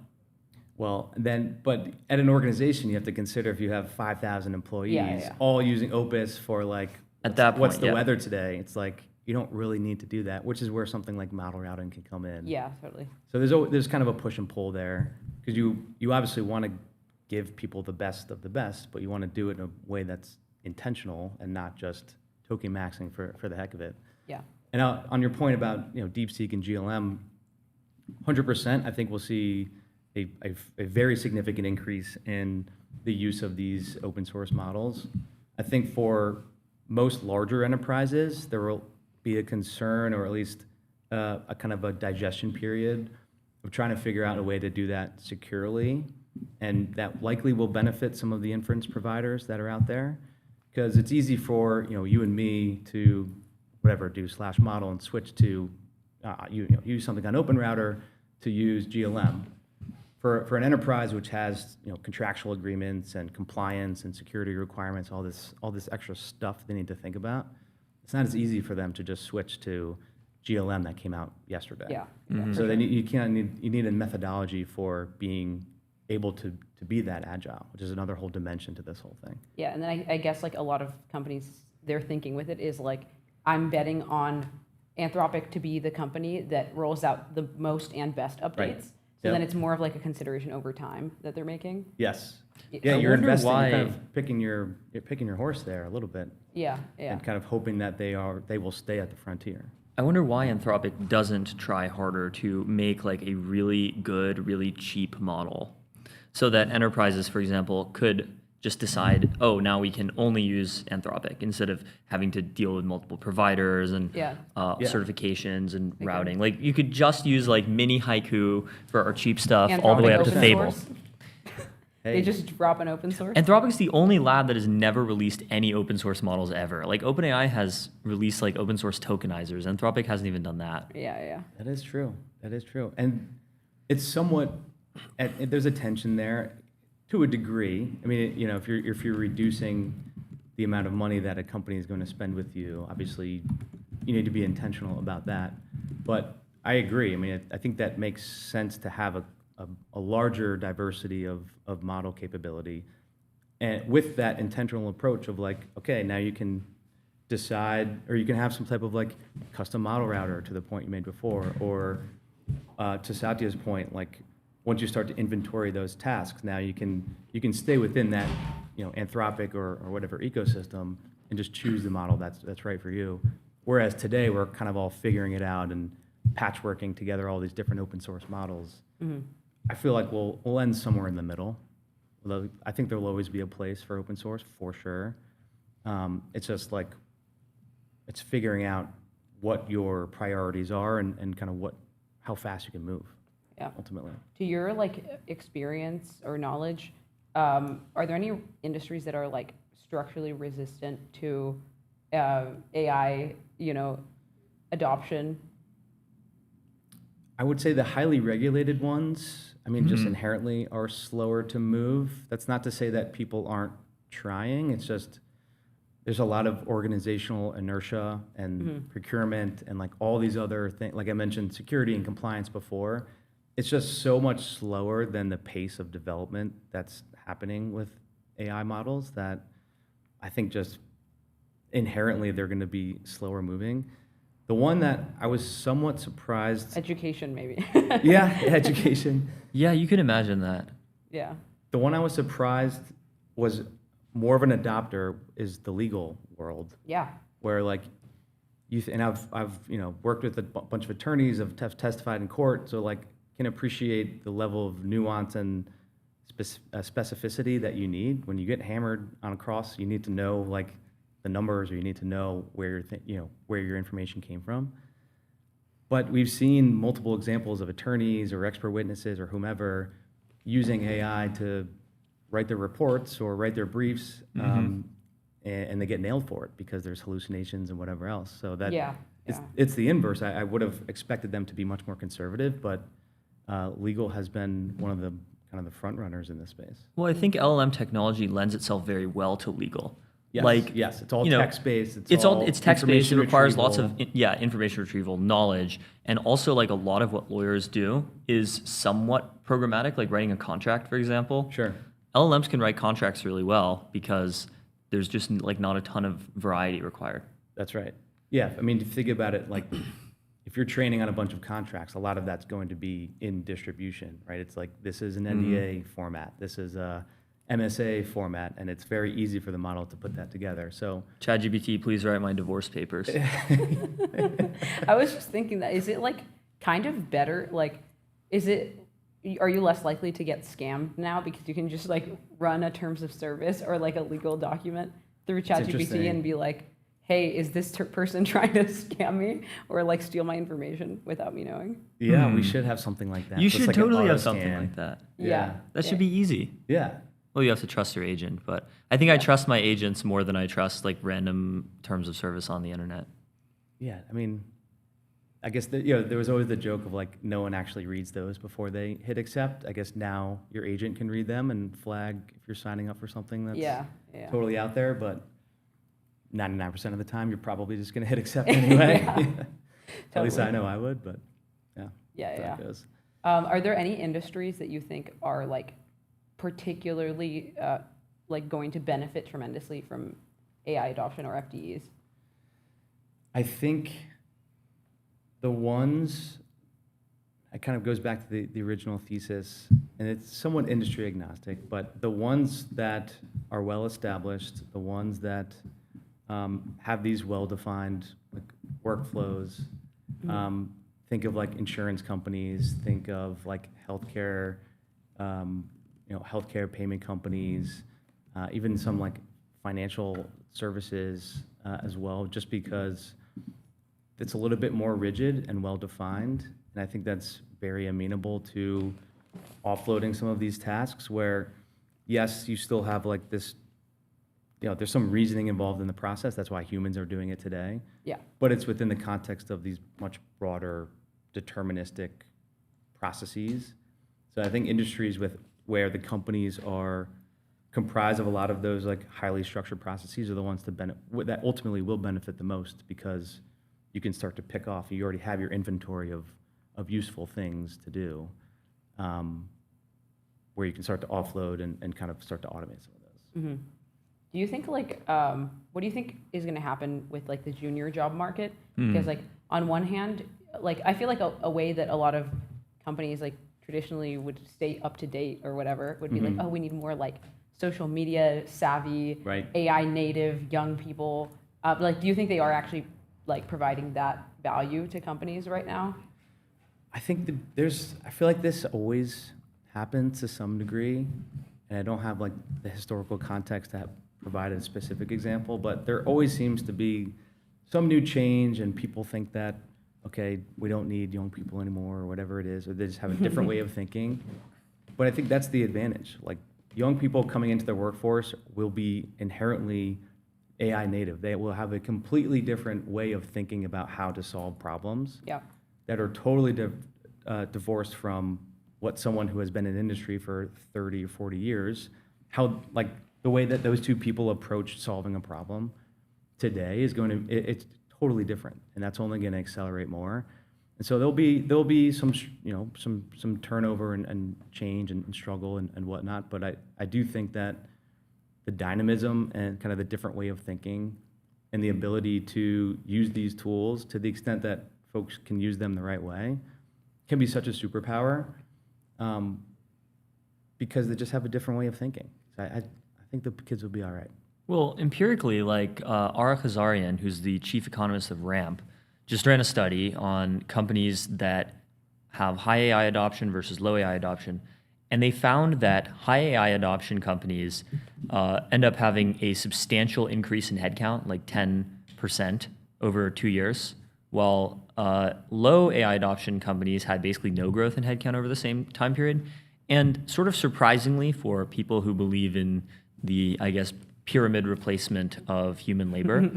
Well, then, but at an organization, you have to consider if you have 5,000 employees all using Opus for like, at that point, what's the weather today? It's like, you don't really need to do that, which is where something like model routing can come in. Yeah, totally. So there's kind of a push and pull there, because you obviously want to give people the best of the best, but you want to do it in a way that's intentional and not just token maxing for the heck of it. Yeah. And on your point about DeepSeek and GLM, 100%, I think we'll see a very significant increase in the use of these open source models. I think for most larger enterprises, there will be a concern, or at least a kind of a digestion period of trying to figure out a way to do that securely, and that likely will benefit some of the inference providers that are out there, because it's easy for you and me to do /model and switch to use something on OpenRouter to use GLM. For an enterprise which has contractual agreements and compliance and security requirements, all this extra stuff they need to think about, it's not as easy for them to just switch to GLM that came out yesterday. Yeah. Mm-hmm. So then you need a methodology for being able to be that agile, which is another whole dimension to this whole thing. Yeah, and then I guess like a lot of companies, their thinking with it is like, I'm betting on Anthropic to be the company that rolls out the most and best updates. Right. So then it's more of like a consideration over time that they're making. Yes. Yeah, Yeah, I you're wonder investing. why- You're kind of picking your horse there a little bit, Yeah, yeah. and kind of hoping that they will stay at the frontier. I wonder why Anthropic doesn't try harder to make like a really good, really cheap model, so that enterprises, for example, could just decide, oh, now we can only use Anthropic instead of having to deal with multiple providers and certifications and routing. Like, you could just use like mini Haiku for our cheap stuff all the way up to open Fable. source. They just drop an open source. Anthropic's the only lab that has never released any open source models ever. Like, OpenAI has released like open source tokenizers. Anthropic hasn't even done that. Yeah. That is true. And it's somewhat, there's a tension there to a degree. I mean, if you're reducing the amount of money that a company is going to spend with you, obviously you need to be intentional about that. But I agree. I mean, I think that makes sense to have a larger diversity of model capability, and with that intentional approach of like, okay, now you can decide, or you can have some type of like custom model router, to the point you made before, or to Satya's point, like once you start to inventory those tasks, now you can stay within that Anthropic or whatever ecosystem and just choose the model that's right for you. Whereas today we're kind of all figuring it out and patchworking together all these different open source models. Mm-hmm. I feel like we'll end somewhere in the middle. Although I think there'll always be a place for open source for sure. It's just like it's figuring out what your priorities are and kind of how fast you can move. Yeah. Ultimately. To your like experience or knowledge, are there any industries that are like structurally resistant to AI, adoption? I would say the highly regulated ones, I mean, just inherently are slower to move. That's not to say that people aren't trying. It's just there's a lot of organizational inertia and procurement and like all these other things. Like I mentioned, security and compliance before. It's just so much slower than the pace of development that's happening with AI models that I think just inherently they're going to be slower moving. The one that I was somewhat surprised. Education, maybe. Yeah, education. Yeah, you can imagine that. Yeah. The one I was surprised was more of an adopter is the legal world. Yeah. Where like and I've worked with a bunch of attorneys, have testified in court, so like can appreciate the level of nuance and specificity that you need. When you get hammered on a cross, you need to know like the numbers, or you need to know where where your information came from. But we've seen multiple examples of attorneys or expert witnesses or whomever using AI to write their reports or write their briefs, and they get nailed for it because there's hallucinations and whatever else. So that it's the inverse. I would have expected them to be much more conservative, but legal has been one of the kind of the front runners in this space. Well, I think LLM technology lends itself very well to legal. Yes, yes, it's all text-based. It's text-based. It requires lots of retrieval. Information retrieval, knowledge, and also like a lot of what lawyers do is somewhat programmatic, like writing a contract, for example. Sure. LLMs can write contracts really well because there's just like not a ton of variety required. That's right. Yeah, I mean, if you think about it, like if you're training on a bunch of contracts, a lot of that's going to be in distribution, right? It's like this is an NDA format, this is a MSA format, and it's very easy for the model to put that together. So ChatGPT, please write my divorce papers. I was just thinking that, is it like kind of better? Like, are you less likely to get scammed now because you can just like run a terms of service or like a legal document through ChatGPT and be like, hey, is this person trying to scam me or like steal my information without me knowing? Yeah, we should have something like that. You So it's should like an totally have auto something scan. like that. Yeah. That should be easy. Yeah. Well, you have to trust your agent, but I think I trust my agents more than I trust like random terms of service on the internet. Yeah, I mean, I guess there was always the joke of like no one actually reads those before they hit accept. I guess now your agent can read them and flag if you're signing up for something that's totally out there, but 99% of the time you're probably just going to hit accept anyway. At least I know I would, but yeah. Are there any industries that you think are like particularly like going to benefit tremendously from AI adoption or FDEs? I think the ones, it kind of goes back to the original thesis, and it's somewhat industry agnostic, but the ones that are well established, the ones that have these well-defined like, workflows, think of like insurance companies, think of like healthcare, healthcare payment companies, even some like financial services as well, just because it's a little bit more rigid and well-defined. And I think that's very amenable to offloading some of these tasks where, yes, you still have like this, there's some reasoning involved in the process. That's why humans are doing it today. Yeah. But it's within the context of these much broader deterministic processes. So I think industries where the companies are comprised of a lot of those like highly structured processes are the ones that ultimately will benefit the most, because you can start to pick off. You already have your inventory of useful things to do, where you can start to offload and kind of start to automate some of those. Mm-hmm. Do you think like, what do you think is going to happen with like the junior job market? Because like on one hand, like I feel like a way that a lot of companies like traditionally would stay up to date or whatever would be like, oh, we need more like social media savvy, AI native young people. Like, do you think they are actually like providing that value to companies right now? I think I feel like this always happens to some degree, and I don't have like the historical context to provide a specific example, but there always seems to be some new change and people think that, okay, we don't need young people anymore or whatever it is, or they just have a different way of thinking. But I think that's the advantage. Like young people coming into the workforce will be inherently AI native. They will have a completely different way of thinking about how to solve problems that are totally divorced from what someone who has been in industry for 30 or 40 years, how like the way that those two people approach solving a problem today is it's totally different, and that's only going to accelerate more. And so there'll be some some turnover and change and struggle and whatnot. But I do think that the dynamism and kind of the different way of thinking and the ability to use these tools to the extent that folks can use them the right way can be such a superpower, because they just have a different way of thinking. So I think the kids will be all right. Well, empirically, like Ara Khazarian, who's the chief economist of RAMP, just ran a study on companies that have high AI adoption versus low AI adoption. And they found that high AI adoption companies end up having a substantial increase in headcount, like 10% over 2 years, while low AI adoption companies had basically no growth in headcount over the same time period. And sort of surprisingly for people who believe in the, I guess, pyramid replacement of human labor,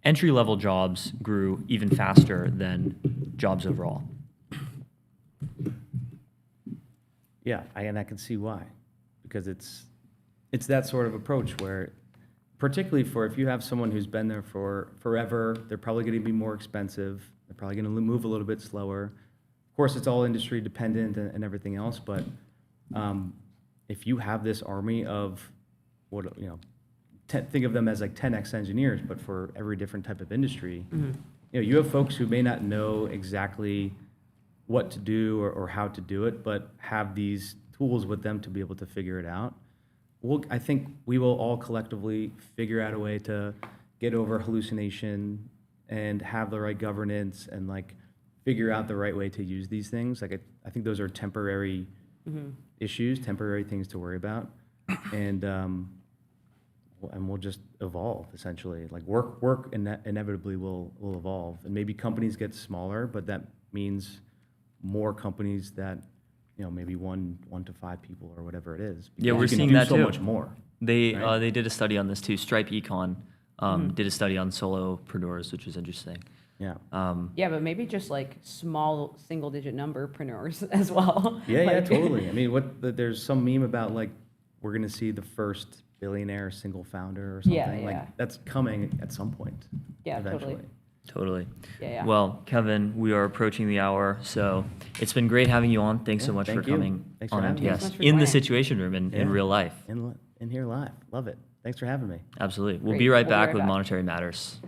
entry-level jobs grew even faster than jobs overall. Yeah, and I can see why, because it's that sort of approach where, particularly for if you have someone who's been there for forever, they're probably going to be more expensive. They're probably going to move a little bit slower. Of course, it's all industry dependent and everything else, but if you have this army of think of them as like 10x engineers, but for every different type of industry, you have folks who may not know exactly what to do or how to do it, but have these tools with them to be able to figure it out. I think we will all collectively figure out a way to get over hallucination and have the right governance and like figure out the right way to use these things. Like I think those are temporary issues, temporary things to worry about, and we'll just evolve essentially. Like work inevitably will evolve, and maybe companies get smaller, but that means more companies that, maybe 1 to 5 people or whatever it is. Yeah, we're seeing that so too. much more. They did a study on this too. Stripe Econ did a study on solopreneurs, which was interesting. Yeah. Yeah, but maybe just like small single-digit numberpreneurs as well. Yeah, totally. I mean, there's some meme about like we're gonna see the first billionaire single founder or something. Yeah. Like that's coming at some point. Yeah, eventually. Totally. Yeah. Well, Kevin, we are approaching the hour, so it's been great having you on. Thanks so much for coming Thanks for on having me. MTS Thanks so much for in the playing. Situation Room in real life. In here live. Love it. Thanks for having me. Absolutely. We'll Great. be right We'll be back right with back. Monetary Matters.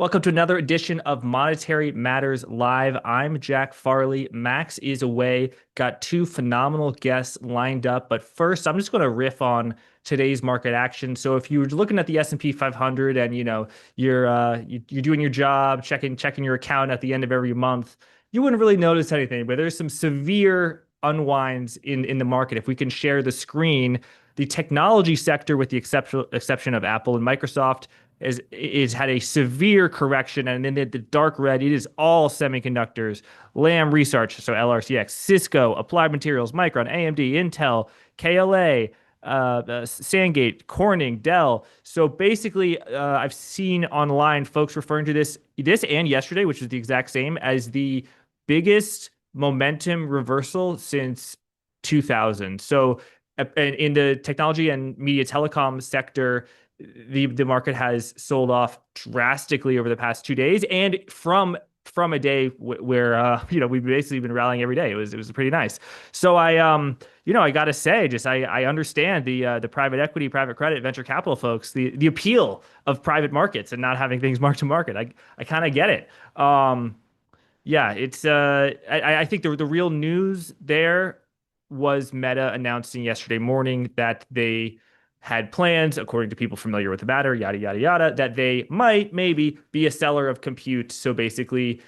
Welcome to another edition of Monetary Matters Live. I'm Jack Farley. Max is away. Got two phenomenal guests lined up. But first, I'm just going to riff on today's market action. So if you're looking at the S&P 500 and you're doing your job, checking your account at the end of every month, you wouldn't really notice anything. But there's some severe unwinds in the market. If we can share the screen, the technology sector, with the exception of Apple and Microsoft, is had a severe correction, and then the dark red, it is all semiconductors, Lam Research, so LRCX, Cisco, Applied Materials, Micron, AMD, Intel, KLA, Sandgate, Corning, Dell. So basically, I've seen online folks referring to this and yesterday, which was the exact same, as the biggest momentum reversal since 2000. So in the technology and media telecom sector, the market has sold off drastically over the past 2 days, and from a day where we've basically been rallying every day. It was pretty nice. So I gotta say, I understand the private equity, private credit, venture capital folks, the appeal of private markets and not having things mark to market. I kind of get it. It's I think the real news there was Meta announcing yesterday morning that they had plans, according to people familiar with the matter, yada, yada, yada, that they might maybe be a seller of compute. So basically,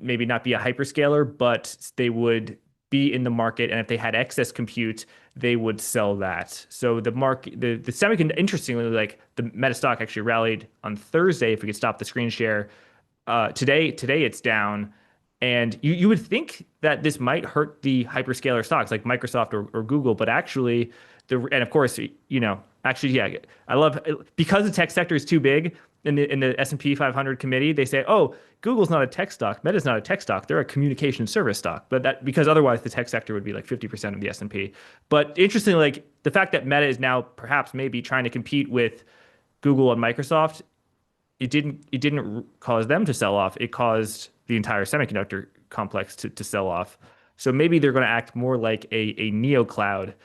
maybe not be a hyperscaler, but they would be in the market. And if they had excess compute, they would sell that. So the market, the semiconductor, interestingly, like the Meta stock actually rallied on Thursday. If we could stop the screen share, today it's down. And you would think that this might hurt the hyperscaler stocks like Microsoft or Google, but actually, and of course, I love, because the tech sector is too big in the S&P 500 committee. They say, oh, Google's not a tech stock, Meta's not a tech stock, they're a communication service stock. But because otherwise the tech sector would be like 50% of the S&P. But interestingly, like the fact that Meta is now perhaps maybe trying to compete with Google and Microsoft, it didn't cause them to sell off. It caused the entire semiconductor complex to sell off. So maybe they're going to act more like a neo cloud.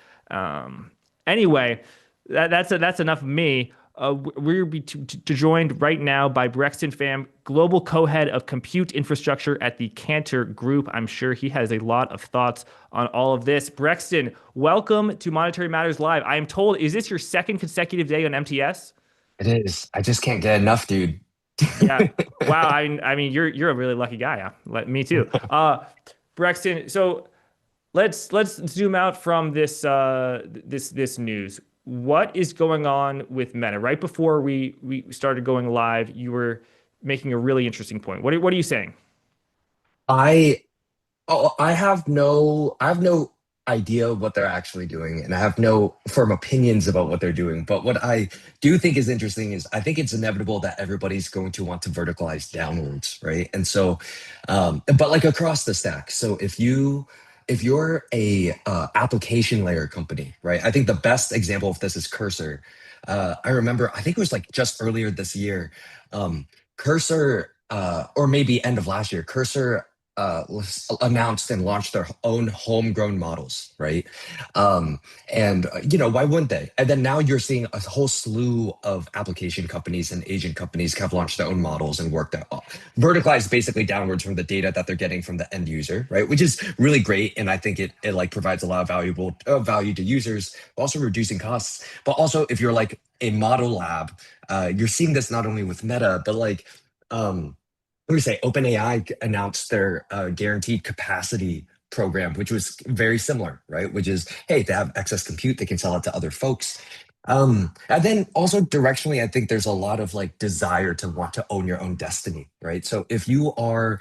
Anyway, that's enough of me. We're joined right now by Brexton Pham, Global Co-Head of Compute Infrastructure at the Cantor Group. I'm sure he has a lot of thoughts on all of this. Brexton, welcome to Monetary Matters Live. I am told, is this your second consecutive day on MTS? It is. I just can't get enough, dude. Yeah. Wow. I mean, you're a really lucky guy. Yeah. Me too. Brexton. So let's zoom out from this news. What is going on with Meta? Right before we started going live, you were making a really interesting point. What are you saying? I have no idea what they're actually doing, and I have no firm opinions about what they're doing. But what I do think is interesting is I think it's inevitable that everybody's going to want to verticalize downwards, right? And so, but like across the stack. So if you're a application layer company, right? I think the best example of this is Cursor. I remember, I think it was like just earlier this year, Cursor, or maybe end of last year, Cursor announced and launched their own homegrown models, right? Why wouldn't they? And then now you're seeing a whole slew of application companies and agent companies have launched their own models and worked out verticalized basically downwards from the data that they're getting from the end user, right? Which is really great, and I think it like provides a lot of value to users, also reducing costs. But also, if you're like a model lab, you're seeing this not only with Meta, but like let me say, OpenAI announced their guaranteed capacity program, which was very similar, right? Which is, hey, they have excess compute, they can sell it to other folks. And then also directionally, I think there's a lot of like desire to want to own your own destiny, right? So if you are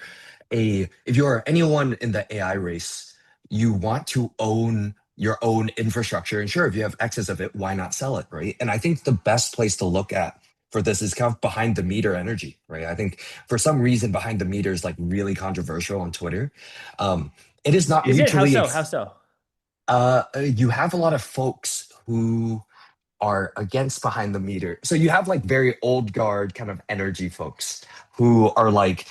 anyone in the AI race, you want to own your own infrastructure. And sure, if you have excess of it, why not sell it, right? And I think the best place to look at for this is kind of behind the meter energy, right? I think for some reason behind the meter is like really controversial on Twitter. It is not mutually. How so? You have a lot of folks who are against behind the meter. So you have like very old guard kind of energy folks who are like,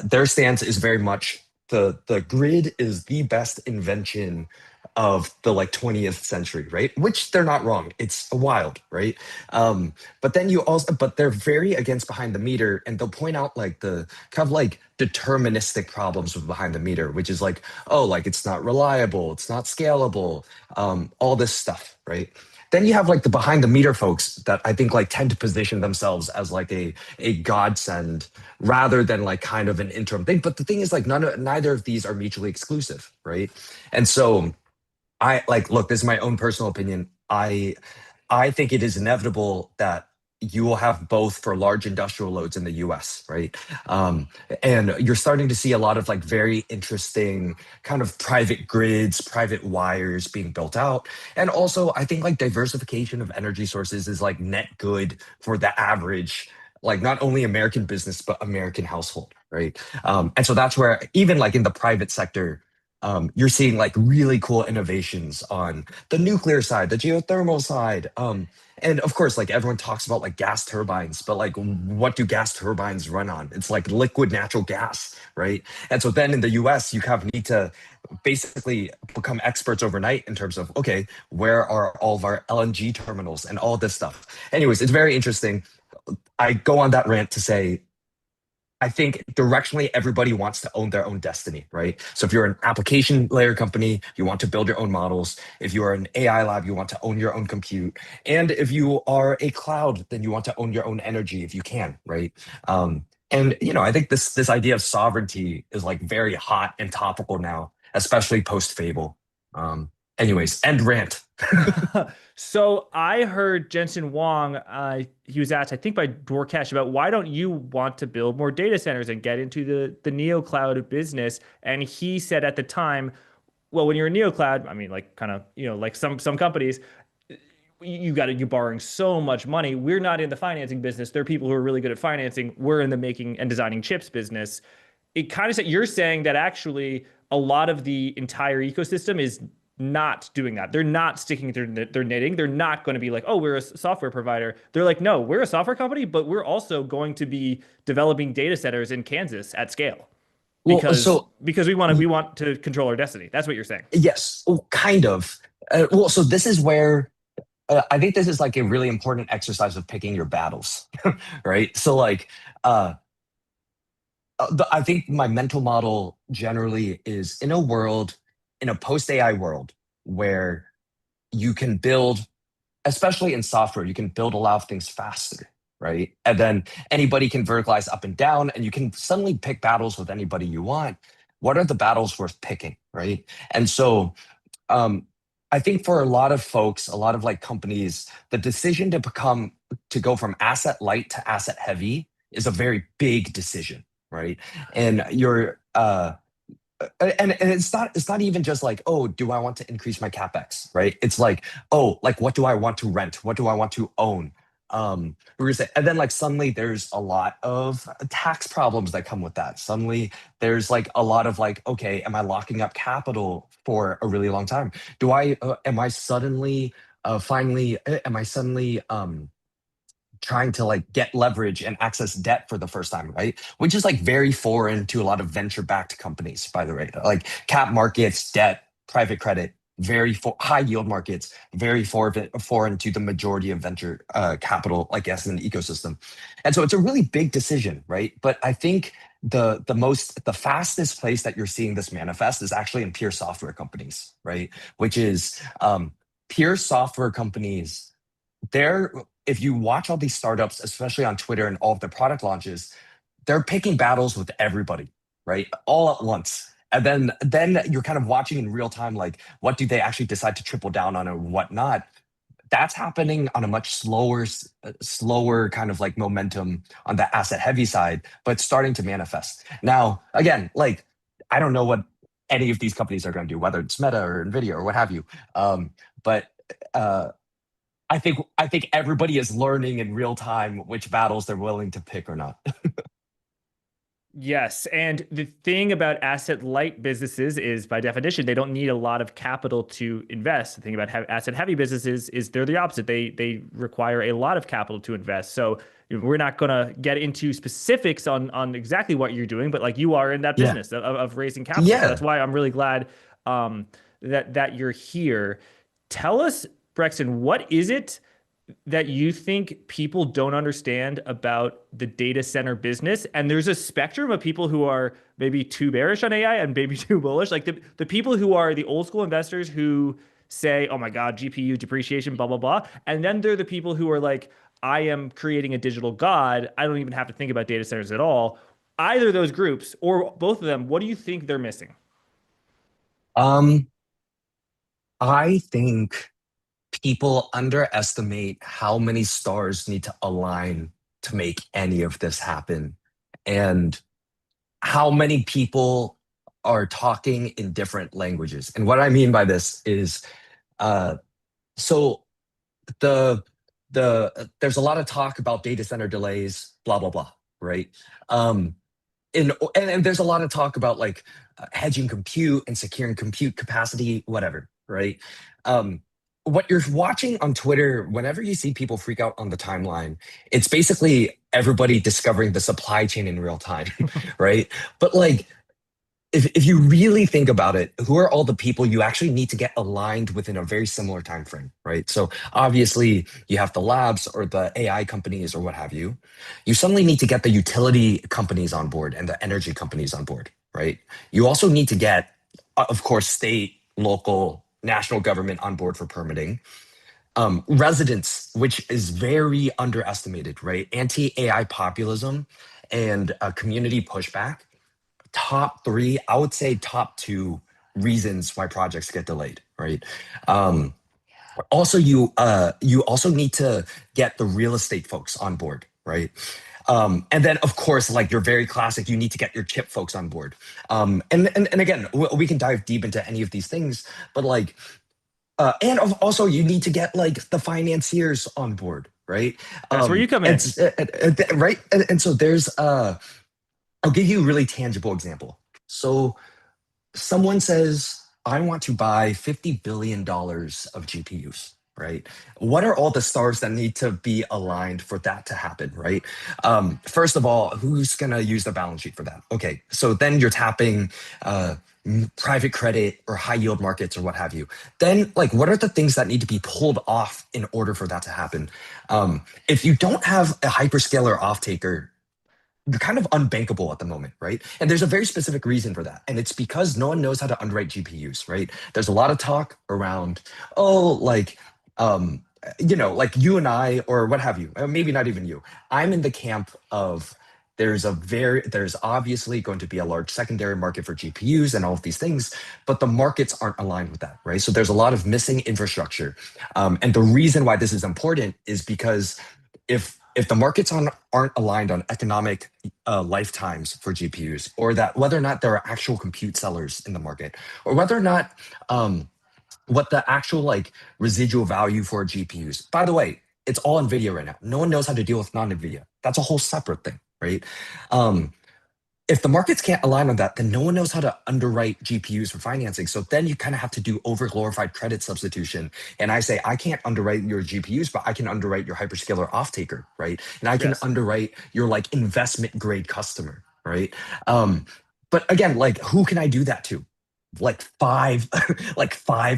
their stance is very much the grid is the best invention of the like 20th century, right? Which they're not wrong. It's wild, right? But then but they're very against behind the meter, and they'll point out like the kind of like deterministic problems with behind the meter, which is like, oh, like it's not reliable, it's not scalable, all this stuff, right? Then you have like the behind the meter folks that I think like tend to position themselves as like a godsend rather than like kind of an interim thing. But the thing is like neither of these are mutually exclusive, right? And so I like look, this is my own personal opinion. I think it is inevitable that you will have both for large industrial loads in the US, right? And you're starting to see a lot of like very interesting kind of private grids, private wires being built out. And also, I think like diversification of energy sources is like net good for the average, like not only American business, but American household, right? And so that's where even like in the private sector, you're seeing like really cool innovations on the nuclear side, the geothermal side. And of course, like everyone talks about like gas turbines, but like what do gas turbines run on? It's like liquid natural gas, right? And so then in the US, you kind of need to basically become experts overnight in terms of, okay, where are all of our LNG terminals and all this stuff? Anyways, it's very interesting. I go on that rant to say, I think directionally everybody wants to own their own destiny, right? So if you're an application layer company, you want to build your own models. If you are an AI lab, you want to own your own compute. And if you are a cloud, then you want to own your own energy if you can, right? And you know, I think this idea of sovereignty is like very hot and topical now, especially post Fable. Anyways, end rant. So I heard Jensen Huang, he was asked, I think by Dwarkesh, about why don't you want to build more data centers and get into the neo cloud business? And he said at the time, well, when you're a neo cloud, I mean, like kind of, you know, like some companies, you're borrowing so much money. We're not in the financing business. There are people who are really good at financing. We're in the making and designing chips business. It kind of said, you're saying that actually a lot of the entire ecosystem is not doing that. They're not sticking to their knitting. They're not going to be like, oh, we're a software provider. They're like, no, we're a software company, but we're also going to be developing data centers in Kansas at scale because we want to control our destiny. That's what you're saying. Yes, kind of. Well, so this is where I think this is like a really important exercise of picking your battles, right? So like, I think my mental model generally is in a post AI world where you can build, especially in software, you can build a lot of things faster, right? And then anybody can verticalize up and down, and you can suddenly pick battles with anybody you want. What are the battles worth picking, right? And so I think for a lot of folks, a lot of like companies, the decision to go from asset light to asset heavy is a very big decision, right? And you're and it's not even just like, oh, do I want to increase my capex, right? It's like, oh, like what do I want to rent? What do I want to own? And then like suddenly there's a lot of tax problems that come with that. Suddenly there's like a lot of like, okay, am I locking up capital for a really long time? Am I suddenly trying to like get leverage and access debt for the first time, right? Which is like very foreign to a lot of venture-backed companies, by the way. Like cap markets, debt, private credit, high yield markets, very foreign to the majority of venture capital, I guess, in the ecosystem. And so it's a really big decision, right? But I think the fastest place that you're seeing this manifest is actually in pure software companies, right? Which is pure software companies. If you watch all these startups, especially on Twitter and all of their product launches, they're picking battles with everybody, right? All at once. And then you're kind of watching in real time, like what do they actually decide to triple down on or whatnot. That's happening on a much slower kind of like momentum on the asset heavy side, but starting to manifest. Now, again, like I don't know what any of these companies are going to do, whether it's Meta or Nvidia or what have you. But I think everybody is learning in real time which battles they're willing to pick or not. Yes. And the thing about asset light businesses is by definition, they don't need a lot of capital to invest. The thing about asset heavy businesses is they're the opposite. They require a lot of capital to invest. So we're not going to get into specifics on exactly what you're doing, but like you are in that business of raising capital. Yeah. So that's why I'm really glad that you're here. Tell us, Brexton, what is it that you think people don't understand about the data center business? And there's a spectrum of people who are maybe too bearish on AI and maybe too bullish. Like the people who are the old school investors who say, oh my God, GPU depreciation, blah, blah, blah. And then there are the people who are like, I am creating a digital god. I don't even have to think about data centers at all. Either of those groups or both of them, what do you think they're missing? I think people underestimate how many stars need to align to make any of this happen, and how many people are talking in different languages. And what I mean by this is, so the there's a lot of talk about data center delays, blah blah blah, right? And there's a lot of talk about like hedging compute and securing compute capacity, whatever, right? What you're watching on Twitter, whenever you see people freak out on the timeline, it's basically everybody discovering the supply chain in real time, right? But like, if you really think about it, who are all the people you actually need to get aligned within a very similar time frame, right? So obviously you have the labs or the AI companies or what have you. You suddenly need to get the utility companies on board and the energy companies on board, right? You also need to get, of course, state, local, national government on board for permitting. Residents, which is very underestimated, right? Anti-AI populism and community pushback. Top three, I would say top two reasons why projects get delayed, right? Also, you also need to get the real estate folks on board, right? And then, of course, like you're very classic, you need to get your chip folks on board. And again, we can dive deep into any of these things, but like, and also you need to get like the financiers on board, right? That's where you come in, right? And so there's I'll give you a really tangible example. So someone says, I want to buy $50 billion of GPUs, right? What are all the stars that need to be aligned for that to happen, right? First of all, who's going to use the balance sheet for that? Okay, so then you're tapping private credit or high yield markets or what have you. Then, like, what are the things that need to be pulled off in order for that to happen? If you don't have a hyperscaler off taker, you're kind of unbankable at the moment, right? And there's a very specific reason for that. And it's because no one knows how to underwrite GPUs, right? There's a lot of talk around, oh, like, like you and I, or what have you, maybe not even you. I'm in the camp of there's obviously going to be a large secondary market for GPUs and all of these things, but the markets aren't aligned with that, right? So there's a lot of missing infrastructure. And the reason why this is important is because if the markets aren't aligned on economic lifetimes for GPUs, or that whether or not there are actual compute sellers in the market, or whether or not what the actual like residual value for GPUs. By the way, it's all NVIDIA right now. No one knows how to deal with non-NVIDIA. That's a whole separate thing, right? If the markets can't align on that, then no one knows how to underwrite GPUs for financing. So then you kind of have to do overglorified credit substitution. And I say, I can't underwrite your GPUs, but I can underwrite your hyperscaler off-taker, right? And I can underwrite your like investment grade customer, right? But again, like who can I do that to? Like five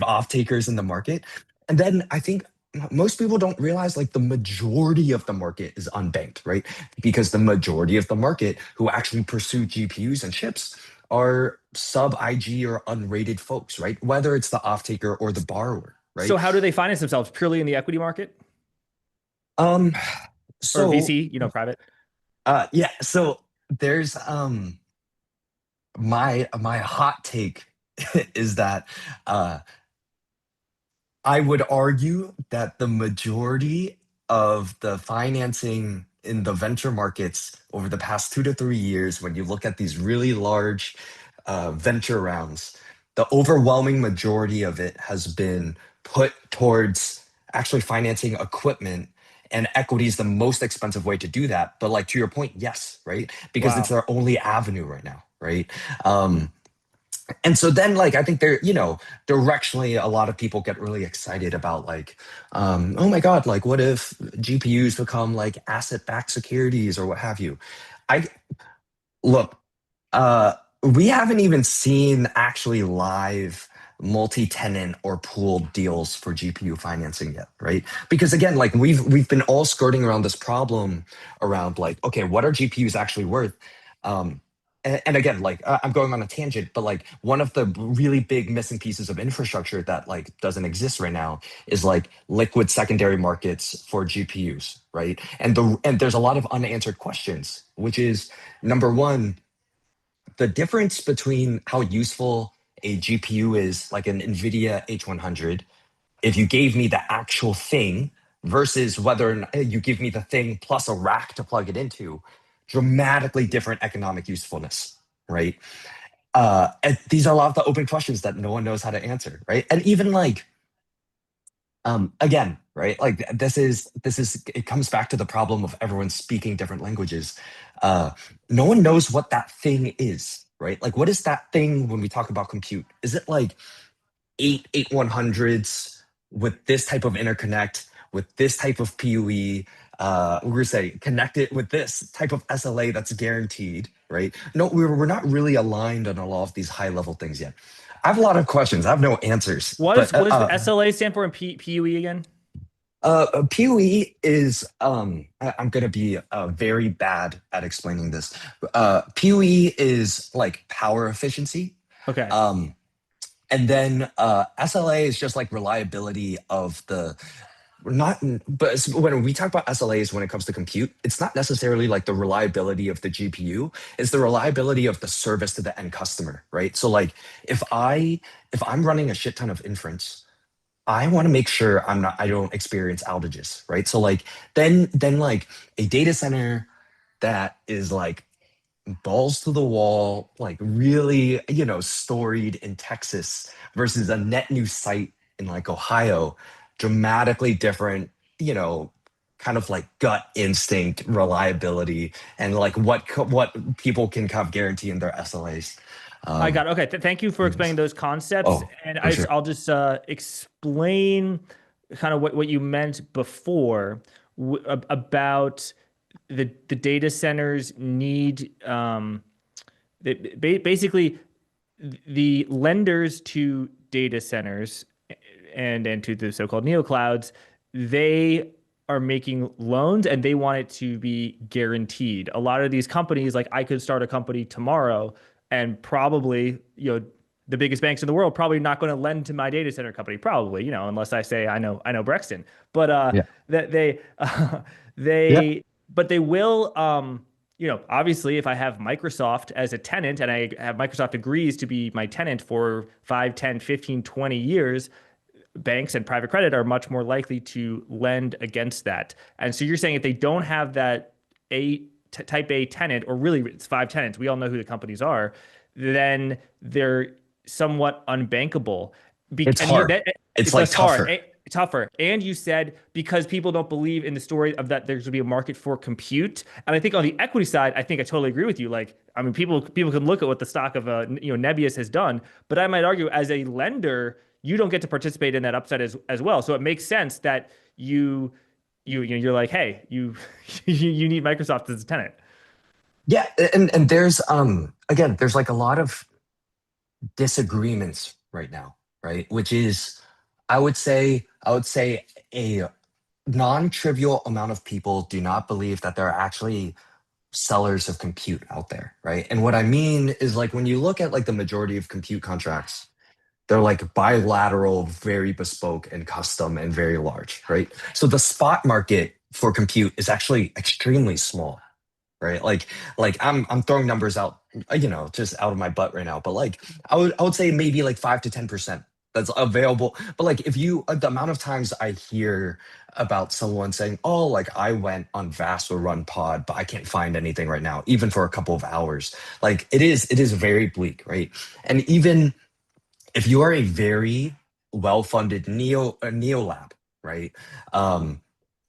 off-takers in the market. And then I think most people don't realize like the majority of the market is unbanked, right? Because the majority of the market who actually pursue GPUs and chips are sub IG or unrated folks, right? Whether it's the off-taker or the borrower, right? So how do they finance themselves? Purely in the equity market? So or VC, private? Yeah, so there's my hot take is that I would argue that the majority of the financing in the venture markets over the past 2 to 3 years, when you look at these really large venture rounds, the overwhelming majority of it has been put towards actually financing equipment, and equity is the most expensive way to do that. But like to your point, yes, right? Because it's their only avenue right now, right? And so then, like, I think directionally, a lot of people get really excited about like, oh my God, like what if GPUs become like asset-backed securities or what have you? We haven't even seen actually live multi-tenant or pooled deals for GPU financing yet, right? Because again, like we've been all skirting around this problem around like, okay, what are GPUs actually worth? And again, like I'm going on a tangent, but like one of the really big missing pieces of infrastructure that like doesn't exist right now is like liquid secondary markets for GPUs, right? And there's a lot of unanswered questions, which is number one, the difference between how useful a GPU is, like an Nvidia H100, if you gave me the actual thing versus whether or not you give me the thing plus a rack to plug it into, dramatically different economic usefulness, right? And these are a lot of the open questions that no one knows how to answer, right? And even like, again, right? Like it comes back to the problem of everyone speaking different languages. No one knows what that thing is, right? Like, what is that thing when we talk about compute? Is it like eight 100s with this type of interconnect, with this type of PUE? We're gonna say connect it with this type of SLA that's guaranteed, right? No, we're not really aligned on a lot of these high level things yet. I have a lot of questions. I have no answers. What does SLA stand for in PUE again? PUE is I'm gonna be very bad at explaining this. PUE is like power efficiency. Okay. And then SLA is just like reliability of the but when we talk about SLAs when it comes to compute, it's not necessarily like the reliability of the GPU, it's the reliability of the service to the end customer, right? So like if I'm running a shit ton of inference, I want to make sure I don't experience outages, right? So like then like a data center that is like balls to the wall, like really, storied in Texas versus a net new site in like Ohio, dramatically different, kind of like gut instinct reliability and like what people can kind of guarantee in their SLAs. I got it. Okay. Thank you for explaining those concepts. And I'll just explain kind of what you meant before about the data centers need basically the lenders to data centers and to the so-called neoclouds, they are making loans and they want it to be guaranteed. A lot of these companies, like I could start a company tomorrow and probably, the biggest banks in the world probably not going to lend to my data center company, probably, unless I say I know Brexton. But that but they will, obviously if I have Microsoft as a tenant and I have Microsoft agrees to be my tenant for 5, 10, 15, 20 years, banks and private credit are much more likely to lend against that. And so you're saying if they don't have that type A tenant, or really it's 5 tenants, we all know who the companies are, then they're somewhat unbankable. It's hard. It's like tougher. Tougher. And you said because people don't believe in the story of that there's going to be a market for compute. And I think on the equity side, I think I totally agree with you. Like, I mean, people can look at what the stock of Nebius has done, but I might argue as a lender, you don't get to participate in that upside as well. So it makes sense that you're like, hey, you need Microsoft as a tenant. Yeah, and there's again, there's like a lot of disagreements right now, right? Which is I would say a non-trivial amount of people do not believe that there are actually sellers of compute out there, right? And what I mean is like when you look at like the majority of compute contracts, they're like bilateral, very bespoke and custom and very large, right? So the spot market for compute is actually extremely small, right? Like I'm throwing numbers out, just out of my butt right now, but like I would say maybe like 5 to 10% that's available. But like if the amount of times I hear about someone saying, oh, like I went on Vast or Run Pod, but I can't find anything right now, even for a couple of hours. Like it is very bleak, right? And even if you are a very well-funded neo lab, right?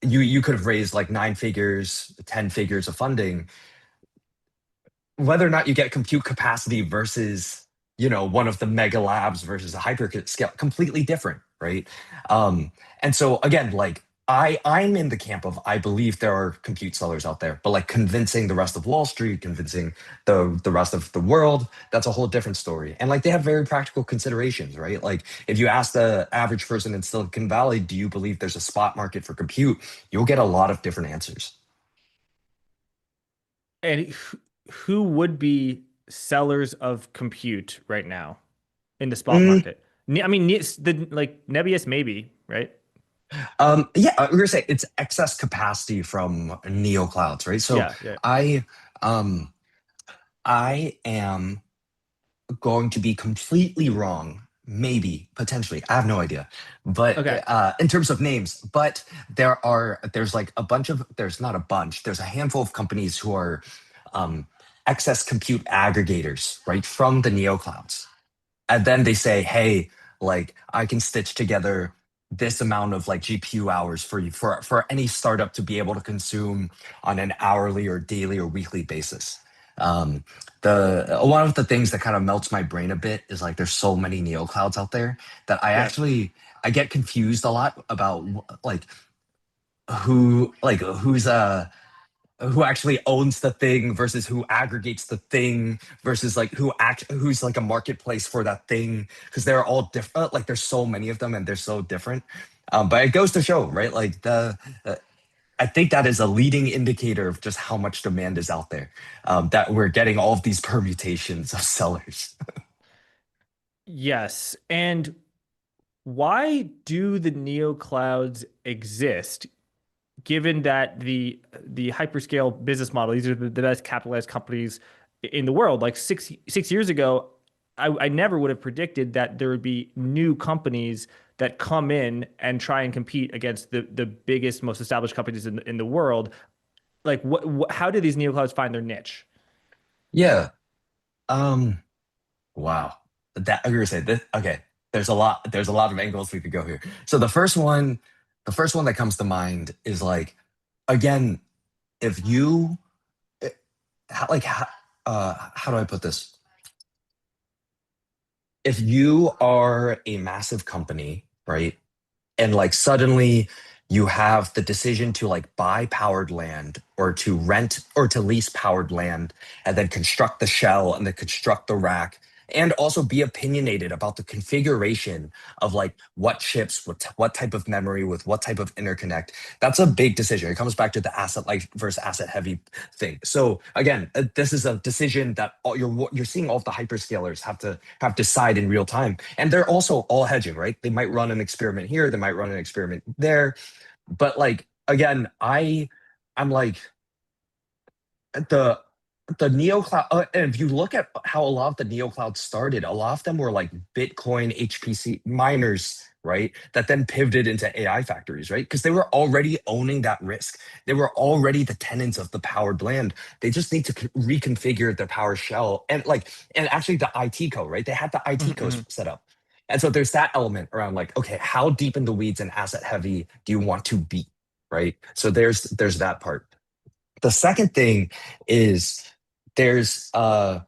You could have raised like 9 figures, 10 figures of funding. Whether or not you get compute capacity versus one of the mega labs versus a hyperscale, completely different, right? And so again, like I'm in the camp of I believe there are compute sellers out there, but like convincing the rest of Wall Street, convincing the rest of the world, that's a whole different story. And like they have very practical considerations, right? Like if you ask the average person in Silicon Valley, do you believe there's a spot market for compute? You'll get a lot of different answers. And who would be sellers of compute right now in the spot market? I mean, like Nebius maybe, right? Yeah, we're gonna say it's excess capacity from neo clouds, right? So yeah. um I am going to be completely wrong, maybe, potentially. I have no idea. But Okay. in terms of names, but there's like a bunch of, there's not a bunch, there's a handful of companies who are excess compute aggregators, right, from the neoclouds. And then they say, hey, like I can stitch together this amount of like GPU hours for you for any startup to be able to consume on an hourly or daily or weekly basis. Um, the one of the things that kind of melts my brain a bit is like there's so many neoclouds out there that I get confused a lot about like who actually owns the thing versus who aggregates the thing versus like who's like a marketplace for that thing, because they're all different. Like there's so many of them and they're so different. But it goes to show, right? Like I think that is a leading indicator of just how much demand is out there, that we're getting all of these permutations of sellers. Yes. And why do the neoclouds exist? Given that the hyperscale business model, these are the best capitalized companies in the world. Like six years ago, I never would have predicted that there would be new companies that come in and try and compete against the biggest, most established companies in the world. Like, how do these neoclouds find their niche? Yeah. Wow. That I'm gonna say this. Okay. There's a lot of angles we could go here. So the first one that comes to mind is like, again, if you eh, like how do I put this? If you are a massive company, right? And like suddenly you have the decision to like buy powered land or to rent or to lease powered land and then construct the shell and then construct the rack and also be opinionated about the configuration of like what chips, what type of memory with what type of interconnect. That's a big decision. It comes back to the asset light versus asset heavy thing. So again, this is a decision that you're seeing all of the hyperscalers have decide in real time, and they're also all hedging, right? They might run an experiment here, they might run an experiment there, but like again, I'm like the neo cloud, and if you look at how a lot of the neo clouds started, a lot of them were like Bitcoin HPC miners, right, that then pivoted into AI factories, right, because they were already owning that risk. They were already the tenants of the powered land. They just need to reconfigure their power shell and actually the IT code, right? They had the IT code set up. And so there's that element around like, okay, how deep in the weeds and asset heavy do you want to be, right? So there's that part. The second thing is we're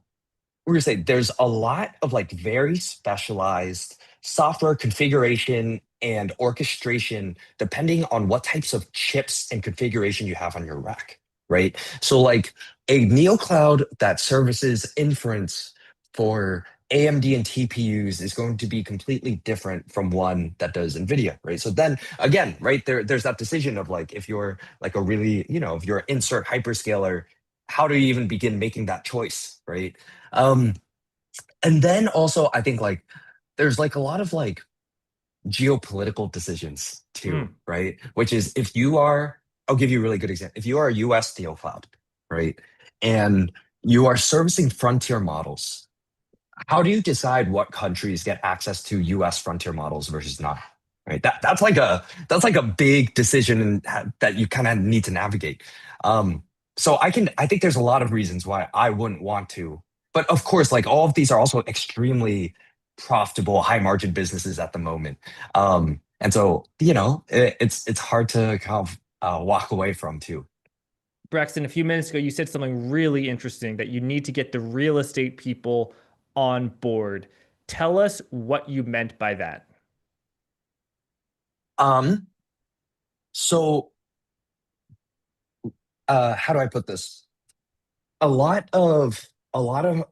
gonna say there's a lot of like very specialized software configuration and orchestration depending on what types of chips and configuration you have on your rack, right? So like a neocloud that services inference for AMD and TPUs is going to be completely different from one that does NVIDIA, right? So then again, right there's that decision of like if you're like a really, if you're insert hyperscaler, how do you even begin making that choice, right? Um, and then also I think like there's like a lot of like geopolitical decisions too, right? Which is if you are, I'll give you a really good example. If you are a US neocloud, right, and you are servicing frontier models, how do you decide what countries get access to US frontier models versus not? Right. That's like a big decision that you kind of need to navigate. So I think there's a lot of reasons why I wouldn't want to. But of course, like all of these are also extremely profitable, high margin businesses at the moment. And so, it's hard to kind of walk away from too. Braxton, a few minutes ago, you said something really interesting that you need to get the real estate people on board. Tell us what you meant by that. Um, So, how do I put this? A lot of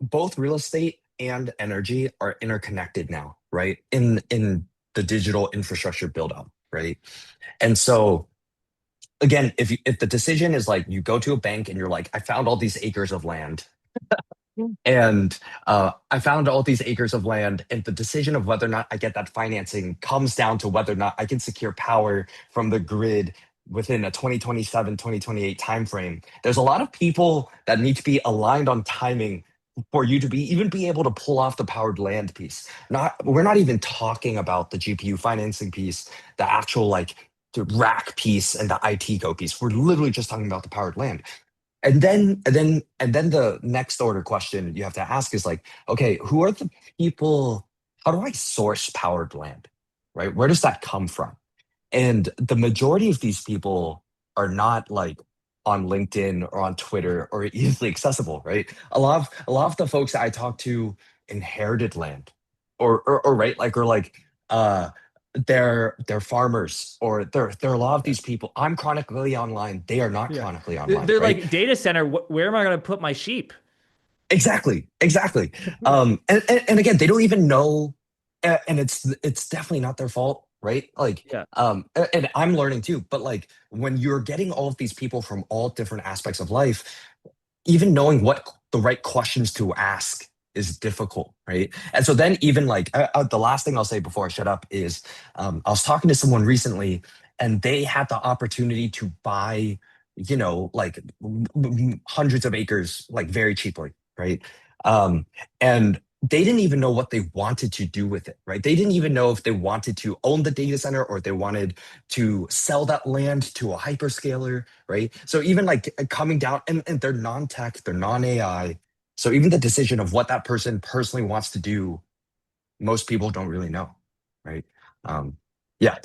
both real estate and energy are interconnected now, right? In the digital infrastructure build out, right? And so again, if the decision is like you go to a bank and you're like, I found all these acres of land, and I found all these acres of land, and the decision of whether or not I get that financing comes down to whether or not I can secure power from the grid within a 2027, 2028 timeframe. There's a lot of people that need to be aligned on timing for you to be able to pull off the powered land piece. We're not even talking about the GPU financing piece, the actual like the rack piece and the IT go piece. We're literally just talking about the powered land. And then the next order question you have to ask is like, okay, who are the people? How do I source powered land? Right? Where does that come from? And the majority of these people are not like on LinkedIn or on Twitter or easily accessible, right? A lot of the folks that I talk to inherited land or right, like or like uh they're farmers or there are a lot of these people. I'm chronically online. They are not Yeah. chronically online, They're right? like data center. Where am I going to put my sheep? Exactly. And again, they don't even know, and it's definitely not their fault, right? Like, Yeah. and I'm learning too. But like, when you're getting all of these people from all different aspects of life, even knowing what the right questions to ask is difficult, right? And so then even like the last thing I'll say before I shut up is I was talking to someone recently, and they had the opportunity to buy, like hundreds of acres, like very cheaply, right? Um, and they didn't even know what they wanted to do with it, right? They didn't even know if they wanted to own the data center or if they wanted to sell that land to a hyperscaler, right? So even like coming down, and they're non-tech, they're non-AI. So even the decision of what that person personally wants to do, most people don't really know, right? Yeah.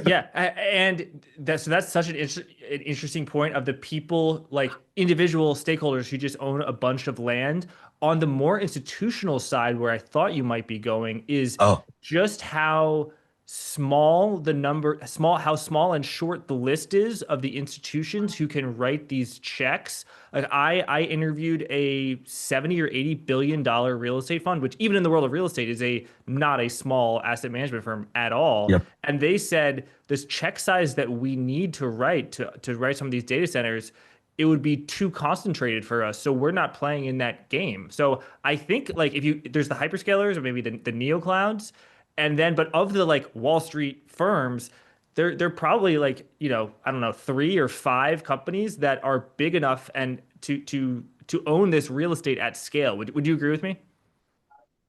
Yeah, and that's such an interesting point of the people, like individual stakeholders who just own a bunch of land. On the more institutional side, where I thought you might be going, is Oh, just how how small and short the list is of the institutions who can write these checks. Like I interviewed a 70 or 80 billion dollar real estate fund, which even in the world of real estate is not a small asset management firm at all. yep. And they said this check size that we need to write to write some of these data centers, it would be too concentrated for us. So we're not playing in that game. So I think like there's the hyperscalers or maybe the neo clouds, and then but of the like Wall Street firms, they're probably like, I don't know, 3 or 5 companies that are big enough and to own this real estate at scale. Would you agree with me?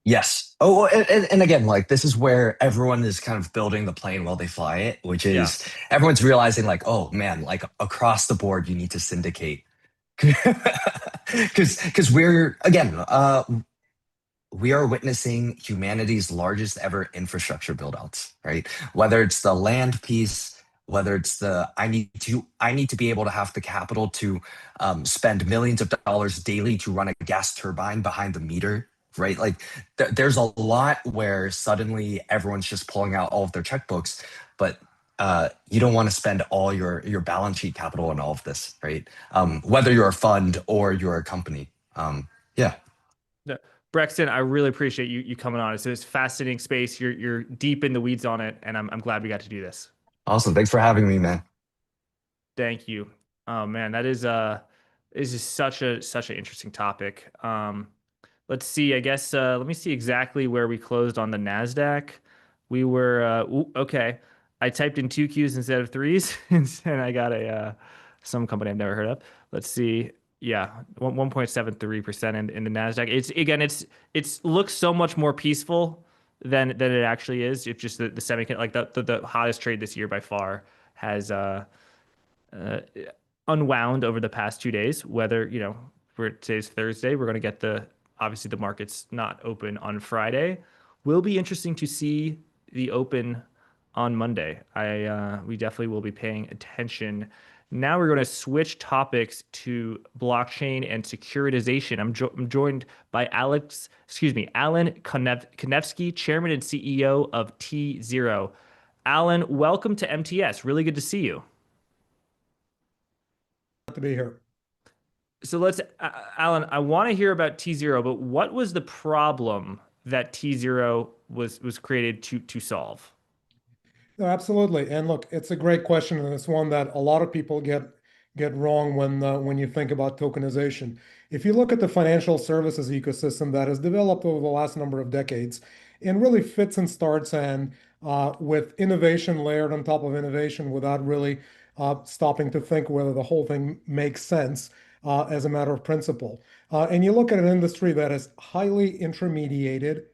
Yes. Oh, and again, like this is where everyone is kind of building the plane while they fly it, which Yeah. is everyone's realizing like, oh man, like across the board, you need to syndicate. Because we're again, we are witnessing humanity's largest ever infrastructure buildouts, right? Whether it's the land piece, whether it's the I need to be able to have the capital to spend millions of dollars daily to run a gas turbine behind the meter, right? Like there's a lot where suddenly everyone's just pulling out all of their checkbooks, but you don't want to spend all your balance sheet capital on all of this, right? Whether you're a fund or you're a company. Yeah. Yeah. Brexton, I really appreciate you coming on. It's this fascinating space. You're deep in the weeds on it, and I'm glad we got to do this. Awesome. Thanks for having me, man. Thank you. Oh man, that is just such an interesting topic. Let's see. I guess let me see exactly where we closed on the Nasdaq. We were okay. I typed in 2Qs instead of threes, and I got a some company I've never heard of. Let's see. Yeah, 1.73% in the Nasdaq. It's looks so much more peaceful than it actually is. It's just the semiconductor, like the hottest trade this year by far has uh, unwound over the past 2 days. Whether, for today's Thursday, we're going to get obviously the market's not open on Friday. Will be interesting to see the open on Monday. We definitely will be paying attention. Now we're going to switch topics to blockchain and securitization. I'm joined by Alan Konevsky, Chairman and CEO of T0. Alan, welcome to MTS. Really good to see you. to be here. So let's, Alan, I want to hear about T0, but what was the problem that T0 was created to solve? No, absolutely. And look, it's a great question, and it's one that a lot of people get wrong when you think about tokenization. If you look at the financial services ecosystem that has developed over the last number of decades, and really fits and starts and with innovation layered on top of innovation without really stopping to think whether the whole thing makes sense as a matter of principle. And you look at an industry that is highly intermediated,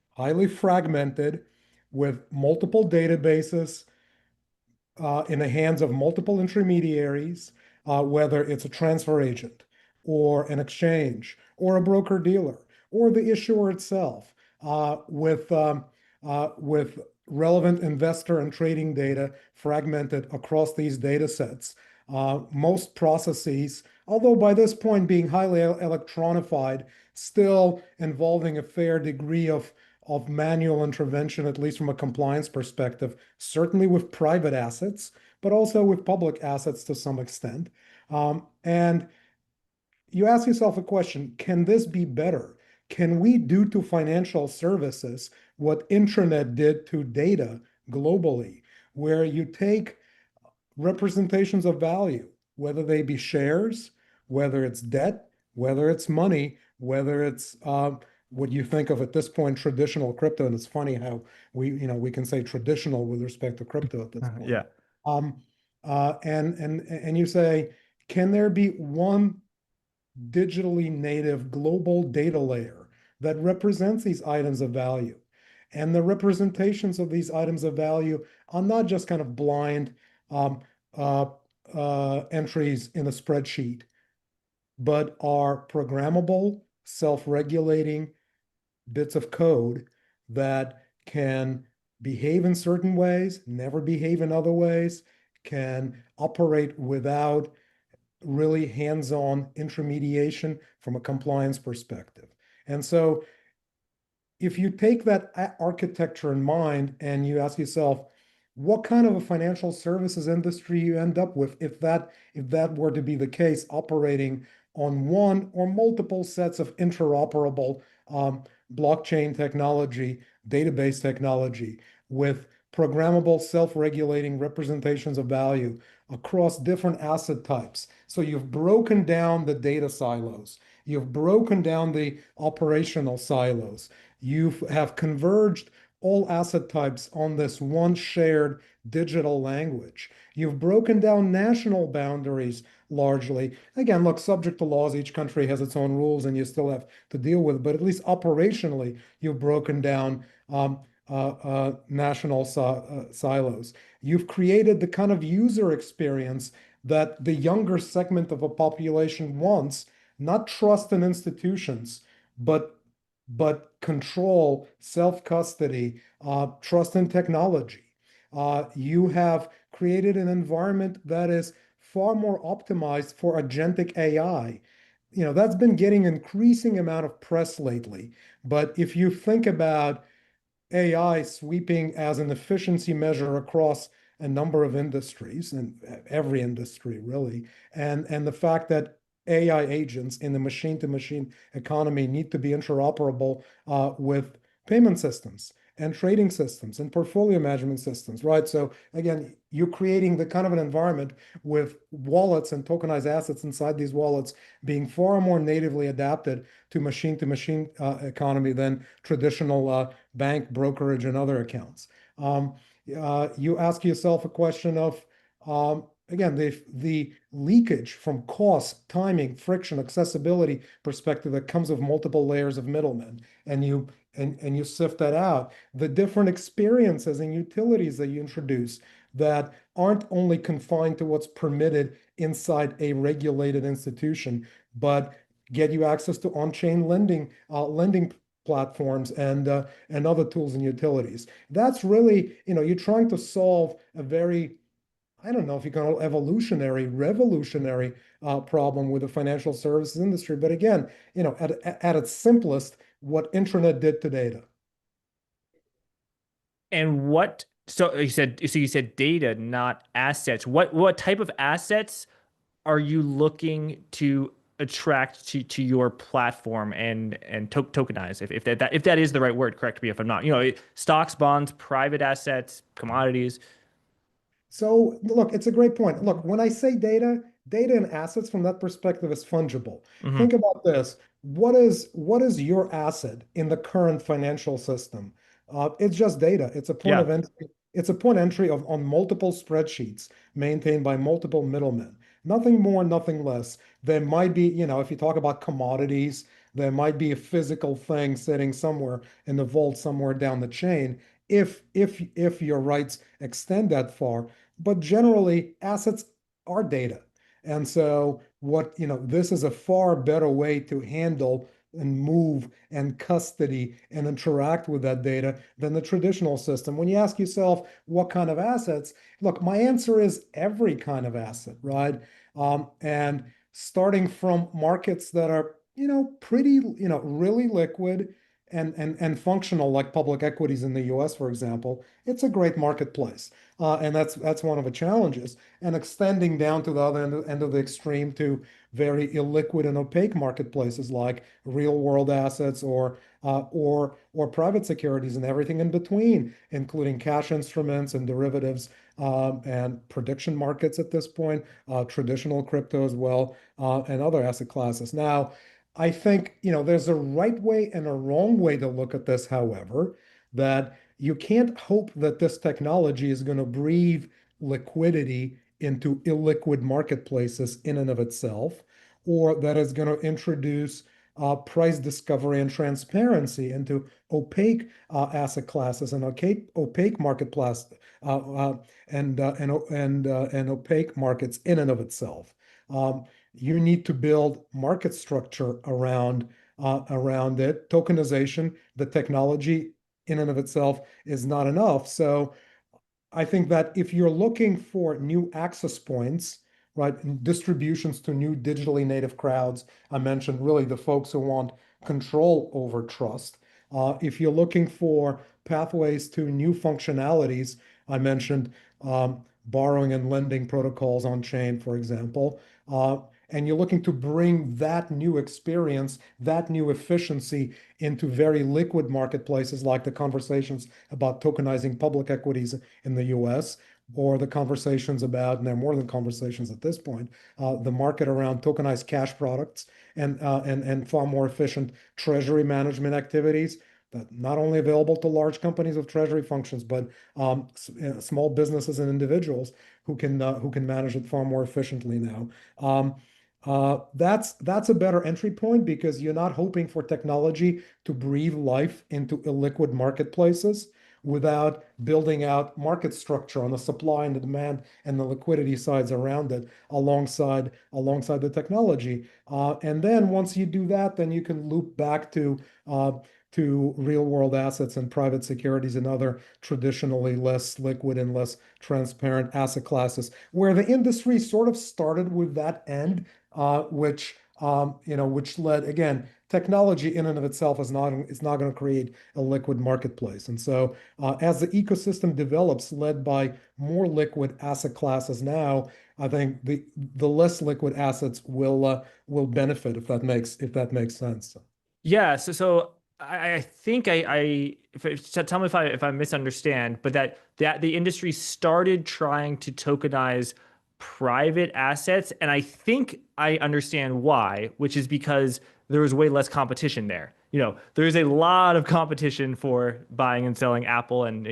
highly fragmented, with multiple databases in the hands of multiple intermediaries, whether it's a transfer agent or an exchange or a broker dealer or the issuer itself, with relevant investor and trading data fragmented across these data sets. Most processes, although by this point being highly electronified, still involving a fair degree of manual intervention, at least from a compliance perspective, certainly with private assets, but also with public assets to some extent. And you ask yourself a question, can this be better? Can we do to financial services what intranet did to data globally, where you take representations of value, whether they be shares, whether it's debt, whether it's money, whether it's what you think of at this point traditional crypto, and it's funny how we can say traditional with respect to crypto at this point. Yeah. And you say, can there be one digitally native global data layer that represents these items of value? And the representations of these items of value are not just kind of blind entries in a spreadsheet, but are programmable, self-regulating bits of code that can behave in certain ways, never behave in other ways, can operate without really hands-on intermediation from a compliance perspective. And so if you take that architecture in mind and you ask yourself, what kind of a financial services industry you end up with if that were to be the case, operating on one or multiple sets of interoperable blockchain technology, database technology, with programmable self-regulating representations of value across different asset types. So you've broken down the data silos, you've broken down the operational silos, you have converged all asset types on this one shared digital language. You've broken down national boundaries largely. Again, look, subject to laws, each country has its own rules and you still have to deal with it, but at least operationally, you've broken down national silos. You've created the kind of user experience that the younger segment of a population wants, not trust in institutions, but control, self-custody, trust in technology. You have created an environment that is far more optimized for agentic AI. That's been getting an increasing amount of press lately. But if you think about AI sweeping as an efficiency measure across a number of industries, and every industry really, and the fact that AI agents in the machine-to-machine economy need to be interoperable with payment systems and trading systems and portfolio management systems, right? So again, you're creating the kind of an environment with wallets and tokenized assets inside these wallets being far more natively adapted to machine-to-machine economy than traditional bank brokerage and other accounts. You ask yourself a question of, again, the leakage from cost, timing, friction, accessibility perspective that comes with multiple layers of middlemen, and you sift that out. The different experiences and utilities that you introduce that aren't only confined to what's permitted inside a regulated institution, but get you access to on-chain lending platforms and other tools and utilities. That's really, you're trying to solve a very, I don't know if you call it revolutionary problem with the financial services industry. But again, at its simplest, what intranet did to data. And so you said data, not assets. What type of assets are you looking to attract to your platform and tokenize, if that is the right word? Correct me if I'm not. Stocks, bonds, private assets, commodities. So look, it's a great point. Look, when I say data, data and assets from that perspective is fungible. Think about this. What is your asset in the current financial system? It's just data. It's a point of entry. It's a point entry on multiple spreadsheets maintained by multiple middlemen. Nothing more, nothing less. There might be, if you talk about commodities, there might be a physical thing sitting somewhere in the vault somewhere down the chain, if your rights extend that far. But generally, assets are data. And so this is a far better way to handle and move and custody and interact with that data than the traditional system. When you ask yourself what kind of assets, look, my answer is every kind of asset, right? And starting from markets that are, pretty, really liquid and functional, like public equities in the US, for example, it's a great marketplace. And that's one of the challenges. And extending down to the other end of the extreme to very illiquid and opaque marketplaces like real world assets or private securities and everything in between, including cash instruments and derivatives and prediction markets at this point, traditional crypto as well, and other asset classes. Now, I think, there's a right way and a wrong way to look at this, however, that you can't hope that this technology is going to breathe liquidity into illiquid marketplaces in and of itself, or that it's going to introduce price discovery and transparency into opaque asset classes and opaque marketplace and opaque markets in and of itself. You need to build market structure around it. Tokenization, the technology in and of itself is not enough. So I think that if you're looking for new access points, right, distributions to new digitally native crowds, I mentioned really the folks who want control over trust. If you're looking for pathways to new functionalities, I mentioned borrowing and lending protocols on chain, for example. And you're looking to bring that new experience, that new efficiency into very liquid marketplaces like the conversations about tokenizing public equities in the US, or the conversations about, and they're more than conversations at this point, the market around tokenized cash products and far more efficient treasury management activities that not only available to large companies with treasury functions, but small businesses and individuals who can manage it far more efficiently now. That's a better entry point because you're not hoping for technology to breathe life into illiquid marketplaces without building out market structure on the supply and the demand and the liquidity sides around it alongside the technology. And then once you do that, then you can loop back to real world assets and private securities and other traditionally less liquid and less transparent asset classes, where the industry sort of started with that end, which led, again, technology in and of itself is not going to create a liquid marketplace. And so as the ecosystem develops, led by more liquid asset classes now, I think the less liquid assets will benefit, if that makes sense. Yeah. So I think tell me if I misunderstand, but that the industry started trying to tokenize private assets, and I think I understand why, which is because there was way less competition there. There's a lot of competition for buying and selling Apple and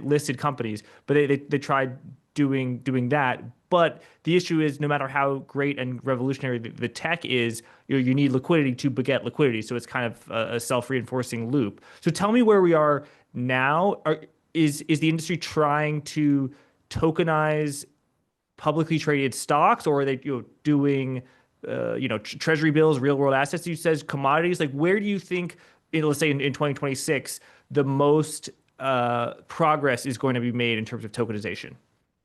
listed companies, but they tried doing that. But the issue is, no matter how great and revolutionary the tech is, you need liquidity to beget liquidity. So it's kind of a self-reinforcing loop. So tell me where we are now. Is the industry trying to tokenize publicly traded stocks, or are they doing treasury bills, real world assets? You says commodities. Like, where do you think, let's say in 2026, the most progress is going to be made in terms of tokenization?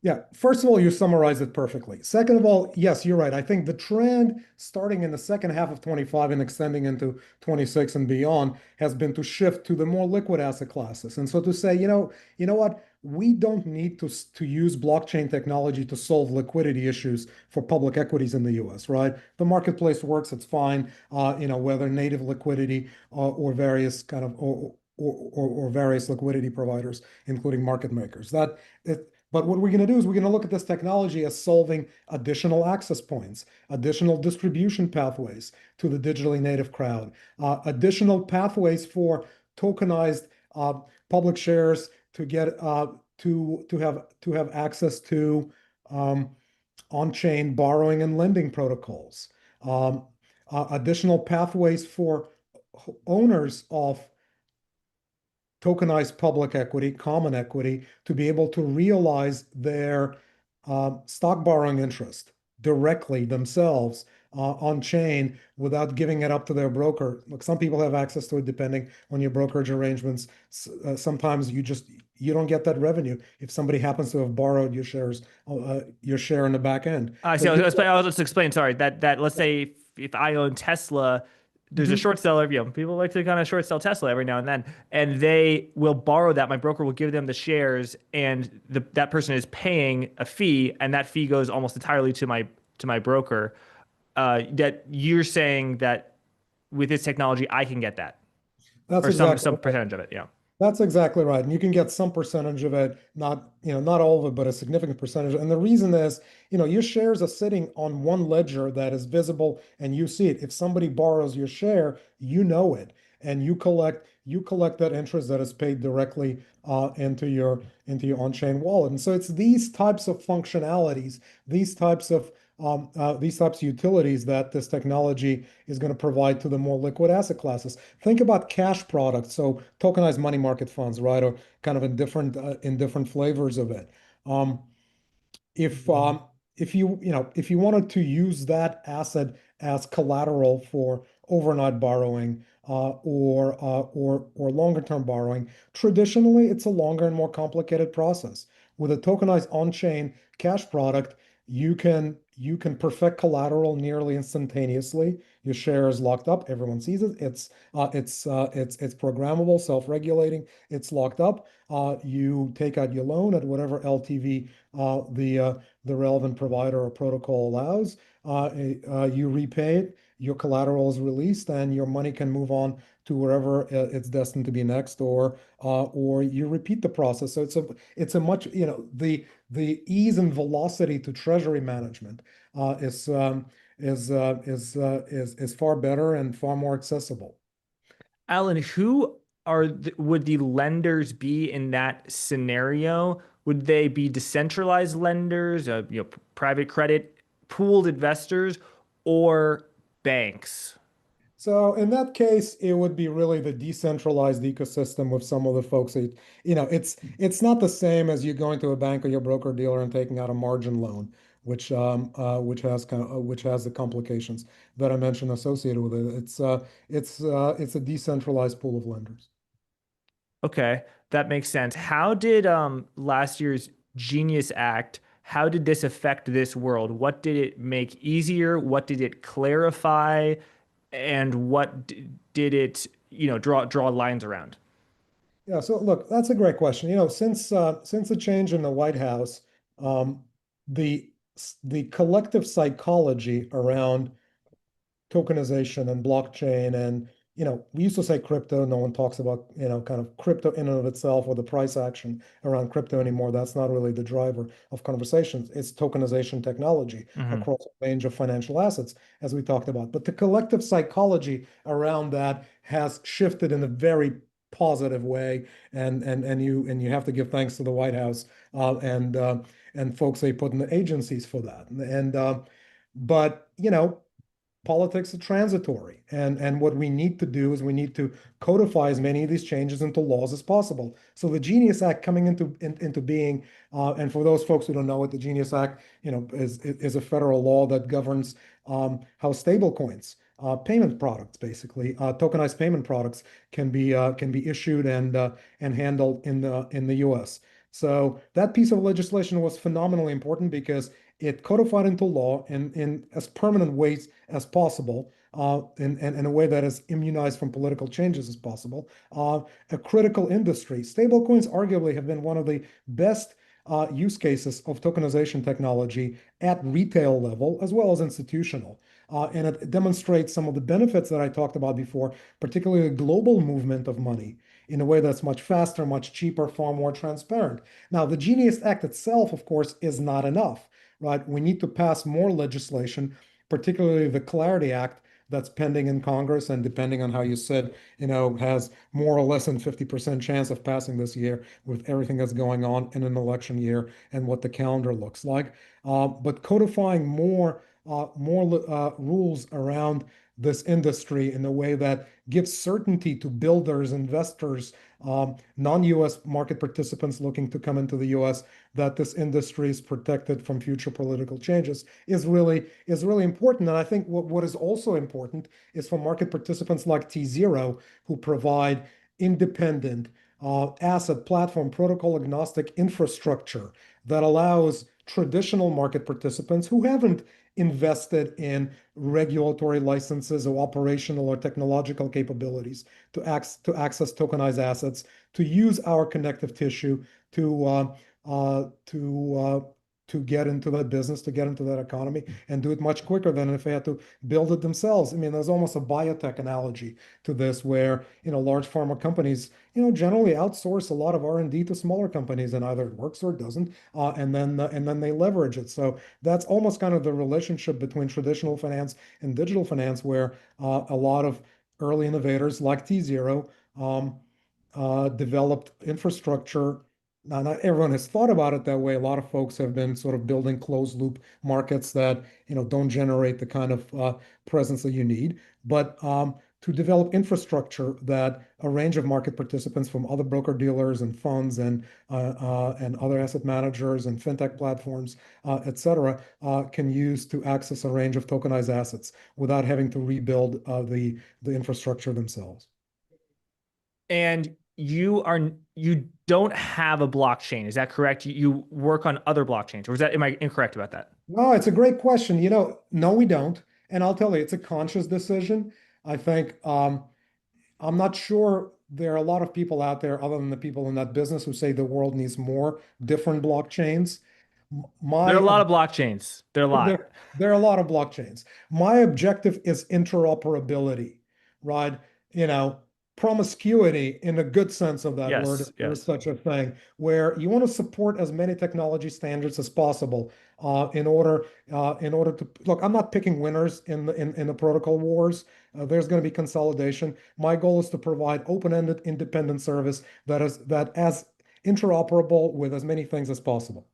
Yeah, first of all, you summarized it perfectly. Second of all, yes, you're right. I think the trend starting in the second half of 25 and extending into 26 and beyond has been to shift to the more liquid asset classes. And so to say, you know what, we don't need to use blockchain technology to solve liquidity issues for public equities in the US, right? The marketplace works, it's fine, whether native liquidity or various kind of or various liquidity providers, including market makers. But what we're going to do is we're going to look at this technology as solving additional access points, additional distribution pathways to the digitally native crowd, additional pathways for tokenized public shares to get to have access to on-chain borrowing and lending protocols, additional pathways for owners of tokenized public equity, common equity, to be able to realize their stock borrowing interest directly themselves on chain without giving it up to their broker. Look, some people have access to it depending on your brokerage arrangements. Sometimes you don't get that revenue if somebody happens to have borrowed your shares, your share in the back end. Let's explain. Sorry, that let's say if I own Tesla, there's a short seller. People like to kind of short sell Tesla every now and then, and they will borrow that. My broker will give them the shares, and that person is paying a fee, and that fee goes almost entirely to my broker. That you're saying that with this technology, I can get that, That's or exactly some percentage of it. Yeah. That's exactly right. And you can get some percentage of it, not all of it, but a significant percentage. And the reason is, your shares are sitting on one ledger that is visible and you see it. If somebody borrows your share, you know it, and you collect that interest that is paid directly into your on-chain wallet. And so it's these types of functionalities, these types of utilities that this technology is going to provide to the more liquid asset classes. Think about cash products, so tokenized money market funds, right, or kind of in different flavors of it. If if you wanted to use that asset as collateral for overnight borrowing or longer term borrowing, traditionally it's a longer and more complicated process. With a tokenized on-chain cash product, you can perfect collateral nearly instantaneously. Your share is locked up. Everyone sees it. It's programmable, self-regulating. It's locked up. You take out your loan at whatever LTV the relevant provider or protocol allows. You repay it. Your collateral is released, and your money can move on to wherever it's destined to be next, or you repeat the process. So it's a much the ease and velocity to treasury management is far better and far more accessible. Alan, who would the lenders be in that scenario? Would they be decentralized lenders, private credit, pooled investors, or banks? So in that case, it would be really the decentralized ecosystem with some of the folks that, it's not the same as you going to a bank or your broker dealer and taking out a margin loan, which has the complications that I mentioned associated with it. It's a decentralized pool of lenders. Okay, that makes sense. How did last year's Genius Act, how did this affect this world? What did it make easier? What did it clarify? And what did it, draw lines around? Yeah, so look, that's a great question. Since the change in the White House, the the collective psychology around tokenization and blockchain and we used to say crypto. No one talks about kind of crypto in and of itself or the price action around crypto anymore. That's not really the driver of conversations. It's tokenization technology across a range of financial assets, as we talked about. But the collective psychology around that has shifted in a very positive way, and you have to give thanks to the White House and folks they put in the agencies for that. But politics are transitory, and what we need to do is we need to codify as many of these changes into laws as possible. So the Genius Act coming into being, and for those folks who don't know it, the Genius Act, is a federal law that governs how stable coins, payment products, basically, tokenized payment products can be issued and handled in the U.S. So that piece of legislation was phenomenally important because it codified into law in as permanent ways as possible, in a way that is immunized from political changes as possible, a critical industry. Stablecoins arguably have been one of the best use cases of tokenization technology at retail level as well as institutional. And it demonstrates some of the benefits that I talked about before, particularly the global movement of money in a way that's much faster, much cheaper, far more transparent. Now, the Genius Act itself, of course, is not enough, right? We need to pass more legislation, particularly the Clarity Act that's pending in Congress, and depending on how you said, has more or less than 50% chance of passing this year with everything that's going on in an election year and what the calendar looks like. But codifying more rules around this industry in a way that gives certainty to builders, investors, non-US market participants looking to come into the US, that this industry is protected from future political changes is really important. And I think what is also important is for market participants like T0, who provide independent asset platform protocol agnostic infrastructure that allows traditional market participants who haven't invested in regulatory licenses or operational or technological capabilities to access tokenized assets, to use our connective tissue to get into that business, to get into that economy, and do it much quicker than if they had to build it themselves. I mean, there's almost a biotech analogy to this, where large pharma companies generally outsource a lot of R&D to smaller companies, and either it works or it doesn't, and then they leverage it. So that's almost kind of the relationship between traditional finance and digital finance, where a lot of early innovators like T0 developed infrastructure. Now, not everyone has thought about it that way. A lot of folks have been sort of building closed loop markets that don't generate the kind of presence that you need. But to develop infrastructure that a range of market participants from other broker dealers and funds and other asset managers and fintech platforms, et cetera, can use to access a range of tokenized assets without having to rebuild the infrastructure themselves. And you don't have a blockchain, is that correct? You work on other blockchains, or am I incorrect about that? No, it's a great question. No, we don't. And I'll tell you, it's a conscious decision. I think I'm not sure there are a lot of people out there, other than the people in that business, who say the world needs more different blockchains. There are a lot of blockchains. There are a lot. There are a lot of blockchains. My objective is interoperability, right? Promiscuity in a good sense of that word, if there's such a thing, where you want to support as many technology standards as possible in order to look. I'm not picking winners in the protocol wars. There's going to be consolidation. My goal is to provide open-ended, independent service that is as interoperable with as many things as possible.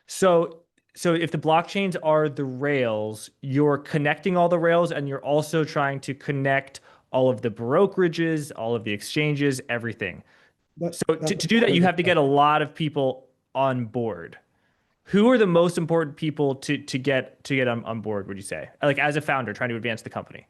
So if the blockchains are the rails, you're connecting all the rails, and you're also trying to connect all of the brokerages, all of the exchanges, everything. So to do that, you have to get a lot of people on board. Who are the most important people to get on board, would you say? Like, as a founder trying to advance the company?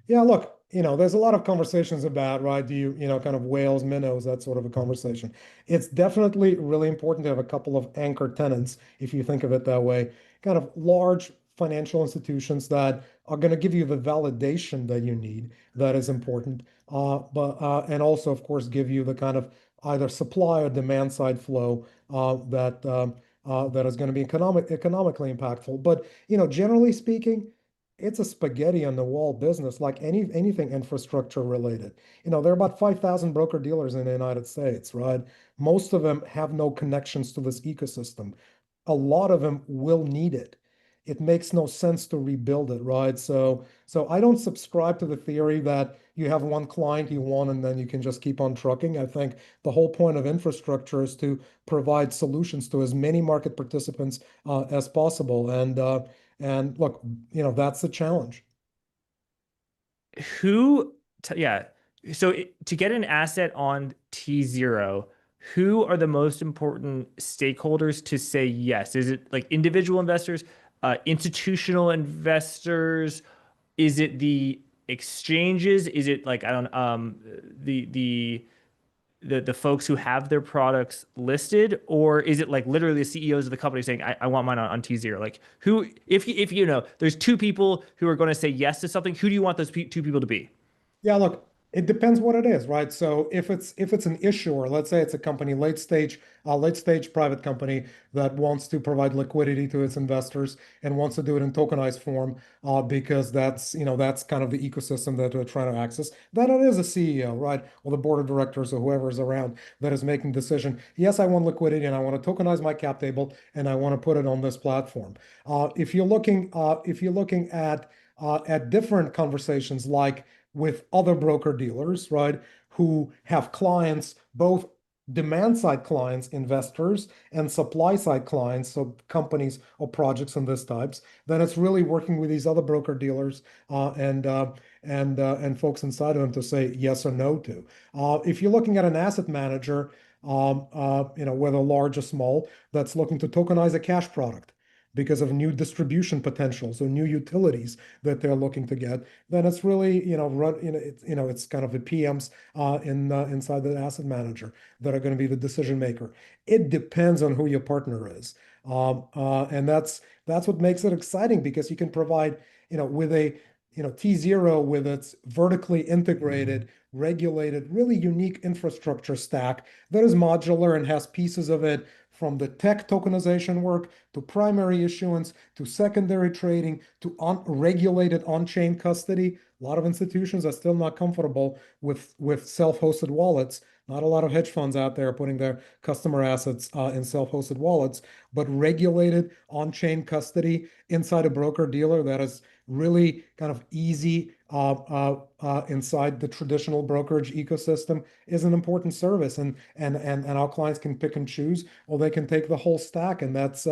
Yeah, look, there's a lot of conversations about, right, do you, kind of whales, minnows, that sort of a conversation. It's definitely really important to have a couple of anchor tenants, if you think of it that way, kind of large financial institutions that are going to give you the validation that you need, that is important, and also, of course, give you the kind of either supply or demand side flow that is going to be economically impactful. But generally speaking, it's a spaghetti on the wall business, like anything infrastructure related. There are about 5,000 broker dealers in the United States, right? Most of them have no connections to this ecosystem. A lot of them will need it. It makes no sense to rebuild it, right? So I don't subscribe to the theory that you have one client you want and then you can just keep on trucking. I think the whole point of infrastructure is to provide solutions to as many market participants as possible. And look, that's the challenge. So to get an asset on T0, who are the most important stakeholders to say yes? Is it like individual investors, institutional investors? Is it the exchanges? Is it like, I don't the folks who have their products listed, or is it like literally the CEOs of the company saying, I want mine on T0? Like who, if you know, there's two people who are going to say yes to something, who do you want those two people to be? Yeah, look, it depends what it is, right? So if it's an issuer, let's say it's a company late stage private company that wants to provide liquidity to its investors and wants to do it in tokenized form, because that's kind of the ecosystem that they're trying to access. Then it is a CEO, right, or the board of directors or whoever is around that is making decision. Yes, I want liquidity and I want to tokenize my cap table and I want to put it on this platform. If you're looking at different conversations like with other broker dealers, right, who have clients, both demand side clients, investors, and supply side clients, so companies or projects and this types, then it's really working with these other broker dealers and folks inside of them to say yes or no to. If you're looking at an asset manager, whether large or small, that's looking to tokenize a cash product because of new distribution potentials or new utilities that they're looking to get, then it's really, it's kind of the PMs inside the asset manager that are going to be the decision maker. It depends on who your partner is. And that's what makes it exciting, because you can provide, with a, T0 with its vertically integrated, regulated, really unique infrastructure stack that is modular and has pieces of it from the tech tokenization work to primary issuance to secondary trading to regulated on-chain custody. A lot of institutions are still not comfortable with self-hosted wallets. Not a lot of hedge funds out there putting their customer assets in self-hosted wallets, but regulated on-chain custody inside a broker dealer that is really kind of easy inside the traditional brokerage ecosystem is an important service, and our clients can pick and choose, or they can take the whole stack, and that's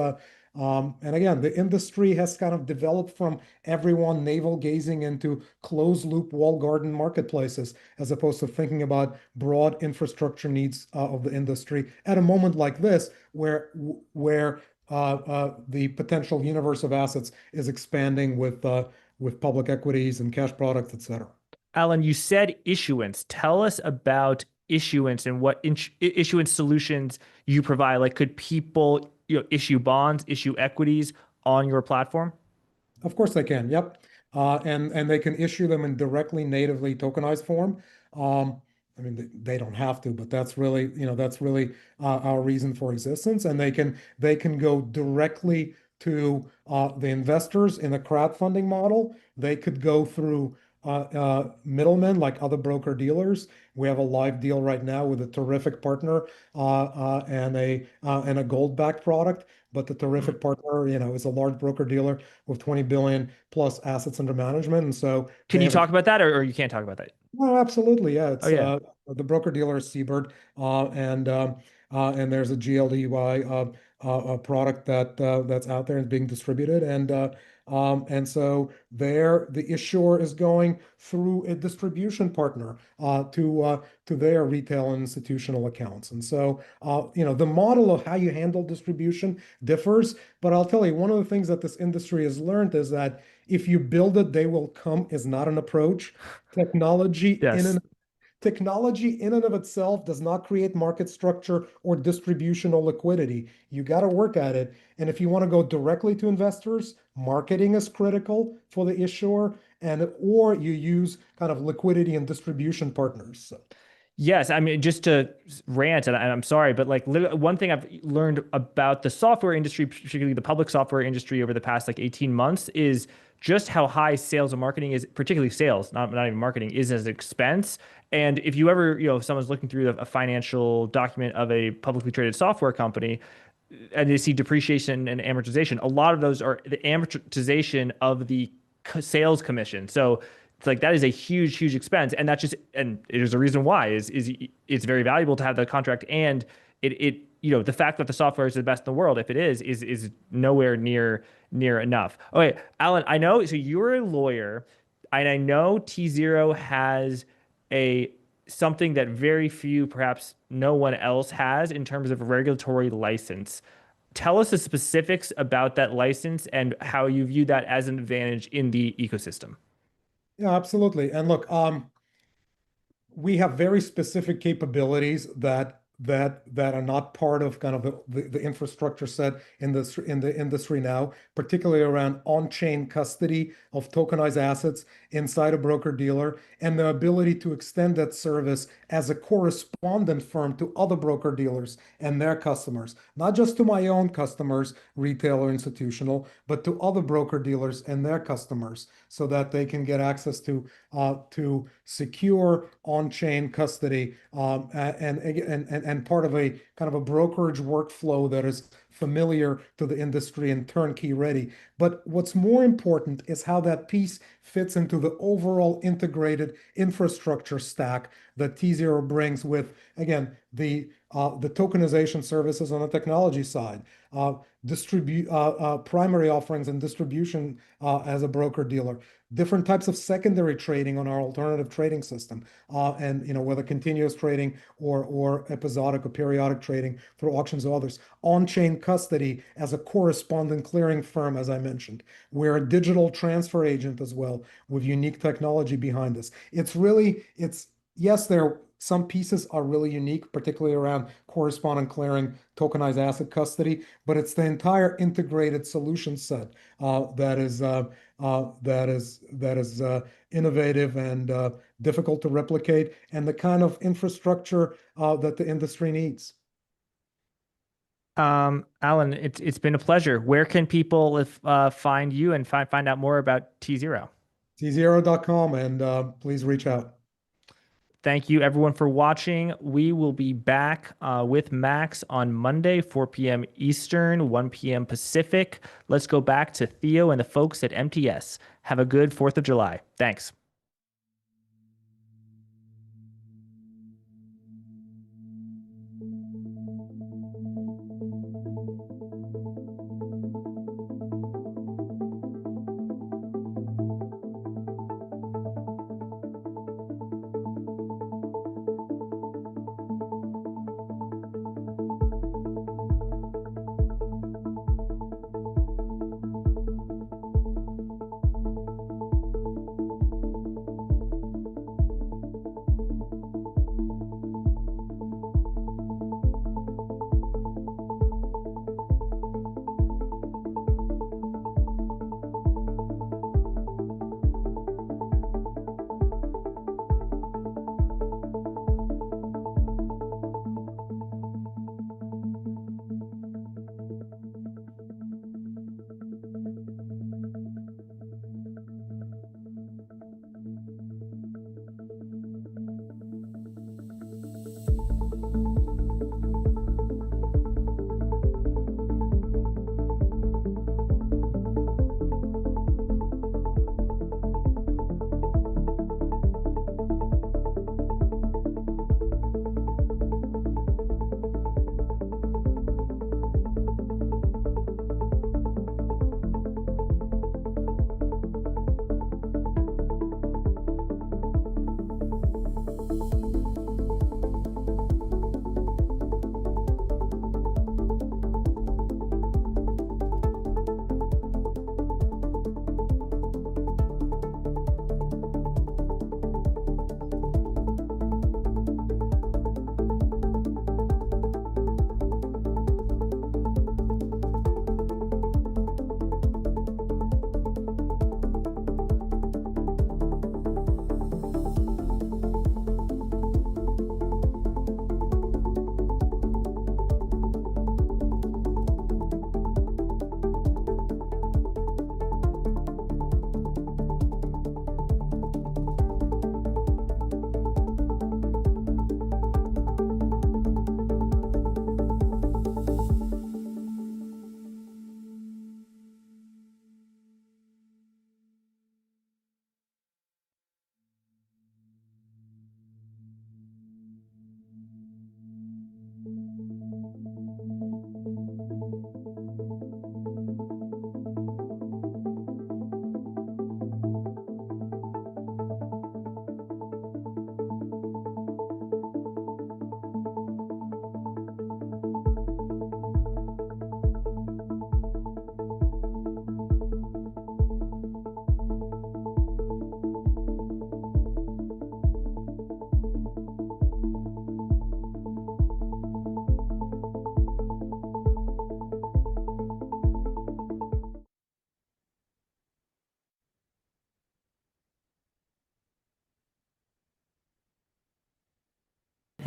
and again, the industry has kind of developed from everyone navel gazing into closed loop wall garden marketplaces, as opposed to thinking about broad infrastructure needs of the industry at a moment like this, where the potential universe of assets is expanding with public equities and cash products, et cetera. Alan, you said issuance. Tell us about issuance and what issuance solutions you provide. Like, could people, issue bonds, issue equities on your platform? Of course they can. Yep. And they can issue them in directly natively tokenized form. I mean, they don't have to, but that's really, our reason for existence. And they can go directly to the investors in a crowdfunding model. They could go through middlemen like other broker dealers. We have a live deal right now with a terrific partner and a gold-backed product. But the terrific partner, is a large broker dealer with 20 billion plus assets under management. And so, can you talk about that, or you can't talk about that? No, absolutely. Yeah, it's the broker dealer is Seabird, and there's a GLDY product that's out there and being distributed, and so there the issuer is going through a distribution partner to their retail and institutional accounts, and so the model of how you handle distribution differs. But I'll tell you, one of the things that this industry has learned is that if you build it, they will come is not an approach. Technology in and of itself does not create market structure or distributional liquidity. You got to work at it. And if you want to go directly to investors, marketing is critical for the issuer, or you use kind of liquidity and distribution partners. So. Yes, I mean, just to rant, and I'm sorry, but like one thing I've learned about the software industry, particularly the public software industry over the past 18 months, is just how high sales and marketing is, particularly sales, not even marketing, is as an expense. And if you ever, if someone's looking through a financial document of a publicly traded software company, and they see depreciation and amortization, a lot of those are the amortization of the sales commission. So it's like that is a huge expense, and there's a reason why is it's very valuable to have the contract, and it the fact that the software is the best in the world, if it is nowhere near enough. Okay, Alan, I know, so you're a lawyer, and I know T0 has something that very few, perhaps no one else has in terms of a regulatory license. Tell us the specifics about that license and how you view that as an advantage in the ecosystem. Yeah, absolutely. And look, we have very specific capabilities that are not part of kind of the infrastructure set in the industry now, particularly around on-chain custody of tokenized assets inside a broker-dealer, and the ability to extend that service as a correspondent firm to other broker-dealers and their customers, not just to my own customers, retail or institutional, but to other broker-dealers and their customers, so that they can get access to secure on-chain custody, and part of a kind of a brokerage workflow that is familiar to the industry and turnkey ready. But what's more important is how that piece fits into the overall integrated infrastructure stack that T0 brings with, again, the tokenization services on the technology side, primary offerings and distribution as a broker dealer, different types of secondary trading on our alternative trading system, and whether continuous trading or episodic or periodic trading through auctions or others, on-chain custody as a correspondent clearing firm, as I mentioned. We're a digital transfer agent as well with unique technology behind us. Yes, some pieces are really unique, particularly around correspondent clearing, tokenized asset custody, but it's the entire integrated solution set that is innovative and difficult to replicate, and the kind of infrastructure that the industry needs. Alan, it's been a pleasure. Where can people find you and find out more about T0? T0.com, and please reach out. Thank you, everyone, for watching. We will be back with Max on Monday, 4 p.m. Eastern, 1 p.m. Pacific. Let's go back to Theo and the folks at MTS. Have a good 4th of July. Thanks.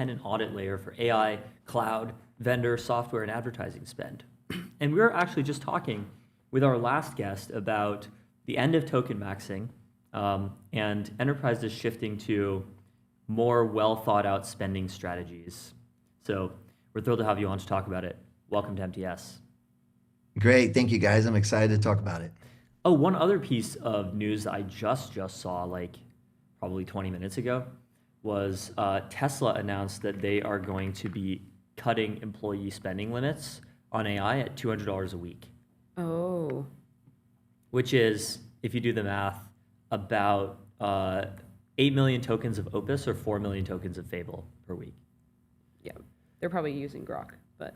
independent audit layer for AI, cloud, vendor, software, and advertising spend. And we were actually just talking with our last guest about the end of token maxing and enterprises shifting to more well thought out spending strategies. So we're thrilled to have you on to talk about it. Welcome to MTS. Great, thank you guys. I'm excited to talk about it. Oh, one other piece of news I just saw, like probably 20 minutes ago, was Tesla announced that they are going to be cutting employee spending limits on AI at $200 a week. Oh. Which is, if you do the math, about 8 million tokens of Opus or 4 million tokens of Fable per week. Yeah, they're probably using Grok, but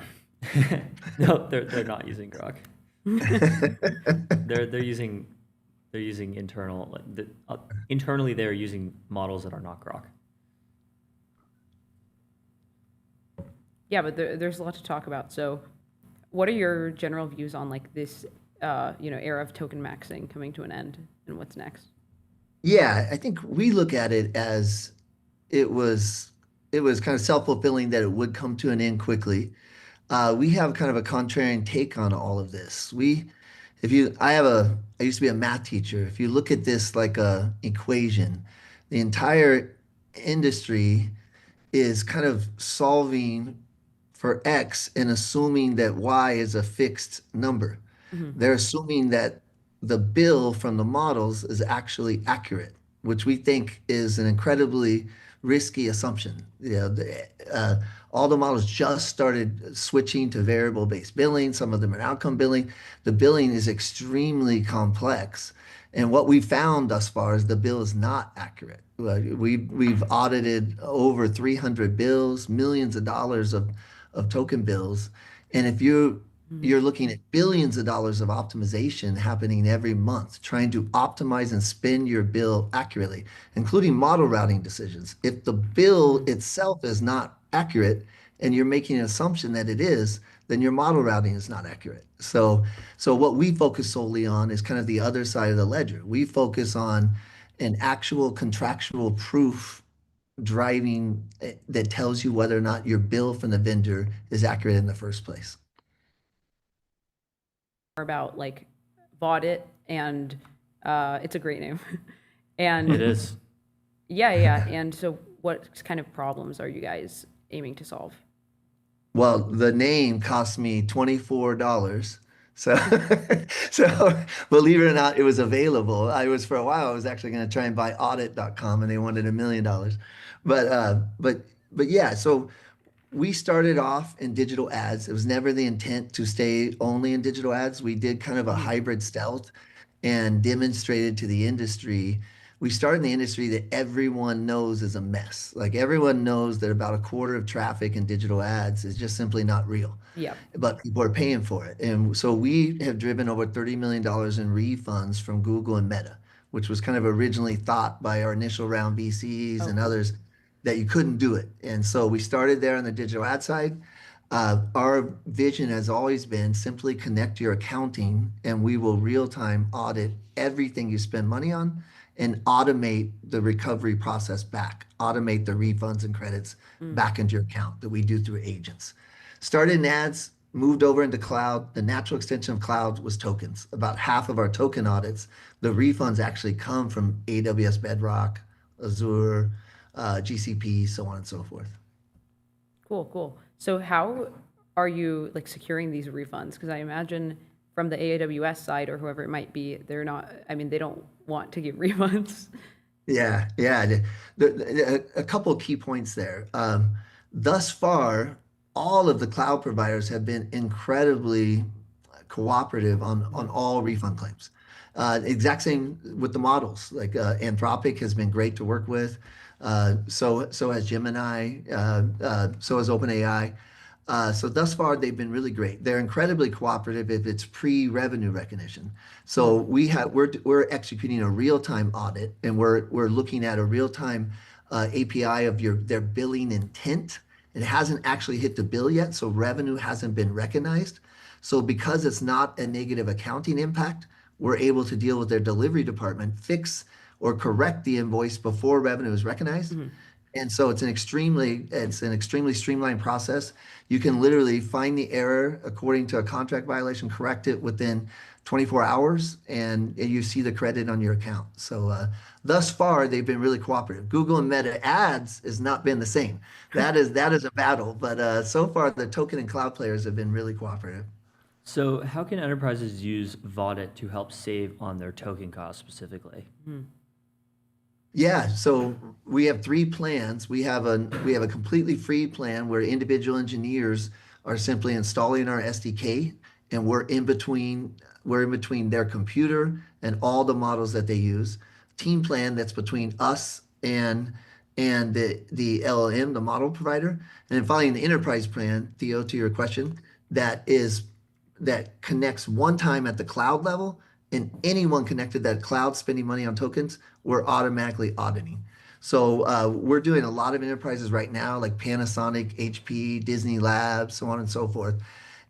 no, they're not using Grok. they're using internal. Internally, they're using models that are not Grok. Yeah, but there's a lot to talk about. So, what are your general views on like this, era of token maxing coming to an end, and what's next? Yeah, I think we look at it as it was kind of self-fulfilling that it would come to an end quickly. We have kind of a contrarian take on all of this. I used to be a math teacher. If you look at this like a equation, the entire industry is kind of solving for X and assuming that Y is a fixed number. They're assuming that the bill from the models is actually accurate, which we think is an incredibly risky assumption. All the models just started switching to variable-based billing. Some of them are outcome billing. The billing is extremely complex. And what we found thus far is the bill is not accurate. We've audited over 300 bills, millions of dollars of token bills. And if you're looking at billions of dollars of optimization happening every month, trying to optimize and spend your bill accurately, including model routing decisions. If the bill itself is not accurate and you're making an assumption that it is, then your model routing is not accurate. So what we focus solely on is kind of the other side of the ledger. We focus on an actual contractual proof driving that tells you whether or not your bill from the vendor is accurate in the first place. About like Vaudit, and it's a great name. And it is. Yeah. And so what kind of problems are you guys aiming to solve? Well, the name cost me $24. So believe it or not, it was available. For a while, I was actually going to try and buy audit.com and they wanted $1 million. But yeah, so we started off in digital ads. It was never the intent to stay only in digital ads. We did kind of a hybrid stealth and demonstrated to the industry. We started in the industry that everyone knows is a mess. Like everyone knows that about a quarter of traffic in digital ads is just simply not real. Yeah. But people are paying for it. And so we have driven over $30 million in refunds from Google and Meta, which was kind of originally thought by our initial round VCs and others that you couldn't do it. And so we started there on the digital ad side. Our vision has always been simply connect your accounting and we will real-time audit everything you spend money on and automate the recovery process back, automate the refunds and credits back into your account that we do through agents. Started in ads, moved over into cloud. The natural extension of cloud was tokens. About half of our token audits, the refunds actually come from AWS Bedrock, Azure, GCP, so on and so forth. Cool. So how are you like securing these refunds? Because I imagine from the AWS side or whoever it might be, they don't want to give refunds. Yeah. A couple of key points there. Thus far, all of the cloud providers have been incredibly cooperative on all refund claims. Exact same with the models. Like Anthropic has been great to work with. So has Gemini. So has OpenAI. So thus far, they've been really great. They're incredibly cooperative if it's pre-revenue recognition. So we're executing a real-time audit, and we're looking at a real-time API of their billing intent. It hasn't actually hit the bill yet, so revenue hasn't been recognized. So because it's not a negative accounting impact, we're able to deal with their delivery department, fix or correct the invoice before revenue is recognized. And so it's an extremely streamlined process. You can literally find the error according to a contract violation, correct it within 24 hours, and you see the credit on your account. So thus far, they've been really cooperative. Google and Meta ads has not been the same. That is a battle, but so far the token and cloud players have been really cooperative. So how can enterprises use Vaudit to help save on their token costs specifically? Yeah, so we have 3 plans. We have a completely free plan where individual engineers are simply installing our SDK, and we're in between their computer and all the models that they use. Team plan that's between us and the LLM, the model provider. And then finally the enterprise plan, Theo, to your question, that connects one time at the cloud level, and anyone connected to that cloud spending money on tokens, we're automatically auditing. So we're doing a lot of enterprises right now, like Panasonic, HP, Disney Labs, so on and so forth.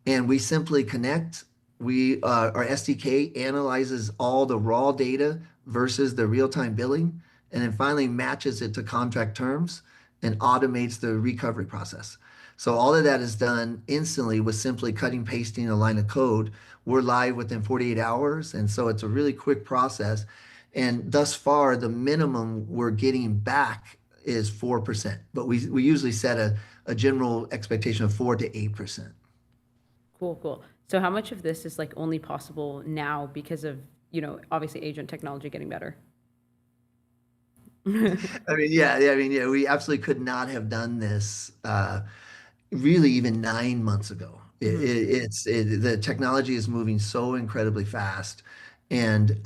And we simply connect. Our SDK analyzes all the raw data versus the real-time billing, and then finally matches it to contract terms and automates the recovery process. So all of that is done instantly with simply cutting, pasting a line of code. We're live within 48 hours, and so it's a really quick process. And thus far, the minimum we're getting back is 4%, but we usually set a general expectation of 4 to 8%. Cool. So how much of this is like only possible now because of, obviously agent technology getting better? I mean, we absolutely could not have done this really even 9 months ago. The technology is moving so incredibly fast, and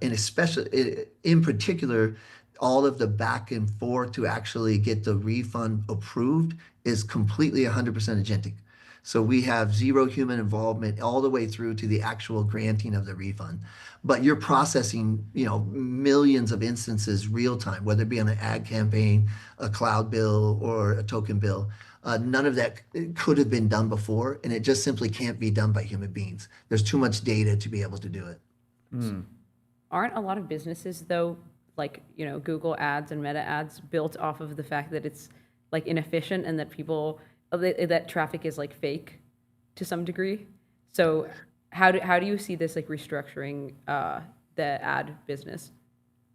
especially in particular, all of the back and forth to actually get the refund approved is completely 100% agentic. So we have zero human involvement all the way through to the actual granting of the refund. But you're processing, millions of instances real time, whether it be on an ad campaign, a cloud bill, or a token bill. None of that could have been done before, and it just simply can't be done by human beings. There's too much data to be able to do it. Aren't a lot of businesses, though, like, Google ads and Meta ads, built off of the fact that it's like inefficient and that that traffic is like fake to some degree? So how do you see this like restructuring the ad business?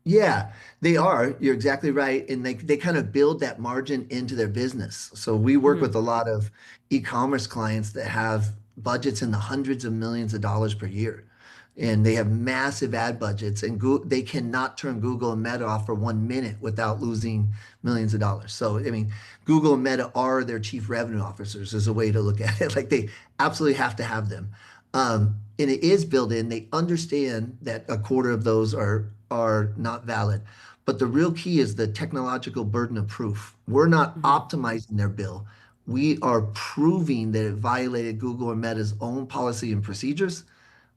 Yeah, they are. You're exactly right. And they kind of build that margin into their business. So we work with a lot of e-commerce clients that have budgets in the hundreds of millions of dollars per year. And they have massive ad budgets, and they cannot turn Google and Meta off for 1 minute without losing millions of dollars. So, I mean, Google and Meta are their chief revenue officers, is a way to look at it. Like, they absolutely have to have them. And it is built in. They understand that a quarter of those are not valid. But the real key is the technological burden of proof. We're not optimizing their bill. We are proving that it violated Google or Meta's own policy and procedures.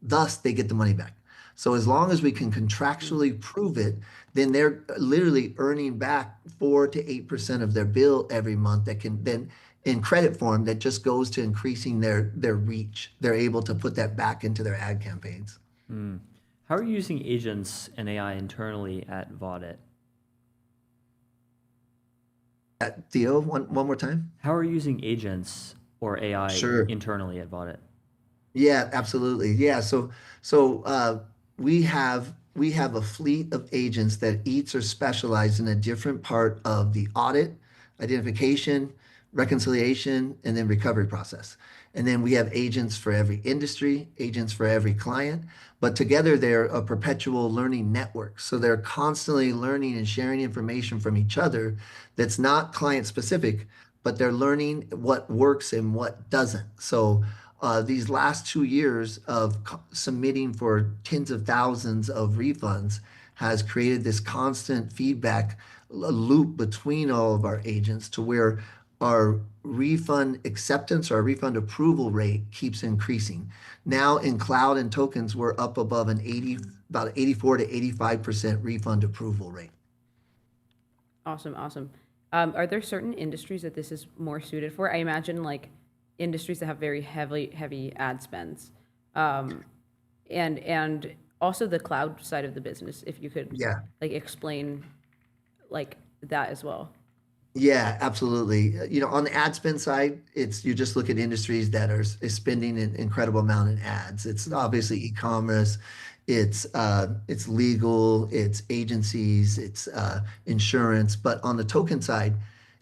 Thus, they get the money back. So as long as we can contractually prove it, then they're literally earning back 4 to 8% of their bill every month that can then, in credit form, that just goes to increasing their reach. They're able to put that back into their ad campaigns. How are you using agents and AI internally at Vaudit? Theo, one more time. How are you using agents or AI internally at Vaudit? Yeah, absolutely. Yeah, so we have a fleet of agents that each are specialized in a different part of the audit, identification, reconciliation, and then recovery process. And then we have agents for every industry, agents for every client, but together they're a perpetual learning network. So they're constantly learning and sharing information from each other that's not client specific, but they're learning what works and what doesn't. So these last 2 years of submitting for tens of thousands of refunds has created this constant feedback loop between all of our agents to where our refund acceptance or our refund approval rate keeps increasing. Now in cloud and tokens, we're up above about 84 to 85% refund approval rate. Awesome. Are there certain industries that this is more suited for? I imagine like industries that have very heavy ad spends, and also the cloud side of the business. If you could, like explain like that as well. Yeah, absolutely. On the ad spend side, it's you just look at industries that is spending an incredible amount in ads. It's obviously e-commerce, it's legal, it's agencies, it's insurance. But on the token side,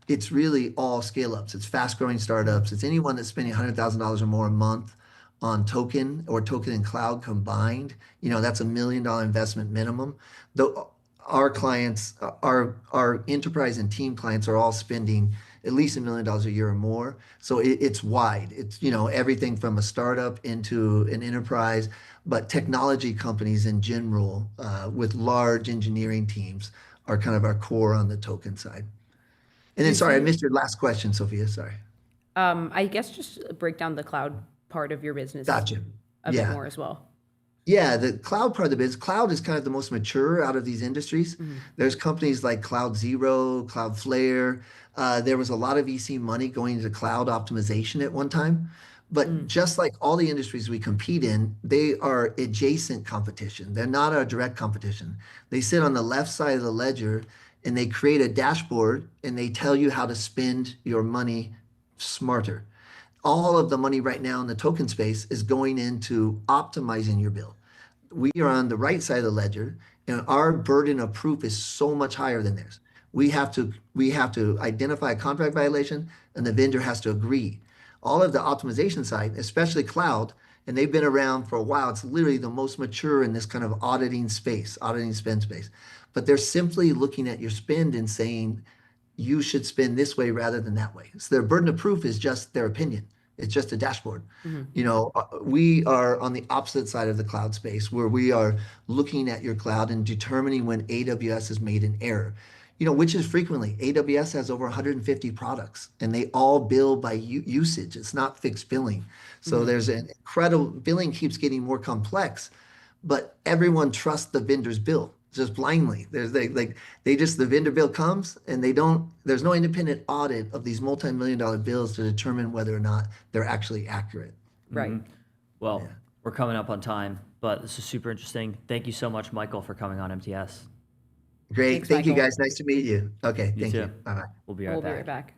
it's really all scale ups. It's fast growing startups. It's anyone that's spending $100,000 or more a month on token or token and cloud combined. That's $1 million investment minimum. Though our clients, our enterprise and team clients are all spending at least $1 million a year or more. So it's wide. It's everything from a startup into an enterprise, but technology companies in general, with large engineering teams, are kind of our core on the token side. And Do then, you sorry, I see- missed your last question, Sophia. Sorry. I guess just break down the cloud part of your business Gotcha. a bit Yeah. more as well. Yeah, the cloud part of the business, cloud is kind of the most mature out of these industries. There's companies like Cloud Zero, Cloudflare. There was a lot of VC money going into cloud optimization at one time. But just like all the industries we compete in, they are adjacent competition. They're not our direct competition. They sit on the left side of the ledger and they create a dashboard and they tell you how to spend your money smarter. All of the money right now in the token space is going into optimizing your bill. We are on the right side of the ledger, and our burden of proof is so much higher than theirs. We have to identify a contract violation, and the vendor has to agree. All of the optimization side, especially cloud, and they've been around for a while. It's literally the most mature in this kind of auditing space, auditing spend space. But they're simply looking at your spend and saying, you should spend this way rather than that way. So their burden of proof is just their opinion. It's just a dashboard. We are on the opposite side of the cloud space where we are looking at your cloud and determining when AWS has made an error. Which is frequently. AWS has over 150 products and they all bill by usage. It's not fixed billing. So there's an incredible billing keeps getting more complex, but everyone trusts the vendor's bill just blindly. The vendor bill comes and there's no independent audit of these multi-million-dollar bills to determine whether or not they're actually accurate. Right. Well, we're coming up on time, but this is super interesting. Thank you so much, Michael, for coming on MTS. Great. Thanks, Thank you Michael. guys. Nice to meet you. Okay. Thank too. you. Bye-bye. We'll be right We'll back. be right back.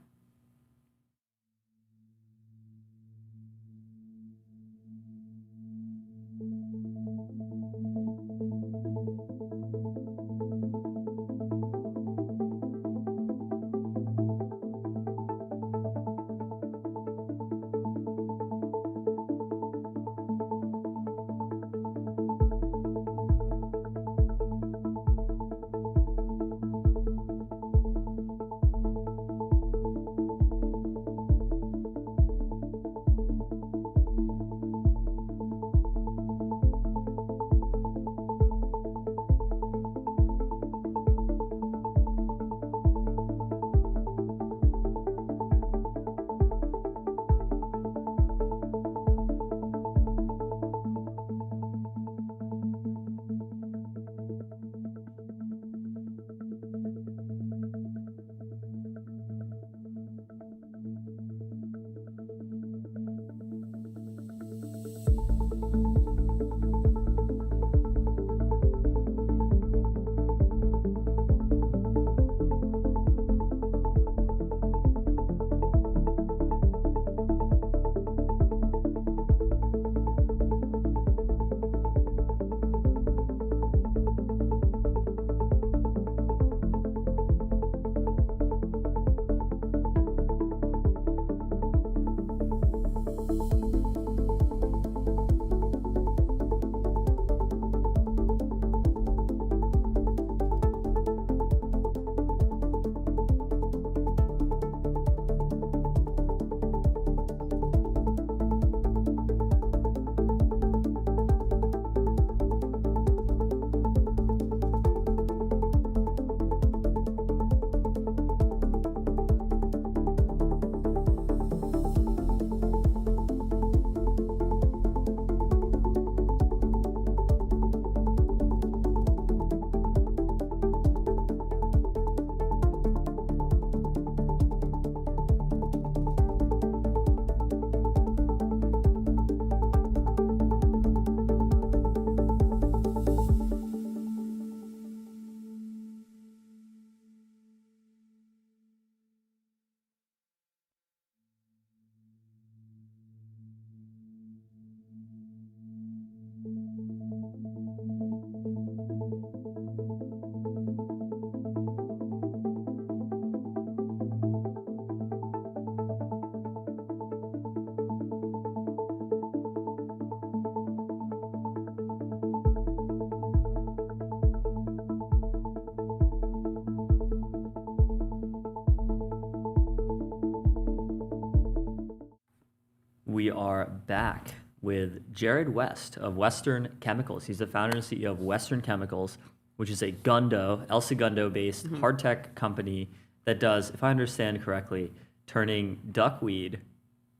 are back with Jared West of Western Chemicals. He's the founder and CEO of Western Chemicals, which is a El Segundo-based hard tech company that does, if I understand correctly, turning duckweed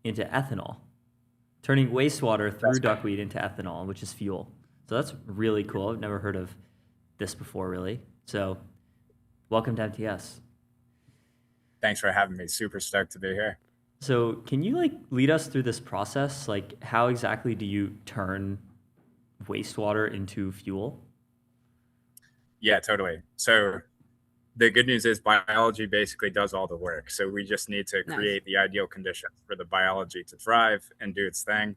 into ethanol, turning wastewater through duckweed into ethanol, which is fuel. So that's really cool. I've never heard of this before, really. So welcome to MTS. Thanks for having me. Super stoked to be here. So can you lead us through this process? How exactly do you turn wastewater into fuel? Yeah, totally. So the good news is biology basically does all the work. So we just need to create the ideal conditions for the biology to thrive and do its thing.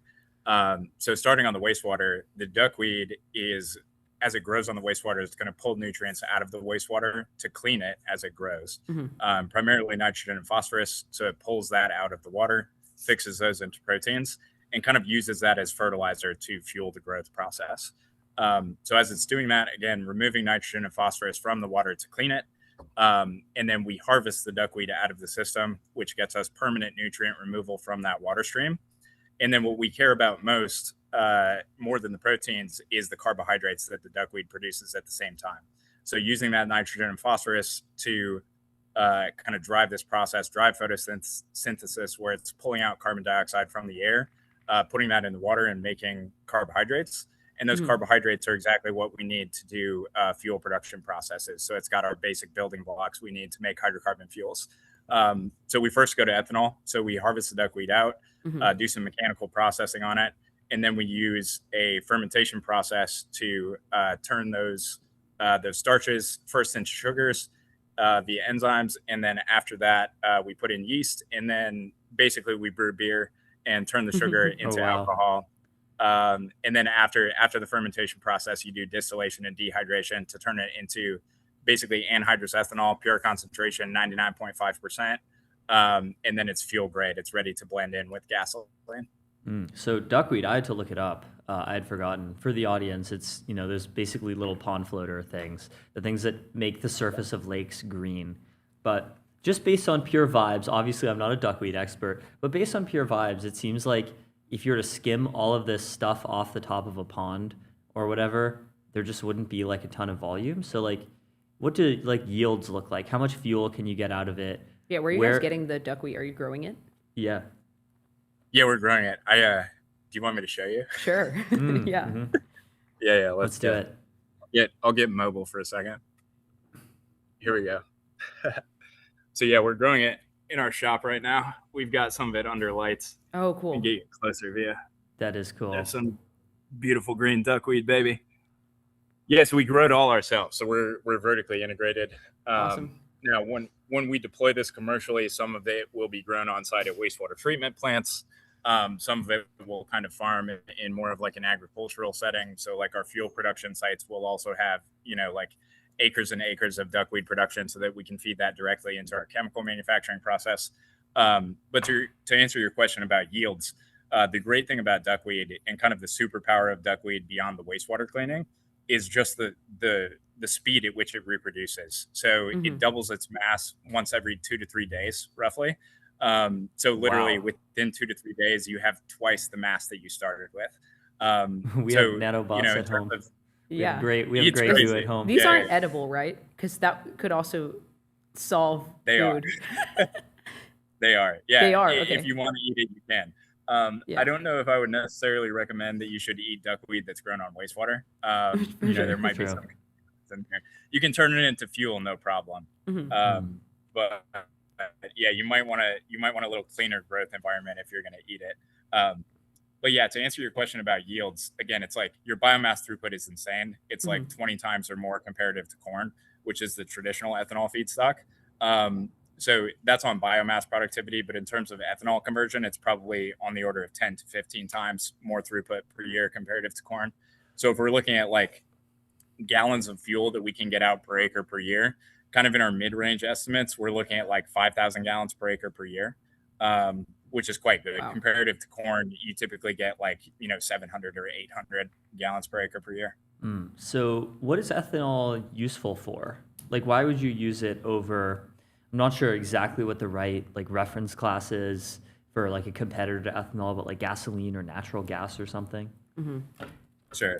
So starting on the wastewater, the duckweed is, as it grows on the wastewater, it's going to pull nutrients out of the wastewater to clean it as it grows, primarily nitrogen and phosphorus. So it pulls that out of the water, fixes those into proteins, and kind of uses that as fertilizer to fuel the growth process. So as it's doing that, again, removing nitrogen and phosphorus from the water to clean it, and then we harvest the duckweed out of the system, which gets us permanent nutrient removal from that water stream. And then what we care about most, more than the proteins, is the carbohydrates that the duckweed produces at the same time. So using that nitrogen and phosphorus to kind of drive this process, drive photosynthesis, where it's pulling out carbon dioxide from the air, putting that in the water and making carbohydrates. And those carbohydrates are exactly what we need to do fuel production processes. So it's got our basic building blocks we need to make hydrocarbon fuels. So we first go to ethanol. So we harvest the duckweed out, do some mechanical processing on it, and then we use a fermentation process to turn those starches first into sugars via enzymes, and then after that we put in yeast, and then basically we brew beer and turn the sugar into alcohol. And then after the fermentation process, you do distillation and dehydration to turn it into basically anhydrous ethanol, pure concentration, 99.5%. And then it's fuel grade. It's ready to blend in with gasoline. So duckweed, I had to look it up. I had forgotten. For the audience, it's, there's basically little pond floater things, the things that make the surface of lakes green. But just based on pure vibes, obviously I'm not a duckweed expert, but based on pure vibes, it seems like if you were to skim all of this stuff off the top of a pond or whatever, there just wouldn't be a ton of volume. So what do yields look like? How much fuel can you get out of it? Yeah, where are you guys getting the duckweed? Are you growing it? Yeah. Yeah, we're growing it. Do you want me to show you? Sure. Yeah. Yeah, let's do it. Yeah, I'll get mobile for a second. Here we go. So yeah, we're growing it in our shop right now. We've got some of it under lights. Oh, cool. And get you a closer view. That is cool. There's some beautiful green duckweed, baby. Yeah, so we grow it all ourselves. So we're vertically integrated. Awesome. Now, when we deploy this commercially, some of it will be grown on site at wastewater treatment plants. Some of it will kind of farm in more of an agricultural setting. So our fuel production sites will also have, acres and acres of duckweed production so that we can feed that directly into our chemical manufacturing process. But to answer your question about yields, the great thing about duckweed and kind of the superpower of duckweed beyond the wastewater cleaning is just the speed at which it reproduces. So it doubles its mass once every 2 to 3 days, roughly. So literally within 2 to 3 days, you have twice the mass that you started with. We have nanobots at home. We have great goo at home. These aren't edible, right? Because that could also solve food. They are. Yeah. They are. Okay. If you want to eat it, you can. I don't know if I would necessarily recommend that you should eat duckweed that's grown on wastewater. There might be some in there. You can turn it into fuel, no problem. But yeah, you might want a little cleaner growth environment if you're going to eat it. But yeah, to answer your question about yields, again, it's your biomass throughput is insane. It's 20 times or more comparative to corn, which is the traditional ethanol feedstock. So that's on biomass productivity, but in terms of ethanol conversion, it's probably on the order of 10 to 15 times more throughput per year comparative to corn. So if we're looking at gallons of fuel that we can get out per acre per year, kind of in our mid-range estimates, we're looking at 5,000 gallons per acre per year, which is quite good. Comparative to corn, you typically get 700 or 800 gallons per acre per year. So what is ethanol useful for? Why would you use it over, I'm not sure exactly what the right reference class is for like a competitor to ethanol, but like gasoline or natural gas or something? Sure.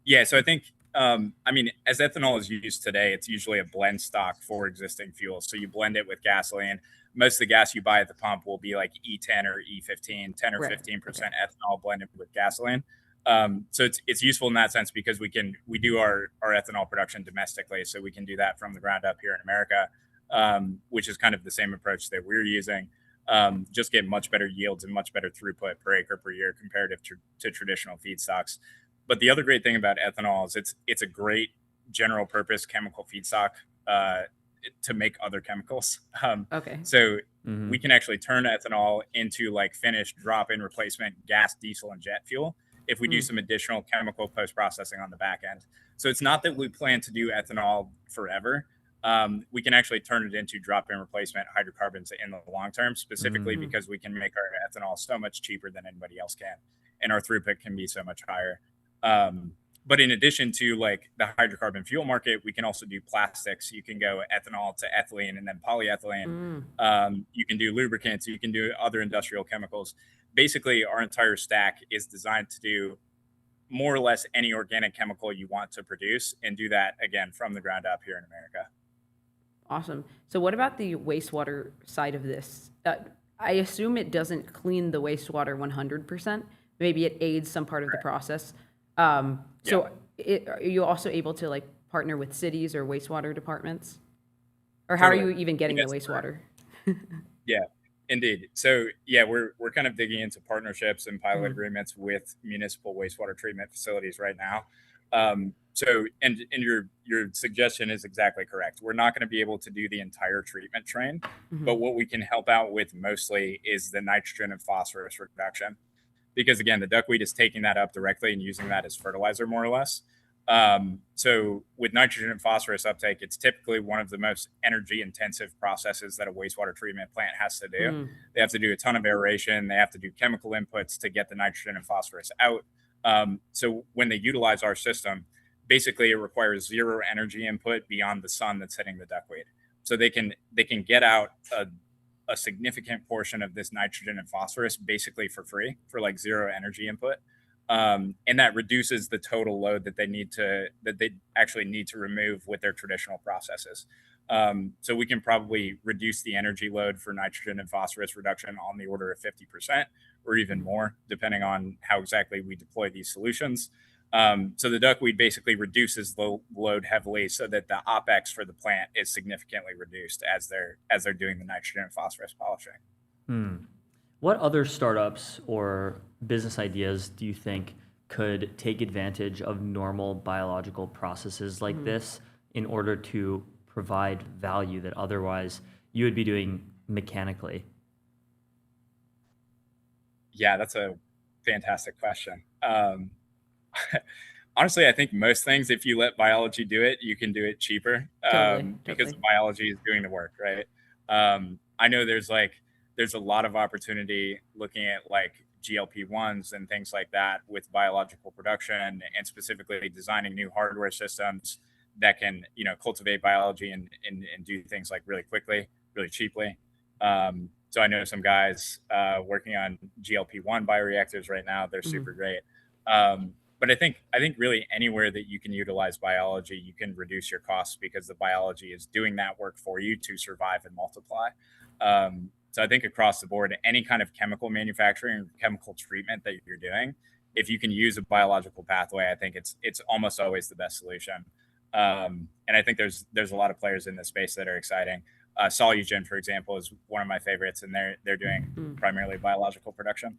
Yeah. So I think, I mean, as ethanol is used today, it's usually a blend stock for existing fuels. So you blend it with gasoline. Most of the gas you buy at the pump will be like E10 or E15, 10 or 15% ethanol blended with gasoline. So it's useful in that sense because we do our ethanol production domestically. So we can do that from the ground up here in America, which is kind of the same approach that we're using. Just get much better yields and much better throughput per acre per year comparative to traditional feedstocks. But the other great thing about ethanol is it's a great general purpose chemical feedstock to make other chemicals. So we can actually turn ethanol into like finished drop-in replacement gas, diesel, and jet fuel if we do some additional chemical post-processing on the back end. So it's not that we plan to do ethanol forever. We can actually turn it into drop-in replacement hydrocarbons in the long term, specifically because we can make our ethanol so much cheaper than anybody else can, and our throughput can be so much higher. But in addition to like the hydrocarbon fuel market, we can also do plastics. You can go ethanol to ethylene and then polyethylene. You can do lubricants. You can do other industrial chemicals. Basically, our entire stack is designed to do more or less any organic chemical you want to produce and do that again from the ground up here in America. Awesome. So what about the wastewater side of this? I assume it doesn't clean the wastewater 100%. Maybe it aids some part of the process. So are you also able to like partner with cities or wastewater departments? Or how are you even getting the wastewater? Yeah, indeed. So yeah, we're kind of digging into partnerships and pilot agreements with municipal wastewater treatment facilities right now. So your suggestion is exactly correct. We're not going to be able to do the entire treatment train, but what we can help out with mostly is the nitrogen and phosphorus reduction. Because again, the duckweed is taking that up directly and using that as fertilizer more or less. So with nitrogen and phosphorus uptake, it's typically one of the most energy intensive processes that a wastewater treatment plant has to do. They have to do a ton of aeration. They have to do chemical inputs to get the nitrogen and phosphorus out. So when they utilize our system, basically it requires zero energy input beyond the sun that's hitting the duckweed. So they can get out a significant portion of this nitrogen and phosphorus basically for free for like zero energy input. And that reduces the total load that they actually need to remove with their traditional processes. So we can probably reduce the energy load for nitrogen and phosphorus reduction on the order of 50% or even more, depending on how exactly we deploy these solutions. So the duckweed basically reduces the load heavily so that the OpEx for the plant is significantly reduced as they're doing the nitrogen and phosphorus polishing. What other startups or business ideas do you think could take advantage of normal biological processes like this in order to provide value that otherwise you would be doing mechanically? Yeah, that's a fantastic question. Honestly, I think most things, if you let biology do it, you can do it cheaper because the biology is doing the work, right? I know there's a lot of opportunity looking at like GLP-1s and things like that with biological production and specifically designing new hardware systems that can, cultivate biology and do things like really quickly, really cheaply. So I know some guys working on GLP-1 bioreactors right now. They're super great. But I think really anywhere that you can utilize biology, you can reduce your costs because the biology is doing that work for you to survive and multiply. So I think across the board, any kind of chemical manufacturing, chemical treatment that you're doing, if you can use a biological pathway, I think it's almost always the best solution. And I think there's a lot of players in this space that are exciting. Solugen, for example, is one of my favorites, and they're doing primarily biological production.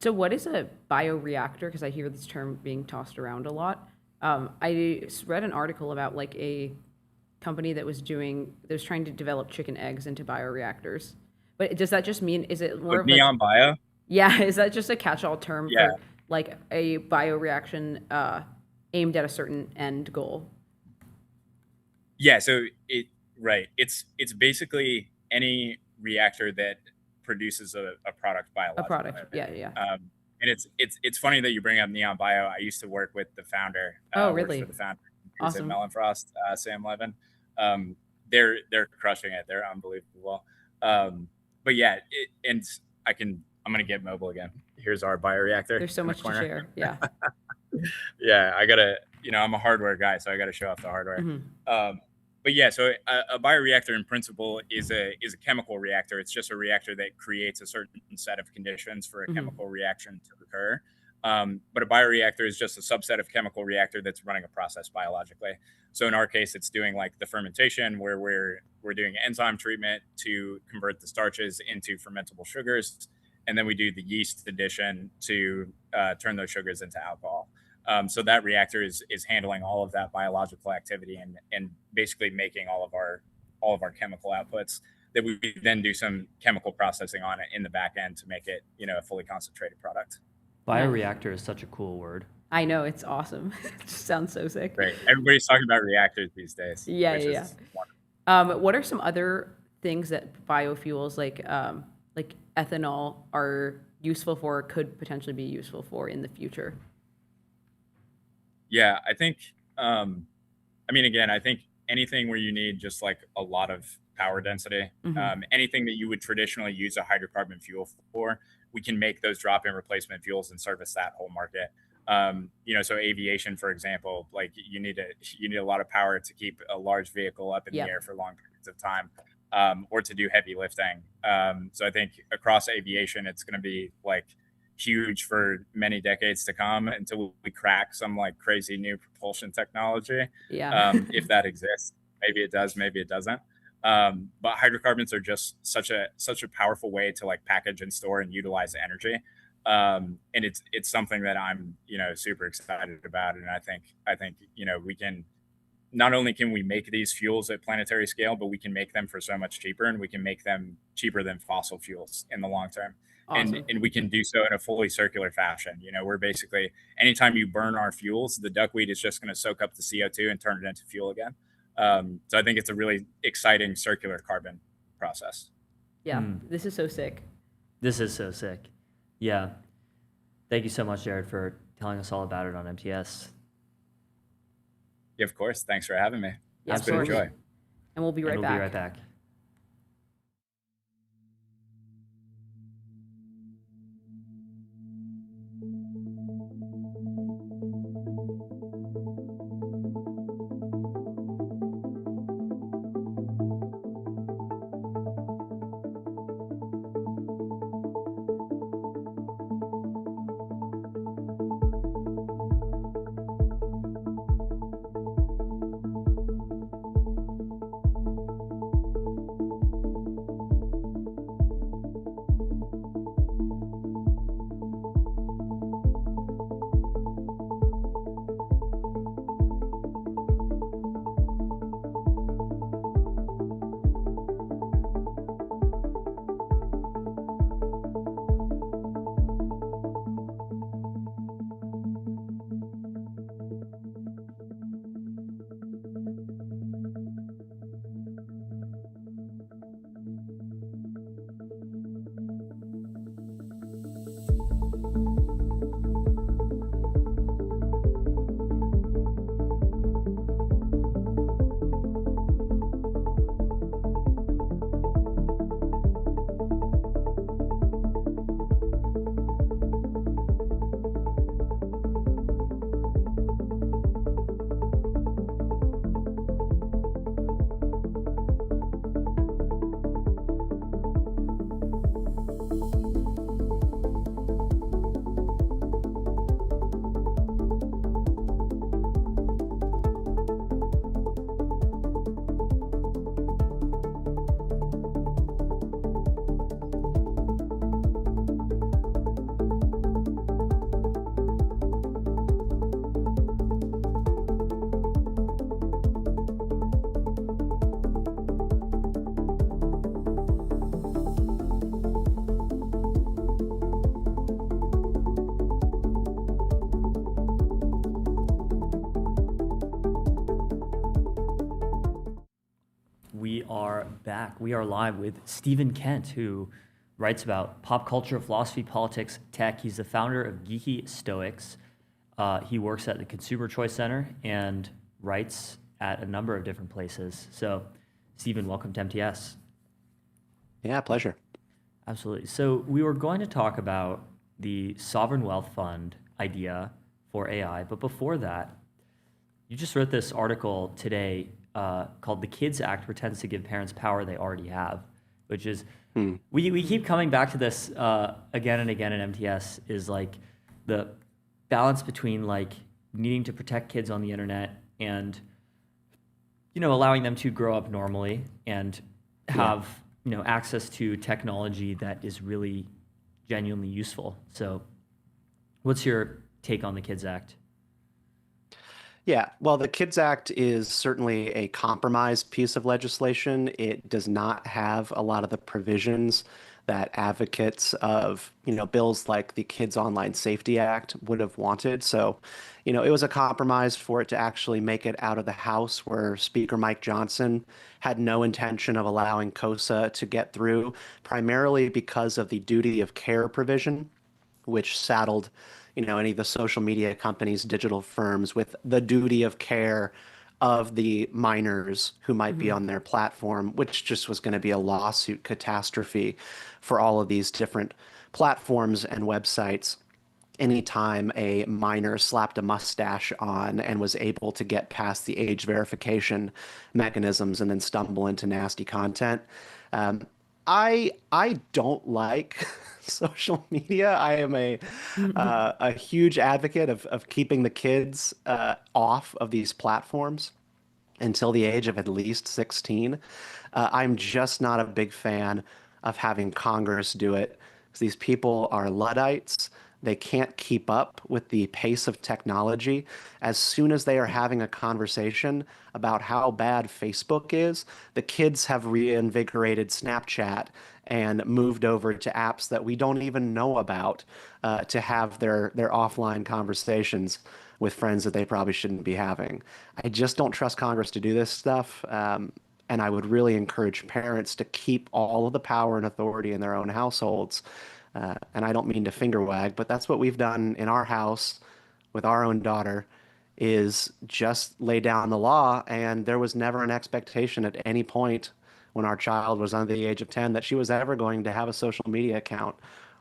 So what is a bioreactor? Because I hear this term being tossed around a lot. I read an article about like a company that was trying to develop chicken eggs into bioreactors. But does that just mean, is it more Like of Neon Bio? Yeah, is that just a catch-all term for like a bioreaction aimed at a certain end goal? Yeah, so it's basically any reactor that produces a product biologically. A product, yeah. And it's funny that you bring up Neon Bio. I used to work with the founder. Oh, really? For the founder. Awesome. Melon Frost, Sam Levin. They're crushing it. They're unbelievable. But yeah, I'm gonna get mobile again. Here's our bioreactor. There's so much to share. Yeah. Yeah, I'm a hardware guy, so I gotta show off the hardware. But yeah, so a bioreactor in principle is a chemical reactor. It's just a reactor that creates a certain set of conditions for a chemical reaction to occur. But a bioreactor is just a subset of chemical reactor that's running a process biologically. So in our case, it's doing like the fermentation where we're doing enzyme treatment to convert the starches into fermentable sugars, and then we do the yeast addition to turn those sugars into alcohol. So that reactor is handling all of that biological activity and basically making all of our chemical outputs that we then do some chemical processing on it in the back end to make it, a fully concentrated product. Bioreactor is such a cool word. I know, it's awesome. It just sounds so sick. Right. Everybody's talking about reactors these days. Yeah. What are some other things that biofuels like ethanol are useful for, could potentially be useful for in the future? Yeah, I think, I think anything where you need just like a lot of power density, anything that you would traditionally use a hydrocarbon fuel for, we can make those drop-in replacement fuels and service that whole market. So aviation, for example, like you need a lot of power to keep a large vehicle up in the air for long periods of time, or to do heavy lifting. So I think across aviation, it's going to be like huge for many decades to come until we crack some like crazy new propulsion technology. If that exists, maybe it does, maybe it doesn't. But hydrocarbons are just such a powerful way to like package and store and utilize energy. And it's something that I'm, super excited about. And I think, we can, not only can we make these fuels at planetary scale, but we can make them for so much cheaper, and we can make them cheaper than fossil fuels in the long term. Awesome. And we can do so in a fully circular fashion. We're basically, anytime you burn our fuels, the duckweed is just going to soak up the CO2 and turn it into fuel again. So I think it's a really exciting circular carbon process. Yeah, This is so sick. This is so sick. Yeah. Thank you so much, Jared, for telling us all about it on MTS. Yeah, of course. Thanks for having me. Yeah, it's been a joy. And we'll be right back. We are back. We are live with Stephen Kent, who writes about pop culture, philosophy, politics, tech. He's the founder of Geeky Stoics. He works at the Consumer Choice Center and writes at a number of different places. So, Stephen, welcome to MTS. Yeah, pleasure. Absolutely. So we were going to talk about the sovereign wealth fund idea for AI, but before that, you just wrote this article today called "The Kids Act Pretends to Give Parents Power They Already Have," which is we keep coming back to this again and again in MTS, is like the balance between like needing to protect kids on the internet and allowing them to grow up normally and have access to technology that is really genuinely useful. So what's your take on the Kids Act? Yeah, well, the Kids Act is certainly a compromised piece of legislation. It does not have a lot of the provisions that advocates of, bills like the Kids Online Safety Act would have wanted. So, it was a compromise for it to actually make it out of the House, where Speaker Mike Johnson had no intention of allowing KOSA to get through, primarily because of the duty of care provision, which saddled any of the social media companies, digital firms, with the duty of care of the minors who might be on their platform, which just was going to be a lawsuit catastrophe for all of these different platforms and websites. Anytime a minor slapped a mustache on and was able to get past the age verification mechanisms and then stumble into nasty content. I don't like social media. I am a huge advocate of keeping the kids off of these platforms until the age of at least 16. I'm just not a big fan of having Congress do it, because these people are Luddites. They can't keep up with the pace of technology. As soon as they are having a conversation about how bad Facebook is, the kids have reinvigorated Snapchat and moved over to apps that we don't even know about to have their offline conversations with friends that they probably shouldn't be having. I just don't trust Congress to do this stuff. And I would really encourage parents to keep all of the power and authority in their own households. And I don't mean to finger wag, but that's what we've done in our house with our own daughter, is just lay down the law. And there was never an expectation at any point when our child was under the age of 10 that she was ever going to have a social media account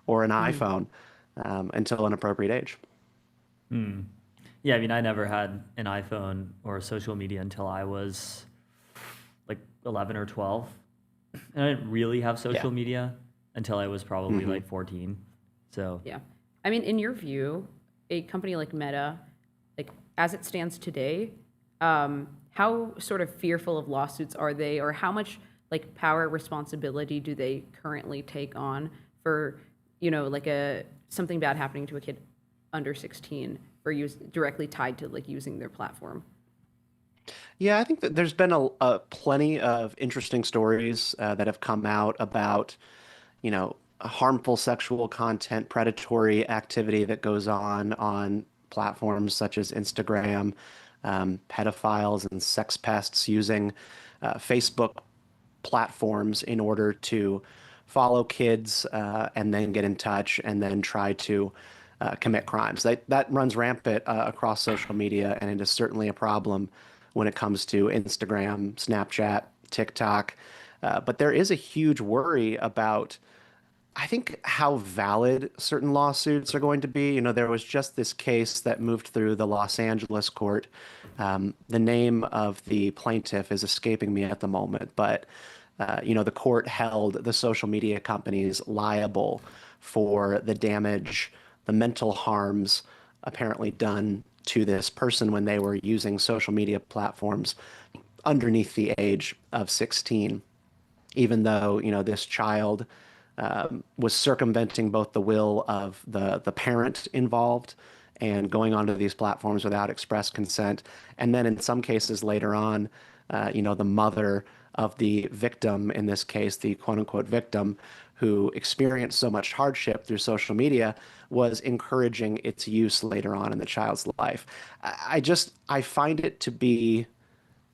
or an iPhone until an appropriate age. Yeah, I mean, I never had an iPhone or social media until I was like 11 or 12. And I didn't really have social media until I was probably like 14. So yeah, I mean, in your view, a company like Meta, like as it stands today, how sort of fearful of lawsuits are they, or how much like power responsibility do they currently take on for like something bad happening to a kid under 16 for directly tied to like using their platform? Yeah, I think that there's been a plenty of interesting stories that have come out about harmful sexual content, predatory activity that goes on platforms such as Instagram, pedophiles and sex pests using Facebook platforms in order to follow kids and then get in touch and then try to commit crimes. That runs rampant across social media, and it is certainly a problem when it comes to Instagram, Snapchat, TikTok. But there is a huge worry about, I think, how valid certain lawsuits are going to be. There was just this case that moved through the Los Angeles court. The name of the plaintiff is escaping me at the moment, but the court held the social media companies liable for the damage, the mental harms apparently done to this person when they were using social media platforms underneath the age of 16, even though this child was circumventing both the will of the parent involved and going onto these platforms without express consent. And then in some cases later on, the mother of the victim, in this case, the quote unquote victim, who experienced so much hardship through social media, was encouraging its use later on in the child's life. I find it to be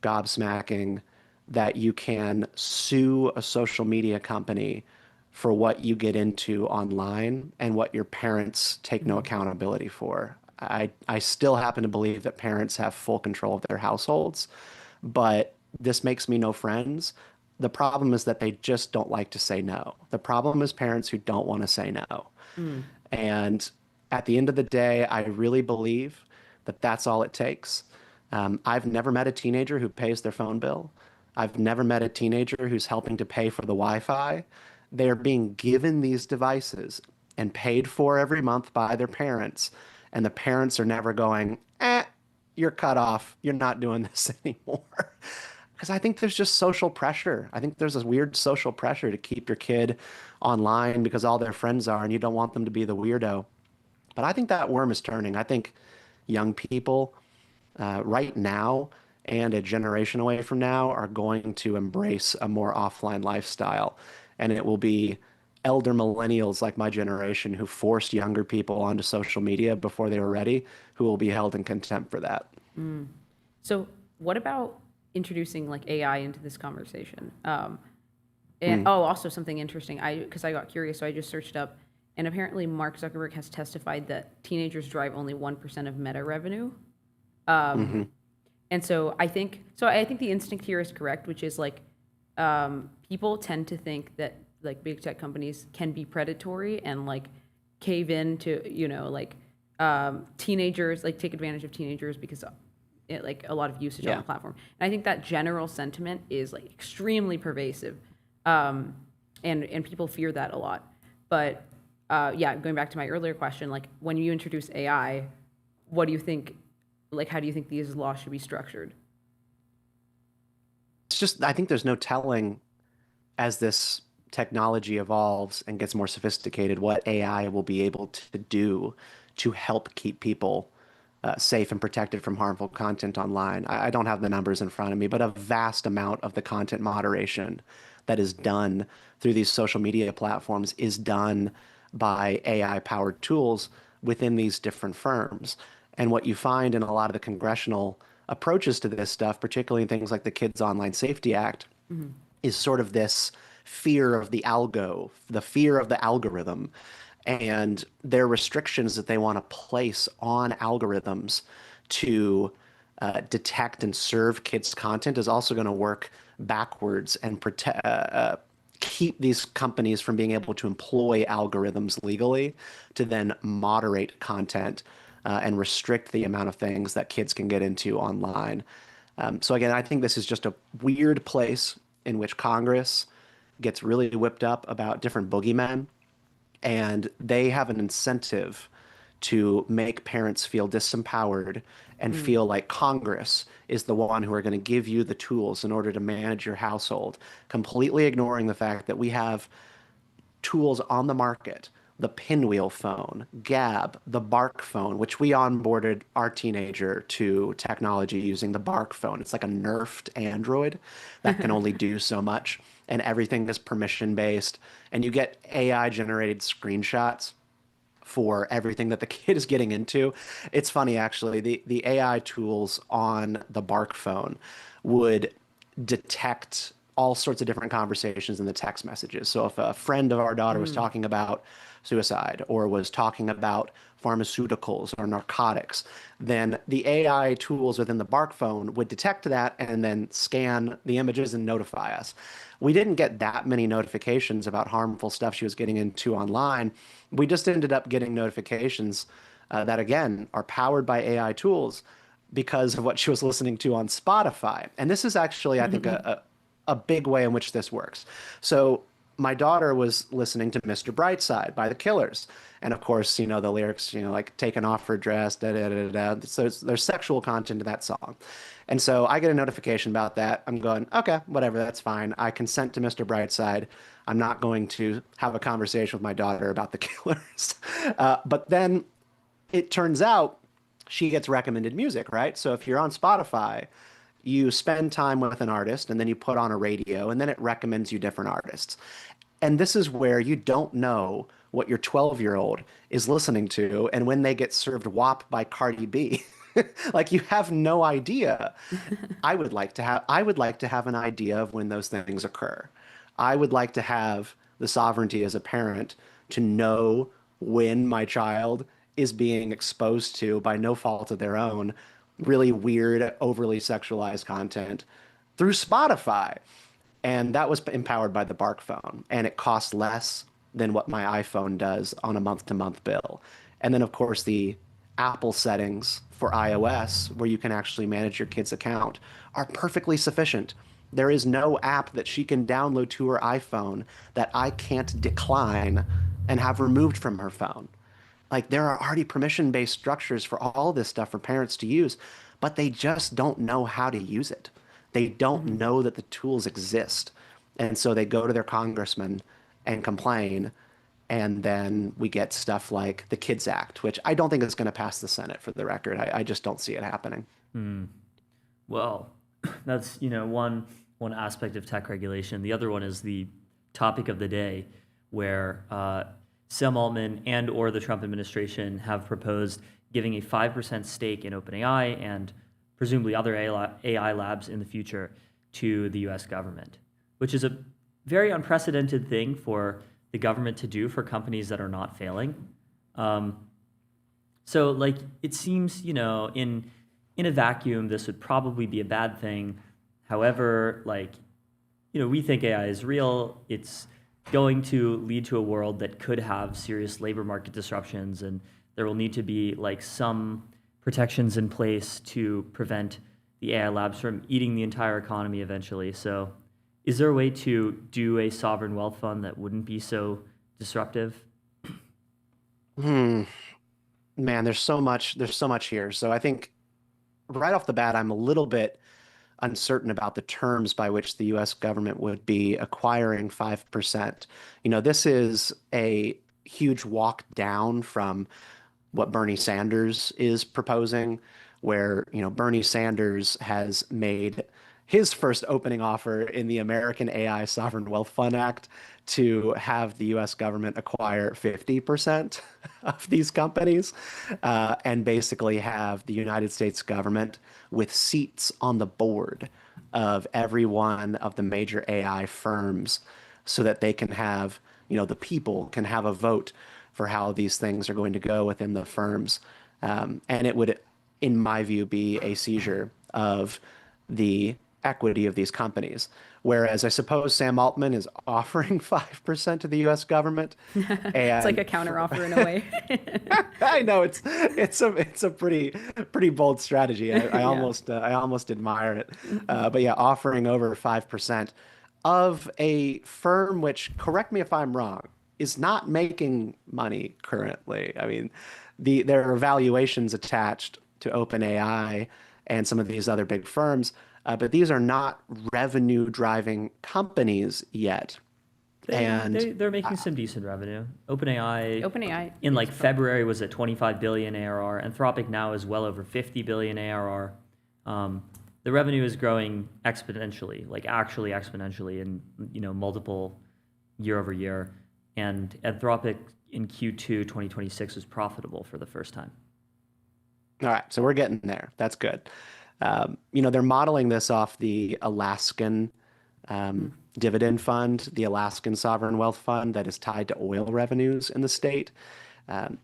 gobsmacking that you can sue a social media company for what you get into online and what your parents take no accountability for. I still happen to believe that parents have full control of their households, but this makes me no friends. The problem is that they just don't like to say no. The problem is parents who don't want to say no. And at the end of the day, I really believe that that's all it takes. I've never met a teenager who pays their phone bill. I've never met a teenager who's helping to pay for the Wi-Fi. They're being given these devices and paid for every month by their parents. And the parents are never going, you're cut off. You're not doing this anymore. Because I think there's just social pressure. I think there's this weird social pressure to keep your kid online because all their friends are and you don't want them to be the weirdo. But I think that worm is turning. I think young people right now and a generation away from now are going to embrace a more offline lifestyle. And it will be elder millennials like my generation who forced younger people onto social media before they were ready, who will be held in contempt for that. So what about introducing like AI into this conversation? And also something interesting, because I got curious, so I just searched up, and apparently Mark Zuckerberg has testified that teenagers drive only 1% of Meta revenue. And so I think the instinct here is correct, which is like people tend to think that like big tech companies can be predatory and like cave in to, you know, like teenagers, like take advantage of teenagers because like a lot of usage on the platform. And I think that general sentiment is like extremely pervasive. And people fear that a lot. But going back to my earlier question, like when you introduce AI, what do you think, like how do you think these laws should be structured? It's just, I think there's no telling as this technology evolves and gets more sophisticated, what AI will be able to do to help keep people safe and protected from harmful content online. I don't have the numbers in front of me, but a vast amount of the content moderation that is done through these social media platforms is done by AI-powered tools within these different firms. And what you find in a lot of the congressional approaches to this stuff, particularly in things like the Kids Online Safety Act, is sort of this fear of the algo, the fear of the algorithm, and their restrictions that they want to place on algorithms to detect and serve kids' content is also going to work backwards and keep these companies from being able to employ algorithms legally to then moderate content and restrict the amount of things that kids can get into online. So again, I think this is just a weird place in which Congress gets really whipped up about different boogeymen, and they have an incentive to make parents feel disempowered and feel like Congress is the one who are going to give you the tools in order to manage your household, completely ignoring the fact that we have tools on the market, the Pinwheel phone, Gab, the Bark phone, which we onboarded our teenager to technology using the Bark phone. It's like a nerfed Android that can only do so much, and everything is permission-based, and you get AI-generated screenshots for everything that the kid is getting into. It's funny, actually. The AI tools on the Bark phone would detect all sorts of different conversations in the text messages. So if a friend of our daughter was talking about suicide or was talking about pharmaceuticals or narcotics, then the AI tools within the Bark phone would detect that and then scan the images and notify us. We didn't get that many notifications about harmful stuff she was getting into online. We just ended up getting notifications that, again, are powered by AI tools because of what she was listening to on Spotify. And this is actually, I think, a big way in which this works. So my daughter was listening to Mr. Brightside by the Killers. And of course, you know, the lyrics, you know, like taking off her dress, da da da da. So there's sexual content in that song. And so I get a notification about that. I'm going, okay, whatever, that's fine. I consent to Mr. Brightside. I'm not going to have a conversation with my daughter about the Killers. But then it turns out she gets recommended music, right? So if you're on Spotify, you spend time with an artist and then you put on a radio and then it recommends you different artists. And this is where you don't know what your 12-year-old is listening to and when they get served WAP by Cardi B. Like, you have no idea. I would like to have an idea of when those things occur. I would like to have the sovereignty as a parent to know when my child is being exposed to, by no fault of their own, really weird, overly sexualized content through Spotify. And that was empowered by the Bark phone, and it costs less than what my iPhone does on a month-to-month bill. And then, of course, the Apple settings for iOS, where you can actually manage your kid's account, are perfectly sufficient. There is no app that she can download to her iPhone that I can't decline and have removed from her phone. Like, there are already permission-based structures for all this stuff for parents to use, but they just don't know how to use it. They don't know that the tools exist. And so they go to their congressman and complain, and then we get stuff like the Kids Act, which I don't think is going to pass the Senate, for the record. I just don't see it happening. Well, that's, one aspect of tech regulation. The other one is the topic of the day, where Sam Altman and or the Trump administration have proposed giving a 5% stake in OpenAI and presumably other AI labs in the future to the US government, which is a very unprecedented thing for the government to do for companies that are not failing. So like, it seems, in a vacuum, this would probably be a bad thing. However, we think AI is real. It's going to lead to a world that could have serious labor market disruptions, and there will need to be some protections in place to prevent the AI labs from eating the entire economy eventually. So is there a way to do a sovereign wealth fund that wouldn't be so disruptive? Man, there's so much here. So I think right off the bat, I'm a little bit uncertain about the terms by which the US government would be acquiring 5%. This is a huge walk down from what Bernie Sanders is proposing, where, Bernie Sanders has made his first opening offer in the American AI Sovereign Wealth Fund Act to have the US government acquire 50% of these companies, and basically have the United States government with seats on the board of every one of the major AI firms, so that they can have, the people can have a vote for how these things are going to go within the firms. And it would, in my view, be a seizure of the equity of these companies. Whereas I suppose Sam Altman is offering 5% to the U.S. government. And it's like a counteroffer in a way. I know it's a pretty bold strategy. I almost admire it. But yeah, offering over 5% of a firm which, correct me if I'm wrong, is not making money currently. I mean, there are valuations attached to OpenAI and some of these other big firms, but these are not revenue-driving companies yet. They're making some decent revenue. OpenAI in February was at 25 billion ARR. Anthropic now is well over 50 billion ARR. The revenue is growing exponentially, actually exponentially, in multiple year over year. And Anthropic in Q2 2026 was profitable for the first time. All right, so we're getting there. That's good. They're modeling this off the Alaskan dividend fund, the Alaskan Sovereign Wealth Fund that is tied to oil revenues in the state.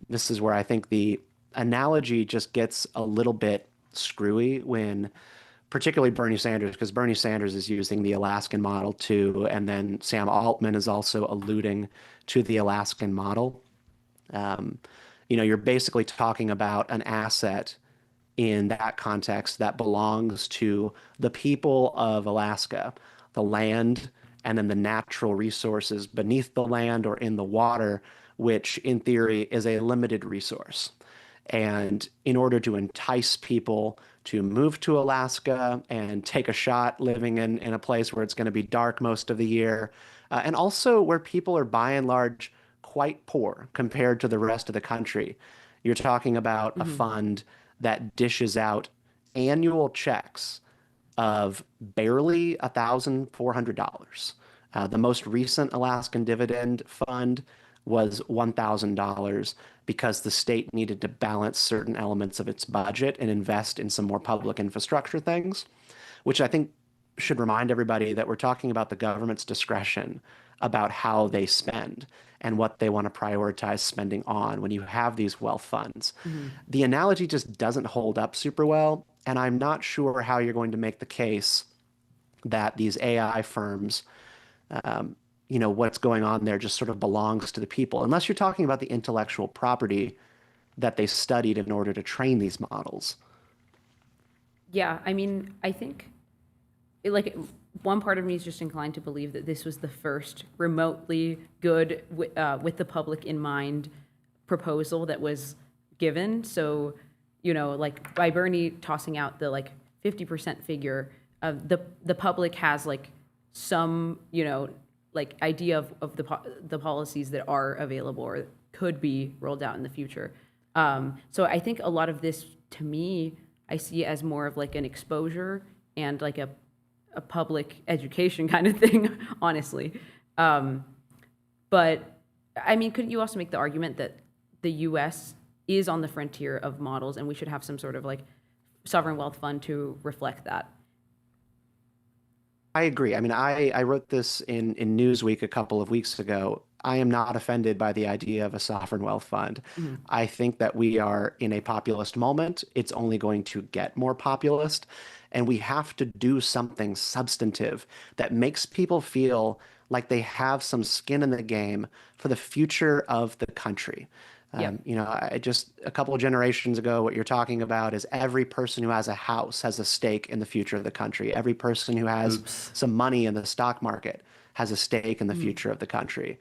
This is where I think the analogy just gets a little bit screwy when, particularly Bernie Sanders, because Bernie Sanders is using the Alaskan model too, and then Sam Altman is also alluding to the Alaskan model. You're basically talking about an asset in that context that belongs to the people of Alaska, the land, and then the natural resources beneath the land or in the water, which in theory is a limited resource. And in order to entice people to move to Alaska and take a shot living in a place where it's going to be dark most of the year, and also where people are by and large quite poor compared to the rest of the country. You're talking about a fund that dishes out annual checks of barely $1,400. The most recent Alaskan dividend fund was $1,000 because the state needed to balance certain elements of its budget and invest in some more public infrastructure things, which I think should remind everybody that we're talking about the government's discretion about how they spend and what they want to prioritize spending on when you have these wealth funds. The analogy just doesn't hold up super well, and I'm not sure how you're going to make the case that these AI firms, what's going on there just sort of belongs to the people, unless you're talking about the intellectual property that they studied in order to train these models. Yeah, I mean, I think like one part of me is just inclined to believe that this was the first remotely good with the public in mind proposal that was given. So, like by Bernie tossing out the like 50% figure, the public has like some, like idea of the policies that are available or could be rolled out in the future. So I think a lot of this, to me, I see as more of like an exposure and like a public education kind of thing, honestly. But I mean, couldn't you also make the argument that the US is on the frontier of models and we should have some sort of like sovereign wealth fund to reflect that? I agree. I mean, I wrote this in Newsweek a couple of weeks ago. I am not offended by the idea of a sovereign wealth fund. Mm-hmm. I think that we are in a populist moment. It's only going to get more populist, and we have to do something substantive that makes people feel like they have some skin in the game for the future of the country. I just a couple of generations ago, what you're talking about is every person who has a house has a stake in the future of the country. Every person who has some money in the stock market has a stake in the future of the country.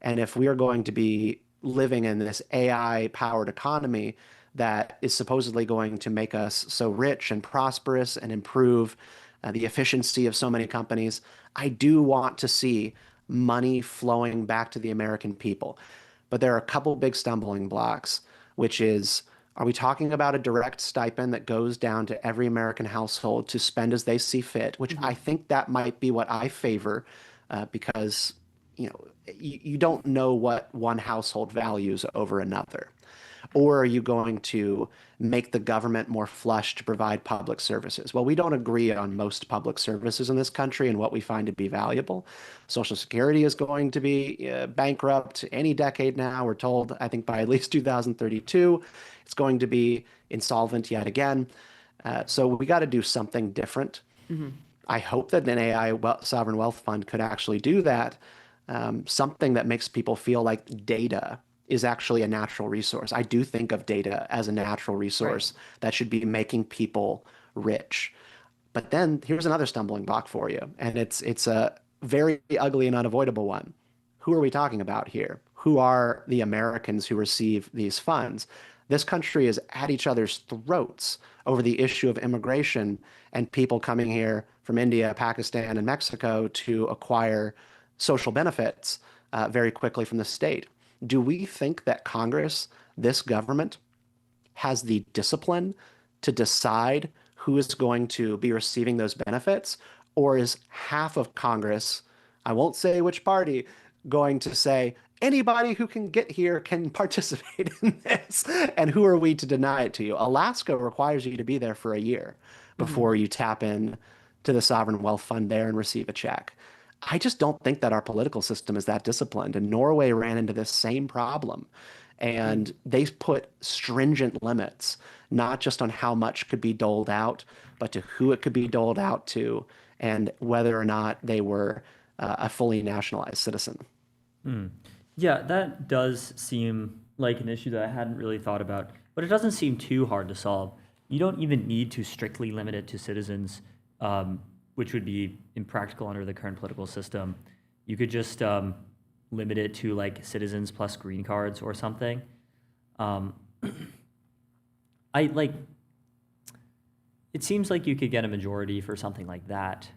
And if we are going to be living in this AI-powered economy that is supposedly going to make us so rich and prosperous and improve the efficiency of so many companies, I do want to see money flowing back to the American people. But there are a couple big stumbling blocks, which is, are we talking about a direct stipend that goes down to every American household to spend as they see fit, which I think that might be what I favor because, you don't know what one household values over another. Or are you going to make the government more flush to provide public services? Well, we don't agree on most public services in this country and what we find to be valuable. Social Security is going to be bankrupt any decade now. We're told, I think by at least 2032, it's going to be insolvent yet again. So we got to do something different. Mm-hmm. I hope that an AI sovereign wealth fund could actually do that. Something that makes people feel like data is actually a natural resource. I do think of data as a natural resource that should be making people rich. But then here's another stumbling block for you, and it's a very ugly and unavoidable one. Who are we talking about here? Who are the Americans who receive these funds? This country is at each other's throats over the issue of immigration and people coming here from India, Pakistan, and Mexico to acquire social benefits very quickly from the state. Do we think that Congress, this government, has the discipline to decide who is going to be receiving those benefits? Or is half of Congress, I won't say which party, going to say, anybody who can get here can participate in this? And who are we to deny it to you? Alaska requires you to be there for a year before you tap in to the sovereign wealth fund there and receive a check. I just don't think that our political system is that disciplined. And Norway ran into this same problem. And they put stringent limits, not just on how much could be doled out, but to who it could be doled out to, and whether or not they were a fully nationalized citizen. Yeah, that does seem like an issue that I hadn't really thought about, but it doesn't seem too hard to solve. You don't even need to strictly limit it to citizens, which would be impractical under the current political system. You could just limit it to like citizens plus green cards or something. It seems like you could get a majority for something like that.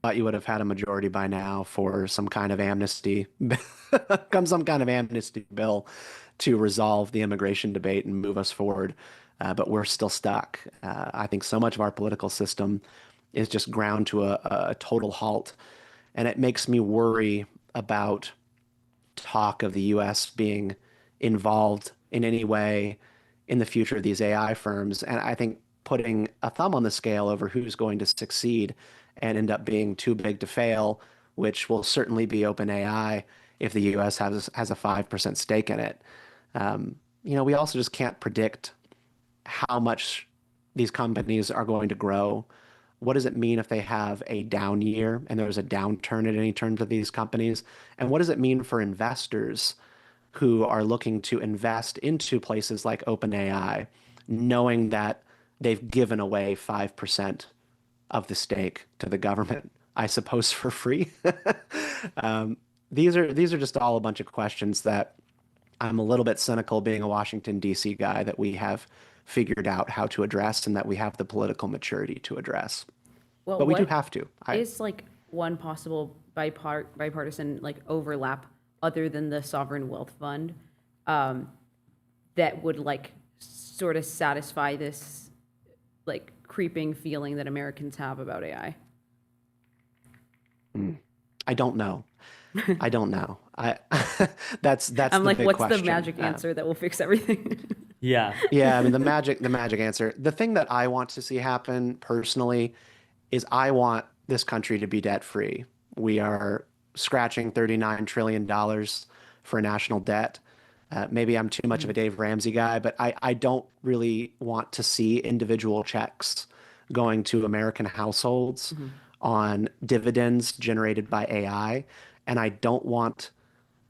Thought you would have had a majority by now for some kind of amnesty, some kind of amnesty bill to resolve the immigration debate and move us forward. But we're still stuck. I think so much of our political system is just ground to a total halt. And it makes me worry about talk of the US being involved in any way in the future of these AI firms. And I think putting a thumb on the scale over who's going to succeed and end up being too big to fail, which will certainly be OpenAI if the US has a 5% stake in it. We also just can't predict how much these companies are going to grow? What does it mean if they have a down year and there's a downturn at any terms of these companies? And what does it mean for investors who are looking to invest into places like OpenAI, knowing that they've given away 5% of the stake to the government, I suppose, for free? These are just all a bunch of questions that I'm a little bit cynical, being a Washington, D.C. guy, that we have figured out how to address and that we have the political maturity to address. Well, but we do what have to. is like one possible bipartisan like overlap other than the sovereign wealth fund that would like sort of satisfy this like creeping feeling that Americans have about AI? I don't know. I don't know. That's I'm the like, big what's question. the magic answer that will fix everything? Yeah. Yeah, I mean the magic answer. The thing that I want to see happen personally is I want this country to be debt free. We are scratching $39 trillion for national debt. Maybe I'm too much of a Dave Ramsey guy, but I don't really want to see individual checks going to American households on dividends generated by AI. And I don't want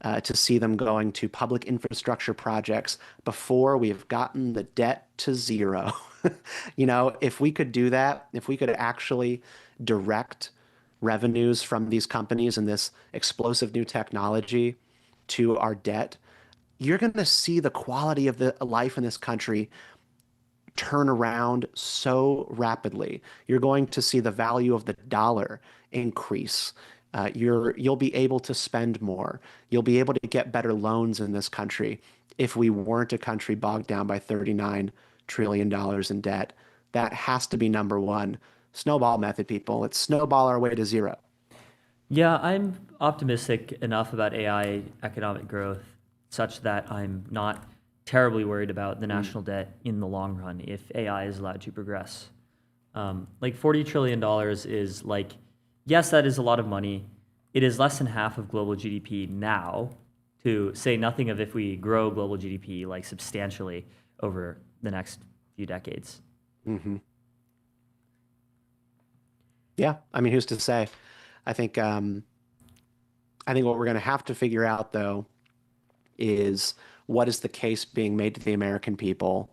to see them going to public infrastructure projects before we've gotten the debt to zero. You know, if we could do that, if we could actually direct revenues from these companies and this explosive new technology to our debt, you're going to see the quality of the life in this country turn around so rapidly. You're going to see the value of the dollar increase. You'll be able to spend more. You'll be able to get better loans in this country if we weren't a country bogged down by $39 trillion in debt. That has to be number one. Snowball method, people. Let's snowball our way to zero. Yeah, I'm optimistic enough about AI economic growth such that I'm not terribly worried about the national debt in the long run if AI is allowed to progress. Like $40 trillion is like, yes, that is a lot of money. It is less than half of global GDP now, to say nothing of if we grow global GDP like substantially over the next few decades. Mm-hmm. Yeah, I mean, who's to say? I think what we're going to have to figure out, though, is what is the case being made to the American people.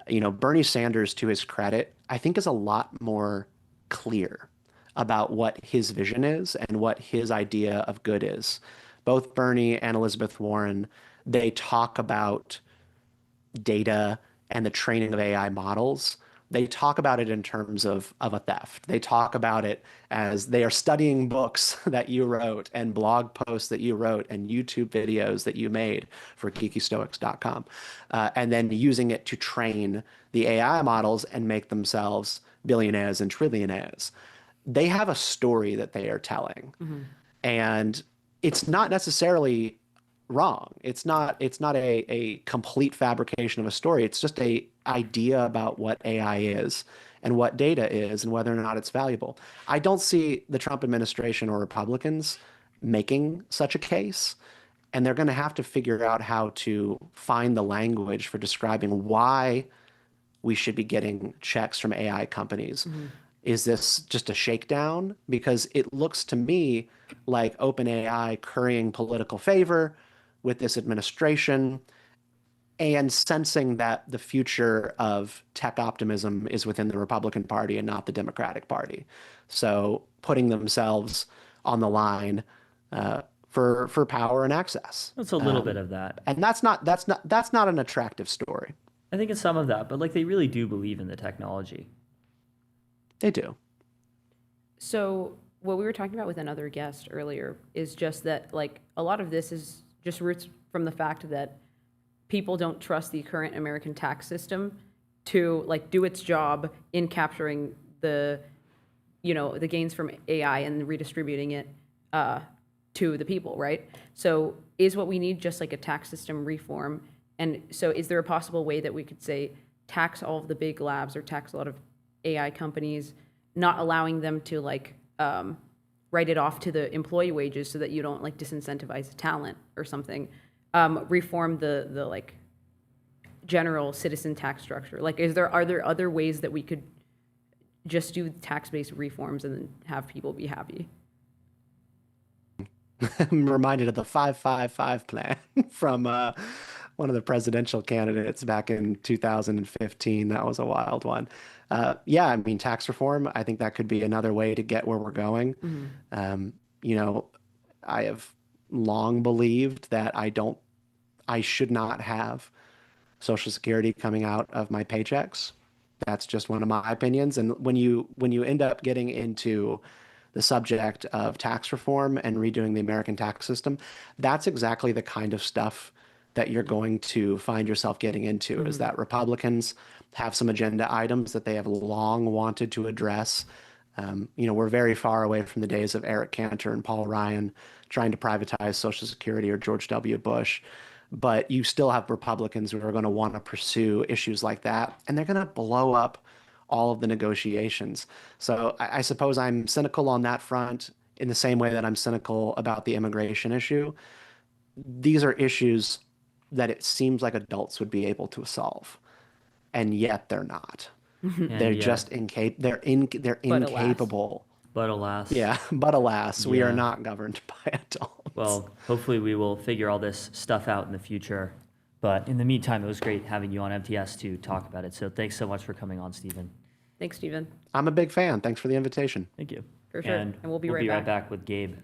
You know, Bernie Sanders, to his credit, I think is a lot more clear about what his vision is and what his idea of good is. Both Bernie and Elizabeth Warren, they talk about data and the training of AI models. They talk about it in terms of a theft. They talk about it as they are studying books that you wrote and blog posts that you wrote and YouTube videos that you made for geekystoics.com, and then using it to train the AI models and make themselves billionaires and trillionaires. They have a story that they are telling, and it's not necessarily wrong. It's not a complete fabrication of a story. It's just a idea about what AI is and what data is and whether or not it's valuable. I don't see the Trump administration or Republicans making such a case, and they're going to have to figure out how to find the language for describing why we should be getting checks from AI companies. Is this just a shakedown? Because it looks to me like OpenAI currying political favor with this administration and sensing that the future of tech optimism is within the Republican Party and not the Democratic Party. So putting themselves on the line for power and access. It's a little bit of that. And that's not an attractive story. I think it's some of that, but like they really do believe in the technology. They do. So what we were talking about with another guest earlier is just that like a lot of this is just roots from the fact that people don't trust the current American tax system to like do its job in capturing the, you know, the gains from AI and redistributing it to the people, right? So is what we need just like a tax system reform? And so is there a possible way that we could say tax all of the big labs or tax a lot of AI companies, not allowing them to like write it off to the employee wages so that you don't like disincentivize talent or something? Reform the like general citizen tax structure? Like, are there other ways that we could just do tax-based reforms and then have people be happy? I'm reminded of the 5-5-5 plan from one of the presidential candidates back in 2015. That was a wild one. Yeah, I mean, tax reform, I think that could be another way to get where we're going. You know, I have long believed that I should not have Social Security coming out of my paychecks. That's just one of my opinions. And when you end up getting into the subject of tax reform and redoing the American tax system, that's exactly the kind of stuff that you're going to find yourself getting into, is that Republicans have some agenda items that they have long wanted to address. You know, we're very far away from the days of Eric Cantor and Paul Ryan trying to privatize Social Security, or George W. Bush. But you still have Republicans who are going to want to pursue issues like that, and they're going to blow up all of the negotiations. So I suppose I'm cynical on that front in the same way that I'm cynical about the immigration issue. These are issues that it seems like adults would be able to solve, and yet they're not. They're just incapable. But alas. Yeah, but alas, we are not governed by adults. Well, hopefully we will figure all this stuff out in the future. But in the meantime, it was great having you on MTS to talk about it. So thanks so much for coming on, Stephen. Thanks, Stephen. I'm a big fan. Thanks for the invitation. Thank you. For sure. And we'll be right back with Gabe.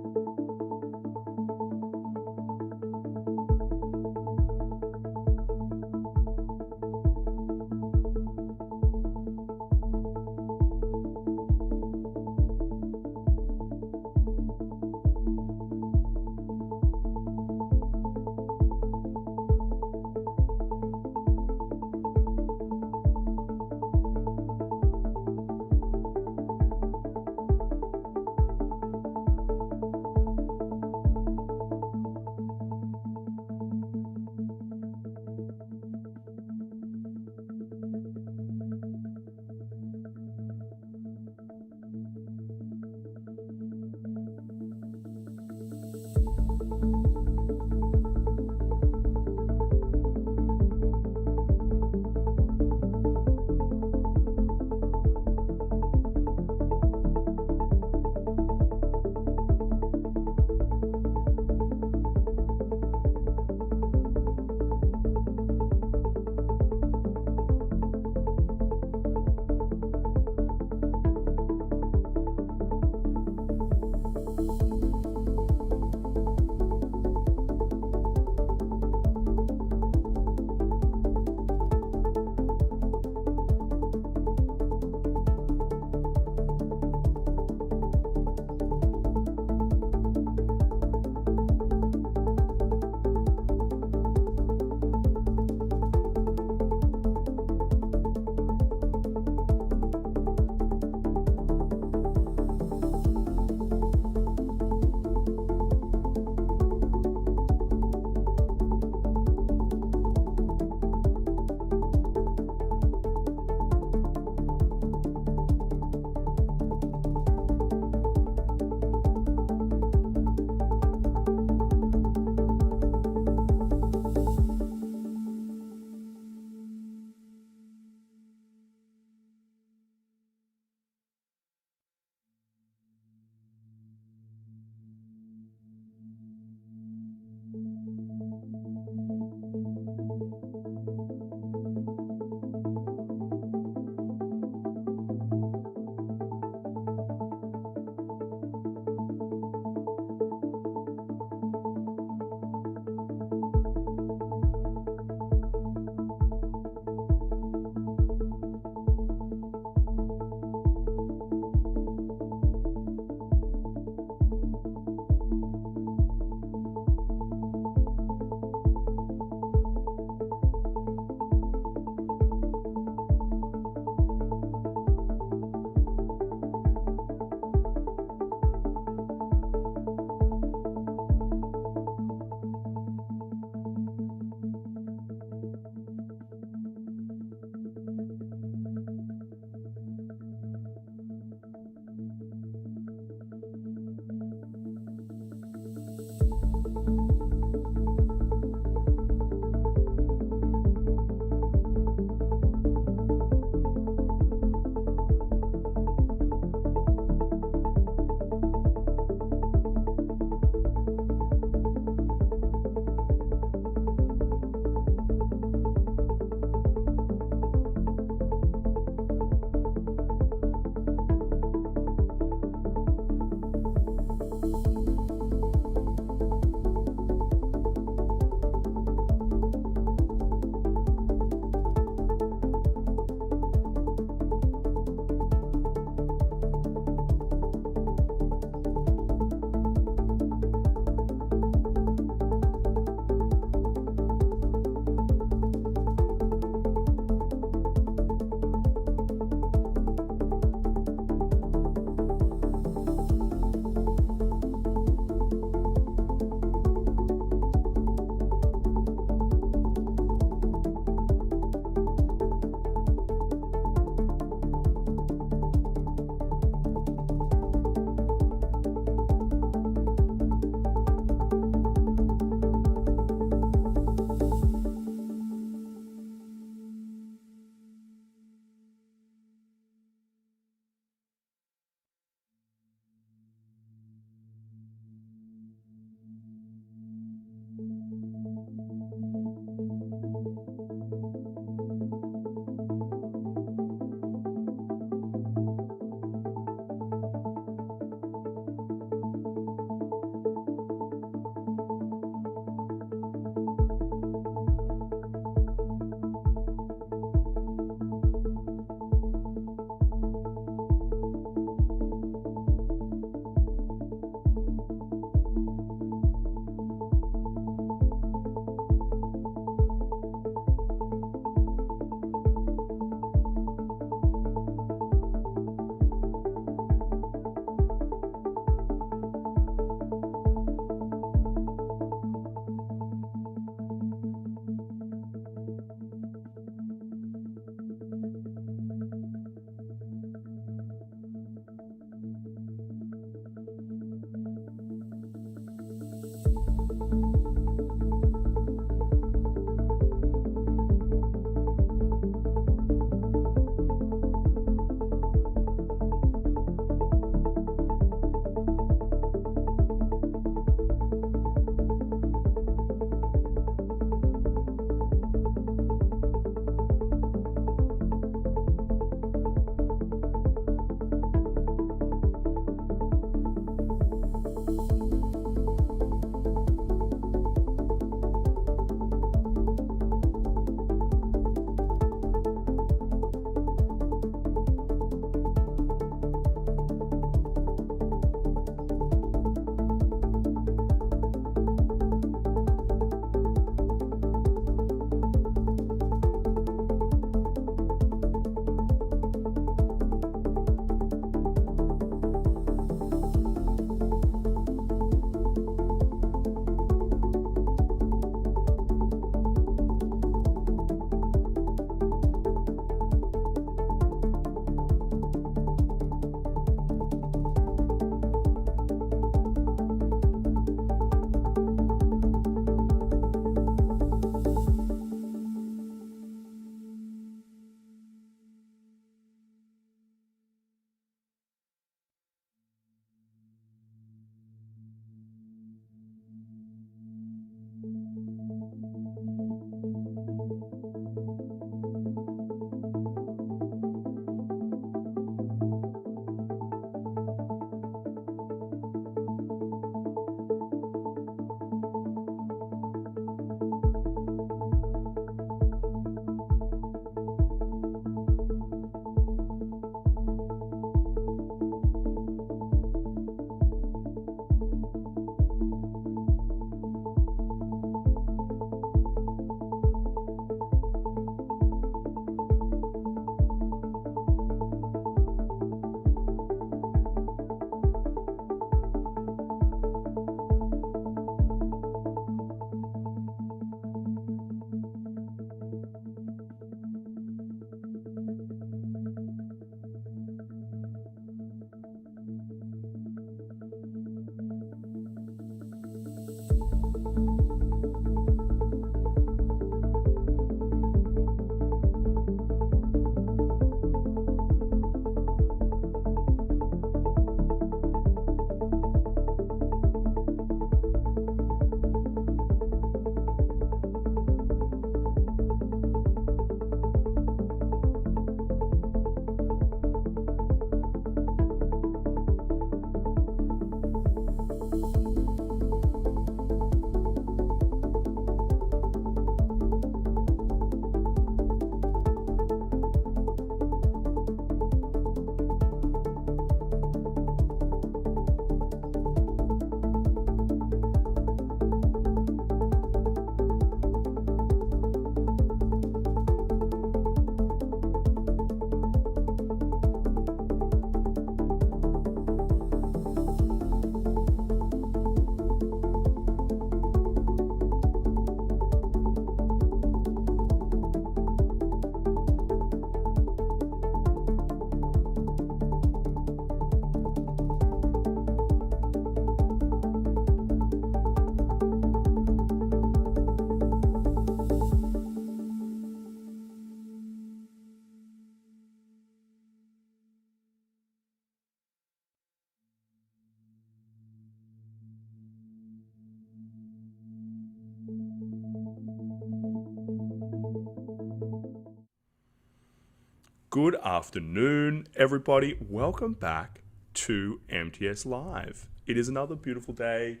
Good afternoon, everybody. Welcome back to MTS Live. It is another beautiful day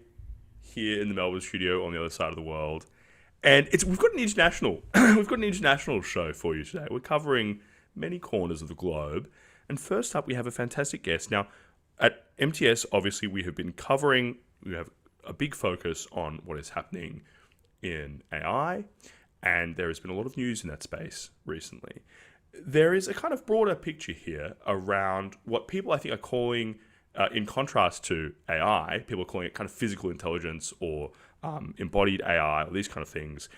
here in the Melbourne studio on the other side of the world. And we've got an international show for you today. We're covering many corners of the globe. And first up, we have a fantastic guest. Now, at MTS, obviously, we have a big focus on what is happening in AI, and there has been a lot of news in that space recently. There is a kind of broader picture here around what people I think are calling, in contrast to AI, people are calling it kind of physical intelligence or embodied AI, or these kind of things,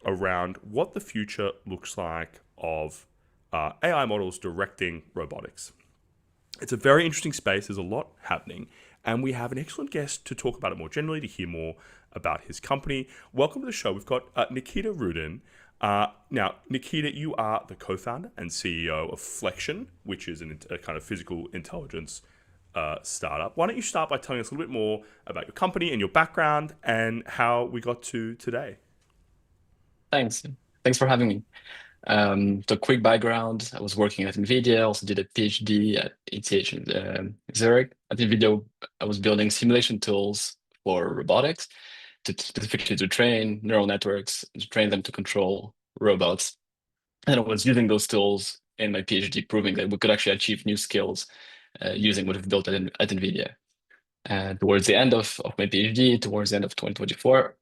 around what the future looks like of AI models directing robotics. It's a very interesting space. There's a lot happening, and we have an excellent guest to talk about it more generally, to hear more about his company. Welcome to the show. We've got Nikita Rudin. Now, Nikita, you are the co-founder and CEO of Flexion, which is a kind of physical intelligence startup. Why don't you start by telling us a little bit more about your company and your background and how we got to today? Thanks for having me. So quick background, I was working at Nvda, also did a PhD at ETH in Zurich. At Nvda, I was building simulation tools for robotics, specifically to train neural networks, to train them to control robots. And I was using those tools in my PhD, proving that we could actually achieve new skills using what we've built at Nvda. Towards the end of my PhD, towards the end of 2024,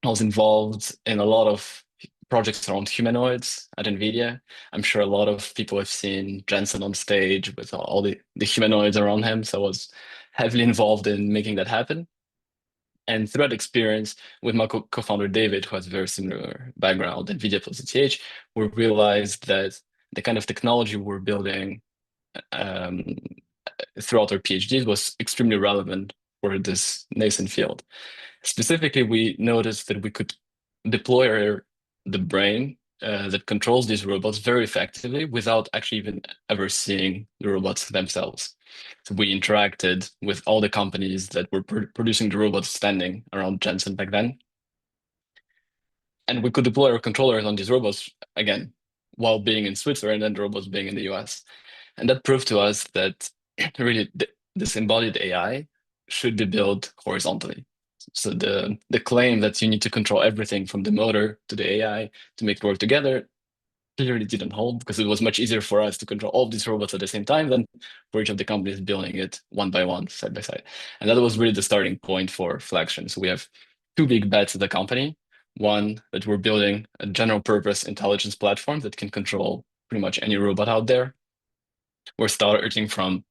I was involved in a lot of projects around humanoids at Nvidia. I'm sure a lot of people have seen Jensen on stage with all the humanoids around him. So I was heavily involved in making that happen. And through that experience with my co-founder David, who has a very similar background, Nvidia plus ETH, we realized that the kind of technology we're building throughout our PhDs was extremely relevant for this nascent field. Specifically, we noticed that we could deploy the brain that controls these robots very effectively without actually even ever seeing the robots themselves. So we interacted with all the companies that were producing the robots standing around Jensen back then. And we could deploy our controllers on these robots, again, while being in Switzerland and the robots being in the US. And that proved to us that really this embodied AI should be built horizontally. So the claim that you need to control everything from the motor to the AI to make it work together clearly didn't hold, because it was much easier for us to control all of these robots at the same time than for each of the companies building it one by one, side by side. And that was really the starting point for Flexion. So we have two big bets at the company. One, that we're building a general purpose intelligence platform that can control pretty much any robot out there. We're starting from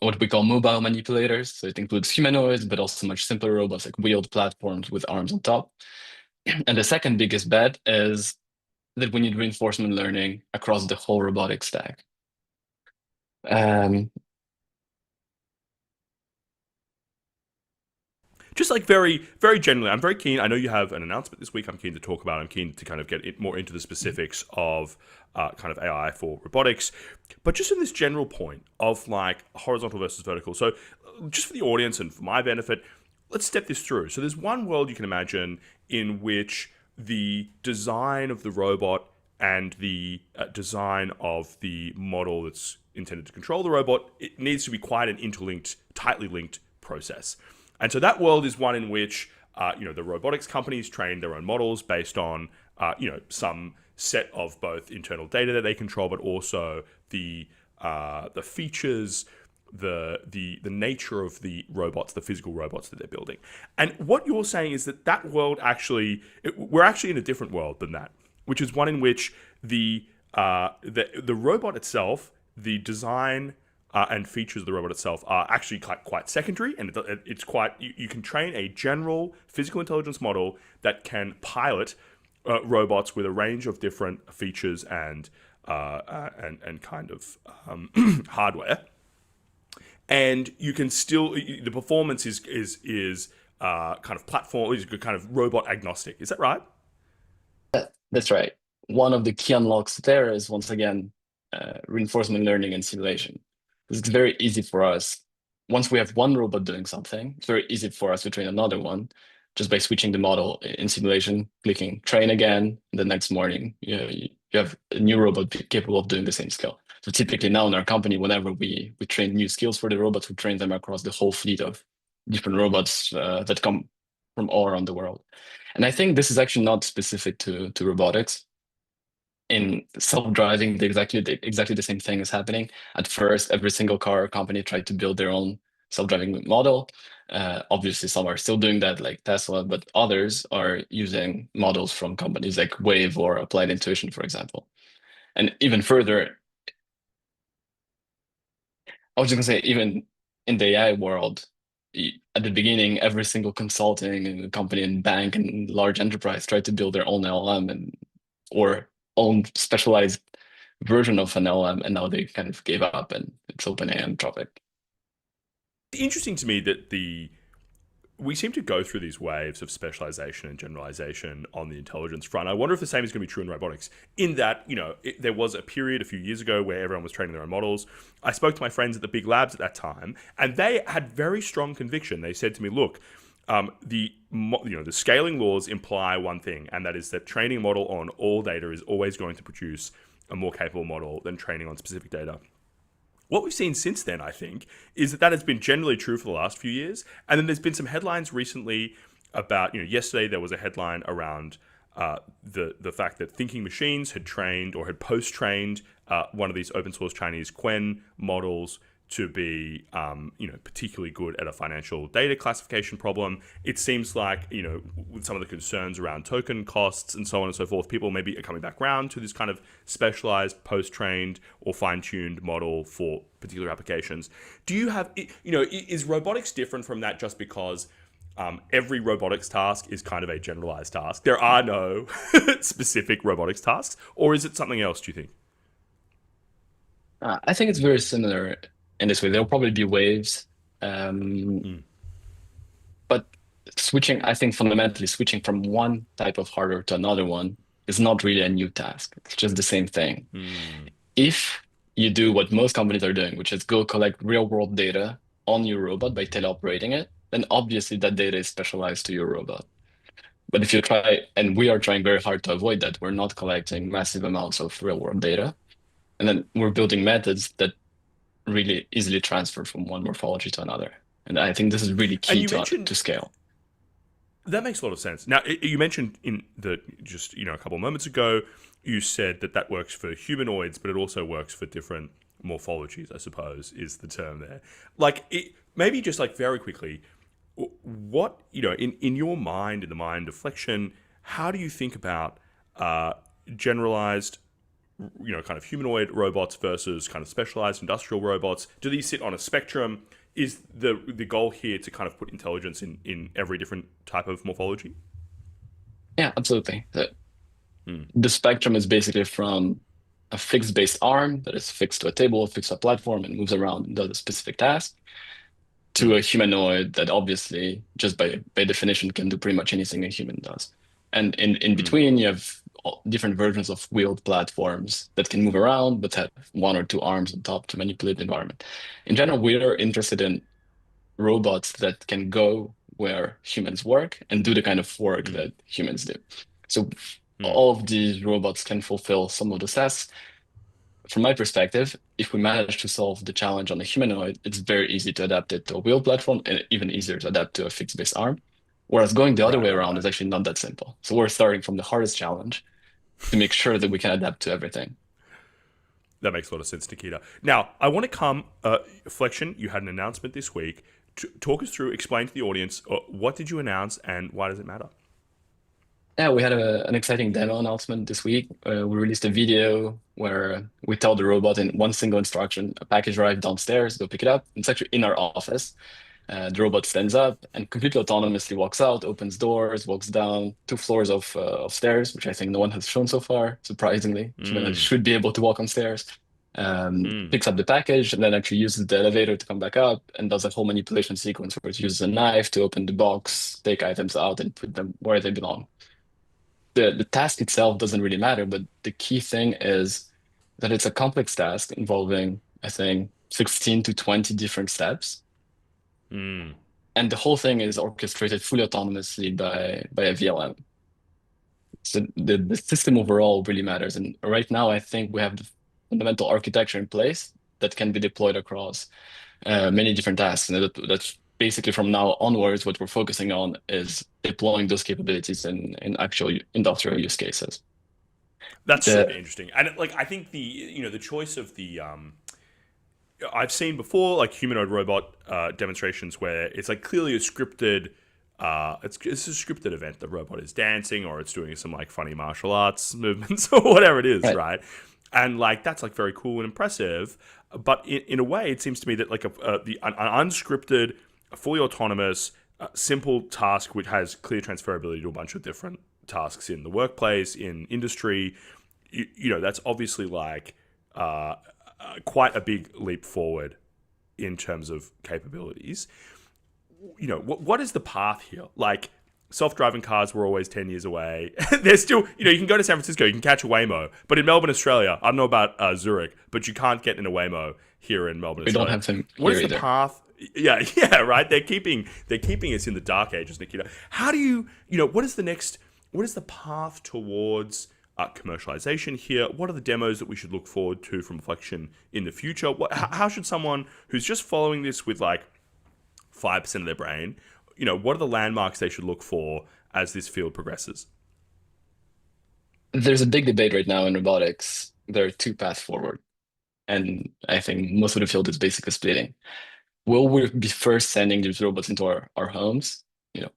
what we call mobile manipulators. So it includes humanoids, but also much simpler robots like wheeled platforms with arms on top. And the second biggest bet is that we need reinforcement learning across the whole robotic stack. Just like very, very generally, I'm very keen. I know you have an announcement this week. I'm keen to talk about. I'm keen to kind of get more into the specifics of kind of AI for robotics. But just in this general point of like horizontal versus vertical. So just for the audience and for my benefit, let's step this through. So there's one world you can imagine in which the design of the robot and the design of the model that's intended to control the robot, it needs to be quite an interlinked, tightly linked process. And so that world is one in which, the robotics companies train their own models based on, some set of both internal data that they control, but also the features, the nature of the robots, the physical robots that they're building. And what you're saying is that world actually, we're actually in a different world than that, which is one in which the robot itself, the design and features of the robot itself are actually quite secondary, and it's quite you can train a general physical intelligence model that can pilot robots with a range of different features and kind of hardware, and you can still the performance is kind of platform, is kind of robot agnostic. Is that right? That's right. One of the key unlocks there is, once again, reinforcement learning and simulation. It's very easy for us. Once we have one robot doing something, it's very easy for us to train another one just by switching the model in simulation, clicking train again. The next morning, you have a new robot capable of doing the same skill. So typically now in our company, whenever we train new skills for the robots, we train them across the whole fleet of different robots that come from all around the world. And I think this is actually not specific to robotics. In self-driving, exactly the same thing is happening. At first, every single car company tried to build their own self-driving model. Obviously, some are still doing that, like Tesla, but others are using models from companies like Wave or Applied Intuition, for example. And even further, I was just gonna say, even in the AI world, at the beginning, every single consulting company and bank and large enterprise tried to build their own LLM or own specialized version of an LLM, and now they kind of gave up, and it's OpenAI and Anthropic. It's interesting to me that we seem to go through these waves of specialization and generalization on the intelligence front. I wonder if the same is going to be true in robotics, in that, there was a period a few years ago where everyone was training their own models. I spoke to my friends at the big labs at that time, and they had very strong conviction. They said to me, look, the scaling laws imply one thing, and that is that training a model on all data is always going to produce a more capable model than training on specific data. What we've seen since then, I think, is that has been generally true for the last few years. And then there's been some headlines recently about, yesterday there was a headline around the fact that thinking machines had trained or had post-trained one of these open source Chinese Quen models to be, particularly good at a financial data classification problem. It seems like, with some of the concerns around token costs and so on and so forth, people maybe are coming back around to this kind of specialized, post-trained or fine-tuned model for particular applications. Do you have, is robotics different from that just because every robotics task is kind of a generalized task? There are no specific robotics tasks, or is it something else, do you think? I think it's very similar in this way. There'll probably be waves. But I think fundamentally switching from one type of hardware to another one is not really a new task. It's just the same thing. If you do what most companies are doing, which is go collect real world data on your robot by teleoperating it, then obviously that data is specialized to your robot. But if you try, and we are trying very hard to avoid that, we're not collecting massive amounts of real world data. And then we're building methods that really easily transfer from one morphology to another. And I think this is really key to scale. That makes a lot of sense. Now, you mentioned just a couple of moments ago, you said that works for humanoids, but it also works for different morphologies, I suppose, is the term there. Maybe just very quickly, what, in your mind, in the mind of Flexion, how do you think about generalized kind of humanoid robots versus kind of specialized industrial robots? Do these sit on a spectrum? Is the goal here to kind of put intelligence in every different type of morphology? Yeah, absolutely. The spectrum is basically from a fixed based arm that is fixed to a table, fixed to a platform, and moves around and does a specific task, to a humanoid that obviously, just by definition, can do pretty much anything a human does. And in between, you have different versions of wheeled platforms that can move around but have one or two arms on top to manipulate the environment. In general, we are interested in robots that can go where humans work and do the kind of work that humans do. So all of these robots can fulfill some of the tasks. From my perspective, if we manage to solve the challenge on a humanoid, it's very easy to adapt it to a wheeled platform and even easier to adapt to a fixed base arm. Whereas going the other way around is actually not that simple. So we're starting from the hardest challenge to make sure that we can adapt to everything. That makes a lot of sense, Nikita. Now, I want to come, Flexion, you had an announcement this week. Talk us through, explain to the audience, what did you announce and why does it matter? Yeah, we had an exciting demo announcement this week. We released a video where we tell the robot in one single instruction, a package arrived downstairs, go pick it up. It's actually in our office. The robot stands up and completely autonomously walks out, opens doors, walks down 2 floors of stairs, which I think no one has shown so far, surprisingly. Humans should be able to walk on stairs. Picks up the package and then actually uses the elevator to come back up and does a whole manipulation sequence where it uses a knife to open the box, take items out, and put them where they belong. The task itself doesn't really matter, but the key thing is that it's a complex task involving, I think, 16 to 20 different steps. And the whole thing is orchestrated fully autonomously by a VLM. So the system overall really matters. And right now, I think we have fundamental architecture in place that can be deployed across many different tasks. And that's basically from now onwards, what we're focusing on is deploying those capabilities in actual industrial use cases. That's super interesting. And like, I think the choice of the, I've seen before like humanoid robot demonstrations where it's like clearly a scripted, it's a scripted event. The robot is dancing or it's doing some like funny martial arts movements or whatever it is, right? And like that's like very cool and impressive. But in a way, it seems to me that like an unscripted, fully autonomous, simple task which has clear transferability to a bunch of different tasks in the workplace, in industry, that's obviously like quite a big leap forward in terms of capabilities. What is the path here? Like, self-driving cars were always 10 years away. There's still, you can go to San Francisco, you can catch a Waymo. But in Melbourne, Australia, I don't know about Zurich, but you can't get in a Waymo here in Melbourne, we Australia. Don't have them What is either. the path? Yeah, right. They're keeping us in the dark ages, Nikita. How do you what is the path towards commercialization here? What are the demos that we should look forward to from Flexion in the future? How should someone who's just following this with like 5% of their brain, what are the landmarks they should look for as this field progresses? There's a big debate right now in robotics. There are two paths forward. And I think most of the field is basically splitting. Will we be first sending these robots into our homes,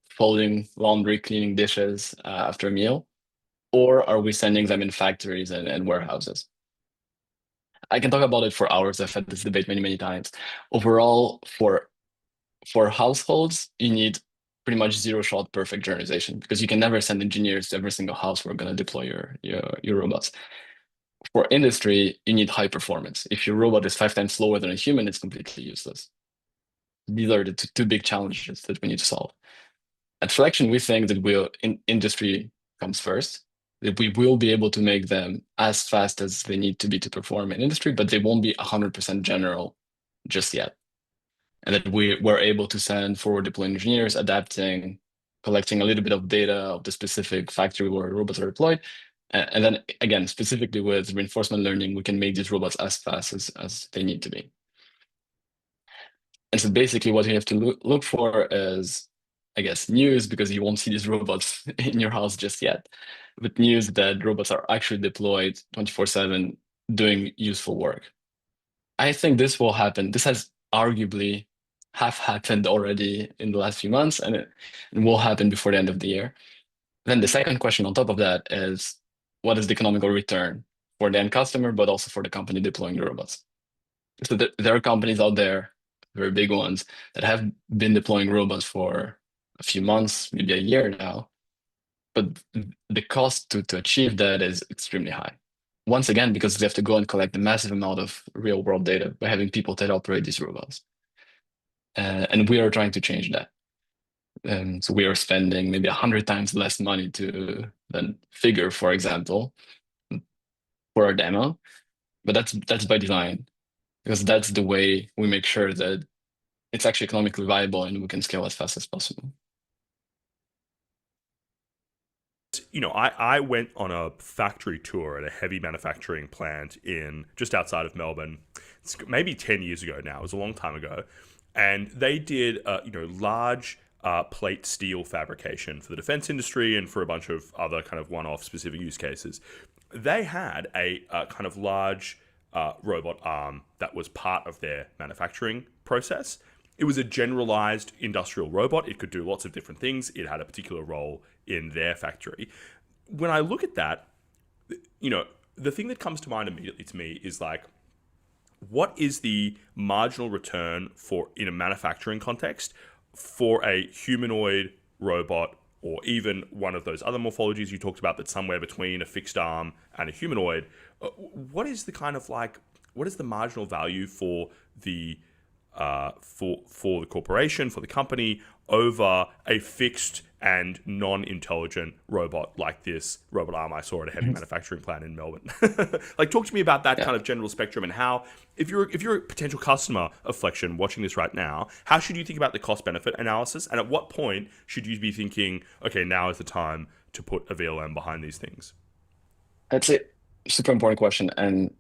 folding laundry, cleaning dishes after a meal? Or are we sending them in factories and warehouses? I can talk about it for hours. I've had this debate many, many times. Overall, for households, you need pretty much zero-shot perfect generalization because you can never send engineers to every single house where we're going to deploy your robots. For industry, you need high performance. If your robot is 5 times slower than a human, it's completely useless. These are the two big challenges that we need to solve. At Flexion, we think that industry comes first, that we will be able to make them as fast as they need to be to perform in industry, but they won't be 100% general just yet. And that we're able to send forward deployed engineers, adapting, collecting a little bit of data of the specific factory where robots are deployed. And then again, specifically with reinforcement learning, we can make these robots as fast as they need to be. And so basically what you have to look for is, I guess, news, because you won't see these robots in your house just yet, but news that robots are actually deployed 24/7 doing useful work. I think this will happen. This has arguably have happened already in the last few months, and it will happen before the end of the year. Then the second question on top of that is, what is the economical return for the end customer, but also for the company deploying the robots? So there are companies out there, very big ones, that have been deploying robots for a few months, maybe a year now, but the cost to achieve that is extremely high. Once again, because they have to go and collect a massive amount of real world data by having people that operate these robots. And we are trying to change that. So we are spending maybe 100 times less money than Figure, for example, for our demo. But that's by design, because that's the way we make sure that it's actually economically viable and we can scale as fast as possible. I went on a factory tour at a heavy manufacturing plant in just outside of Melbourne. It's maybe 10 years ago now. It was a long time ago. And they did, large plate steel fabrication for the defense industry and for a bunch of other kind of one-off specific use cases. They had a kind of large robot arm that was part of their manufacturing process. It was a generalized industrial robot. It could do lots of different things. It had a particular role in their factory. When I look at that, the thing that comes to mind immediately to me is like, what is the marginal return for, in a manufacturing context, for a humanoid robot, or even one of those other morphologies you talked about that's somewhere between a fixed arm and a humanoid? What is the kind of like, what is the marginal value for the for the corporation, for the company, over a fixed and non-intelligent robot like this robot arm I saw at a heavy manufacturing plant in Melbourne? Like, talk to me about that kind of general spectrum, and how, if you're a potential customer of Flexion watching this right now, how should you think about the cost-benefit analysis, and at what point should you be thinking, okay, now is the time to put a VLM behind these things? That's a super important question, and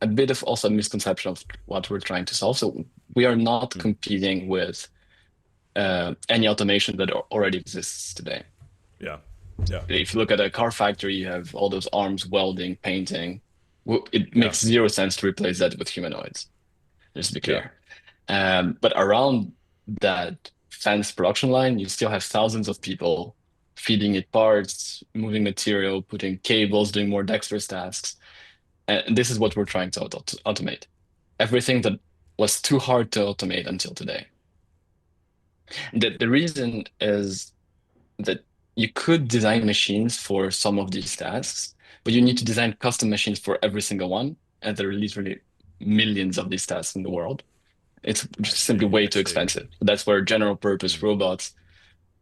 a bit of also a misconception of what we're trying to solve. So we are not competing with any automation that already exists today. Yeah. Yeah. If you look at a car factory, you have all those arms, welding, painting. It makes zero sense to replace that with humanoids, just to be clear. But around that fenced production line, you still have thousands of people feeding it parts, moving material, putting cables, doing more dexterous tasks. And this is what we're trying to automate. Everything that was too hard to automate until today. The reason is that you could design machines for some of these tasks, but you need to design custom machines for every single one. And there are literally millions of these tasks in the world. It's just simply way too expensive. That's where general purpose robots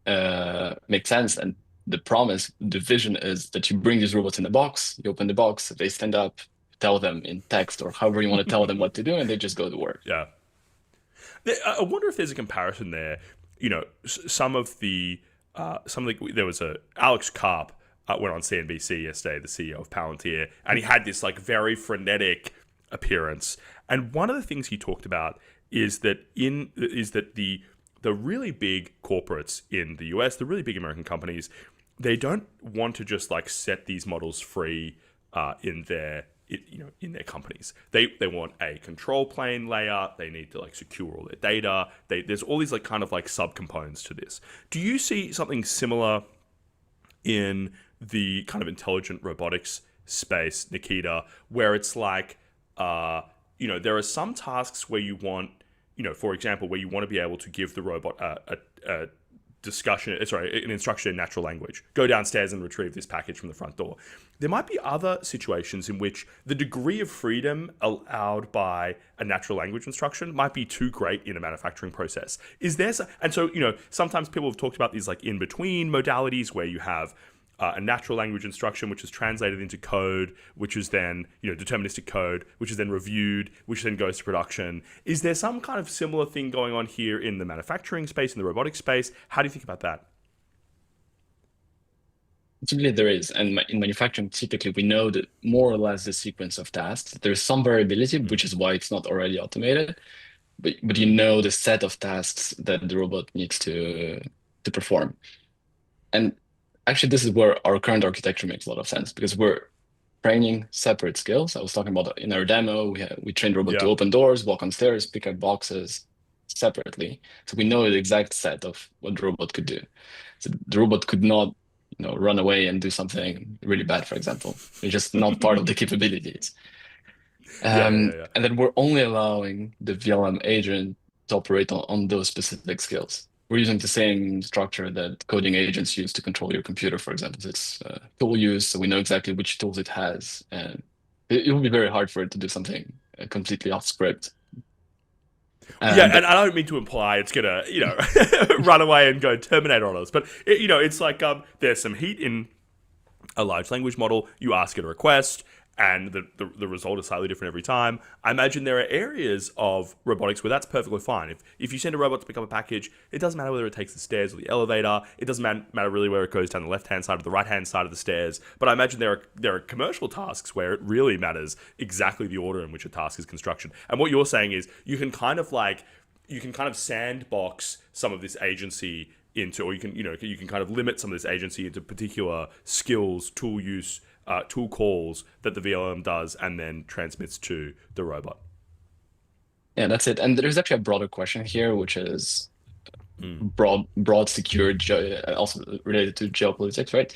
make sense. And the promise, the vision is that you bring these robots in a box, you open the box, they stand up, tell them in text or however you want to tell them what to do, and they just go to work. Yeah. I wonder if there's a comparison there. You know, some of the there was Alex Karp went on CNBC yesterday, the CEO of Palantir, and he had this like very frenetic appearance. And one of the things he talked about is that the really big corporates in the US, the really big American companies, they don't want to just like set these models free in their companies. They want a control plane layer. They need to like secure all their data. There's all these like kind of like subcomponents to this. Do you see something similar in the kind of intelligent robotics space, Nikita, where it's like there are some tasks where you want, for example, where you want to be able to give the robot an instruction in natural language. Go downstairs and retrieve this package from the front door. There might be other situations in which the degree of freedom allowed by a natural language instruction might be too great in a manufacturing process. Sometimes people have talked about these like in-between modalities where you have a natural language instruction, which is translated into code, which is then, deterministic code, which is then reviewed, which then goes to production. Is there some kind of similar thing going on here in the manufacturing space, in the robotics space? How do you think about that? Typically there is. And in manufacturing, typically we know that more or less the sequence of tasks. There's some variability, which is why it's not already automated. But you know the set of tasks that the robot needs to perform. And actually, this is where our current architecture makes a lot of sense because we're training separate skills. I was talking about in our demo, we trained robot to open doors, walk on stairs, pick up boxes separately. So we know the exact set of what the robot could do. So the robot could not, run away and do something really bad, for example. It's just not part of the capabilities. And then we're only allowing the VLM agent to operate on those specific skills. We're using the same structure that coding agents use to control your computer, for example. It's tool use, so we know exactly which tools it has. And it will be very hard for it to do something completely off script. And I don't mean to imply it's going to, run away and go Terminator on us. But, it's like there's some heat in a large language model. You ask it a request, and the result is slightly different every time. I imagine there are areas of robotics where that's perfectly fine. If you send a robot to pick up a package, it doesn't matter whether it takes the stairs or the elevator. It doesn't matter really where it goes down the left-hand side or the right-hand side of the stairs. But I imagine there are commercial tasks where it really matters exactly the order in which a task is constructed. And what you're saying is you can kind of sandbox some of this agency into, or you can kind of limit some of this agency into particular skills, tool use, tool calls that the VLM does and then transmits to the robot. Yeah, that's it. And there's actually a broader question here, which is broad secure, also related to geopolitics, right?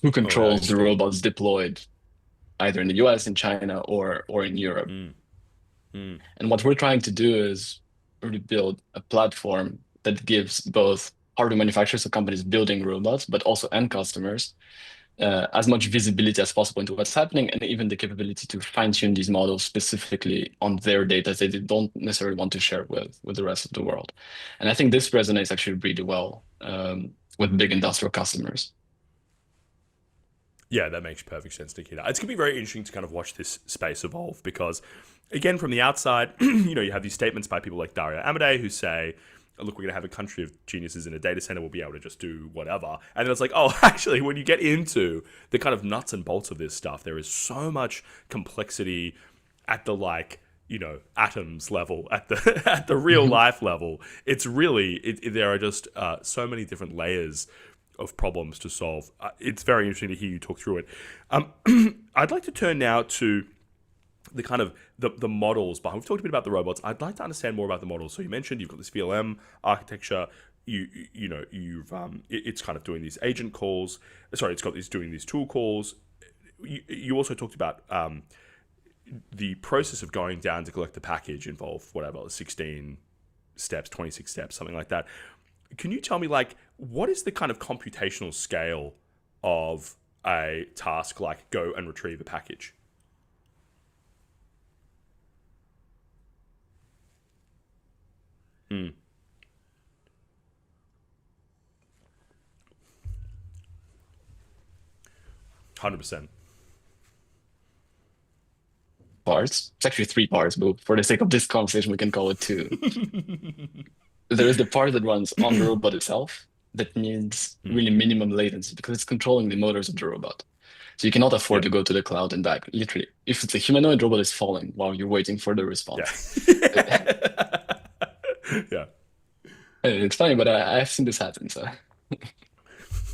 Who controls the robots deployed either in the US, in China, or in Europe? And what we're trying to do is really build a platform that gives both hardware manufacturers, so companies building robots, but also end customers, as much visibility as possible into what's happening, and even the capability to fine-tune these models specifically on their data that they don't necessarily want to share with the rest of the world. And I think this resonates actually really well with big industrial customers. Yeah, that makes perfect sense, Nikita. It's going to be very interesting to kind of watch this space evolve because, again, from the outside, you have these statements by people like Dario Amodei who say, look, we're going to have a country of geniuses in a data center. We'll be able to just do whatever. And then it's like, oh, actually, when you get into the kind of nuts and bolts of this stuff, there is so much complexity at the like, atoms level, at the at the real life level. It's really there are just so many different layers of problems to solve. It's very interesting to hear you talk through it. I'd like to turn now to the kind of the models behind. We've talked a bit about the robots. I'd like to understand more about the models. So you mentioned you've got this VLM architecture. It's kind of doing these agent calls. Sorry, it's doing these tool calls. You also talked about the process of going down to collect the package involved, whatever, 16 steps, 26 steps, something like that. Can you tell me, like, what is the kind of computational scale of a task like go and retrieve a package? Hmm. %100%. Parts. It's actually 3 parts, but for the sake of this conversation, we can call it 2. There is the part that runs on the robot itself that needs really minimum latency because it's controlling the motors of the robot. So you cannot afford to go to the cloud and back. Literally, if it's a humanoid robot is falling while you're waiting for the response. Yeah. It's funny, but I've seen this happen, so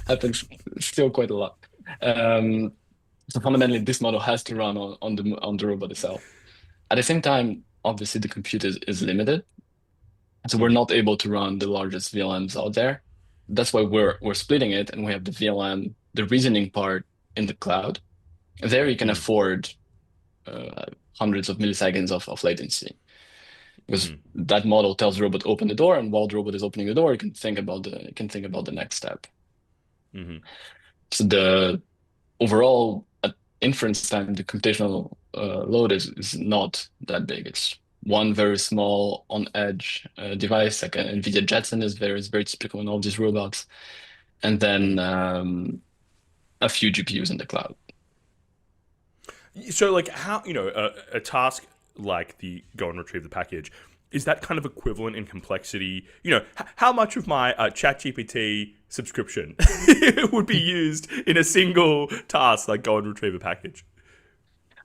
happens still quite a lot. So fundamentally, this model has to run on the robot itself. At the same time, obviously, the compute is limited, so we're not able to run the largest VLMs out there. That's why we're splitting it, and we have the VLM, the reasoning part in the cloud. There, you can afford hundreds of milliseconds of latency, because that model tells the robot open the door, and while the robot is opening the door, you can think about the next step. So the overall inference time, the computational load is not that big. It's one very small on-edge device, like an Nvda Jetson is very typical in all these robots, and then a few GPUs in the cloud. So, like, how a task like the go and retrieve the package, is that kind of equivalent in complexity? How much of my ChatGPT subscription would be used in a single task like go and retrieve a package?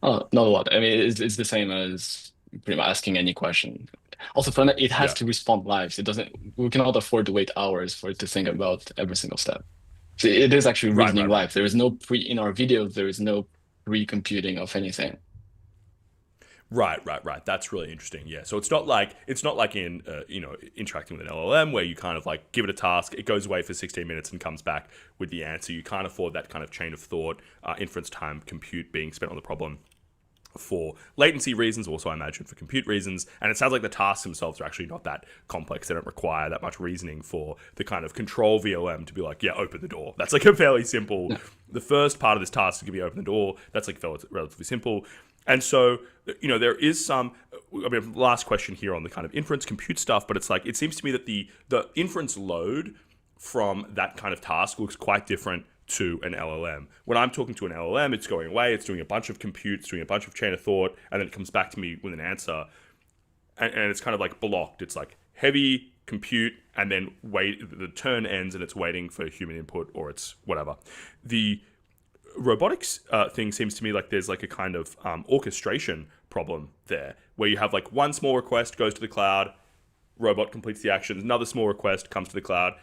Oh, not a lot. I mean, it's the same as pretty much asking any question. Also, it has to respond live. So we cannot afford to wait hours for it to think about every single step. So it is actually reasoning live. There is no in our videos, there is no pre-computing of anything. Right. That's really interesting. Yeah. So it's not like in interacting with an LLM where you kind of like give it a task, it goes away for 16 minutes and comes back with the answer. You can't afford that kind of chain of thought, inference time, compute being spent on the problem for latency reasons, also I imagine for compute reasons. And it sounds like the tasks themselves are actually not that complex. They don't require that much reasoning for the kind of control VLM to be like, yeah, open the door. That's like a fairly simple. The first part of this task is going to be open the door. That's like relatively simple. And so, there is some, last question here on the kind of inference compute stuff, but it's like, it seems to me that the inference load from that kind of task looks quite different to an LLM. When I'm talking to an LLM, it's going away, it's doing a bunch of compute, it's doing a bunch of chain of thought, and then it comes back to me with an answer. And it's kind of like blocked. It's like heavy compute, and then the turn ends and it's waiting for human input, or it's whatever. The robotics thing seems to me like there's like a kind of orchestration problem there, where you have like one small request goes to the cloud, robot completes the actions, another small request comes to the cloud.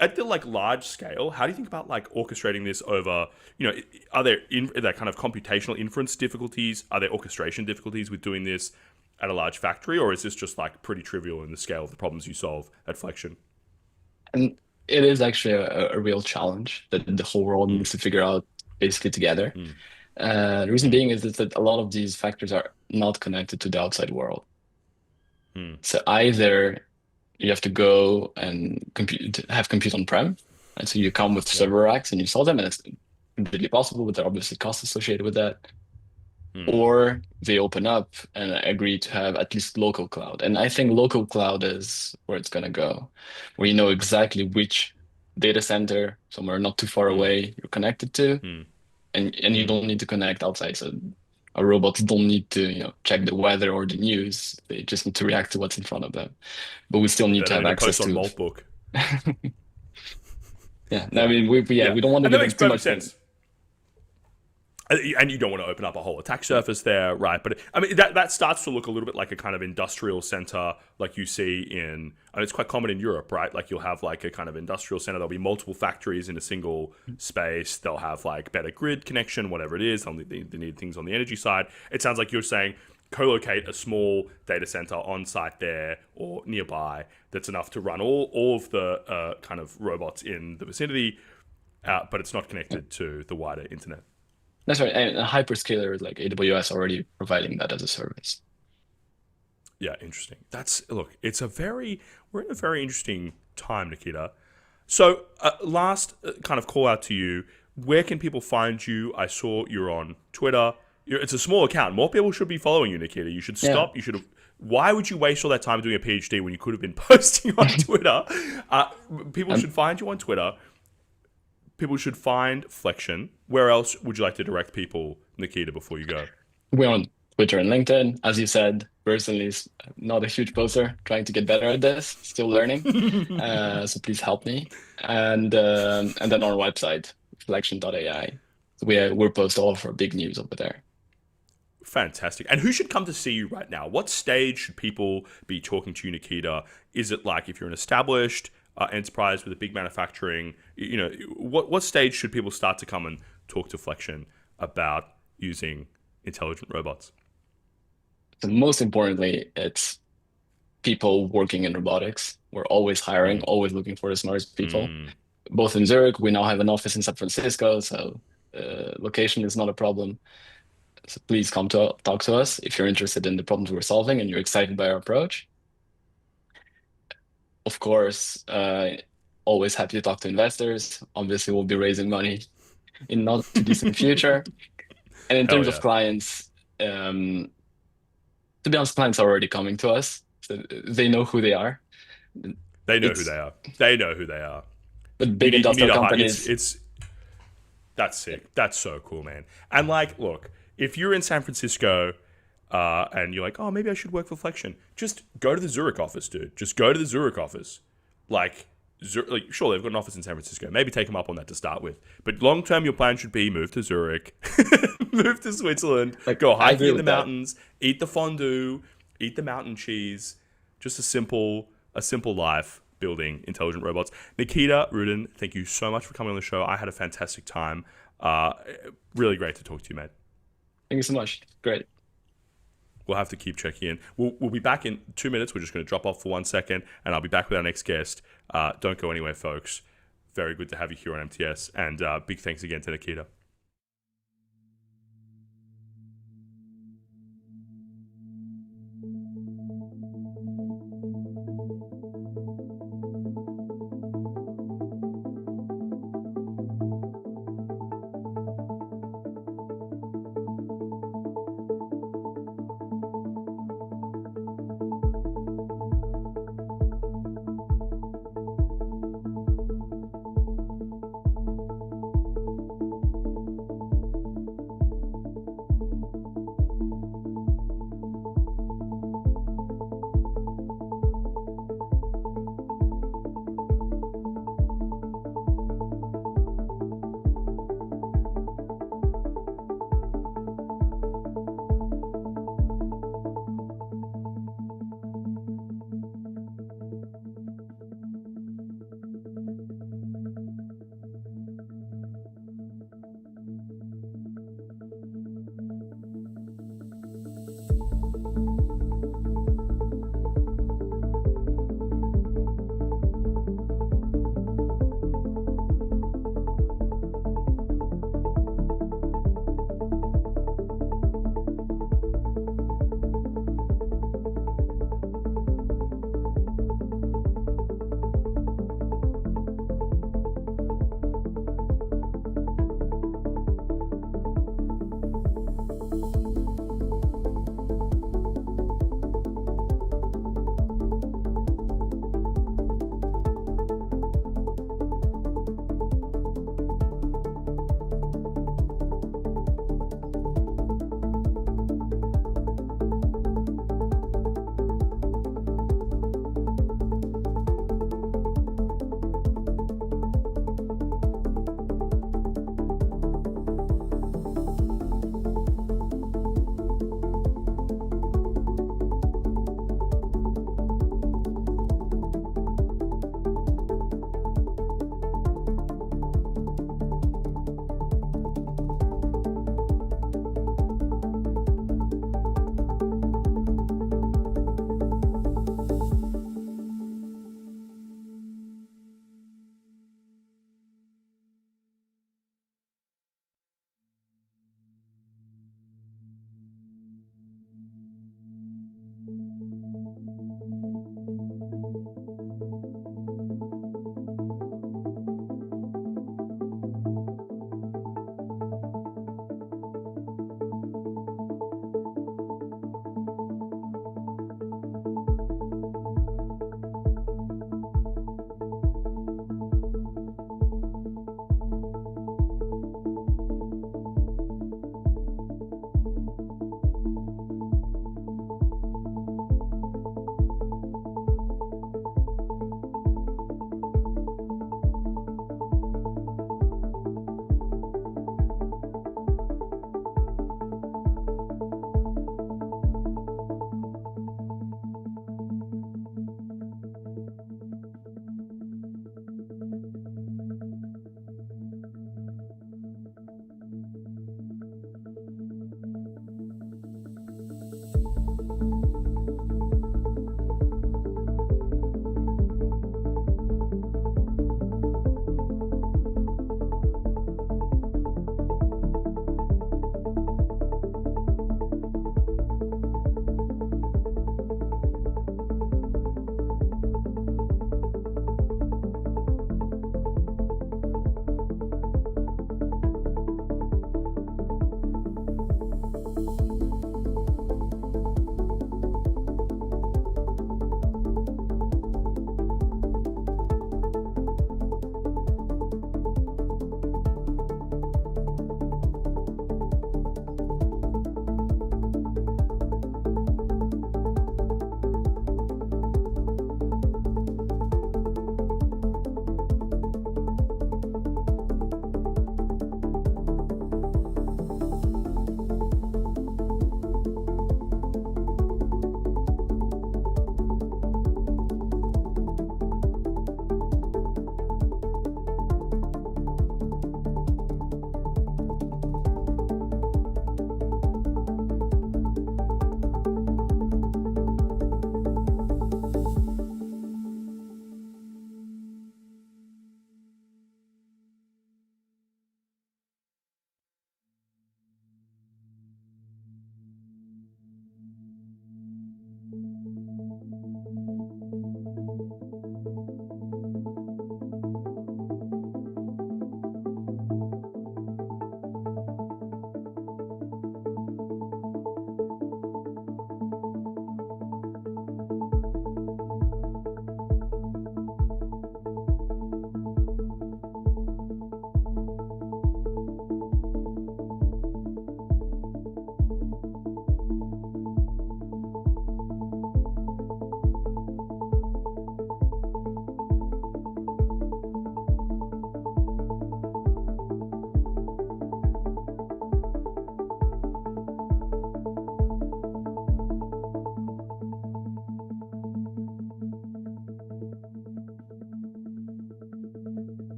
At the like large scale, how do you think about like orchestrating this over, are there kind of computational inference difficulties? Are there orchestration difficulties with doing this at a large factory, or is this just like pretty trivial in the scale of the problems you solve at Flexion? And it is actually a real challenge that the whole world needs to figure out basically together. The reason being is that a lot of these factors are not connected to the outside world. So either you have to go and have compute on-prem, and so you come with server racks and you solve them, and it's completely possible, but there are obviously costs associated with that. Or they open up and agree to have at least local cloud. And I think local cloud is where it's going to go, where you know exactly which data center somewhere not too far away you're connected to, and you don't need to connect outside. So our robots don't need to check the weather or the news. They just need to react to what's in front of them. But we still need to have access to Maltbook. I mean, we don't want to give them too much sense. and you don't want to open up a whole attack surface there, right? But I mean, that starts to look a little bit like a kind of industrial center, like you see in, and it's quite common in Europe, right? Like you'll have like a kind of industrial center. There'll be multiple factories in a single space. They'll have like better grid connection, whatever it is. They need things on the energy side. It sounds like you're saying co-locate a small data center on site there or nearby that's enough to run all of the kind of robots in the vicinity, but it's not connected to the wider internet. That's right. And hyperscalers like AWS already providing that as a service. Yeah, interesting. We're in a very interesting time, Nikita. So last kind of call out to you, where can people find you? I saw you're on Twitter. It's a small account. More people should be following you, Nikita. You should stop. Yeah. Why would you waste all that time doing a PhD when you could have been posting on Twitter? People should find you on Twitter. People should find Flexion. Where else would you like to direct people, Nikita, before you go? We're on Twitter and LinkedIn. As you said, personally, not a huge poster, trying to get better at this, still learning. So please help me. And then on our website, flexion.ai. We'll post all of our big news over there. Fantastic. And who should come to see you right now? What stage should people be talking to you, Nikita? Is it like if you're an established enterprise with a big manufacturing, what stage should people start to come and talk to Flexion about using intelligent robots? So most importantly, it's people working in robotics. We're always hiring, always looking for the smartest people. Both in Zurich, we now have an office in San Francisco, so location is not a problem. So please come to talk to us if you're interested in the problems we're solving and you're excited by our approach. Of course, always happy to talk to investors. Obviously, we'll be raising money in not too distant future. And in terms of clients, to be honest, clients are already coming to us. So they know who they are. They know who they are. But big industrial companies. That's sick. That's so cool, man. And like, look, if you're in San Francisco and you're like, oh, maybe I should work for Flexion, just go to the Zurich office, dude. Just go to the Zurich office. Like, sure, they've got an office in San Francisco. Maybe take them up on that to start with. But long term, your plan should be move to Zurich, move to Switzerland, go hiking in the mountains, eat the fondue, eat the mountain cheese. Just a simple life building intelligent robots. Nikita Rudin, thank you so much for coming on the show. I had a fantastic time. Really great to talk to you, mate. Thank you so much. Great. We'll have to keep checking in. We'll be back in 2 minutes. We're just going to drop off for 1 second, and I'll be back with our next guest. Don't go anywhere, folks. Very good to have you here on MTS, and big thanks again to Nikita.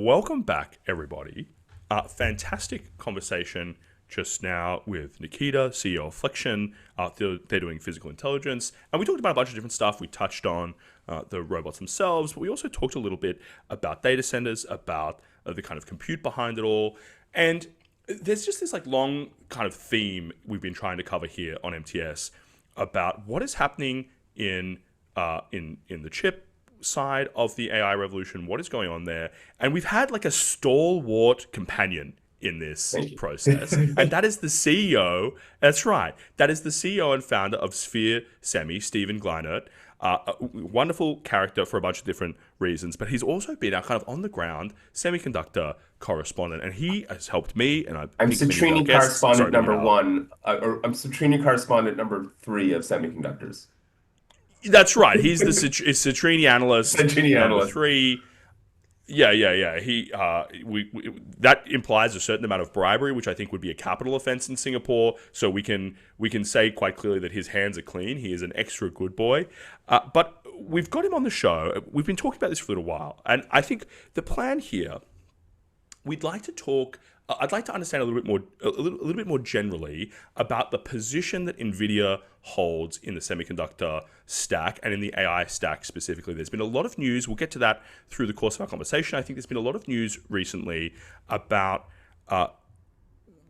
welcome back, everybody. Fantastic conversation just now with Nikita, CEO of Flexion. They're doing physical intelligence. And we talked about a bunch of different stuff. We touched on the robots themselves, but we also talked a little bit about data centers, about the kind of compute behind it all. And there's just this like long kind of theme we've been trying to cover here on MTS about what is happening in the chip side of the AI revolution, what is going on there. And we've had like a stalwart companion in this process, and that is the CEO. That's right. That is the CEO and founder of Sphere Semi, Stephen Gleinert. A wonderful character for a bunch of different reasons, but he's also been our kind of on the ground semiconductor correspondent, and he has helped me. And I'm Citrini correspondent number 1, or I'm Citrini correspondent number 3 of semiconductors. That's right. He's the Citrini analyst. Citrini number analyst 3. Yeah. He that implies a certain amount of bribery, which I think would be a capital offense in Singapore. So we can say quite clearly that his hands are clean. He is an extra good boy. But we've got him on the show. We've been talking about this for a little while, and I think the plan here, we'd like to talk. I'd like to understand a little bit more generally about the position that Nvda holds in the semiconductor stack and in the AI stack specifically. There's been a lot of news. We'll get to that through the course of our conversation. I think there's been a lot of news recently about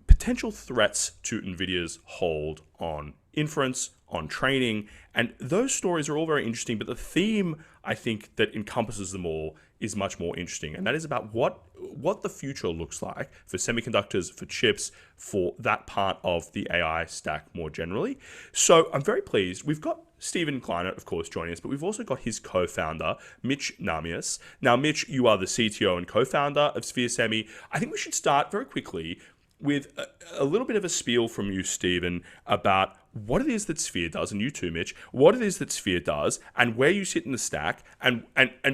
potential threats to Nvidia's hold on inference, on training, and those stories are all very interesting, but the theme, I think, that encompasses them all is much more interesting, and that is about what the future looks like for semiconductors, for chips, for that part of the AI stack more generally. So I'm very pleased. We've got Stephen Gleinert, of course, joining us, but we've also got his co-founder, Mitch Namias. Now, Mitch, you are the CTO and co-founder of Sphere Semi. I think we should start very quickly with a little bit of a spiel from you, Stephen, about what it is that Sphere does, and you too, Mitch, what it is that Sphere does, and where you sit in the stack, and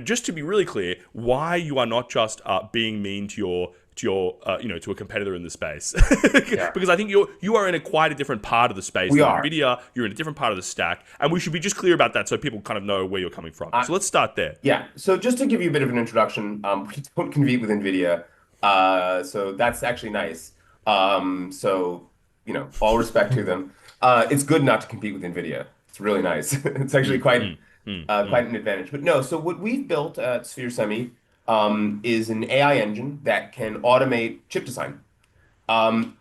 just to be really clear, why you are not just being mean to a competitor in the space, because I think you are in quite a different part of the space. We are. Nvidia, you're in a different part of the stack, and we should be just clear about that so people kind of know where you're coming from. So let's start there. Yeah. So just to give you a bit of an introduction, we don't compete with Nvidia, so that's actually nice. So, all respect to them. It's good not to compete with Nvidia. It's really nice. It's actually quite an advantage. But no, so what we've built at Sphere Semi is an AI engine that can automate chip design.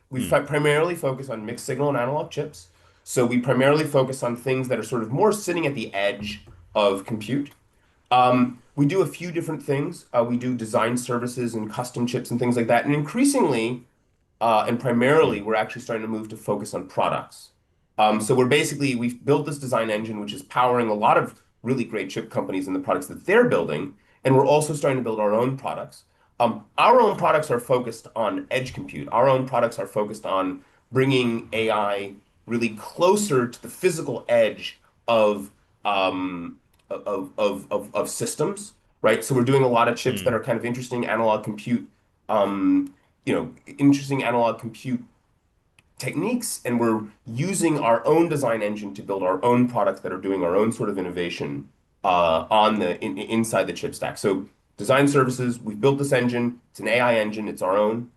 We primarily focus on mixed signal and analog chips. So we primarily focus on things that are sort of more sitting at the edge of compute. We do a few different things. We do design services and custom chips and things like that. And increasingly, and primarily, we're actually starting to move to focus on products. So we've built this design engine, which is powering a lot of really great chip companies and the products that they're building. And we're also starting to build our own products. Our own products are focused on edge compute. Our own products are focused on bringing AI really closer to the physical edge of systems, right? So we're doing a lot of chips that are kind of interesting analog compute, interesting analog compute techniques, and we're using our own design engine to build our own products that are doing our own sort of innovation inside the chip stack. So design services, we've built this engine. It's an AI engine. It's our own.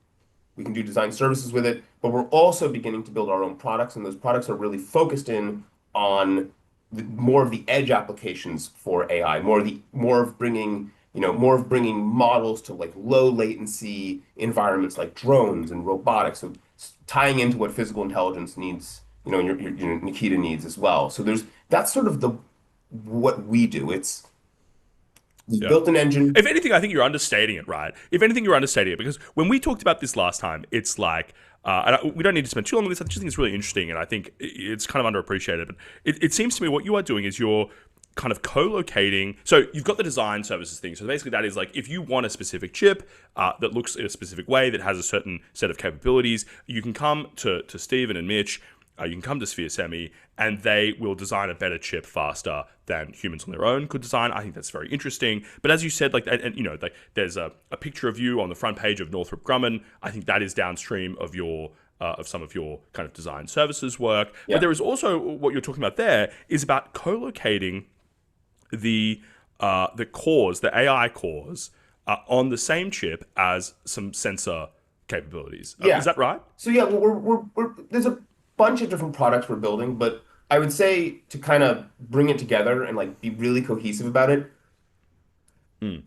We can do design services with it, but we're also beginning to build our own products, and those products are really focused in on more of the edge applications for AI, more of bringing models to like low latency environments like drones and robotics. So tying into what physical intelligence needs, your Nikita needs as well. So that's sort of what we do. We built an engine. If anything, I think you're understating it, right? If anything, you're understating it, because when we talked about this last time, it's like, we don't need to spend too long on this. I just think it's really interesting, and I think it's kind of underappreciated. But it seems to me what you are doing is you're kind of co-locating. So you've got the design services thing. So basically that is like, if you want a specific chip that looks in a specific way, that has a certain set of capabilities, you can come to Stephen and Mitch, you can come to Sphere Semi, and they will design a better chip faster than humans on their own could design. I think that's very interesting. But as you said, there's a picture of you on the front page of Northrop Grumman. I think that is downstream of some of your kind of design services work. Yeah. But there is also, what you're talking about there is about co-locating the cores, the AI cores, on the same chip as some sensor capabilities. Yeah. Is that right? So yeah, there's a bunch of different products we're building, but I would say to kind of bring it together and like be really cohesive about it,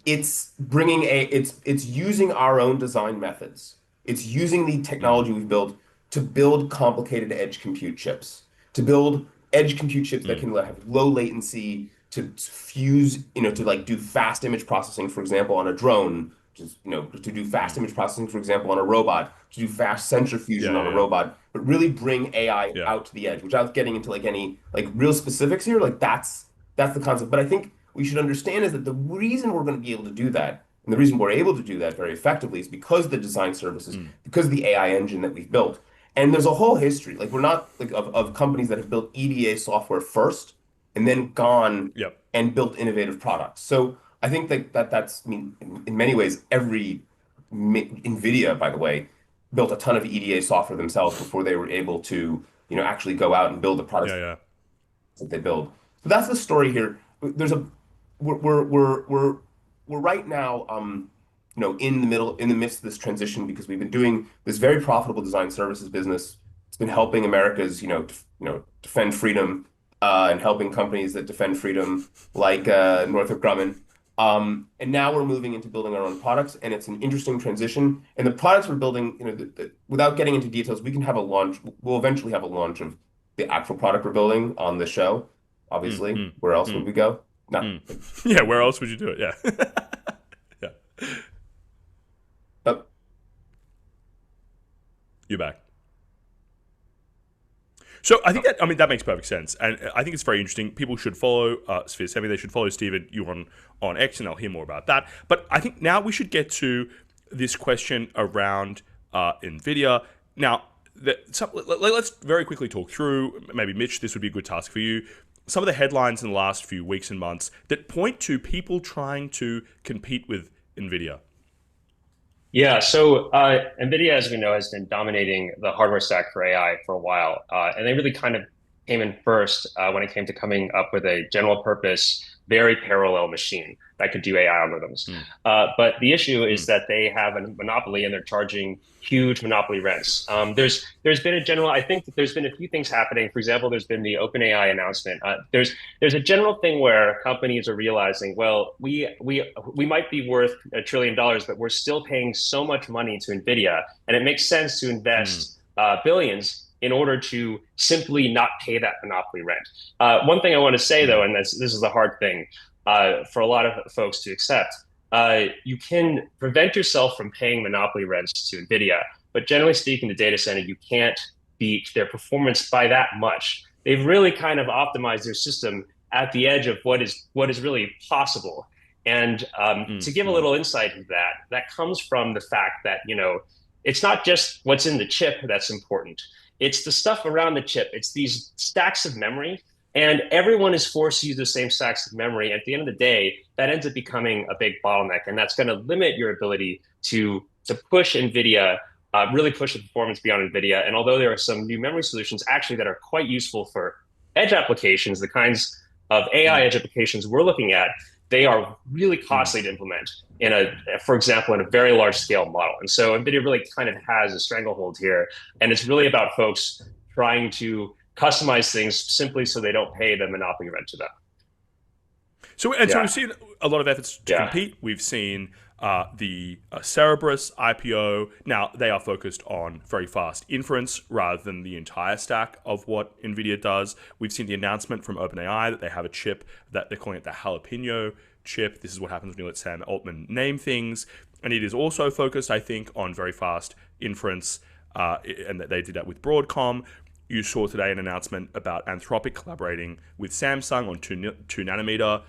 it's it's using our own design methods. It's using the technology we've built to build complicated edge compute chips, to build edge compute chips that can have low latency, to fuse, to like do fast image processing, for example, on a drone, just, to do fast image processing, for example, on a robot, to do fast sensor fusion on a robot, but really bring AI out to the edge, without getting into like any like real specifics here. Like that's the concept. But I think we should understand is that the reason we're going to be able to do that, and the reason we're able to do that very effectively, is because of the design services, because of the AI engine that we've built. And there's a whole history. Like we're not like of companies that have built EDA software first and then gone and built innovative products. So I think that's, I mean, in many ways, Nvda, by the way, built a ton of EDA software themselves before they were able to, actually go out and build the products that they build. So that's the story here. We're right now, in the midst of this transition, because we've been doing this very profitable design services business. It's been helping America's, defend freedom, and helping companies that defend freedom, like Northrop Grumman. And now we're moving into building our own products, and it's an interesting transition. And the products we're building, without getting into details, we can have a launch. We'll eventually have a launch of the actual product we're building on the show. Obviously, where else would we go? Yeah, where else would you do it? Yeah. You're back. So I think that makes perfect sense, and I think it's very interesting. People should follow Sphere Semi. They should follow Stephen, you on X, and I'll hear more about that. But I think now we should get to this question around NVIDIA. Now, let's very quickly talk through. Maybe Mitch, this would be a good task for you. Some of the headlines in the last few weeks and months that point to people trying to compete with NVIDIA. Yeah, so NVIDIA, as we know, has been dominating the hardware stack for AI for a while. And they really kind of came in first when it came to coming up with a general purpose, very parallel machine that could do AI algorithms. But the issue is that they have a monopoly and they're charging huge monopoly rents. There's been a general, I think that there's been a few things happening. For example, there's been the OpenAI announcement. There's a general thing where companies are realizing, well, we might be worth $1 trillion, but we're still paying so much money to NVIDIA, and it makes sense to invest billions in order to simply not pay that monopoly rent. One thing I want to say, though, and this is the hard thing for a lot of folks to accept, you can prevent yourself from paying monopoly rents to NVIDIA, but generally speaking, the data center, you can't beat their performance by that much. They've really kind of optimized their system at the edge of what is really possible. And to give a little insight into that comes from the fact that, it's not just what's in the chip that's important. It's the stuff around the chip. It's these stacks of memory, and everyone is forced to use the same stacks of memory. At the end of the day, that ends up becoming a big bottleneck, and that's going to limit your ability to push NVIDIA, really push the performance beyond NVIDIA. And although there are some new memory solutions actually that are quite useful for edge applications, the kinds of AI edge applications we're looking at, they are really costly to implement for example, in a very large scale model. And so NVIDIA really kind of has a stranglehold here. And it's really about folks trying to customize things simply so they don't pay the monopoly rent to them. So we've seen a lot of efforts to compete. We've seen the Cerebras IPO. Now, they are focused on very fast inference rather than the entire stack of what NVIDIA does. We've seen the announcement from OpenAI that they have a chip that they're calling it the Jalapeno chip. This is what happens when you let Sam Altman name things. And it is also focused, I think, on very fast inference, and that they did that with Broadcom. You saw today an announcement about Anthropic collaborating with Samsung on 2 nanometer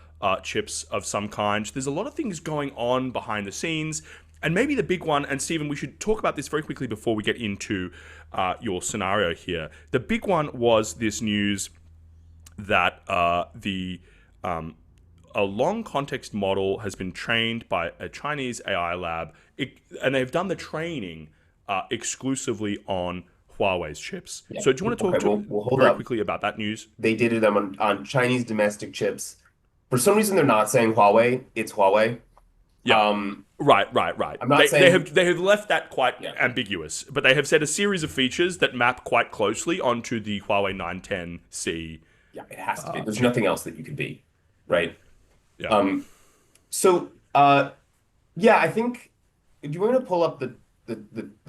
chips of some kind. There's a lot of things going on behind the scenes. And maybe the big one, and Stephen, we should talk about this very quickly before we get into your scenario here. The big one was this news that a long context model has been trained by a Chinese AI lab, and they've done the training exclusively on Huawei's chips. Yeah. So do you want to talk very quickly about that news? They did it on Chinese domestic chips. For some reason, they're not saying Huawei. It's Huawei. Yeah. Right. I'm not saying they have left that quite ambiguous, but they have said a series of features that map quite closely onto the Huawei 910C. Yeah, it has to be. There's nothing else that you could be, right? Yeah. Yeah, I think. Do you want to pull up the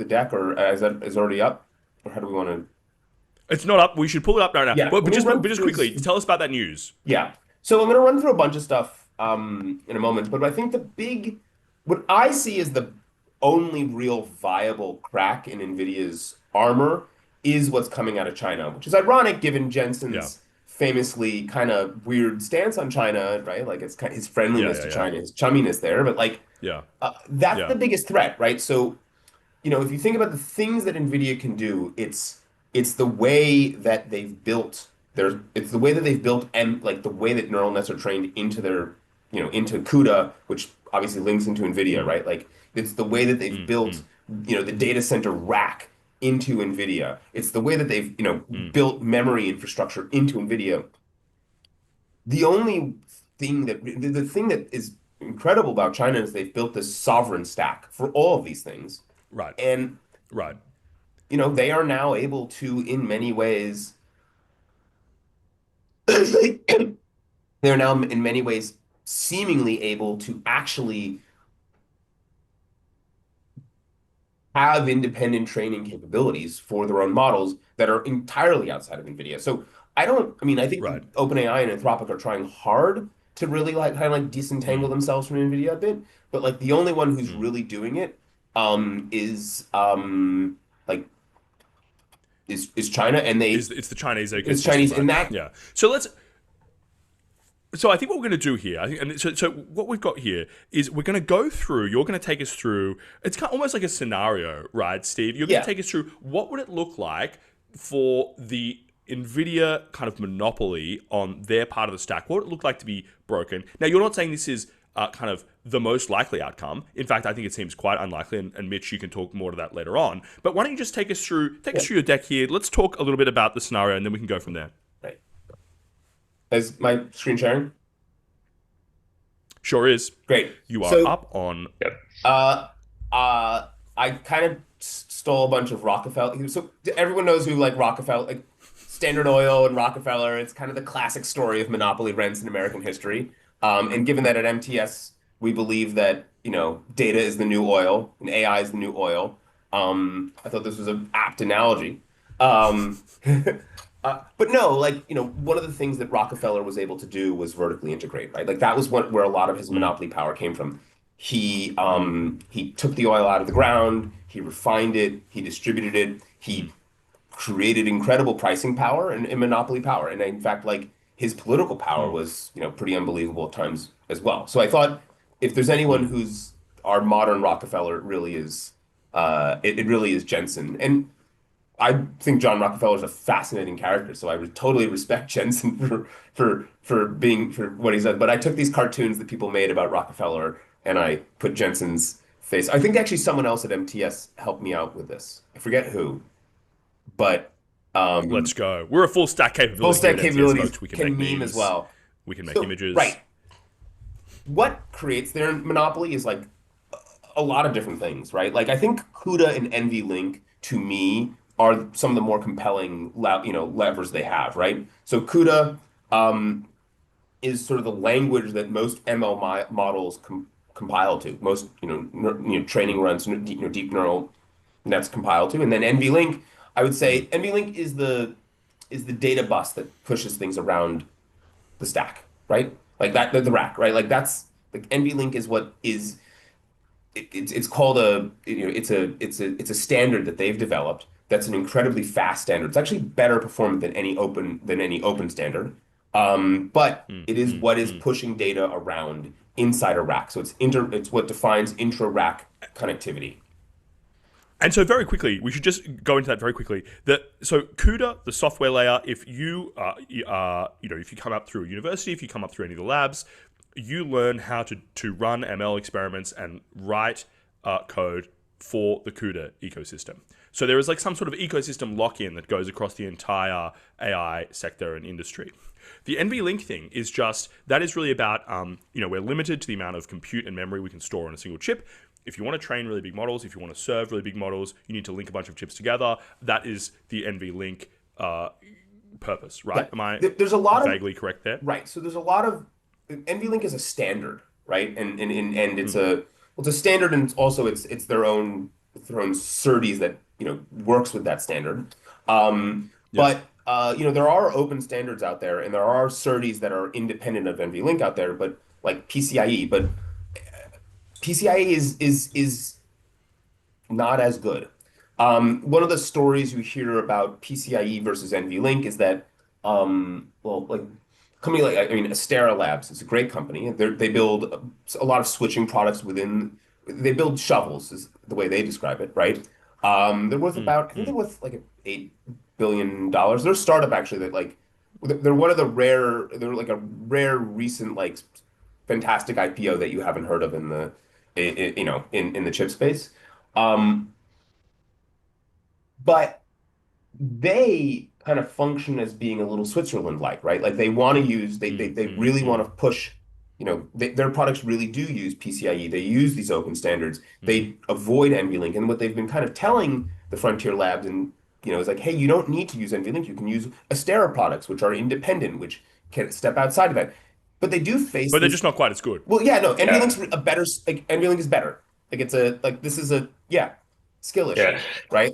deck, or is already up, or how do we want to? It's not up. We should pull it up right now. Yeah, but just run quickly, tell us about that news. Yeah. So I'm going to run through a bunch of stuff in a moment, but I think what I see as the only real viable crack in NVIDIA's armor is what's coming out of China, which is ironic given Jensen's famously kind of weird stance on China, right? Like it's kind of his friendliness to China, his chumminess there, but like that's the biggest threat, right? So, if you think about the things that NVIDIA can do, it's the way that they've built it's the way that they've built and like the way that neural nets are trained into their, into CUDA, which obviously links into NVIDIA, right? Like it's the way that they've built, the data center rack into NVIDIA. It's the way that they've, built memory infrastructure into NVIDIA. The only thing the thing that is incredible about China is they've built this sovereign stack for all of these things. Right. And they are now able to, in many ways, they're now in many ways seemingly able to actually have independent training capabilities for their own models that are entirely outside of NVIDIA. So I think OpenAI and Anthropic are trying hard to really disentangle themselves from NVIDIA a bit, but like the only one who's really doing it is China, and it's the Chinese ecosystem. It's Chinese in that. Yeah. So I think what we're going to do here, so what we've got here is we're going to go through. You're going to take us through. It's kind of almost like a scenario, right, Steve? You're going to take us through what would it look like for the NVIDIA kind of monopoly on their part of the stack. What would it look like to be broken? Now, you're not saying this is kind of the most likely outcome. In fact, I think it seems quite unlikely, and Mitch, you can talk more to that later on. But why don't you just take us through your deck here? Let's talk a little bit about the scenario, and then we can go from there. Right. Is my screen sharing? Sure is. Great. You are up on. Yep. I kind of stole a bunch of Rockefeller. So everyone knows who Rockefeller, like Standard Oil and Rockefeller. It's kind of the classic story of monopoly rents in American history. And given that at MTS we believe that data is the new oil and AI is the new oil, I thought this was an apt analogy. But no, one of the things that Rockefeller was able to do was vertically integrate, right? Like that was where a lot of his monopoly power came from. He took the oil out of the ground, he refined it, he distributed it, he created incredible pricing power and monopoly power. And in fact, his political power was, pretty unbelievable at times as well. So I thought if there's anyone who's our modern Rockefeller, it really is Jensen. And I think John Rockefeller is a fascinating character, so I would totally respect Jensen for what he said. But I took these cartoons that people made about Rockefeller and I put Jensen's face. I think actually someone else at MTS helped me out with this. I forget who, but let's go. We're a full stack capability. Full stack capabilities folks. We can make meme memes as well. We can make images. Right. What creates their monopoly is a lot of different things, right? I think CUDA and NVLink to me are some of the more compelling levers they have, right? So CUDA is sort of the language that most ML models compile to. Most training runs, deep neural nets compile to, and then NVLink. I would say NVLink is the data bus that pushes things around the stack, right? Like that, the rack, right? Like that's NVLink is what is. It's called it's a standard that they've developed. That's an incredibly fast standard. It's actually better performant than any open standard. But it is what is pushing data around inside a rack. So it's what defines intra-rack connectivity. And so very quickly, we should just go into that very quickly. So CUDA, the software layer, if you if you come up through a university, if you come up through any of the labs, you learn how to run ML experiments and write code for the CUDA ecosystem. So there is like some sort of ecosystem lock-in that goes across the entire AI sector and industry. The NVLink thing is just, that is really about, we're limited to the amount of compute and memory we can store on a single chip. If you want to train really big models, if you want to serve really big models, you need to link a bunch of chips together. That is the NVLink purpose, right? Am I there's a lot vaguely correct there? Right. So there's a lot of NVLink is a standard, right? And it's a standard, and also it's their own SerDes that works with that standard. But there are open standards out there, and there are SerDes that are independent of NVLink out there, but like PCIe. But PCIe is not as good. One of the stories you hear about PCIe versus NVLink is that, company like, Astera Labs is a great company. They build a lot of switching products they build shovels, is the way they describe it, right? They're worth I think they're worth like $8 billion. They're a startup actually that they're one of the they're like a rare recent fantastic IPO that you haven't heard of in the chip space. But they kind of function as being a little Switzerland-like, right? Like they want to use, they really want to push, their products really do use PCIe. They use these open standards. They avoid NVLink. And what they've been kind of telling the frontier labs is like, hey, you don't need to use NVLink. You can use Astera products, which are independent, which can step outside of that. But they do face. But they're just not quite as good. Well, yeah, no, NVLink's a better, NVLink is better. This is a skill issue, right?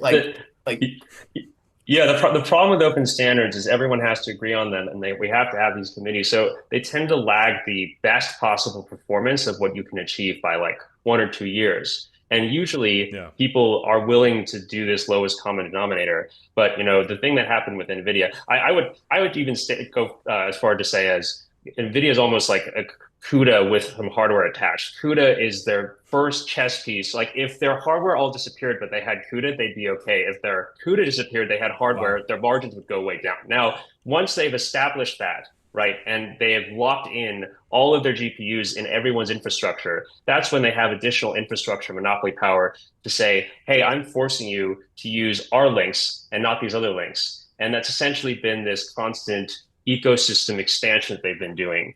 The problem with open standards is everyone has to agree on them, and we have to have these committees. So they tend to lag the best possible performance of what you can achieve by 1 or 2 years. And usually people are willing to do this lowest common denominator. But the thing that happened with Nvidia, I would even go as far to say as Nvidia is almost like a CUDA with some hardware attached. CUDA is their first chess piece. Like if their hardware all disappeared, but they had CUDA, they'd be okay. If their CUDA disappeared, they had hardware, their margins would go way down. Now, once they've established that, right, and they have locked in all of their GPUs in everyone's infrastructure, that's when they have additional infrastructure monopoly power to say, hey, I'm forcing you to use our links and not these other links. And that's essentially been this constant ecosystem expansion that they've been doing.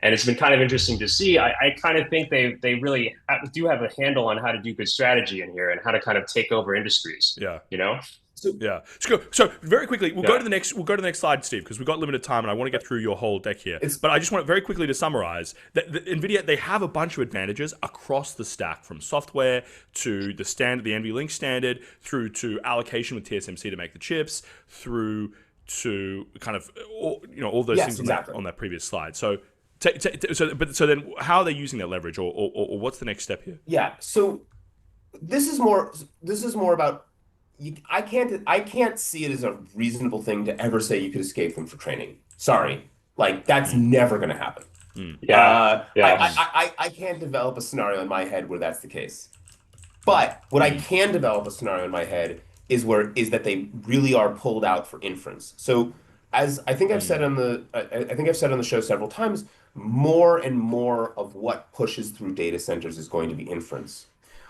And it's been kind of interesting to see. I kind of think they really do have a handle on how to do good strategy in here and how to kind of take over industries. Yeah. So very quickly, we'll go to the next slide, Steve, because we've got limited time and I want to get through your whole deck here. But I just want very quickly to summarize that NVIDIA, they have a bunch of advantages across the stack, from software to the NVLink standard, through to allocation with TSMC to make the chips, through to kind of all those things on that previous slide. So then how are they using that leverage, or what's the next step here? Yeah. So this is more about I can't see it as a reasonable thing to ever say you could escape them for training. Sorry, that's never going to happen. I can't develop a scenario in my head where that's the case. But what I can develop a scenario in my head is that they really are pulled out for inference. So as I think I've said on the show several times, more and more of what pushes through data centers is going to be inference.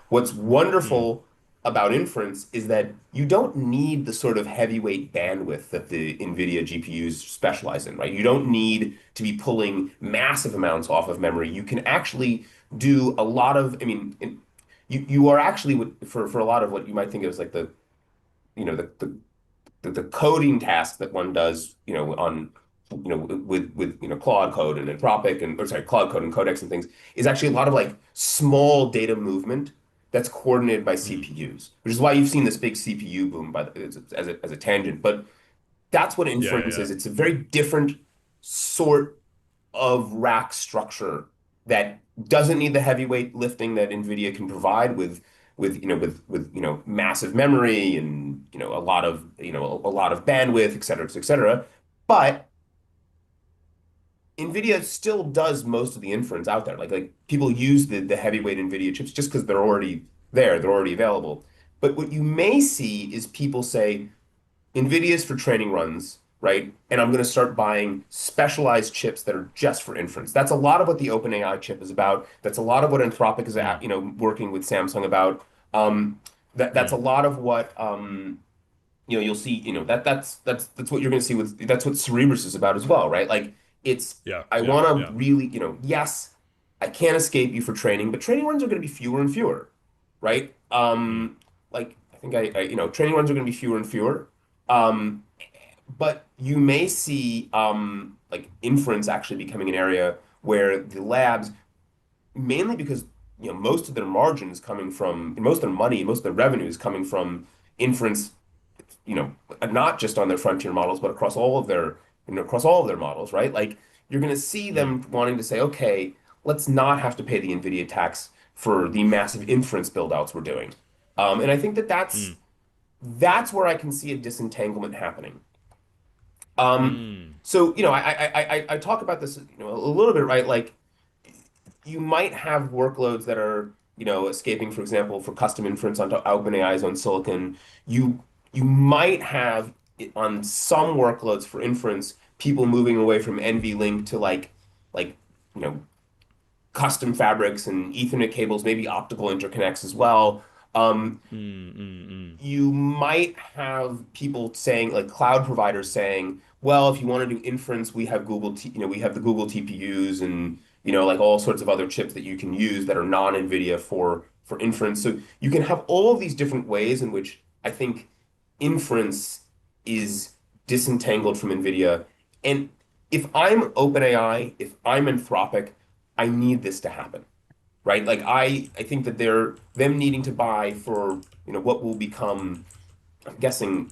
What's wonderful about inference is that you don't need the sort of heavyweight bandwidth that the NVIDIA GPUs specialize in, right? You don't need to be pulling massive amounts off of memory. You can actually do a lot of, you are actually, for a lot of what you might think of as the coding task that one does, with Claude Code and Anthropic Claude Code and Codex and things, is actually a lot of small data movement that's coordinated by CPUs, which is why you've seen this big CPU boom as a tangent. But that's what inference is. It's a very different sort of rack structure that doesn't need the heavyweight lifting that NVIDIA can provide with massive memory and a lot of bandwidth, et cetera. But NVIDIA still does most of the inference out there. Like people use the heavyweight NVIDIA chips just because they're already there, they're already available. But what you may see is people say, NVIDIA's for training runs, right? And I'm going to start buying specialized chips that are just for inference. That's a lot of what the OpenAI chip is about. That's a lot of what Anthropic is working with Samsung about. that's a lot of what you'll see, that's what you're going to see that's what Cerebrus is about as well, right? Like I want to really, yes, I can't escape you for training, but training runs are going to be fewer and fewer, right? Like I think training runs are going to be fewer and fewer. But you may see like inference actually becoming an area where the labs, mainly because most of their margin is coming from, most of their money, most of their revenue is coming from inference, not just on their frontier models, but across all of their, across all of their models, right? Like you're going to see them wanting to say, okay, let's not have to pay the NVIDIA tax for the massive inference build-outs we're doing. And I think that that's where I can see a disentanglement happening. So, I talk about this, a little bit, right? Like you might have workloads that are, escaping, for example, for custom inference onto OpenAI's own silicon. You might have on some workloads for inference, people moving away from NVLink to like, custom fabrics and Ethernet cables, maybe optical interconnects as well. You might have people saying, like cloud providers saying, well, if you want to do inference, we have we have the Google TPUs and like all sorts of other chips that you can use that are non-NVIDIA for inference. So you can have all of these different ways in which I think inference is disentangled from NVIDIA. And if I'm OpenAI, if I'm Anthropic, I need this to happen, right? Like I think that them needing to buy for what will become, I'm guessing,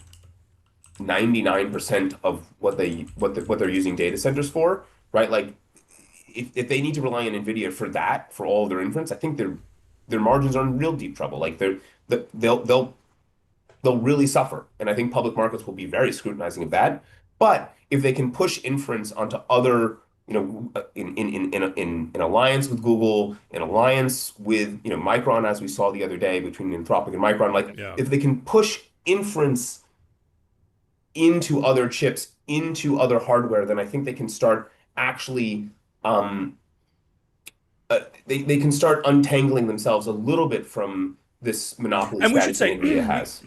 99% of what they're using data centers for, right? Like if they need to rely on NVIDIA for that, for all of their inference, I think their margins are in real deep trouble. Like they'll really suffer, and I think public markets will be very scrutinizing of that. But if they can push inference onto other, in alliance with Google, in alliance with Micron, as we saw the other day between Anthropic and Micron, like if they can push inference into other chips, into other hardware, then I think they can start actually they can start untangling themselves a little bit from this monopoly status that NVIDIA has.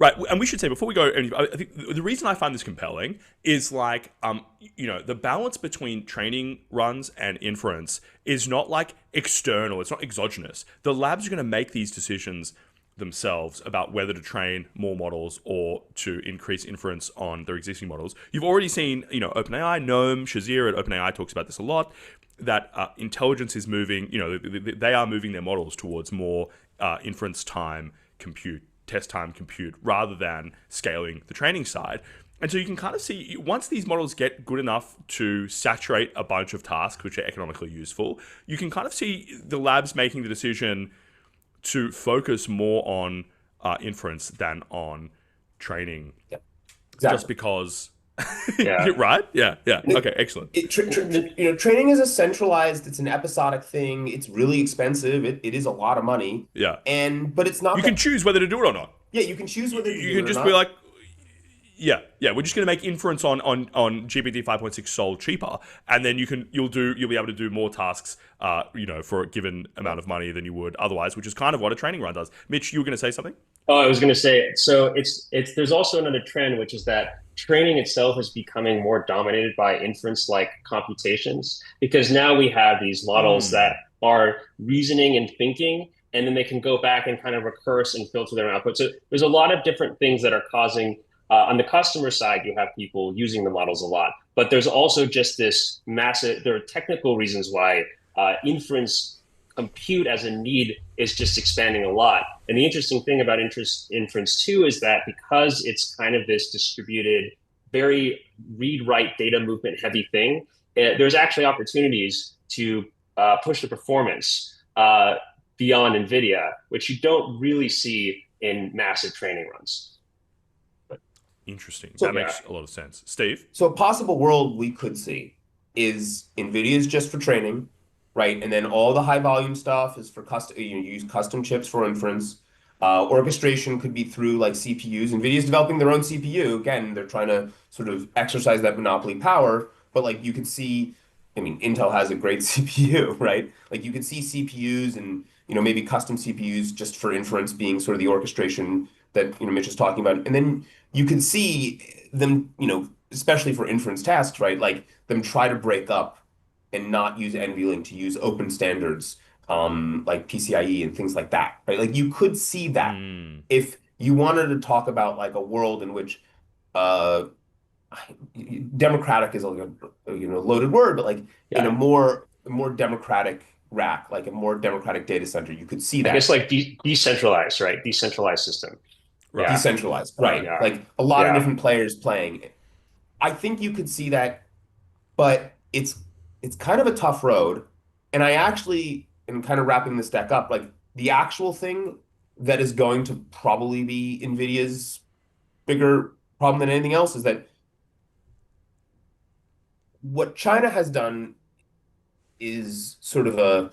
Right, and we should say before we go, I think the reason I find this compelling is like, the balance between training runs and inference is not like external, it's not exogenous. The labs are going to make these decisions themselves about whether to train more models or to increase inference on their existing models. You've already seen, OpenAI, Gnome, Shazir at OpenAI talks about this a lot, that intelligence is moving, they are moving their models towards more inference time compute, test time compute, rather than scaling the training side. And so you can kind of see, once these models get good enough to saturate a bunch of tasks which are economically useful, you can kind of see the labs making the decision to focus more on inference than on training. Yep. Exactly. Just because... Right? Yeah. Okay, excellent. Training is it's an episodic thing. It's really expensive. It is a lot of money. Yeah. But it's not. You can choose whether to do it or not. Yeah, you can choose whether to do it or not. You can just be like, we're just going to make inference on GPT 5.6 Sol cheaper, and then you'll be able to do more tasks, for a given amount of money than you would otherwise, which is kind of what a training run does. Mitch, you were going to say something? Oh, I was going to say, so there's also another trend, which is that training itself is becoming more dominated by inference-like computations, because now we have these models that are reasoning and thinking, and then they can go back and kind of recurse and filter their output. So there's a lot of different things that are causing, on the customer side, you have people using the models a lot, but there's also just this there are technical reasons why inference compute as a need is just expanding a lot. And the interesting thing about inference too is that because it's kind of this distributed, very read-write data movement heavy thing, there's actually opportunities to push the performance beyond NVIDIA, which you don't really see in massive training runs. Interesting. That makes a lot of sense. Steve? So a possible world we could see is NVIDIA is just for training, right? And then all the high volume stuff is for custom, you use custom chips for inference. Orchestration could be through like CPUs. NVIDIA is developing their own CPU. Again, they're trying to sort of exercise that monopoly power, but like you could see, Intel has a great CPU, right? Like you could see CPUs and maybe custom CPUs just for inference being sort of the orchestration that, Mitch was talking about. And then you can see them, especially for inference tasks, right? Like them try to break up and not use NVLink to use open standards, like PCIe and things like that, right? Like you could see that if you wanted to talk about like a world in which uh, democratic is a loaded word, but like in a more democratic rack, like a more democratic data center, you could see that. I guess like decentralized, right? Decentralized system. Yeah. Decentralized, right? Yeah. Like a lot of different players playing. I think you could see that, but it's kind of a tough road. And I actually am kind of wrapping this deck up. Like the actual thing that is going to probably be NVIDIA's bigger problem than anything else is that what China has done is sort of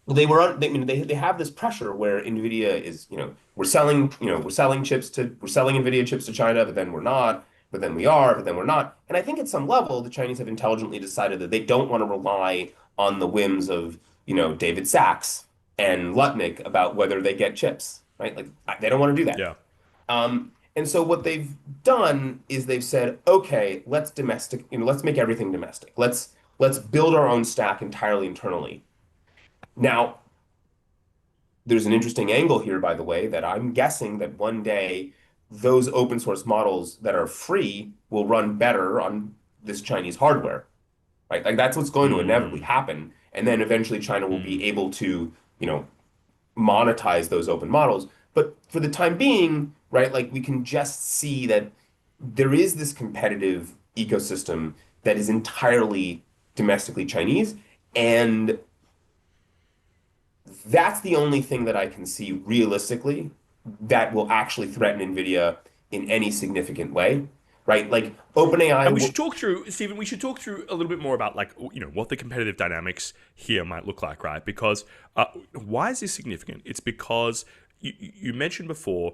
they have this pressure where Nvidia is, we're selling Nvidia chips to China, but then we're not, but then we are, but then we're not. And I think at some level the Chinese have intelligently decided that they don't want to rely on the whims of, David Sachs and Lutnick about whether they get chips, right? Like they don't want to do that. Yeah. And so what they've done is they've said, okay, let's make everything domestic. Let's build our own stack entirely internally. Now, there's an interesting angle here, by the way, that I'm guessing that one day those open source models that are free will run better on this Chinese hardware, right? Like that's what's going to inevitably happen. And then eventually China will be able to, monetize those open models. But for the time being, right, like we can just see that there is this competitive ecosystem that is entirely domestically Chinese. And that's the only thing that I can see realistically that will actually threaten NVIDIA in any significant way, right? Like OpenAI. And we should talk through, Stephen, we should talk through a little bit more about like, what the competitive dynamics here might look like, right? Because why is this significant? It's because you mentioned before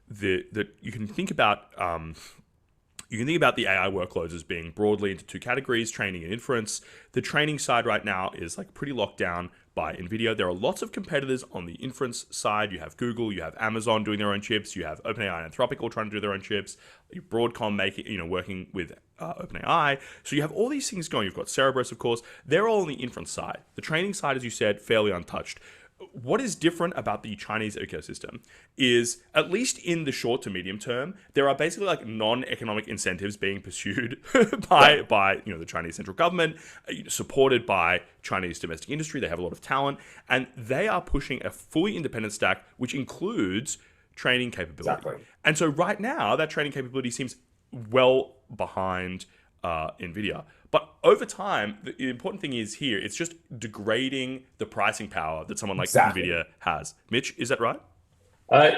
that you can think about the AI workloads as being broadly into two categories, training and inference. The training side right now is like pretty locked down by NVIDIA. There are lots of competitors on the inference side. You have Google, you have Amazon doing their own chips, you have OpenAI and Anthropic all trying to do their own chips, Broadcom working with OpenAI. So you have all these things going. You've got Cerebras, of course. They're all on the inference side. The training side, as you said, fairly untouched. What is different about the Chinese ecosystem is, at least in the short to medium term, there are basically like non-economic incentives being pursued by the Chinese central government, supported by Chinese domestic industry. They have a lot of talent, and they are pushing a fully independent stack, which includes training capability. Exactly. And so right now, that training capability seems well behind NVIDIA. But over time, the important thing is here, it's just degrading the pricing power that someone like NVIDIA has. Mitch, is that right?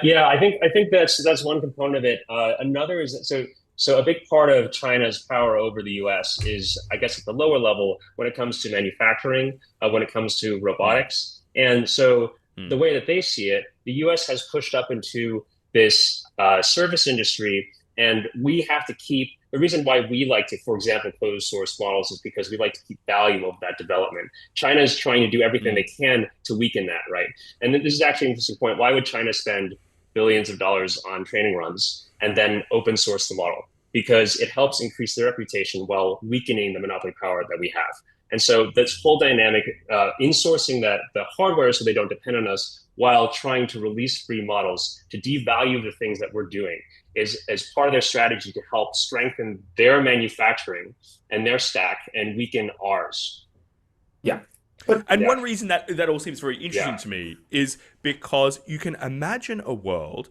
Yeah, I think that's one component of it. Another is so a big part of China's power over the U.S. is, I guess, at the lower level when it comes to manufacturing, when it comes to robotics. And so the way that they see it, the U.S. has pushed up into this service industry, and we have to keep. The reason why we like to, for example, close source models is because we like to keep value of that development. China is trying to do everything they can to weaken that, right? And this is actually an interesting point. Why would China spend billions of dollars on training runs and then open source the model? Because it helps increase their reputation while weakening the monopoly power that we have. And so this whole dynamic, insourcing the hardware so they don't depend on us while trying to release free models to devalue the things that we're doing is as part of their strategy to help strengthen their manufacturing and their stack and weaken ours. Yeah. One reason that all seems very interesting to me is because you can imagine a world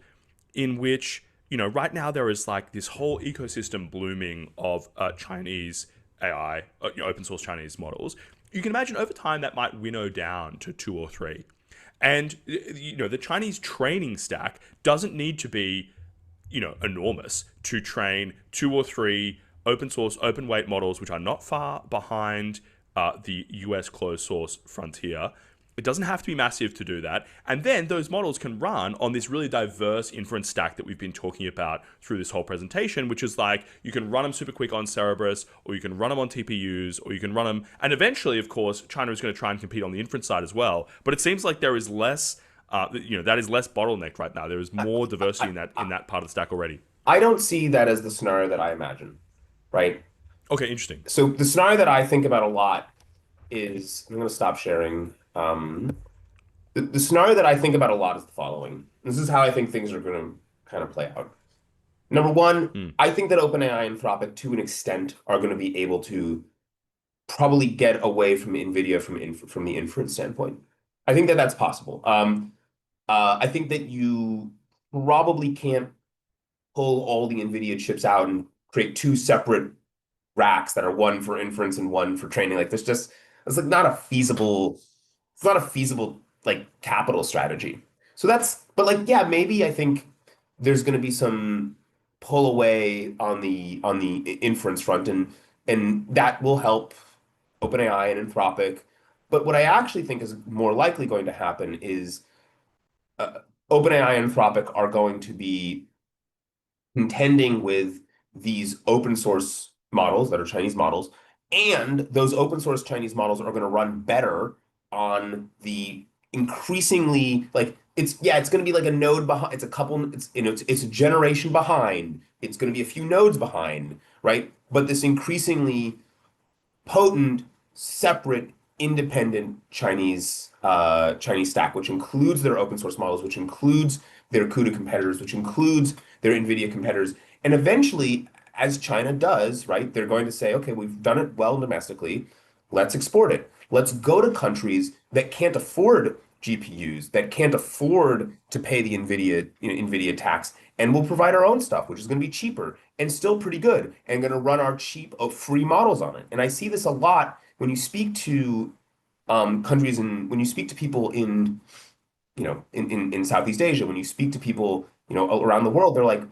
in which, right now there is like this whole ecosystem blooming of Chinese AI, open source Chinese models. You can imagine over time that might winnow down to 2 or 3. And, the Chinese training stack doesn't need to be, enormous to train 2 or 3 open source, open weight models, which are not far behind the US closed source frontier. It doesn't have to be massive to do that. And then those models can run on this really diverse inference stack that we've been talking about through this whole presentation, which is like you can run them super quick on Cerebras, or you can run them on TPUs, or you can run them. And eventually, of course, China is going to try and compete on the inference side as well. But it seems like there is less, that is less bottlenecked right now. There is more diversity in that part of the stack already. I don't see that as the scenario that I imagine, right? Okay, interesting. So the scenario that I think about a lot is, I'm going to stop sharing. The scenario that I think about a lot is the following. This is how I think things are going to kind of play out. Number one, I think that OpenAI and Anthropic, to an extent, are going to be able to probably get away from NVIDIA from the inference standpoint. I think that that's possible. I think that you probably can't pull all the NVIDIA chips out and create two separate racks that are one for inference and one for training. Like it's like not a feasible like capital strategy. So but like, yeah, maybe I think there's going to be some pull away on the inference front, and that will help OpenAI and Anthropic. But what I actually think is more likely going to happen is OpenAI and Anthropic are going to be contending with these open source models that are Chinese models, and those open source Chinese models are going to run better on the increasingly, like, it's going to be like a node behind. It's a generation behind. It's going to be a few nodes behind, right? But this increasingly potent, separate, independent Chinese stack, which includes their open source models, which includes their CUDA competitors, which includes their NVIDIA competitors. And eventually, as China does, right, they're going to say, okay, we've done it well domestically, let's export it. Let's go to countries that can't afford GPUs, that can't afford to pay the NVIDIA tax, and we'll provide our own stuff, which is going to be cheaper and still pretty good, and going to run our cheap, free models on it. And I see this a lot when you speak to countries, and when you speak to people in Southeast Asia, when you speak to people, around the world, they're like,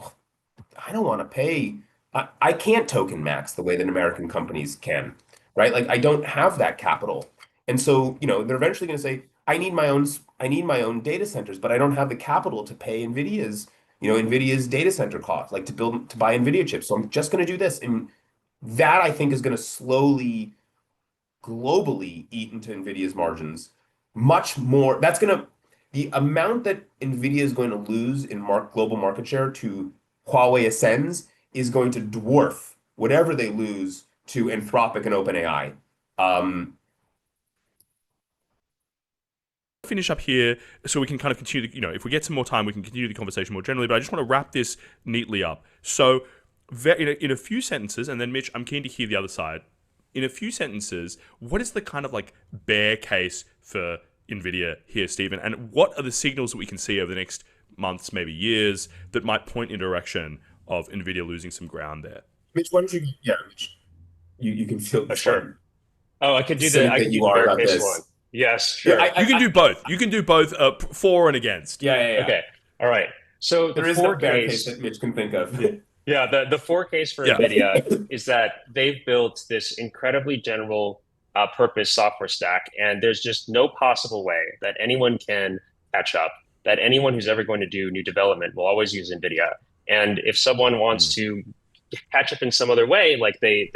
I don't want to pay. I can't token max the way that American companies can, right? Like, I don't have that capital. And so, they're eventually going to say, I need my own data centers, but I don't have the capital to pay NVIDIA's data center cost, like to buy NVIDIA chips. So I'm just going to do this. And that, I think, is going to slowly, globally eat into NVIDIA's margins much more. The amount that NVIDIA is going to lose in global market share to Huawei Ascends is going to dwarf whatever they lose to Anthropic and OpenAI. Finish up here so we can kind of continue if we get some more time, we can continue the conversation more generally, but I just want to wrap this neatly up. So in a few sentences, and then Mitch, I'm keen to hear the other side. In a few sentences, what is the kind of like bear case for NVIDIA here, Stephen? And what are the signals that we can see over the next months, maybe years, that might point in direction of NVIDIA losing some ground there? Mitch, why don't Mitch, you can feel sure. Oh, I could do the bear case one. Yes, sure. You can do both. You can do both for and against. Yeah. Okay. All right. So there is no bear case that Mitch can think of. Yeah, the for case for NVIDIA is that they've built this incredibly general purpose software stack, and there's just no possible way that anyone can catch up, that anyone who's ever going to do new development will always use NVIDIA. And if someone wants to catch up in some other way, like they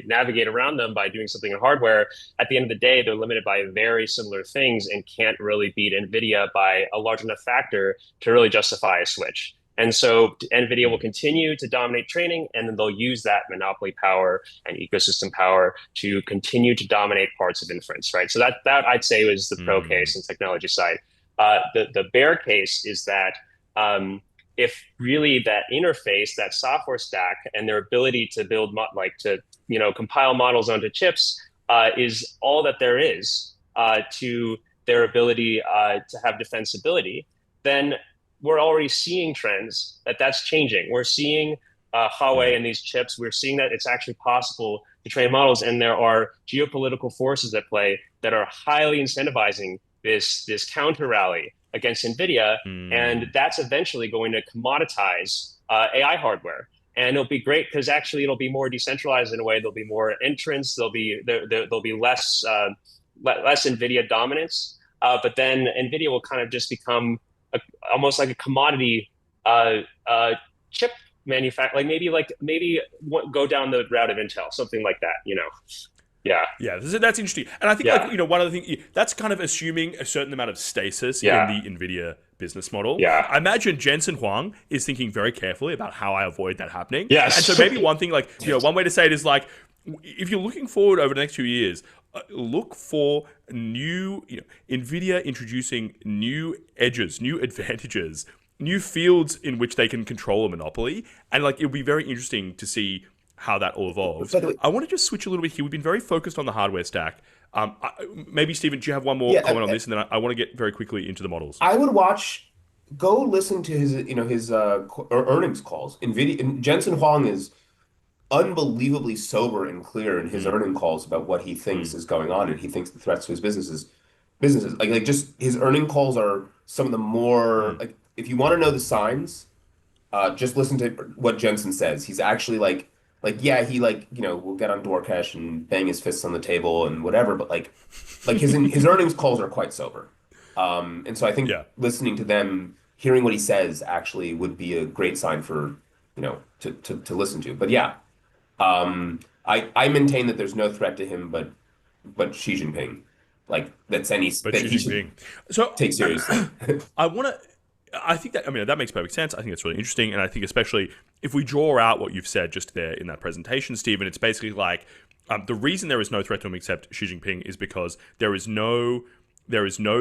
navigate around them by doing something in hardware, at the end of the day, they're limited by very similar things and can't really beat NVIDIA by a large enough factor to really justify a switch. And so NVIDIA will continue to dominate training, and then they'll use that monopoly power and ecosystem power to continue to dominate parts of inference, right? So that I'd say was the pro case and technology side. The bear case is that if really that interface, that software stack, and their ability to build, compile models onto chips is all that there is to their ability to have defensibility, then we're already seeing trends that's changing. We're seeing Huawei and these chips. We're seeing that it's actually possible to train models, and there are geopolitical forces at play that are highly incentivizing this counter rally against NVIDIA, and that's eventually going to commoditize AI hardware. And it'll be great because actually it'll be more decentralized in a way. There'll be more entrants. There'll be less NVIDIA dominance. but then Nvidia will kind of just become almost like a commodity chip manufacturer, like maybe go down the route of Intel, something like that, Yeah. Yeah, that's interesting. And I think, Yeah. one of the things, that's kind of assuming a certain amount of stasis Yeah. in the NVIDIA business model. Yeah. I imagine Jensen Huang is thinking very carefully about how I avoid that happening. Yes. And so maybe one thing, one way to say it is if you're looking forward over the next few years, look for new, NVIDIA introducing new edges, new advantages, new fields in which they can control a monopoly. And it'll be very interesting to see how that all evolves. I want to just switch a little bit here. We've been very focused on the hardware stack. Maybe, Stephen, do you have one more comment on this? And then I want to get very quickly into the models. I would go listen to his earnings calls. Jensen Huang is unbelievably sober and clear in his earning calls about what he thinks is going on, and he thinks the threats to his businesses. Like just his earning calls are some of the more if you want to know the signs, just listen to what Jensen says. He's actually yeah, he will get on Doorcash and bang his fists on the table and whatever, but his earnings calls are quite sober. And so I think listening to them, hearing what he says actually would be a great sign for to listen to. But yeah, I maintain that there's no threat to him but Xi Jinping, he should take seriously. I think that makes perfect sense. I think that's really interesting, and I think especially if we draw out what you've said just there in that presentation, Stephen, it's basically the reason there is no threat to him except Xi Jinping is because there is no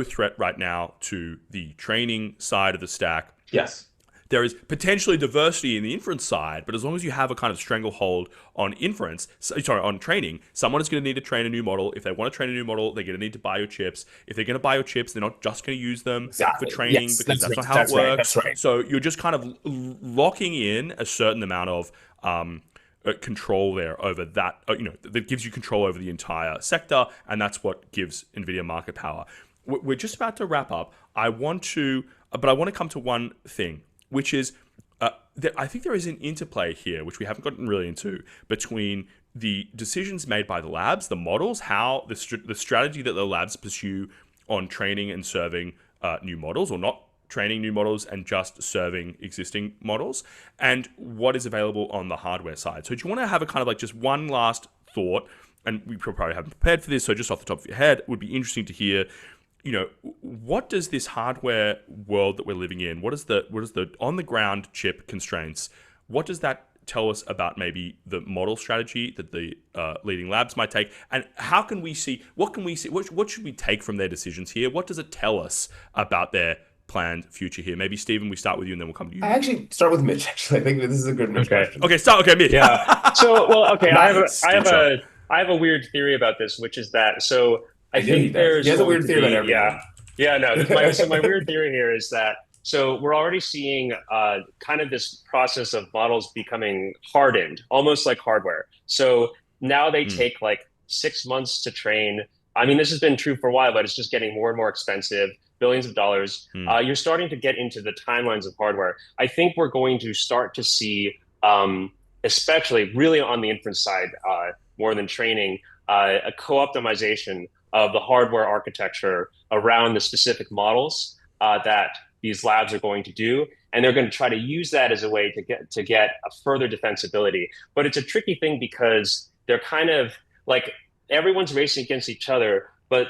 threat right now to the training side of the stack. Yes. There is potentially diversity in the inference side, but as long as you have a kind of stranglehold on on training, someone is going to need to train a new model. If they want to train a new model, they're going to need to buy your chips. If they're going to buy your chips, they're not just going to use them for training because that's not how it works. That's right. So you're just kind of locking in a certain amount of control there over that, that gives you control over the entire sector, and that's what gives NVIDIA market power. We're just about to wrap up. I want to come to one thing, which is that I think there is an interplay here, which we haven't gotten really into, between the decisions made by the labs, the models, how the strategy that the labs pursue on training and serving new models, or not training new models and just serving existing models, and what is available on the hardware side. So do you want to have a kind of just one last thought, and we probably haven't prepared for this, so just off the top of your head, it would be interesting to hear, what does this hardware world that we're living in, what is the on the ground chip constraints, what does that tell us about maybe the model strategy that the leading labs might take, and what should we take from their decisions here? What does it tell us about their planned future here? Maybe Stephen, we start with you and then we'll come to you. I actually start with Mitch. Actually, I think this is a good Mitch question. Okay, Mitch. Yeah. So, Nice. I have a weird theory about this, which is that I think he has a weird theory about everything. Yeah, no. My weird theory here is that we're already seeing kind of this process of models becoming hardened, almost like hardware. So now they take 6 months to train. I mean, this has been true for a while, but it's just getting more and more expensive, billions of dollars. You're starting to get into the timelines of hardware. I think we're going to start to see, especially really on the inference side, more than training, a co-optimization of the hardware architecture around the specific models that these labs are going to do, and they're going to try to use that as a way to get a further defensibility. But it's a tricky thing because they're kind of everyone's racing against each other. But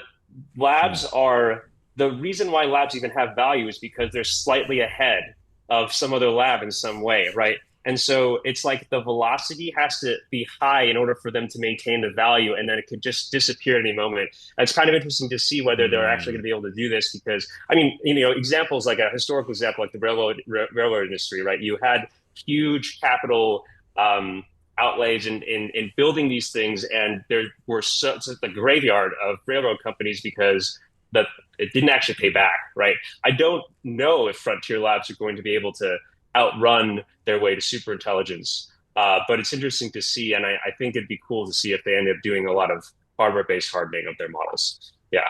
labs are the reason why labs even have value is because they're slightly ahead of some other lab in some way, right? And so it's the velocity has to be high in order for them to maintain the value, and then it could just disappear at any moment. It's kind of interesting to see whether they're actually going to be able to do this because, examples like a historical example, like the railroad industry, right? You had huge capital outlays in building these things, and there were such the graveyard of railroad companies because it didn't actually pay back, right? I don't know if frontier labs are going to be able to outrun their way to super intelligence. But it's interesting to see, and I think it'd be cool to see if they end up doing a lot of hardware-based hardening of their models. Yeah.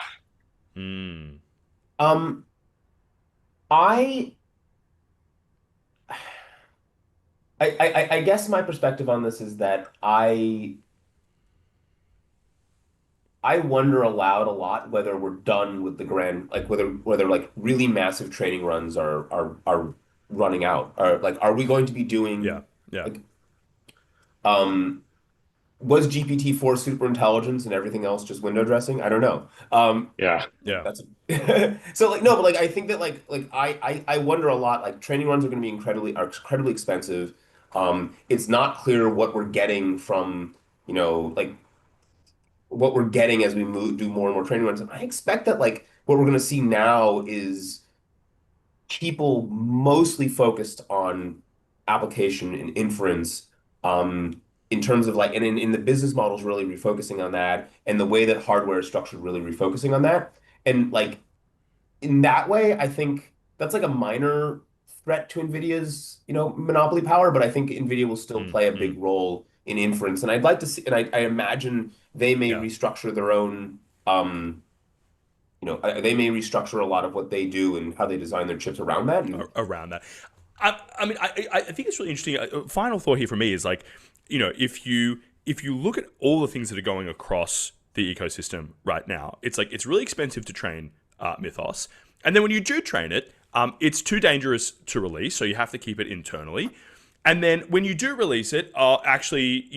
I guess my perspective on this is that I I wonder aloud a lot whether we're done with the grand, like whether like really massive training runs are running out. Or like, are we going to be doing like was GPT-4 super intelligence and everything else just window dressing? I don't know. Yeah. That's so like no, but like I think that I wonder a lot. Like training runs are going to be incredibly expensive. It's not clear what we're getting from like what we're getting as we do more and more training runs. And I expect that like what we're going to see now is people mostly focused on application and inference in terms of like and in the business models really refocusing on that and the way that hardware is structured really refocusing on that. And like in that way, I think that's like a minor threat to NVIDIA's, monopoly power, but I think NVIDIA will still play a big role in inference. And I'd like to see, and I imagine they may restructure their own, they may restructure a lot of what they do and how they design their chips around that. Around that. I mean, I think it's really interesting. Final thought here for me is like, if you look at all the things that are going across the ecosystem right now, it's like it's really expensive to train Mythos, and then when you do train it, it's too dangerous to release, so you have to keep it internally. And then when you do release it, actually,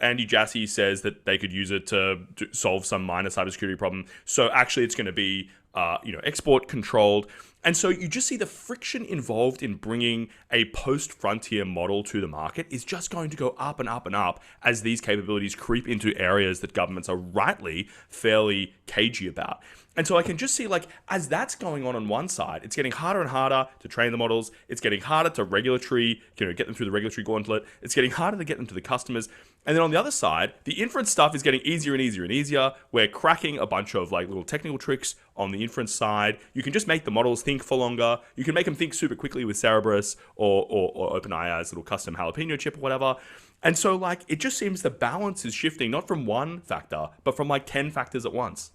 Andy Jassy says that they could use it to solve some minor cybersecurity problem. So actually, it's going to be, export controlled. And so you just see the friction involved in bringing a post-frontier model to the market is just going to go up and up and up as these capabilities creep into areas that governments are rightly fairly cagey about. And so I can just see, like, as that's going on one side, it's getting harder and harder to train the models. It's getting harder to get them through the regulatory gauntlet. It's getting harder to get them to the customers. And then on the other side, the inference stuff is getting easier and easier and easier. We're cracking a bunch of like little technical tricks on the inference side. You can just make the models think for longer. You can make them think super quickly with Cerebras or OpenAI's little custom jalapeno chip or whatever. And so like, it just seems the balance is shifting, not from one factor, but from like 10 factors at once.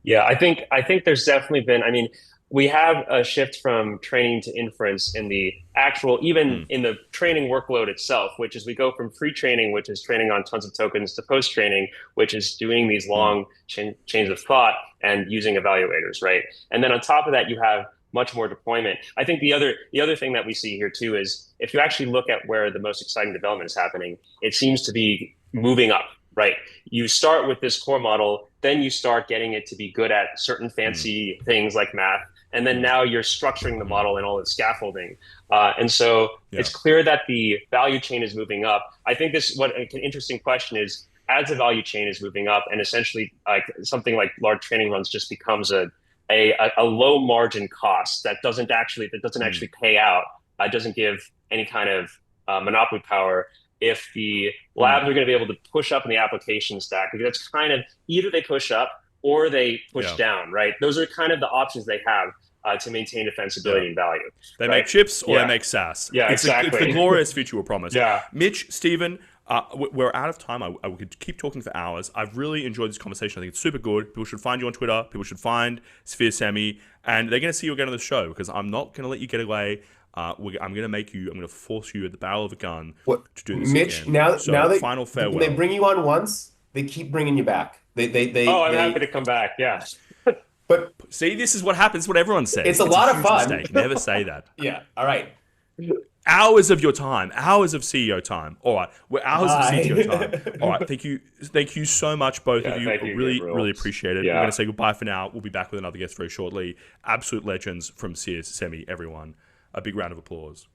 Yeah, I think there's definitely been, I mean, we have a shift from training to inference in the actual, even in the training workload itself, which is we go from pre-training, which is training on tons of tokens, to post-training, which is doing these long chains of thought and using evaluators, right? And then on top of that, you have much more deployment. I think the other thing that we see here too is if you actually look at where the most exciting development is happening, it seems to be moving up, right? You start with this core model, then you start getting it to be good at certain fancy things like math. And then now you're structuring the model and all its scaffolding. And so it's clear that the value chain is moving up. I think what an interesting question is, as the value chain is moving up and essentially like something like large training runs just becomes a low margin cost that doesn't actually pay out, doesn't give any kind of monopoly power. If the labs are going to be able to push up in the application stack, because that's kind of either they push up or they push down, right? Those are kind of the options they have to maintain defensibility and value. They make chips or they make SaaS. Yeah, it's exactly. It's the glorious future we're promised. Yeah. Mitch, Stephen, we're out of time. I could keep talking for hours. I've really enjoyed this conversation. I think it's super good. People should find you on Twitter. People should find Sphere Semi, and they're going to see you again on the show because I'm not going to let you get away. I'm going to force you at the barrel of a gun to do this Mitch, again. now that final farewell. When they bring you on once, they keep bringing you back. I'm happy to come back. Yeah. But see, this is what happens. What everyone says. It's a lot of huge fun. Mistake. Never say that. Yeah. All right. Hours of your time, hours of CEO time. All right, we're hours of CTO time. All right, thank you so much, both of you. Really appreciate it. Yeah. We're going to say goodbye for now. We'll be back with another guest very shortly. Absolute legends from CS Semi, everyone. A big round of applause.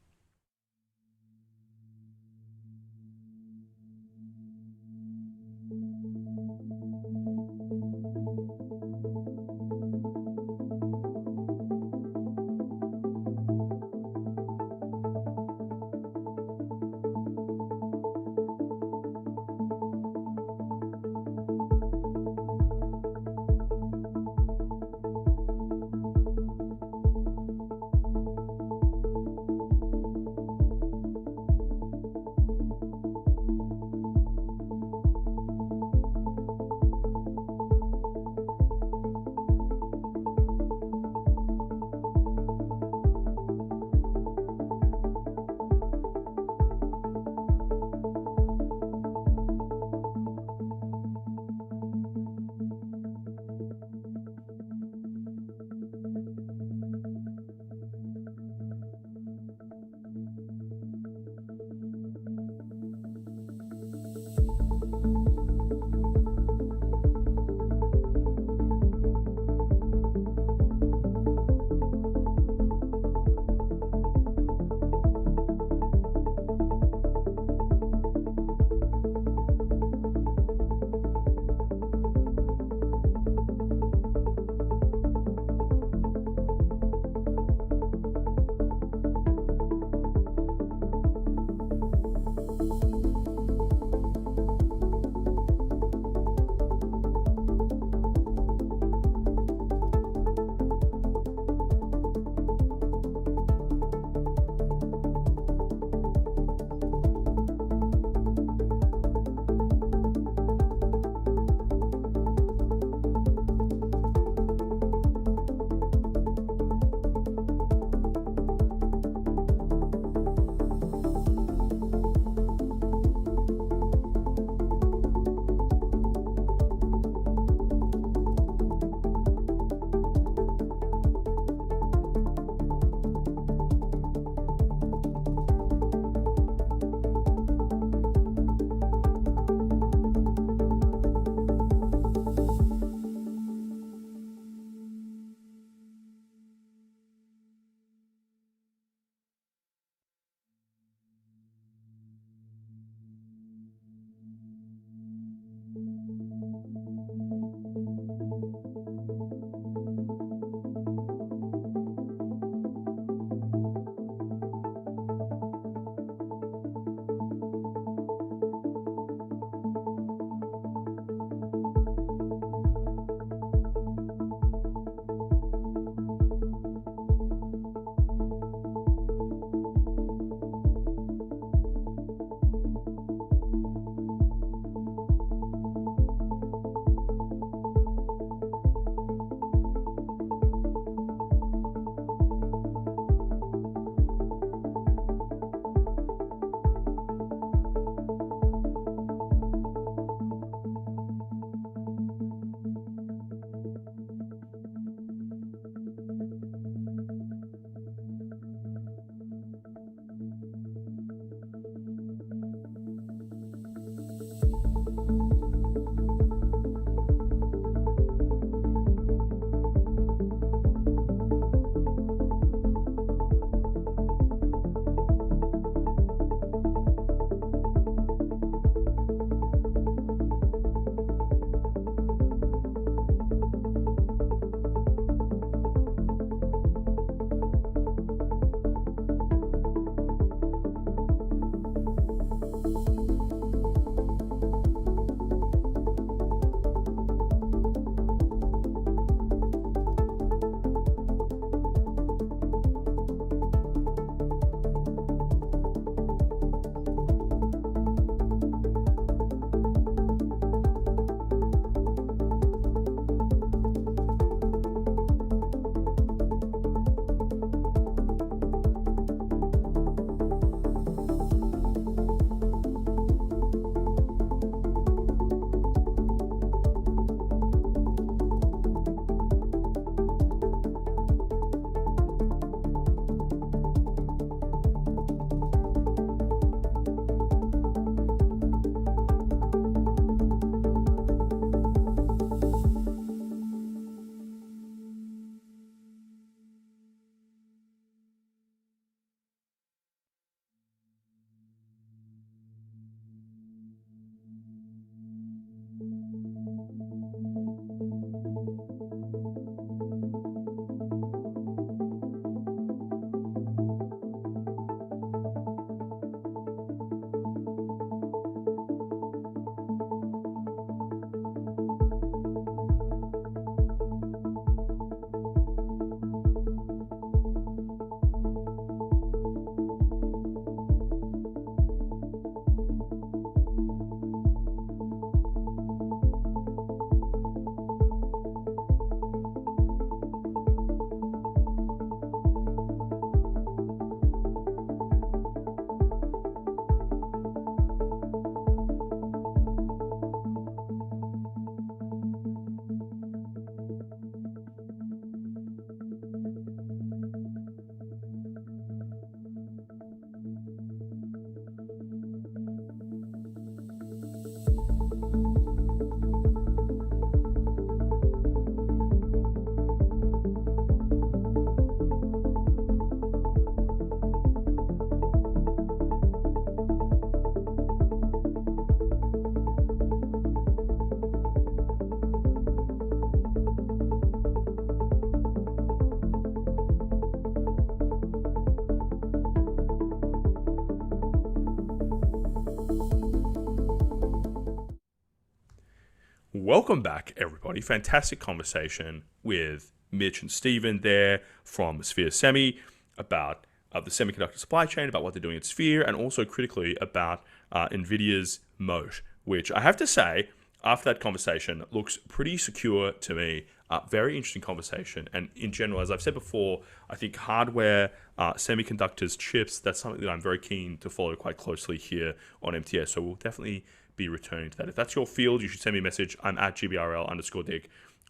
Welcome back, everybody. Fantastic conversation with Mitch and Stephen there from Sphere Semi about the semiconductor supply chain, about what they're doing at Sphere, and also critically about Nvidia's moat, which I have to say, after that conversation, looks pretty secure to me. Very interesting conversation. And in general, as I've said before, I think hardware, semiconductors, chips, that's something that I'm very keen to follow quite closely here on MTS. So we'll definitely be returning to that. If that's your field, you should send me a message. I'm at GBRL_Dick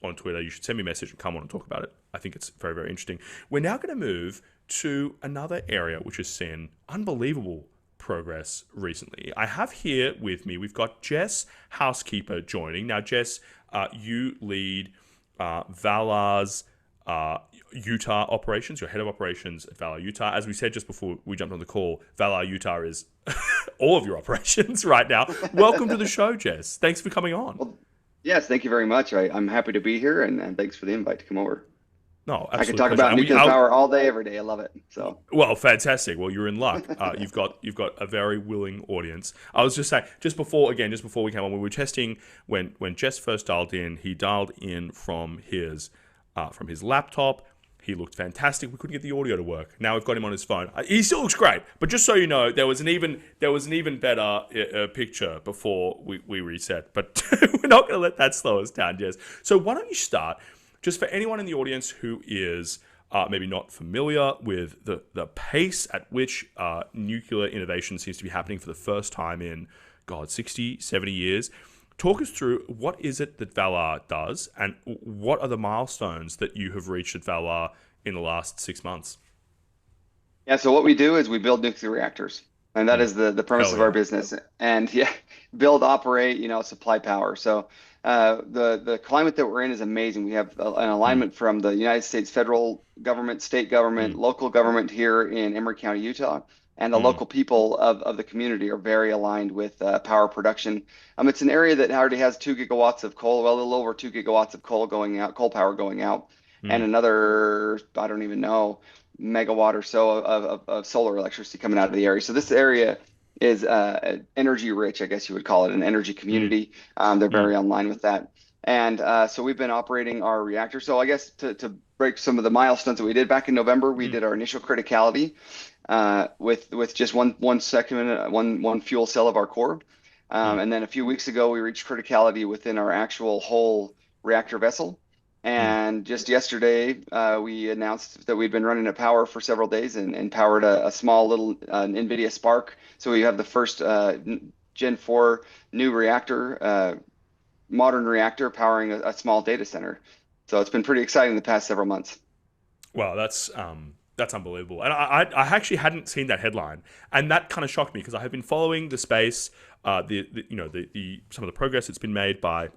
on Twitter. You should send me a message and come on and talk about it. I think it's very, very interesting. We're now going to move to another area which has seen unbelievable progress recently. I have here with me, we've got Jess Housekeeper joining. Now, Jess, you lead Valar's Utah operations. You're head of operations at Valar Utah. As we said just before we jumped on the call, Valar Utah is all of your operations right now. Welcome to the show, Jess. Thanks for coming on. Well, yes, thank you very much. I'm happy to be here, and thanks for the invite to come over. No, I could talk about nuclear power all day, every day. I love it. So well, fantastic. Well, you're in luck. You've got a very willing audience. I was just saying, just before we came on, we were testing when Jess first dialed in. He dialed in from his laptop. He looked fantastic. We couldn't get the audio to work. Now we've got him on his phone. He still looks great. But just so you know, there was an even better picture before we reset. But we're not going to let that slow us down, Jess. So why don't you start? Just for anyone in the audience who is maybe not familiar with the pace at which nuclear innovation seems to be happening for the first time in, 60, 70 years, talk us through what is it that Valar does and what are the milestones that you have reached at Valar in the last 6 months? Yeah, so what we do is we build nuclear reactors. And that is the premise of our business. And build, operate, supply power. So the climate that we're in is amazing. We have an alignment from the United States federal government, state government, local government here in Emory County, Utah. And the local people of the community are very aligned with power production. It's an area that already has 2 gigawatts of coal, well, a little over 2 gigawatts of coal power going out, and another, I don't even know, megawatt or so of solar electricity coming out of the area. So this area is energy rich, I guess you would call it, an energy community. They're very online with that. And so we've been operating our reactor. So I guess to break some of the milestones that we did back in November, we did our initial criticality with just one fuel cell of our core. And then a few weeks ago, we reached criticality within our actual whole reactor vessel. And just yesterday, we announced that we'd been running at power for several days and powered a small little Nvda Spark. So we have the first Gen 4 new reactor, modern reactor powering a small data center. So it's been pretty exciting the past several months. Wow, that's unbelievable. And I actually hadn't seen that headline, and that kind of shocked me because I have been following the space, some of the progress that's been made by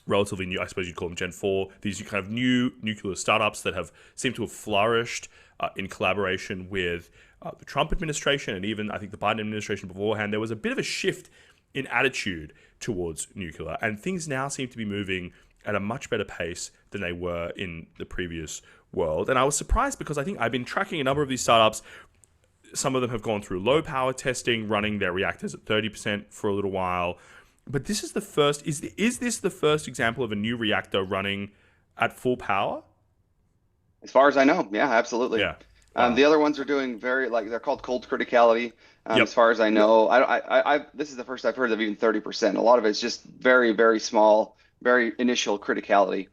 relatively new, I suppose you'd call them Gen 4, these kind of new nuclear startups that have seemed to have flourished in collaboration with the Trump administration and even I think the Biden administration beforehand. There was a bit of a shift in attitude towards nuclear, and things now seem to be moving at a much better pace than they were in the previous world. And I was surprised because I think I've been tracking a number of these startups. Some of them have gone through low power testing, running their reactors at 30% for a little while. But this is the first, is this the first example of a new reactor running at full power? As far as I know, yeah, absolutely. Yeah. The other ones are doing they're called cold criticality. As far as I know, this is the first I've heard of even 30%. A lot of it's just very, very small, very initial criticality.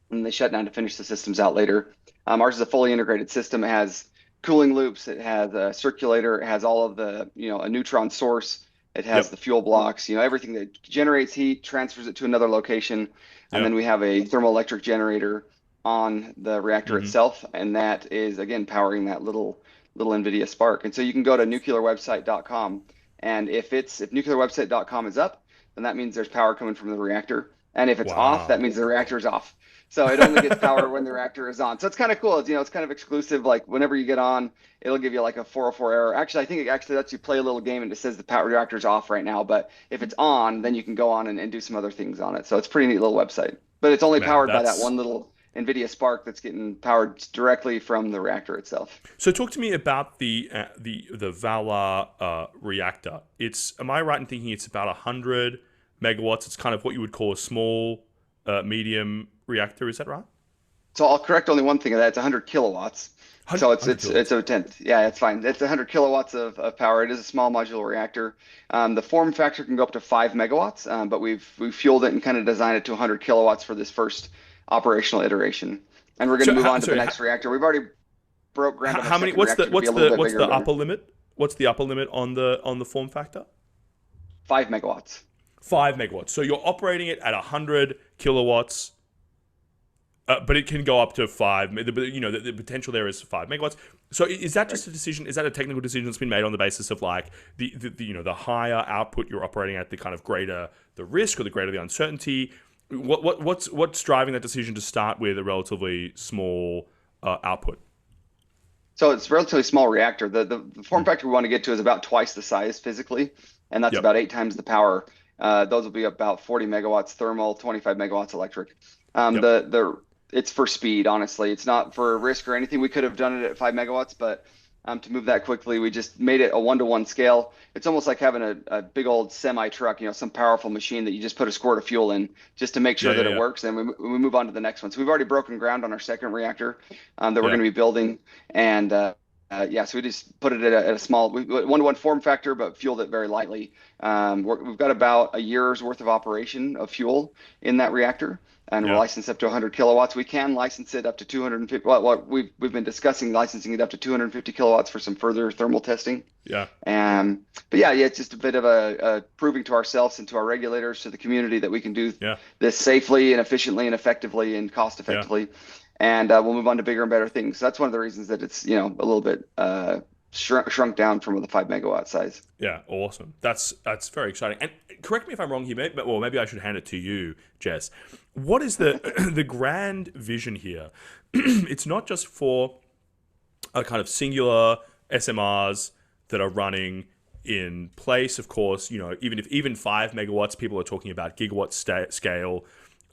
And they shut down to finish the systems out later. Ours is a fully integrated system. It has cooling loops. It has a circulator. It has all of the, a neutron source. It has the fuel blocks, everything that generates heat, transfers it to another location. And then we have a thermoelectric generator on the reactor itself. And that is, again, powering that little Nvidia Spark. And so you can go to nuclearwebsite.com. And if nuclearwebsite.com is up, then that means there's power coming from the reactor. And if it's off, that means the reactor is off. So it only gets power when the reactor is on. So it's kind of cool. It's kind of exclusive. Like whenever you get on, it'll give you like a 404 error. Actually, I think it actually lets you play a little game and it says the power reactor is off right now. But if it's on, then you can go on and do some other things on it. So it's a pretty neat little website. But it's only powered by that one little Nvidia Spark that's getting powered directly from the reactor itself. So talk to me about the Valar reactor. Am I right in thinking it's about 100 megawatts. It's kind of what you would call a small, medium reactor. Is that right? So I'll correct only one thing of that. It's 100 kilowatts. So it's 100 kilowatts. it's a tenth. Yeah, it's fine. It's 100 kilowatts of power. It is a small modular reactor. The form factor can go up to 5 megawatts, but we've fueled it and kind of designed it to 100 kilowatts for this first operational iteration. And we're going to move on to the next reactor. We've already broke ground on the second reactor to be a little bit bigger, but upper limit? What's the upper limit on the form factor? 5 megawatts. 5 megawatts. So you're operating it at 100 kilowatts. But it can go up to 5. The potential there is 5 megawatts. So is that just a decision? Is that a technical decision that's been made on the basis of like the higher output you're operating at, the kind of greater the risk or the greater the uncertainty? What's driving that decision to start with a relatively small output? So it's a relatively small reactor. The form factor we want to get to is about twice the size physically, and that's about 8 times the power. Those will be about 40 megawatts thermal, 25 megawatts electric. It's for speed, honestly. It's not for risk or anything. We could have done it at 5 megawatts, but to move that quickly, we just made it a 1-to-1 scale. It's almost like having a big old semi truck, some powerful machine that you just put a squirt of fuel in just to make sure that it works. And we move on to the next one. So we've already broken ground on our second reactor that we're going to be building. And so we just put it at a small 1-to-1 form factor, but fueled it very lightly. We've got about a year's worth of operation of fuel in that reactor. And we're licensed up to 100 kilowatts. We can license it up to 250. Well, we've been discussing licensing it up to 250 kilowatts for some further thermal testing. Yeah. But it's just a bit of a proving to ourselves and to our regulators, to the community, that we can do this safely and efficiently and effectively and cost effectively. And we'll move on to bigger and better things. So that's one of the reasons that it's a little bit shrunk down from the 5 megawatt size. Yeah, awesome. That's very exciting. And correct me if I'm wrong here, maybe I should hand it to you, Jess. What is the grand vision here? It's not just for a kind of singular SMRs that are running in place. Of course, even 5 megawatts, people are talking about gigawatt scale. People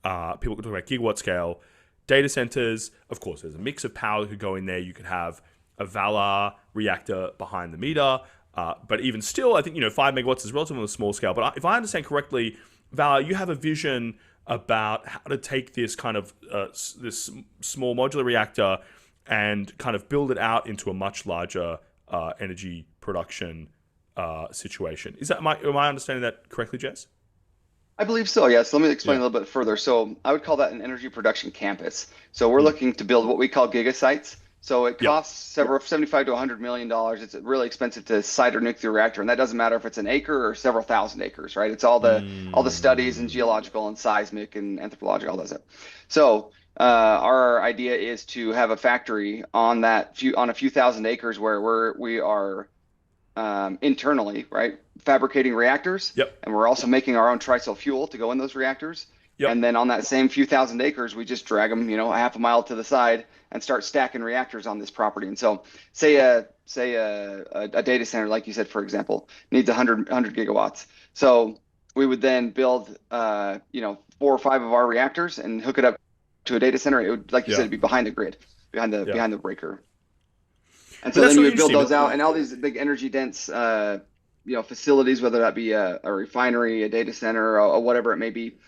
are talking about gigawatt scale data centers. Of course, there's a mix of power that could go in there. You could have a Valar reactor behind the meter. But even still, I think 5 megawatts is relatively on a small scale. But if I understand correctly, Valar, you have a vision about how to take this kind of this small modular reactor and kind of build it out into a much larger energy production situation. Am I understanding that correctly, Jess? I believe so, yes. Let me explain a little bit further. So I would call that an energy production campus. So we're looking to build what we call gigasites. So it costs $75 to $100 million. It's really expensive to site a nuclear reactor, and that doesn't matter if it's an acre or several thousand acres, right? It's all the studies and geological and seismic and anthropological, all that stuff. So our idea is to have a factory on a few thousand acres where we are internally, right, fabricating reactors, and we're also making our own TRISO fuel to go in those reactors. And then on that same few thousand acres, we just drag them, a half a mile to the side and start stacking reactors on this property. And so say a data center, like you said, for example, needs 100 gigawatts. So we would then build, 4 or 5 of our reactors and hook it up to a data center. It would, like you said, it'd be behind the grid, behind the breaker. And so then you would build those out, and all these big energy dense, facilities, whether that be a refinery, a data center, or whatever it may be.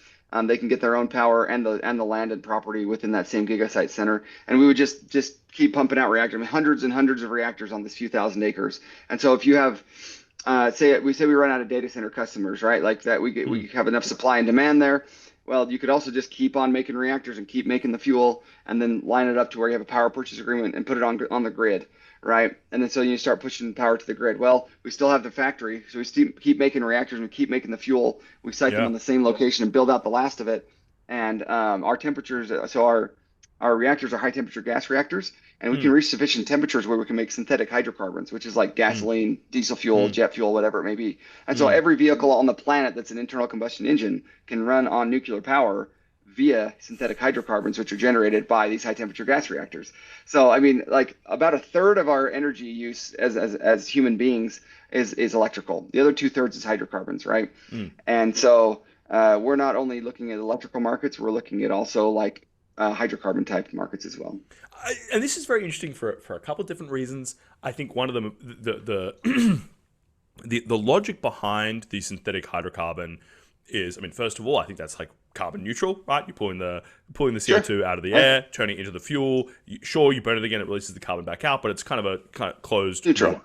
They can get their own power and the land and property within that same gigasite center, and we would just keep pumping out reactors, hundreds and hundreds of reactors on this few thousand acres. And so if you have, say we run out of data center customers, right? Like that, we have enough supply and demand there. Well, you could also just keep on making reactors and keep making the fuel, and then line it up to where you have a power purchase agreement and put it on the grid, right? And then so you start pushing power to the grid. Well, we still have the factory, so we keep making reactors and we keep making the fuel. We site them on the same location and build out the last of it. And our temperatures, so our reactors are high temperature gas reactors, and we can reach sufficient temperatures where we can make synthetic hydrocarbons, which is like gasoline, diesel fuel, jet fuel, whatever it may be. And so every vehicle on the planet that's an internal combustion engine can run on nuclear power via synthetic hydrocarbons, which are generated by these high temperature gas reactors. So, I mean, like about a third of our energy use as human beings is electrical. The other 2/3 is hydrocarbons, right? And so we're not only looking at electrical markets, we're looking at also like hydrocarbon type markets as well. And this is very interesting for a couple of different reasons. I think one of them, the logic behind the synthetic hydrocarbon is, I mean, first of all, I think that's like carbon neutral, right? You're pulling the CO2 out of the air, turning it into the fuel. Sure, you burn it again, it releases the carbon back out, but it's kind of a closed neutral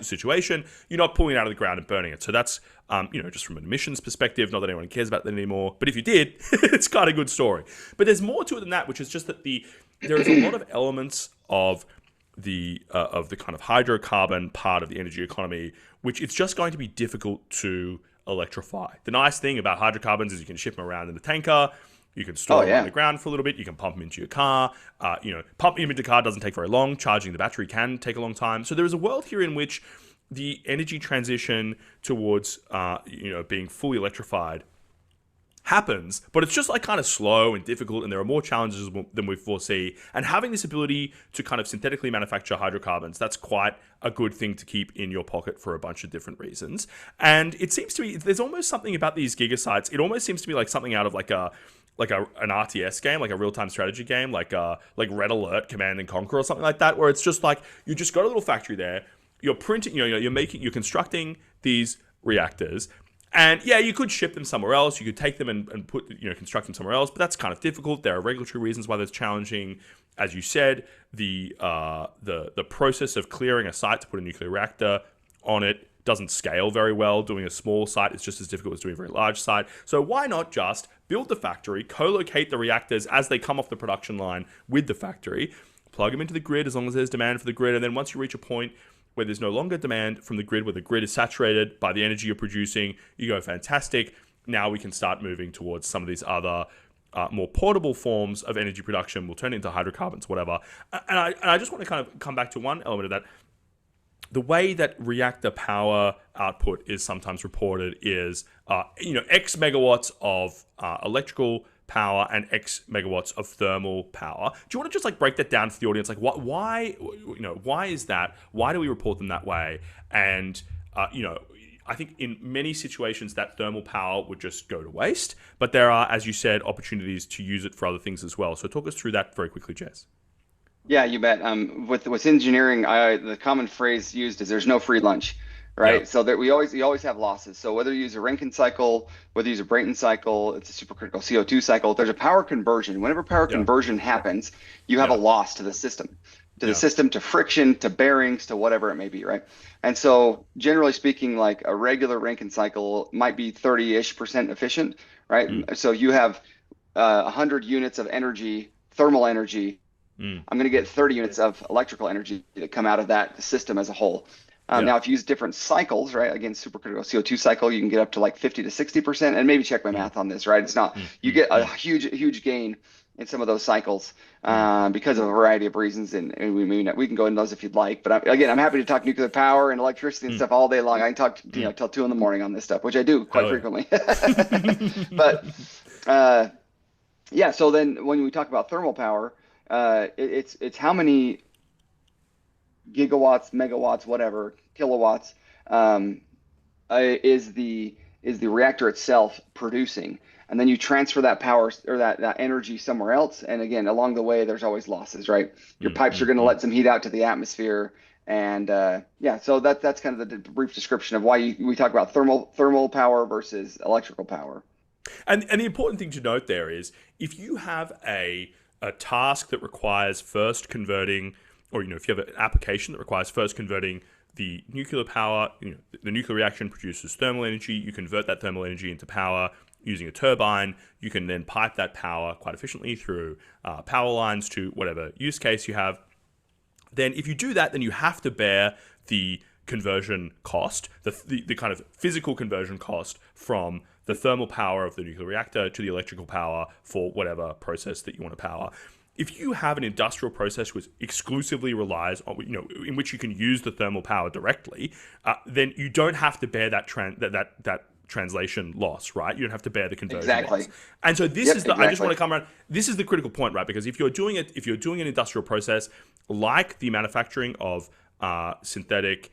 situation. You're not pulling it out of the ground and burning it. So that's, just from an emissions perspective, not that anyone cares about that anymore. But if you did, it's kind of a good story. But there's more to it than that, which is just that there is a lot of elements of the kind of hydrocarbon part of the energy economy, which it's just going to be difficult to electrify. The nice thing about hydrocarbons is you can ship them around in the tanker. You can store them on the ground for a little bit. You can pump them into your car. Pumping them into the car doesn't take very long. Charging the battery can take a long time. So there is a world here in which the energy transition towards, being fully electrified happens, but it's just like kind of slow and difficult, and there are more challenges than we foresee. And having this ability to kind of synthetically manufacture hydrocarbons, that's quite a good thing to keep in your pocket for a bunch of different reasons. And it seems to me there's almost something about these gigasites. It almost seems to me like something out of an RTS game, like a real-time strategy game, like Red Alert, Command and Conquer or something like that, where it's just like you just got a little factory there, you're printing, you're constructing these reactors. And yeah, you could ship them somewhere else. You could take them and construct them somewhere else, but that's kind of difficult. There are regulatory reasons why that's challenging. As you said, the process of clearing a site to put a nuclear reactor on it doesn't scale very well. Doing a small site is just as difficult as doing a very large site. So why not just build the factory, co-locate the reactors as they come off the production line with the factory, plug them into the grid as long as there's demand for the grid, and then once you reach a point where there's no longer demand from the grid, where the grid is saturated by the energy you're producing, you go, fantastic. Now we can start moving towards some of these other more portable forms of energy production. We'll turn it into hydrocarbons, whatever. And I just want to kind of come back to one element of that. The way that reactor power output is sometimes reported is, X megawatts of electrical power and X megawatts of thermal power. Do you want to just break that down for the audience? Why is that? Why do we report them that way? And, I think in many situations that thermal power would just go to waste, but there are, as you said, opportunities to use it for other things as well. So talk us through that very quickly, Jess. Yeah, you bet. With engineering, the common phrase used is there's no free lunch, right? Yeah. So that you always have losses. So whether you use a Rankine cycle, whether you use a Brayton cycle, it's a supercritical CO2 cycle. There's a power conversion. Whenever power conversion happens, you have a loss to the system, to friction, to bearings, to whatever it may be, right? And so generally speaking, like a regular Rankine cycle might be 30-ish% efficient, right? So you have 100 units of energy, thermal energy. I'm going to get 30 units of electrical energy that come out of that system as a whole. Now, if you use different cycles, right? Again, supercritical CO2 cycle, you can get up to 50 to 60%, and maybe check my math on this, right? It's not, you get a huge gain in some of those cycles because of a variety of reasons, and we can go into those if you'd like. But I'm happy to talk nuclear power and electricity and stuff all day long. I can talk till 2 a.m. on this stuff, which I do quite frequently. But so then when we talk about thermal power, it's how many gigawatts, megawatts, whatever, kilowatts is the reactor itself producing, and then you transfer that power or that energy somewhere else. And again, along the way, there's always losses, right? Your pipes are going to let some heat out to the atmosphere, and so that's kind of the brief description of why we talk about thermal power versus electrical power. And the important thing to note there is if you have a task that requires first converting, or if you have an application that requires first converting the nuclear power, the nuclear reaction produces thermal energy, you convert that thermal energy into power using a turbine, you can then pipe that power quite efficiently through power lines to whatever use case you have. Then if you do that, then you have to bear the conversion cost, the kind of physical conversion cost from the thermal power of the nuclear reactor to the electrical power for whatever process that you want to power. If you have an industrial process which exclusively relies on, in which you can use the thermal power directly, then you don't have to bear that translation loss, right? You don't have to bear the conversion loss. And so I just want to come around. This is the critical point, right? Because if you're doing an industrial process like the manufacturing of synthetic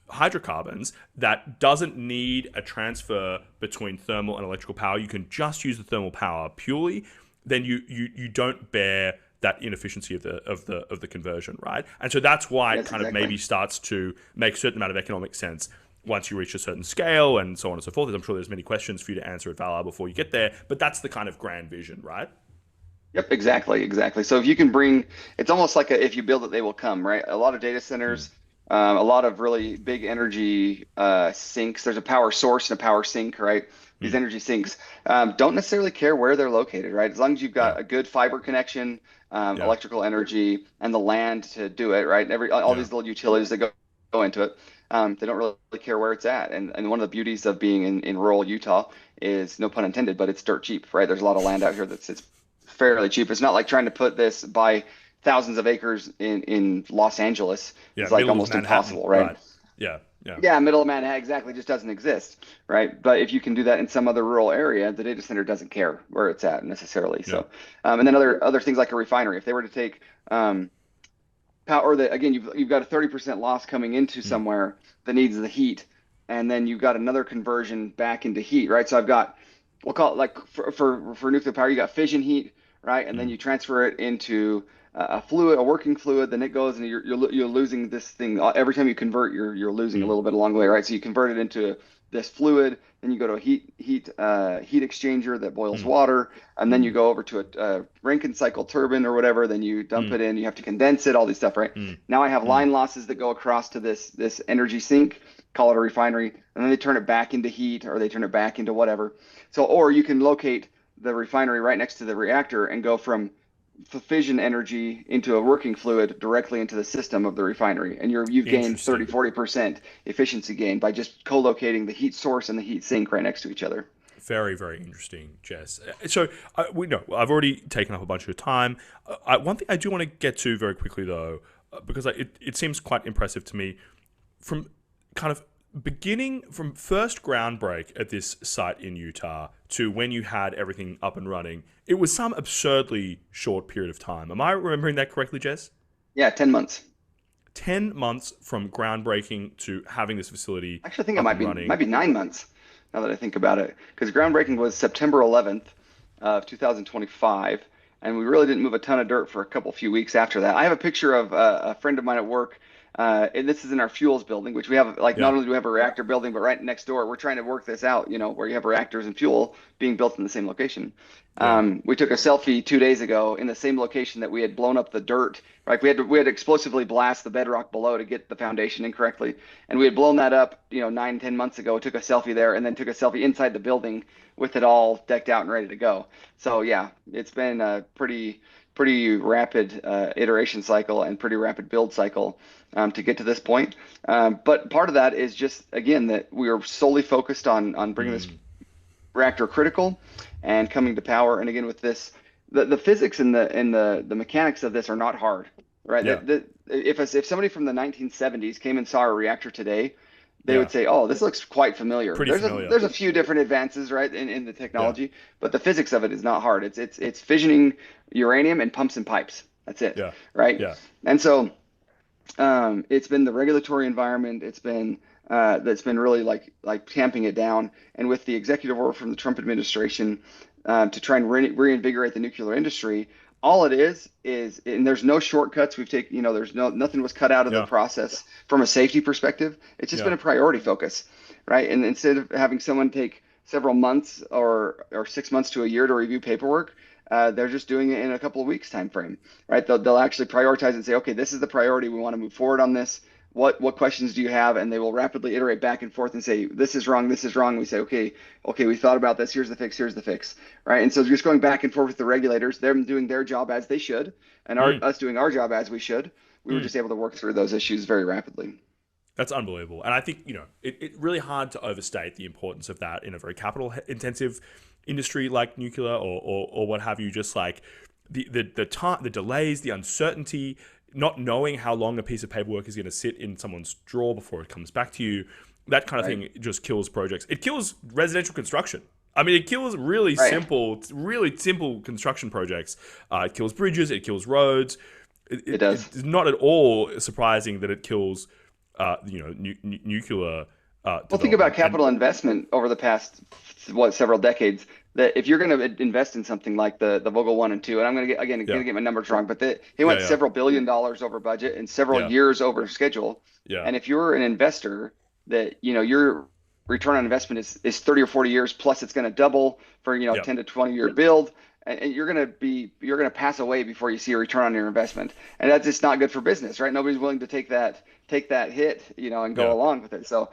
hydrocarbons that doesn't need a transfer between thermal and electrical power, you can just use the thermal power purely, then you don't bear that inefficiency of the conversion, right? And so that's why it kind of maybe starts to make a certain amount of economic sense once you reach a certain scale and so on and so forth. I'm sure there's many questions for you to answer at Valar before you get there, but that's the kind of grand vision, right? Yep, exactly. So if you can bring, it's almost like if you build it, they will come, right? A lot of data centers, a lot of really big energy sinks. There's a power source and a power sink, right? These energy sinks don't necessarily care where they're located, right? As long as you've got a good fiber connection, electrical energy, and the land to do it, right? All these little utilities that go into it, they don't really care where it's at. And one of the beauties of being in rural Utah is, no pun intended, but it's dirt cheap, right? There's a lot of land out here that's fairly cheap. It's not like trying to buy thousands of acres in Los Angeles. It's like almost impossible, right? Yeah, middle of Manhattan, exactly, just doesn't exist, right? But if you can do that in some other rural area, the data center doesn't care where it's at necessarily. So, and then other things like a refinery, if they were to take power, again, you've got a 30% loss coming into somewhere that needs the heat, and then you've got another conversion back into heat, right? So I've got, we'll call it like for nuclear power, you got fission heat, right? And then you transfer it into a fluid, a working fluid, then it goes and you're losing this thing. Every time you convert, you're losing a little bit along the way, right? So you convert it into this fluid, then you go to a heat exchanger that boils water, and then you go over to a Rankine cycle turbine or whatever, then you dump it in, you have to condense it, all these stuff, right? Now I have line losses that go across to this energy sink, call it a refinery, and then they turn it back into heat or they turn it back into whatever. So, or you can locate the refinery right next to the reactor and go from fission energy into a working fluid directly into the system of the refinery. And you've gained 30-40% efficiency gain by just co-locating the heat source and the heat sink right next to each other. Very, very interesting, Jess. So we know I've already taken up a bunch of time. One thing I do want to get to very quickly, though, because it seems quite impressive to me, from kind of beginning from first groundbreak at this site in Utah to when you had everything up and running, it was some absurdly short period of time. Am I remembering that correctly, Jess? Yeah, 10 months. 10 months from groundbreaking to having this facility. Actually, I think it might be 9 months now that I think about it, because groundbreaking was September 11th of 2025, and we really didn't move a ton of dirt for a few weeks after that. I have a picture of a friend of mine at work. And this is in our fuels building, which we have, not only do we have a reactor building, but right next door, we're trying to work this out, where you have reactors and fuel being built in the same location. We took a selfie 2 days ago in the same location that we had blown up the dirt, right? We had to explosively blast the bedrock below to get the foundation in correctly. And we had blown that up, 9-10 months ago, took a selfie there, and then took a selfie inside the building with it all decked out and ready to go. So yeah, it's been a pretty rapid iteration cycle and pretty rapid build cycle to get to this point. But part of that is just, again, that we are solely focused on bringing this reactor critical and coming to power. And again, with this, the physics and the mechanics of this are not hard, right? Yeah. If somebody from the 1970s came and saw a reactor today, they would say, "Oh, this looks quite familiar." There's a few different advances, right, in the technology, but the physics of it is not hard. It's fissioning uranium and pumps and pipes. That's it, right? Yeah. And so it's been the regulatory environment. It's been that's been really like tamping it down. And with the executive order from the Trump administration to try and reinvigorate the nuclear industry, all it is, and there's no shortcuts. We've taken, there's nothing was cut out of the process from a safety perspective. It's just been a priority focus, right? And instead of having someone take several months or 6 months to a year to review paperwork, they're just doing it in a couple of weeks time frame, right? They'll actually prioritize and say, okay, this is the priority. We want to move forward on this. What questions do you have? And they will rapidly iterate back and forth and say, this is wrong, this is wrong. We say, okay, we thought about this. Here's the fix, right? And so just going back and forth with the regulators, them doing their job as they should, and us doing our job as we should. We were just able to work through those issues very rapidly. That's unbelievable. And I think, it's really hard to overstate the importance of that in a very capital intensive industry like nuclear or what have you. Just like the time, the delays, the uncertainty, not knowing how long a piece of paperwork is going to sit in someone's drawer before it comes back to you, that kind of thing just kills projects. It kills residential construction. I mean, it kills really simple construction projects. It kills bridges. It kills roads. It does. It's not at all surprising that it kills, nuclear. Well, think about capital investment over the past several decades. That if you're going to invest in something like the Vogtle 1 and 2, and I'm going to get my numbers wrong, but they went several $1 billion over budget and several years over schedule. Yeah. And if you're an investor, that, you know, your return on investment is 30 or 40 years, plus it's going to double for, you know, 10 to 20 year build. And you're going to pass away before you see a return on your investment. And that's just not good for business, right? Nobody's willing to take that hit, you know, and go along with it. So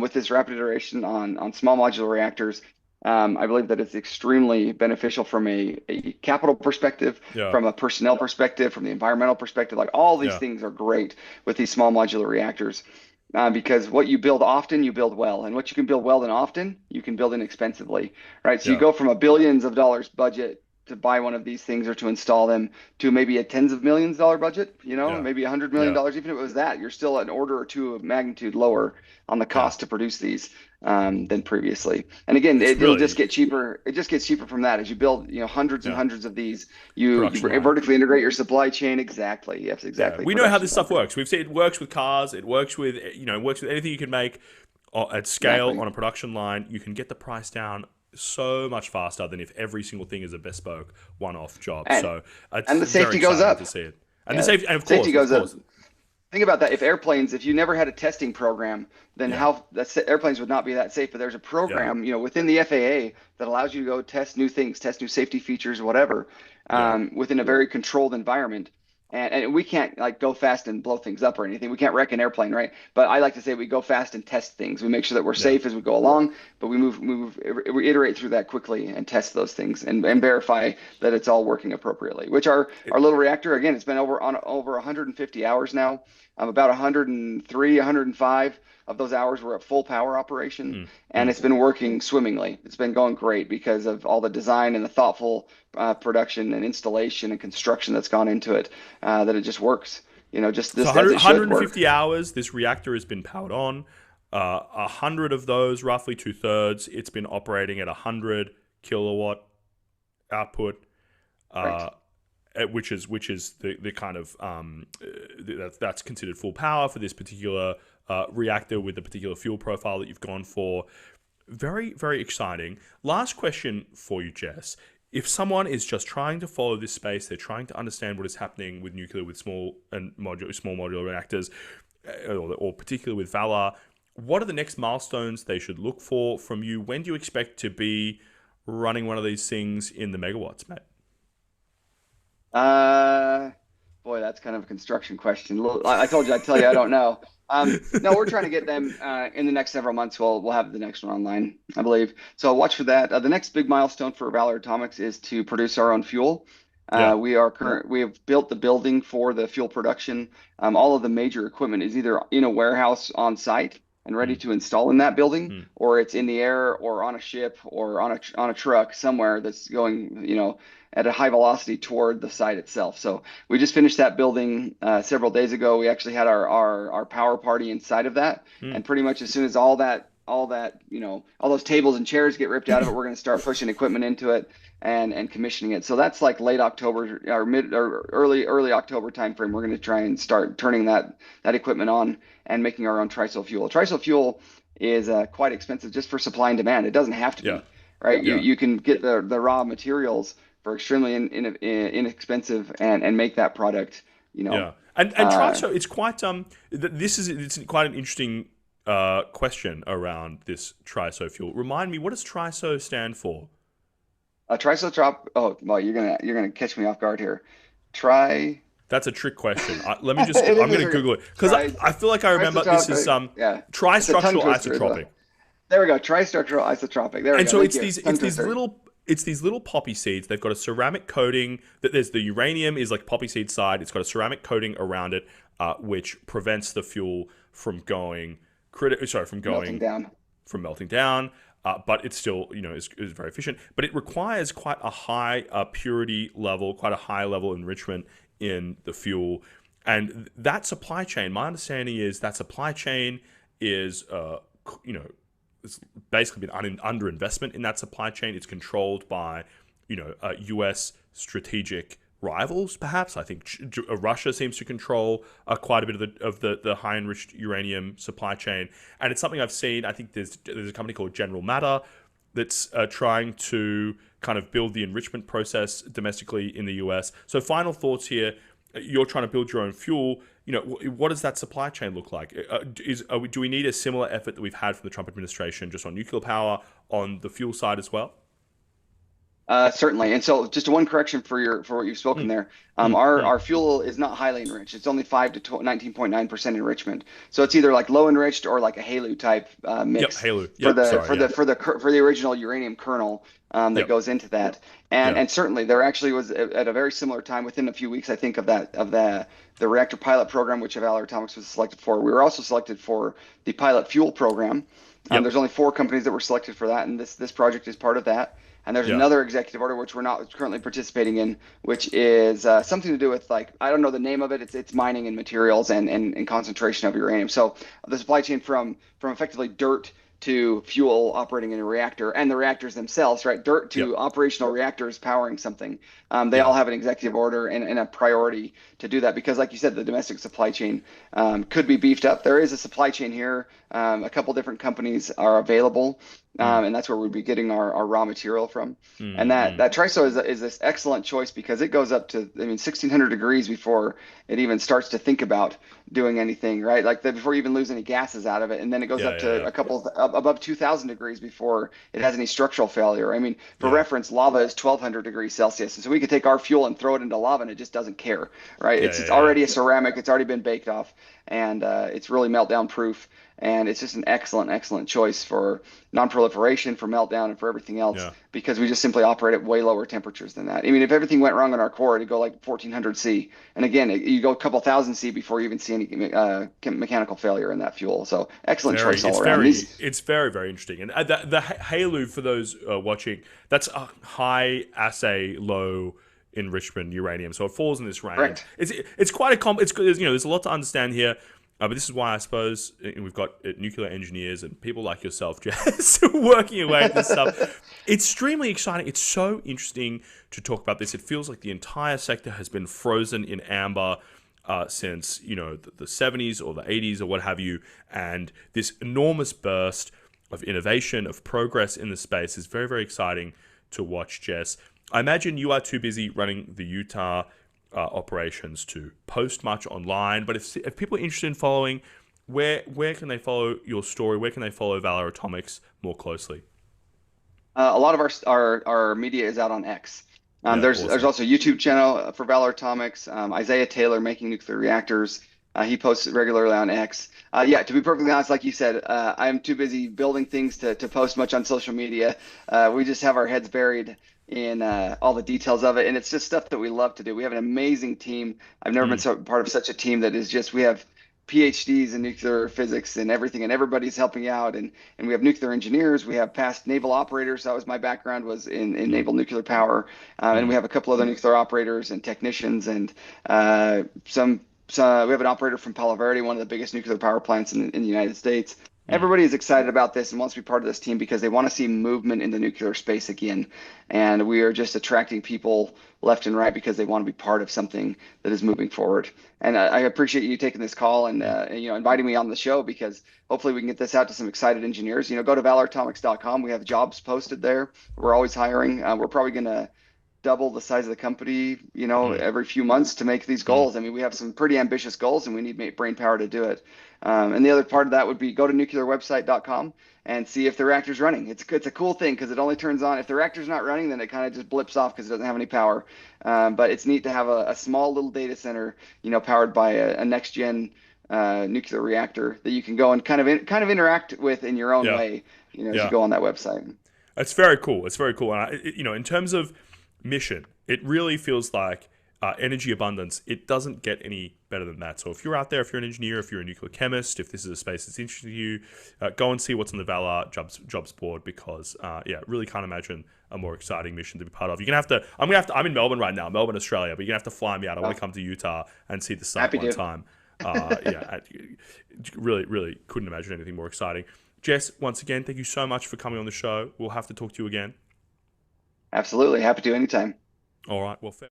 with this rapid iteration on small modular reactors, I believe that it's extremely beneficial from a capital perspective, from a personnel perspective, from the environmental perspective. Like all these things are great with these small modular reactors. Because what you build often, you build well. And what you can build well and often, you can build inexpensively, right? So you go from a billions of dollars budget to buy one of these things or to install them to maybe a tens of millions dollar budget, you know, maybe $100 million. Even if it was that, you're still an order or two of magnitude lower on the cost to produce these than previously. And again, it'll just get cheaper. It just gets cheaper from that as you build, you know, hundreds and hundreds of these. You vertically integrate your supply chain. Exactly. Yes, exactly. We know how this stuff works. We've seen it works with cars. It works with, you know, it works with anything you can make at scale on a production line. You can get the price down so much faster than if every single thing is a bespoke one-off job. And it's the safety goes up to see it. And the safety, and of course, goes up. Think about that. If you never had a testing program, then airplanes would not be that safe. But there's a program, you know, within the FAA that allows you to go test new things, test new safety features, whatever, within a very controlled environment. And we can't like go fast and blow things up or anything. We can't wreck an airplane, right? But I like to say we go fast and test things. We make sure that we're safe as we go along, but we iterate through that quickly and test those things and verify that it's all working appropriately. Which our little reactor, again, it's been over 150 hours now. About 103, 105 of those hours were at full power operation, and it's been working swimmingly. It's been going great because of all the design and the thoughtful production and installation and construction that's gone into it, that it just works. You know, just this. So 150 hours, this reactor has been powered on. 100 of those, roughly 2/3, it's been operating at 100 kilowatt output. Which is the kind of that's considered full power for this particular reactor with the particular fuel profile that you've gone for. Very, very exciting. Last question for you, Jess. If someone is just trying to follow this space, they're trying to understand what is happening with nuclear, with small modular reactors, or particularly with Valor, what are the next milestones they should look for from you? When do you expect to be running one of these things in the megawatts, mate? Boy, that's kind of a construction question. I told you, I'd tell you, I don't know. No, we're trying to get them in the next several months. We'll have the next one online, I believe. So watch for that. The next big milestone for Valor Atomics is to produce our own fuel. We have built the building for the fuel production. All of the major equipment is either in a warehouse on site and ready to install in that building, or it's in the air or on a ship or on a truck somewhere that's going, you know, at a high velocity toward the site itself. So we just finished that building several days ago. We actually had our power party inside of that, and pretty much as soon as all that, you know, all those tables and chairs get ripped out of it, we're going to start pushing equipment into it and commissioning it. So that's like late October or early October timeframe. We're going to try and start turning that equipment on and making our own TRISO fuel. TRISO fuel is quite expensive just for supply and demand. It doesn't have to be, right? You can get the raw materials for extremely inexpensive and make that product, you know. Yeah, and TRISO, it's quite it's quite an interesting question around this TRISO fuel. Remind me, what does TRISO stand for? Trisotrop. Oh, well, you're gonna catch me off guard here. That's a trick question. Let me just. I'm going to Google it because I feel like I remember this is tristructural isotropic. There we go. Tristructural isotropic. There we go. And so it's these little poppy seeds. They've got a ceramic coating. That there's the uranium is like poppy seed side. It's got a ceramic coating around it, which prevents the fuel from melting down. But it's still, you know, is very efficient. But it requires quite a high purity level, quite a high level enrichment in the fuel. And that supply chain, my understanding is that supply chain is, you know, it's basically been underinvestment in that supply chain. It's controlled by, you know, U.S. strategic rivals, perhaps. I think Russia seems to control quite a bit of the high enriched uranium supply chain, and it's something I've seen. I think there's a company called General Matter that's trying to kind of build the enrichment process domestically in the US. So final thoughts here. you're trying to build your own fuel. What does that supply chain look like? Do we need a similar effort that we've had from the Trump administration just on nuclear power on the fuel side as well? Certainly. And so just one correction for what you've spoken there. Our fuel is not highly enriched. It's only 5 to 19.9% enrichment. So it's either like low enriched or like a HALEU type mix for the original uranium kernel that goes into that. And certainly there actually was at a very similar time, within a few weeks, I think, of the reactor pilot program, which Valor Atomics was selected for. We were also selected for the pilot fuel program. There's only 4 companies that were selected for that, and this project is part of that. And there's another executive order which we're not currently participating in, which is something to do with, like, I don't know the name of it. It's mining and materials and concentration of uranium. So the supply chain from effectively dirt to fuel operating in a reactor, and the reactors themselves, right? Dirt to operational reactors powering something. They all have an executive order and a priority to do that, because, like you said, the domestic supply chain could be beefed up. There is a supply chain here. A couple different companies are available. And that's where we'd be getting our raw material from. And that TRISO is this excellent choice, because it goes up to, 1600 degrees before it even starts to think about doing anything, right? Like before you even lose any gases out of it. And then it goes up to above 2000 degrees before it has any structural failure. For reference, lava is 1200 degrees Celsius. And so we could take our fuel and throw it into lava and it just doesn't care, right? It's already a ceramic. It's already been baked off, and it's really meltdown proof. And it's just an excellent choice for non-proliferation, for meltdown, and for everything else, because we just simply operate at way lower temperatures than that. If everything went wrong on our core, it'd go like 1400 C. And again, you go a couple thousand C before you even see any mechanical failure in that fuel. So excellent choice all around. It's very, very interesting. And the HALEU, for those watching, that's a high assay, low enrichment uranium. So it falls in this range. Correct. It's quite there's a lot to understand here. But this is why I suppose we've got nuclear engineers and people like yourself, Jess, working away at this stuff. It's extremely exciting. It's so interesting to talk about this. It feels like the entire sector has been frozen in amber since the 70s or the 80s or what have you. And this enormous burst of innovation, of progress in the space is very, very exciting to watch, Jess. I imagine you are too busy running the Utah operations to post much online, but if people are interested in following, where can they follow your story? Where can they follow Valor Atomics more closely? A lot of our media is out on X. There's also a YouTube channel for Valor Atomics. Isaiah Taylor, Making Nuclear Reactors. He posts regularly on X. To be perfectly honest, like you said, I'm too busy building things to post much on social media. We just have our heads buried in all the details of it, and it's just stuff that we love to do. We have an amazing team. I've never been part of such a team that is just, we have PhDs in nuclear physics and everything, and everybody's helping out, and we have nuclear engineers. We have past naval operators. That was my background, was in naval nuclear power, and we have a couple other nuclear operators and technicians, and we have an operator from Palo Verde, one of the biggest nuclear power plants in the United States. Everybody is excited about this and wants to be part of this team because they want to see movement in the nuclear space again. And we are just attracting people left and right because they want to be part of something that is moving forward. And I appreciate you taking this call and inviting me on the show, because hopefully we can get this out to some excited engineers. Go to valoratomics.com. We have jobs posted there. We're always hiring. We're probably going to double the size of the company, every few months to make these goals. We have some pretty ambitious goals, and we need brain power to do it. And the other part of that would be go to nuclearwebsite.com and see if the reactor's running. It's a cool thing because it only turns on if the reactor's not running, then it kind of just blips off because it doesn't have any power. But it's neat to have a small little data center, powered by a next gen nuclear reactor that you can go and kind of interact with in your own way, as you go on that website. It's very cool. It's very cool. And in terms of mission, it really feels like energy abundance. It doesn't get any better than that. So if you're out there, if you're an engineer, if you're a nuclear chemist, if this is a space that's interesting to you, go and see what's on the Valor jobs board, because really can't imagine a more exciting mission to be part of. You're gonna have to. I'm in Melbourne right now, Melbourne, Australia, but you're gonna have to fly me out. I want to come to Utah and see the site one time. Really couldn't imagine anything more exciting. Jess, once again, thank you so much for coming on the show. We'll have to talk to you again. Absolutely, happy to anytime. All right, well, fair.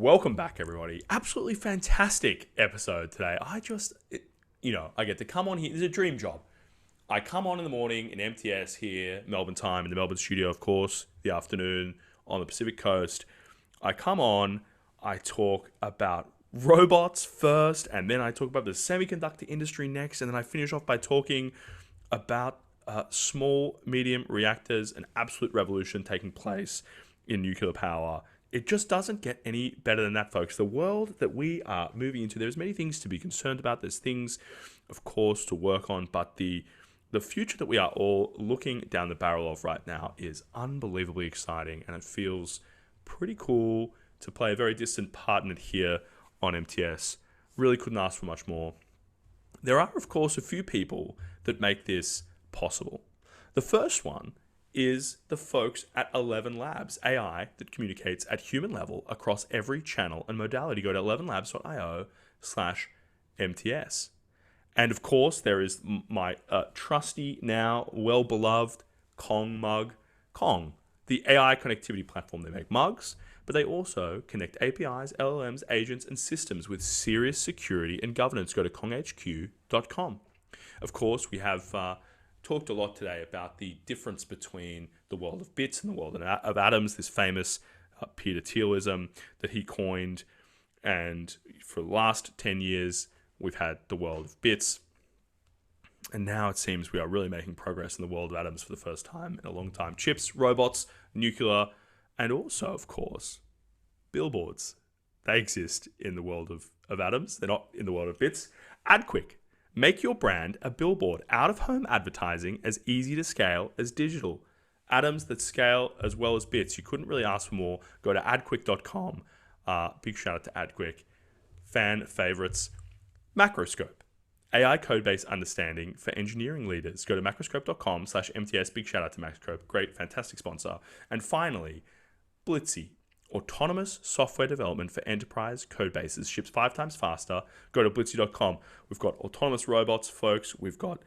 Welcome back, everybody. Absolutely fantastic episode today. I get to come on here. It's a dream job. I come on in the morning in MTS here, Melbourne time, in the Melbourne studio, of course, the afternoon on the Pacific coast. I come on, I talk about robots first, and then I talk about the semiconductor industry next, and then I finish off by talking about small, medium reactors, an absolute revolution taking place in nuclear power. It just doesn't get any better than that, folks. The world that we are moving into, there's many things to be concerned about. There's things, of course, to work on, but the future that we are all looking down the barrel of right now is unbelievably exciting, and it feels pretty cool to play a very distant part in it here on MTS. Really couldn't ask for much more. There are, of course, a few people that make this possible. The first one is the folks at 11 Labs, AI that communicates at human level across every channel and modality. Go to 11labs.io/MTS. And of course, there is my trusty, now well-beloved Kong mug. Kong, the AI connectivity platform. They make mugs, but they also connect APIs, LLMs, agents, and systems with serious security and governance. Go to konghq.com. Of course, we have talked a lot today about the difference between the world of bits and the world of atoms, this famous Peter Thieleism that he coined. And for the last 10 years, we've had the world of bits. And now it seems we are really making progress in the world of atoms for the first time in a long time. Chips, robots, nuclear, and also, of course, billboards. They exist in the world of atoms. They're not in the world of bits. AdQuick. Make your brand a billboard. Out-of-home advertising as easy to scale as digital. Atoms that scale as well as bits. You couldn't really ask for more. Go to adquick.com. Big shout out to AdQuick. Fan favorites. Macroscope. AI code-based understanding for engineering leaders. Go to macroscope.com/MTS. Big shout out to Macroscope. Great, fantastic sponsor. And finally, Blitzy. Autonomous software development for enterprise code bases. Ships 5 times faster. Go to blitzy.com. We've got autonomous robots, folks. We've got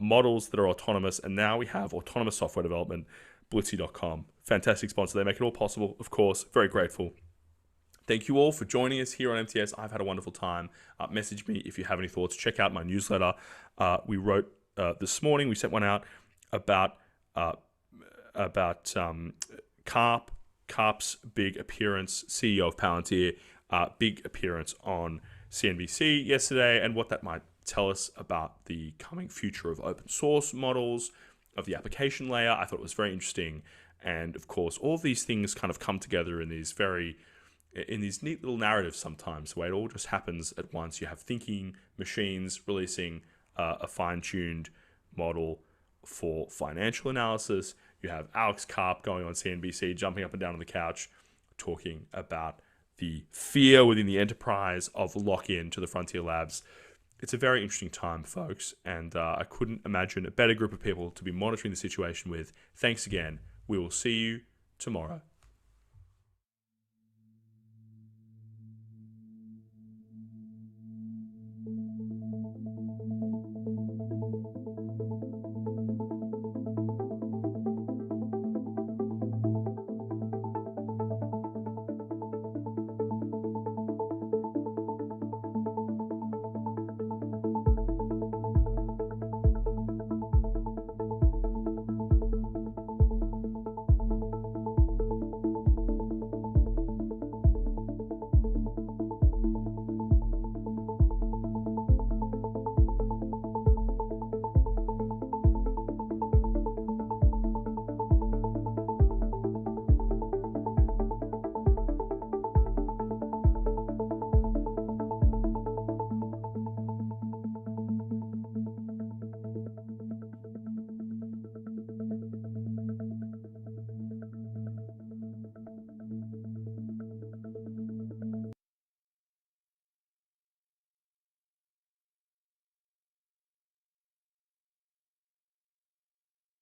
models that are autonomous. And now we have autonomous software development. Blitzy.com. Fantastic sponsor. They make it all possible, of course. Very grateful. Thank you all for joining us here on MTS. I've had a wonderful time. Message me if you have any thoughts. Check out my newsletter. We wrote this morning. We sent one out about Karp's big appearance, CEO of Palantir, big appearance on CNBC yesterday, and what that might tell us about the coming future of open source models, of the application layer. I thought it was very interesting. And of course, all of these things kind of come together in these neat little narratives sometimes, where it all just happens at once. You have thinking machines releasing a fine-tuned model for financial analysis. You have Alex Karp going on CNBC, jumping up and down on the couch, talking about the fear within the enterprise of lock-in to the Frontier Labs. It's a very interesting time, folks, and I couldn't imagine a better group of people to be monitoring the situation with. Thanks again. We will see you tomorrow.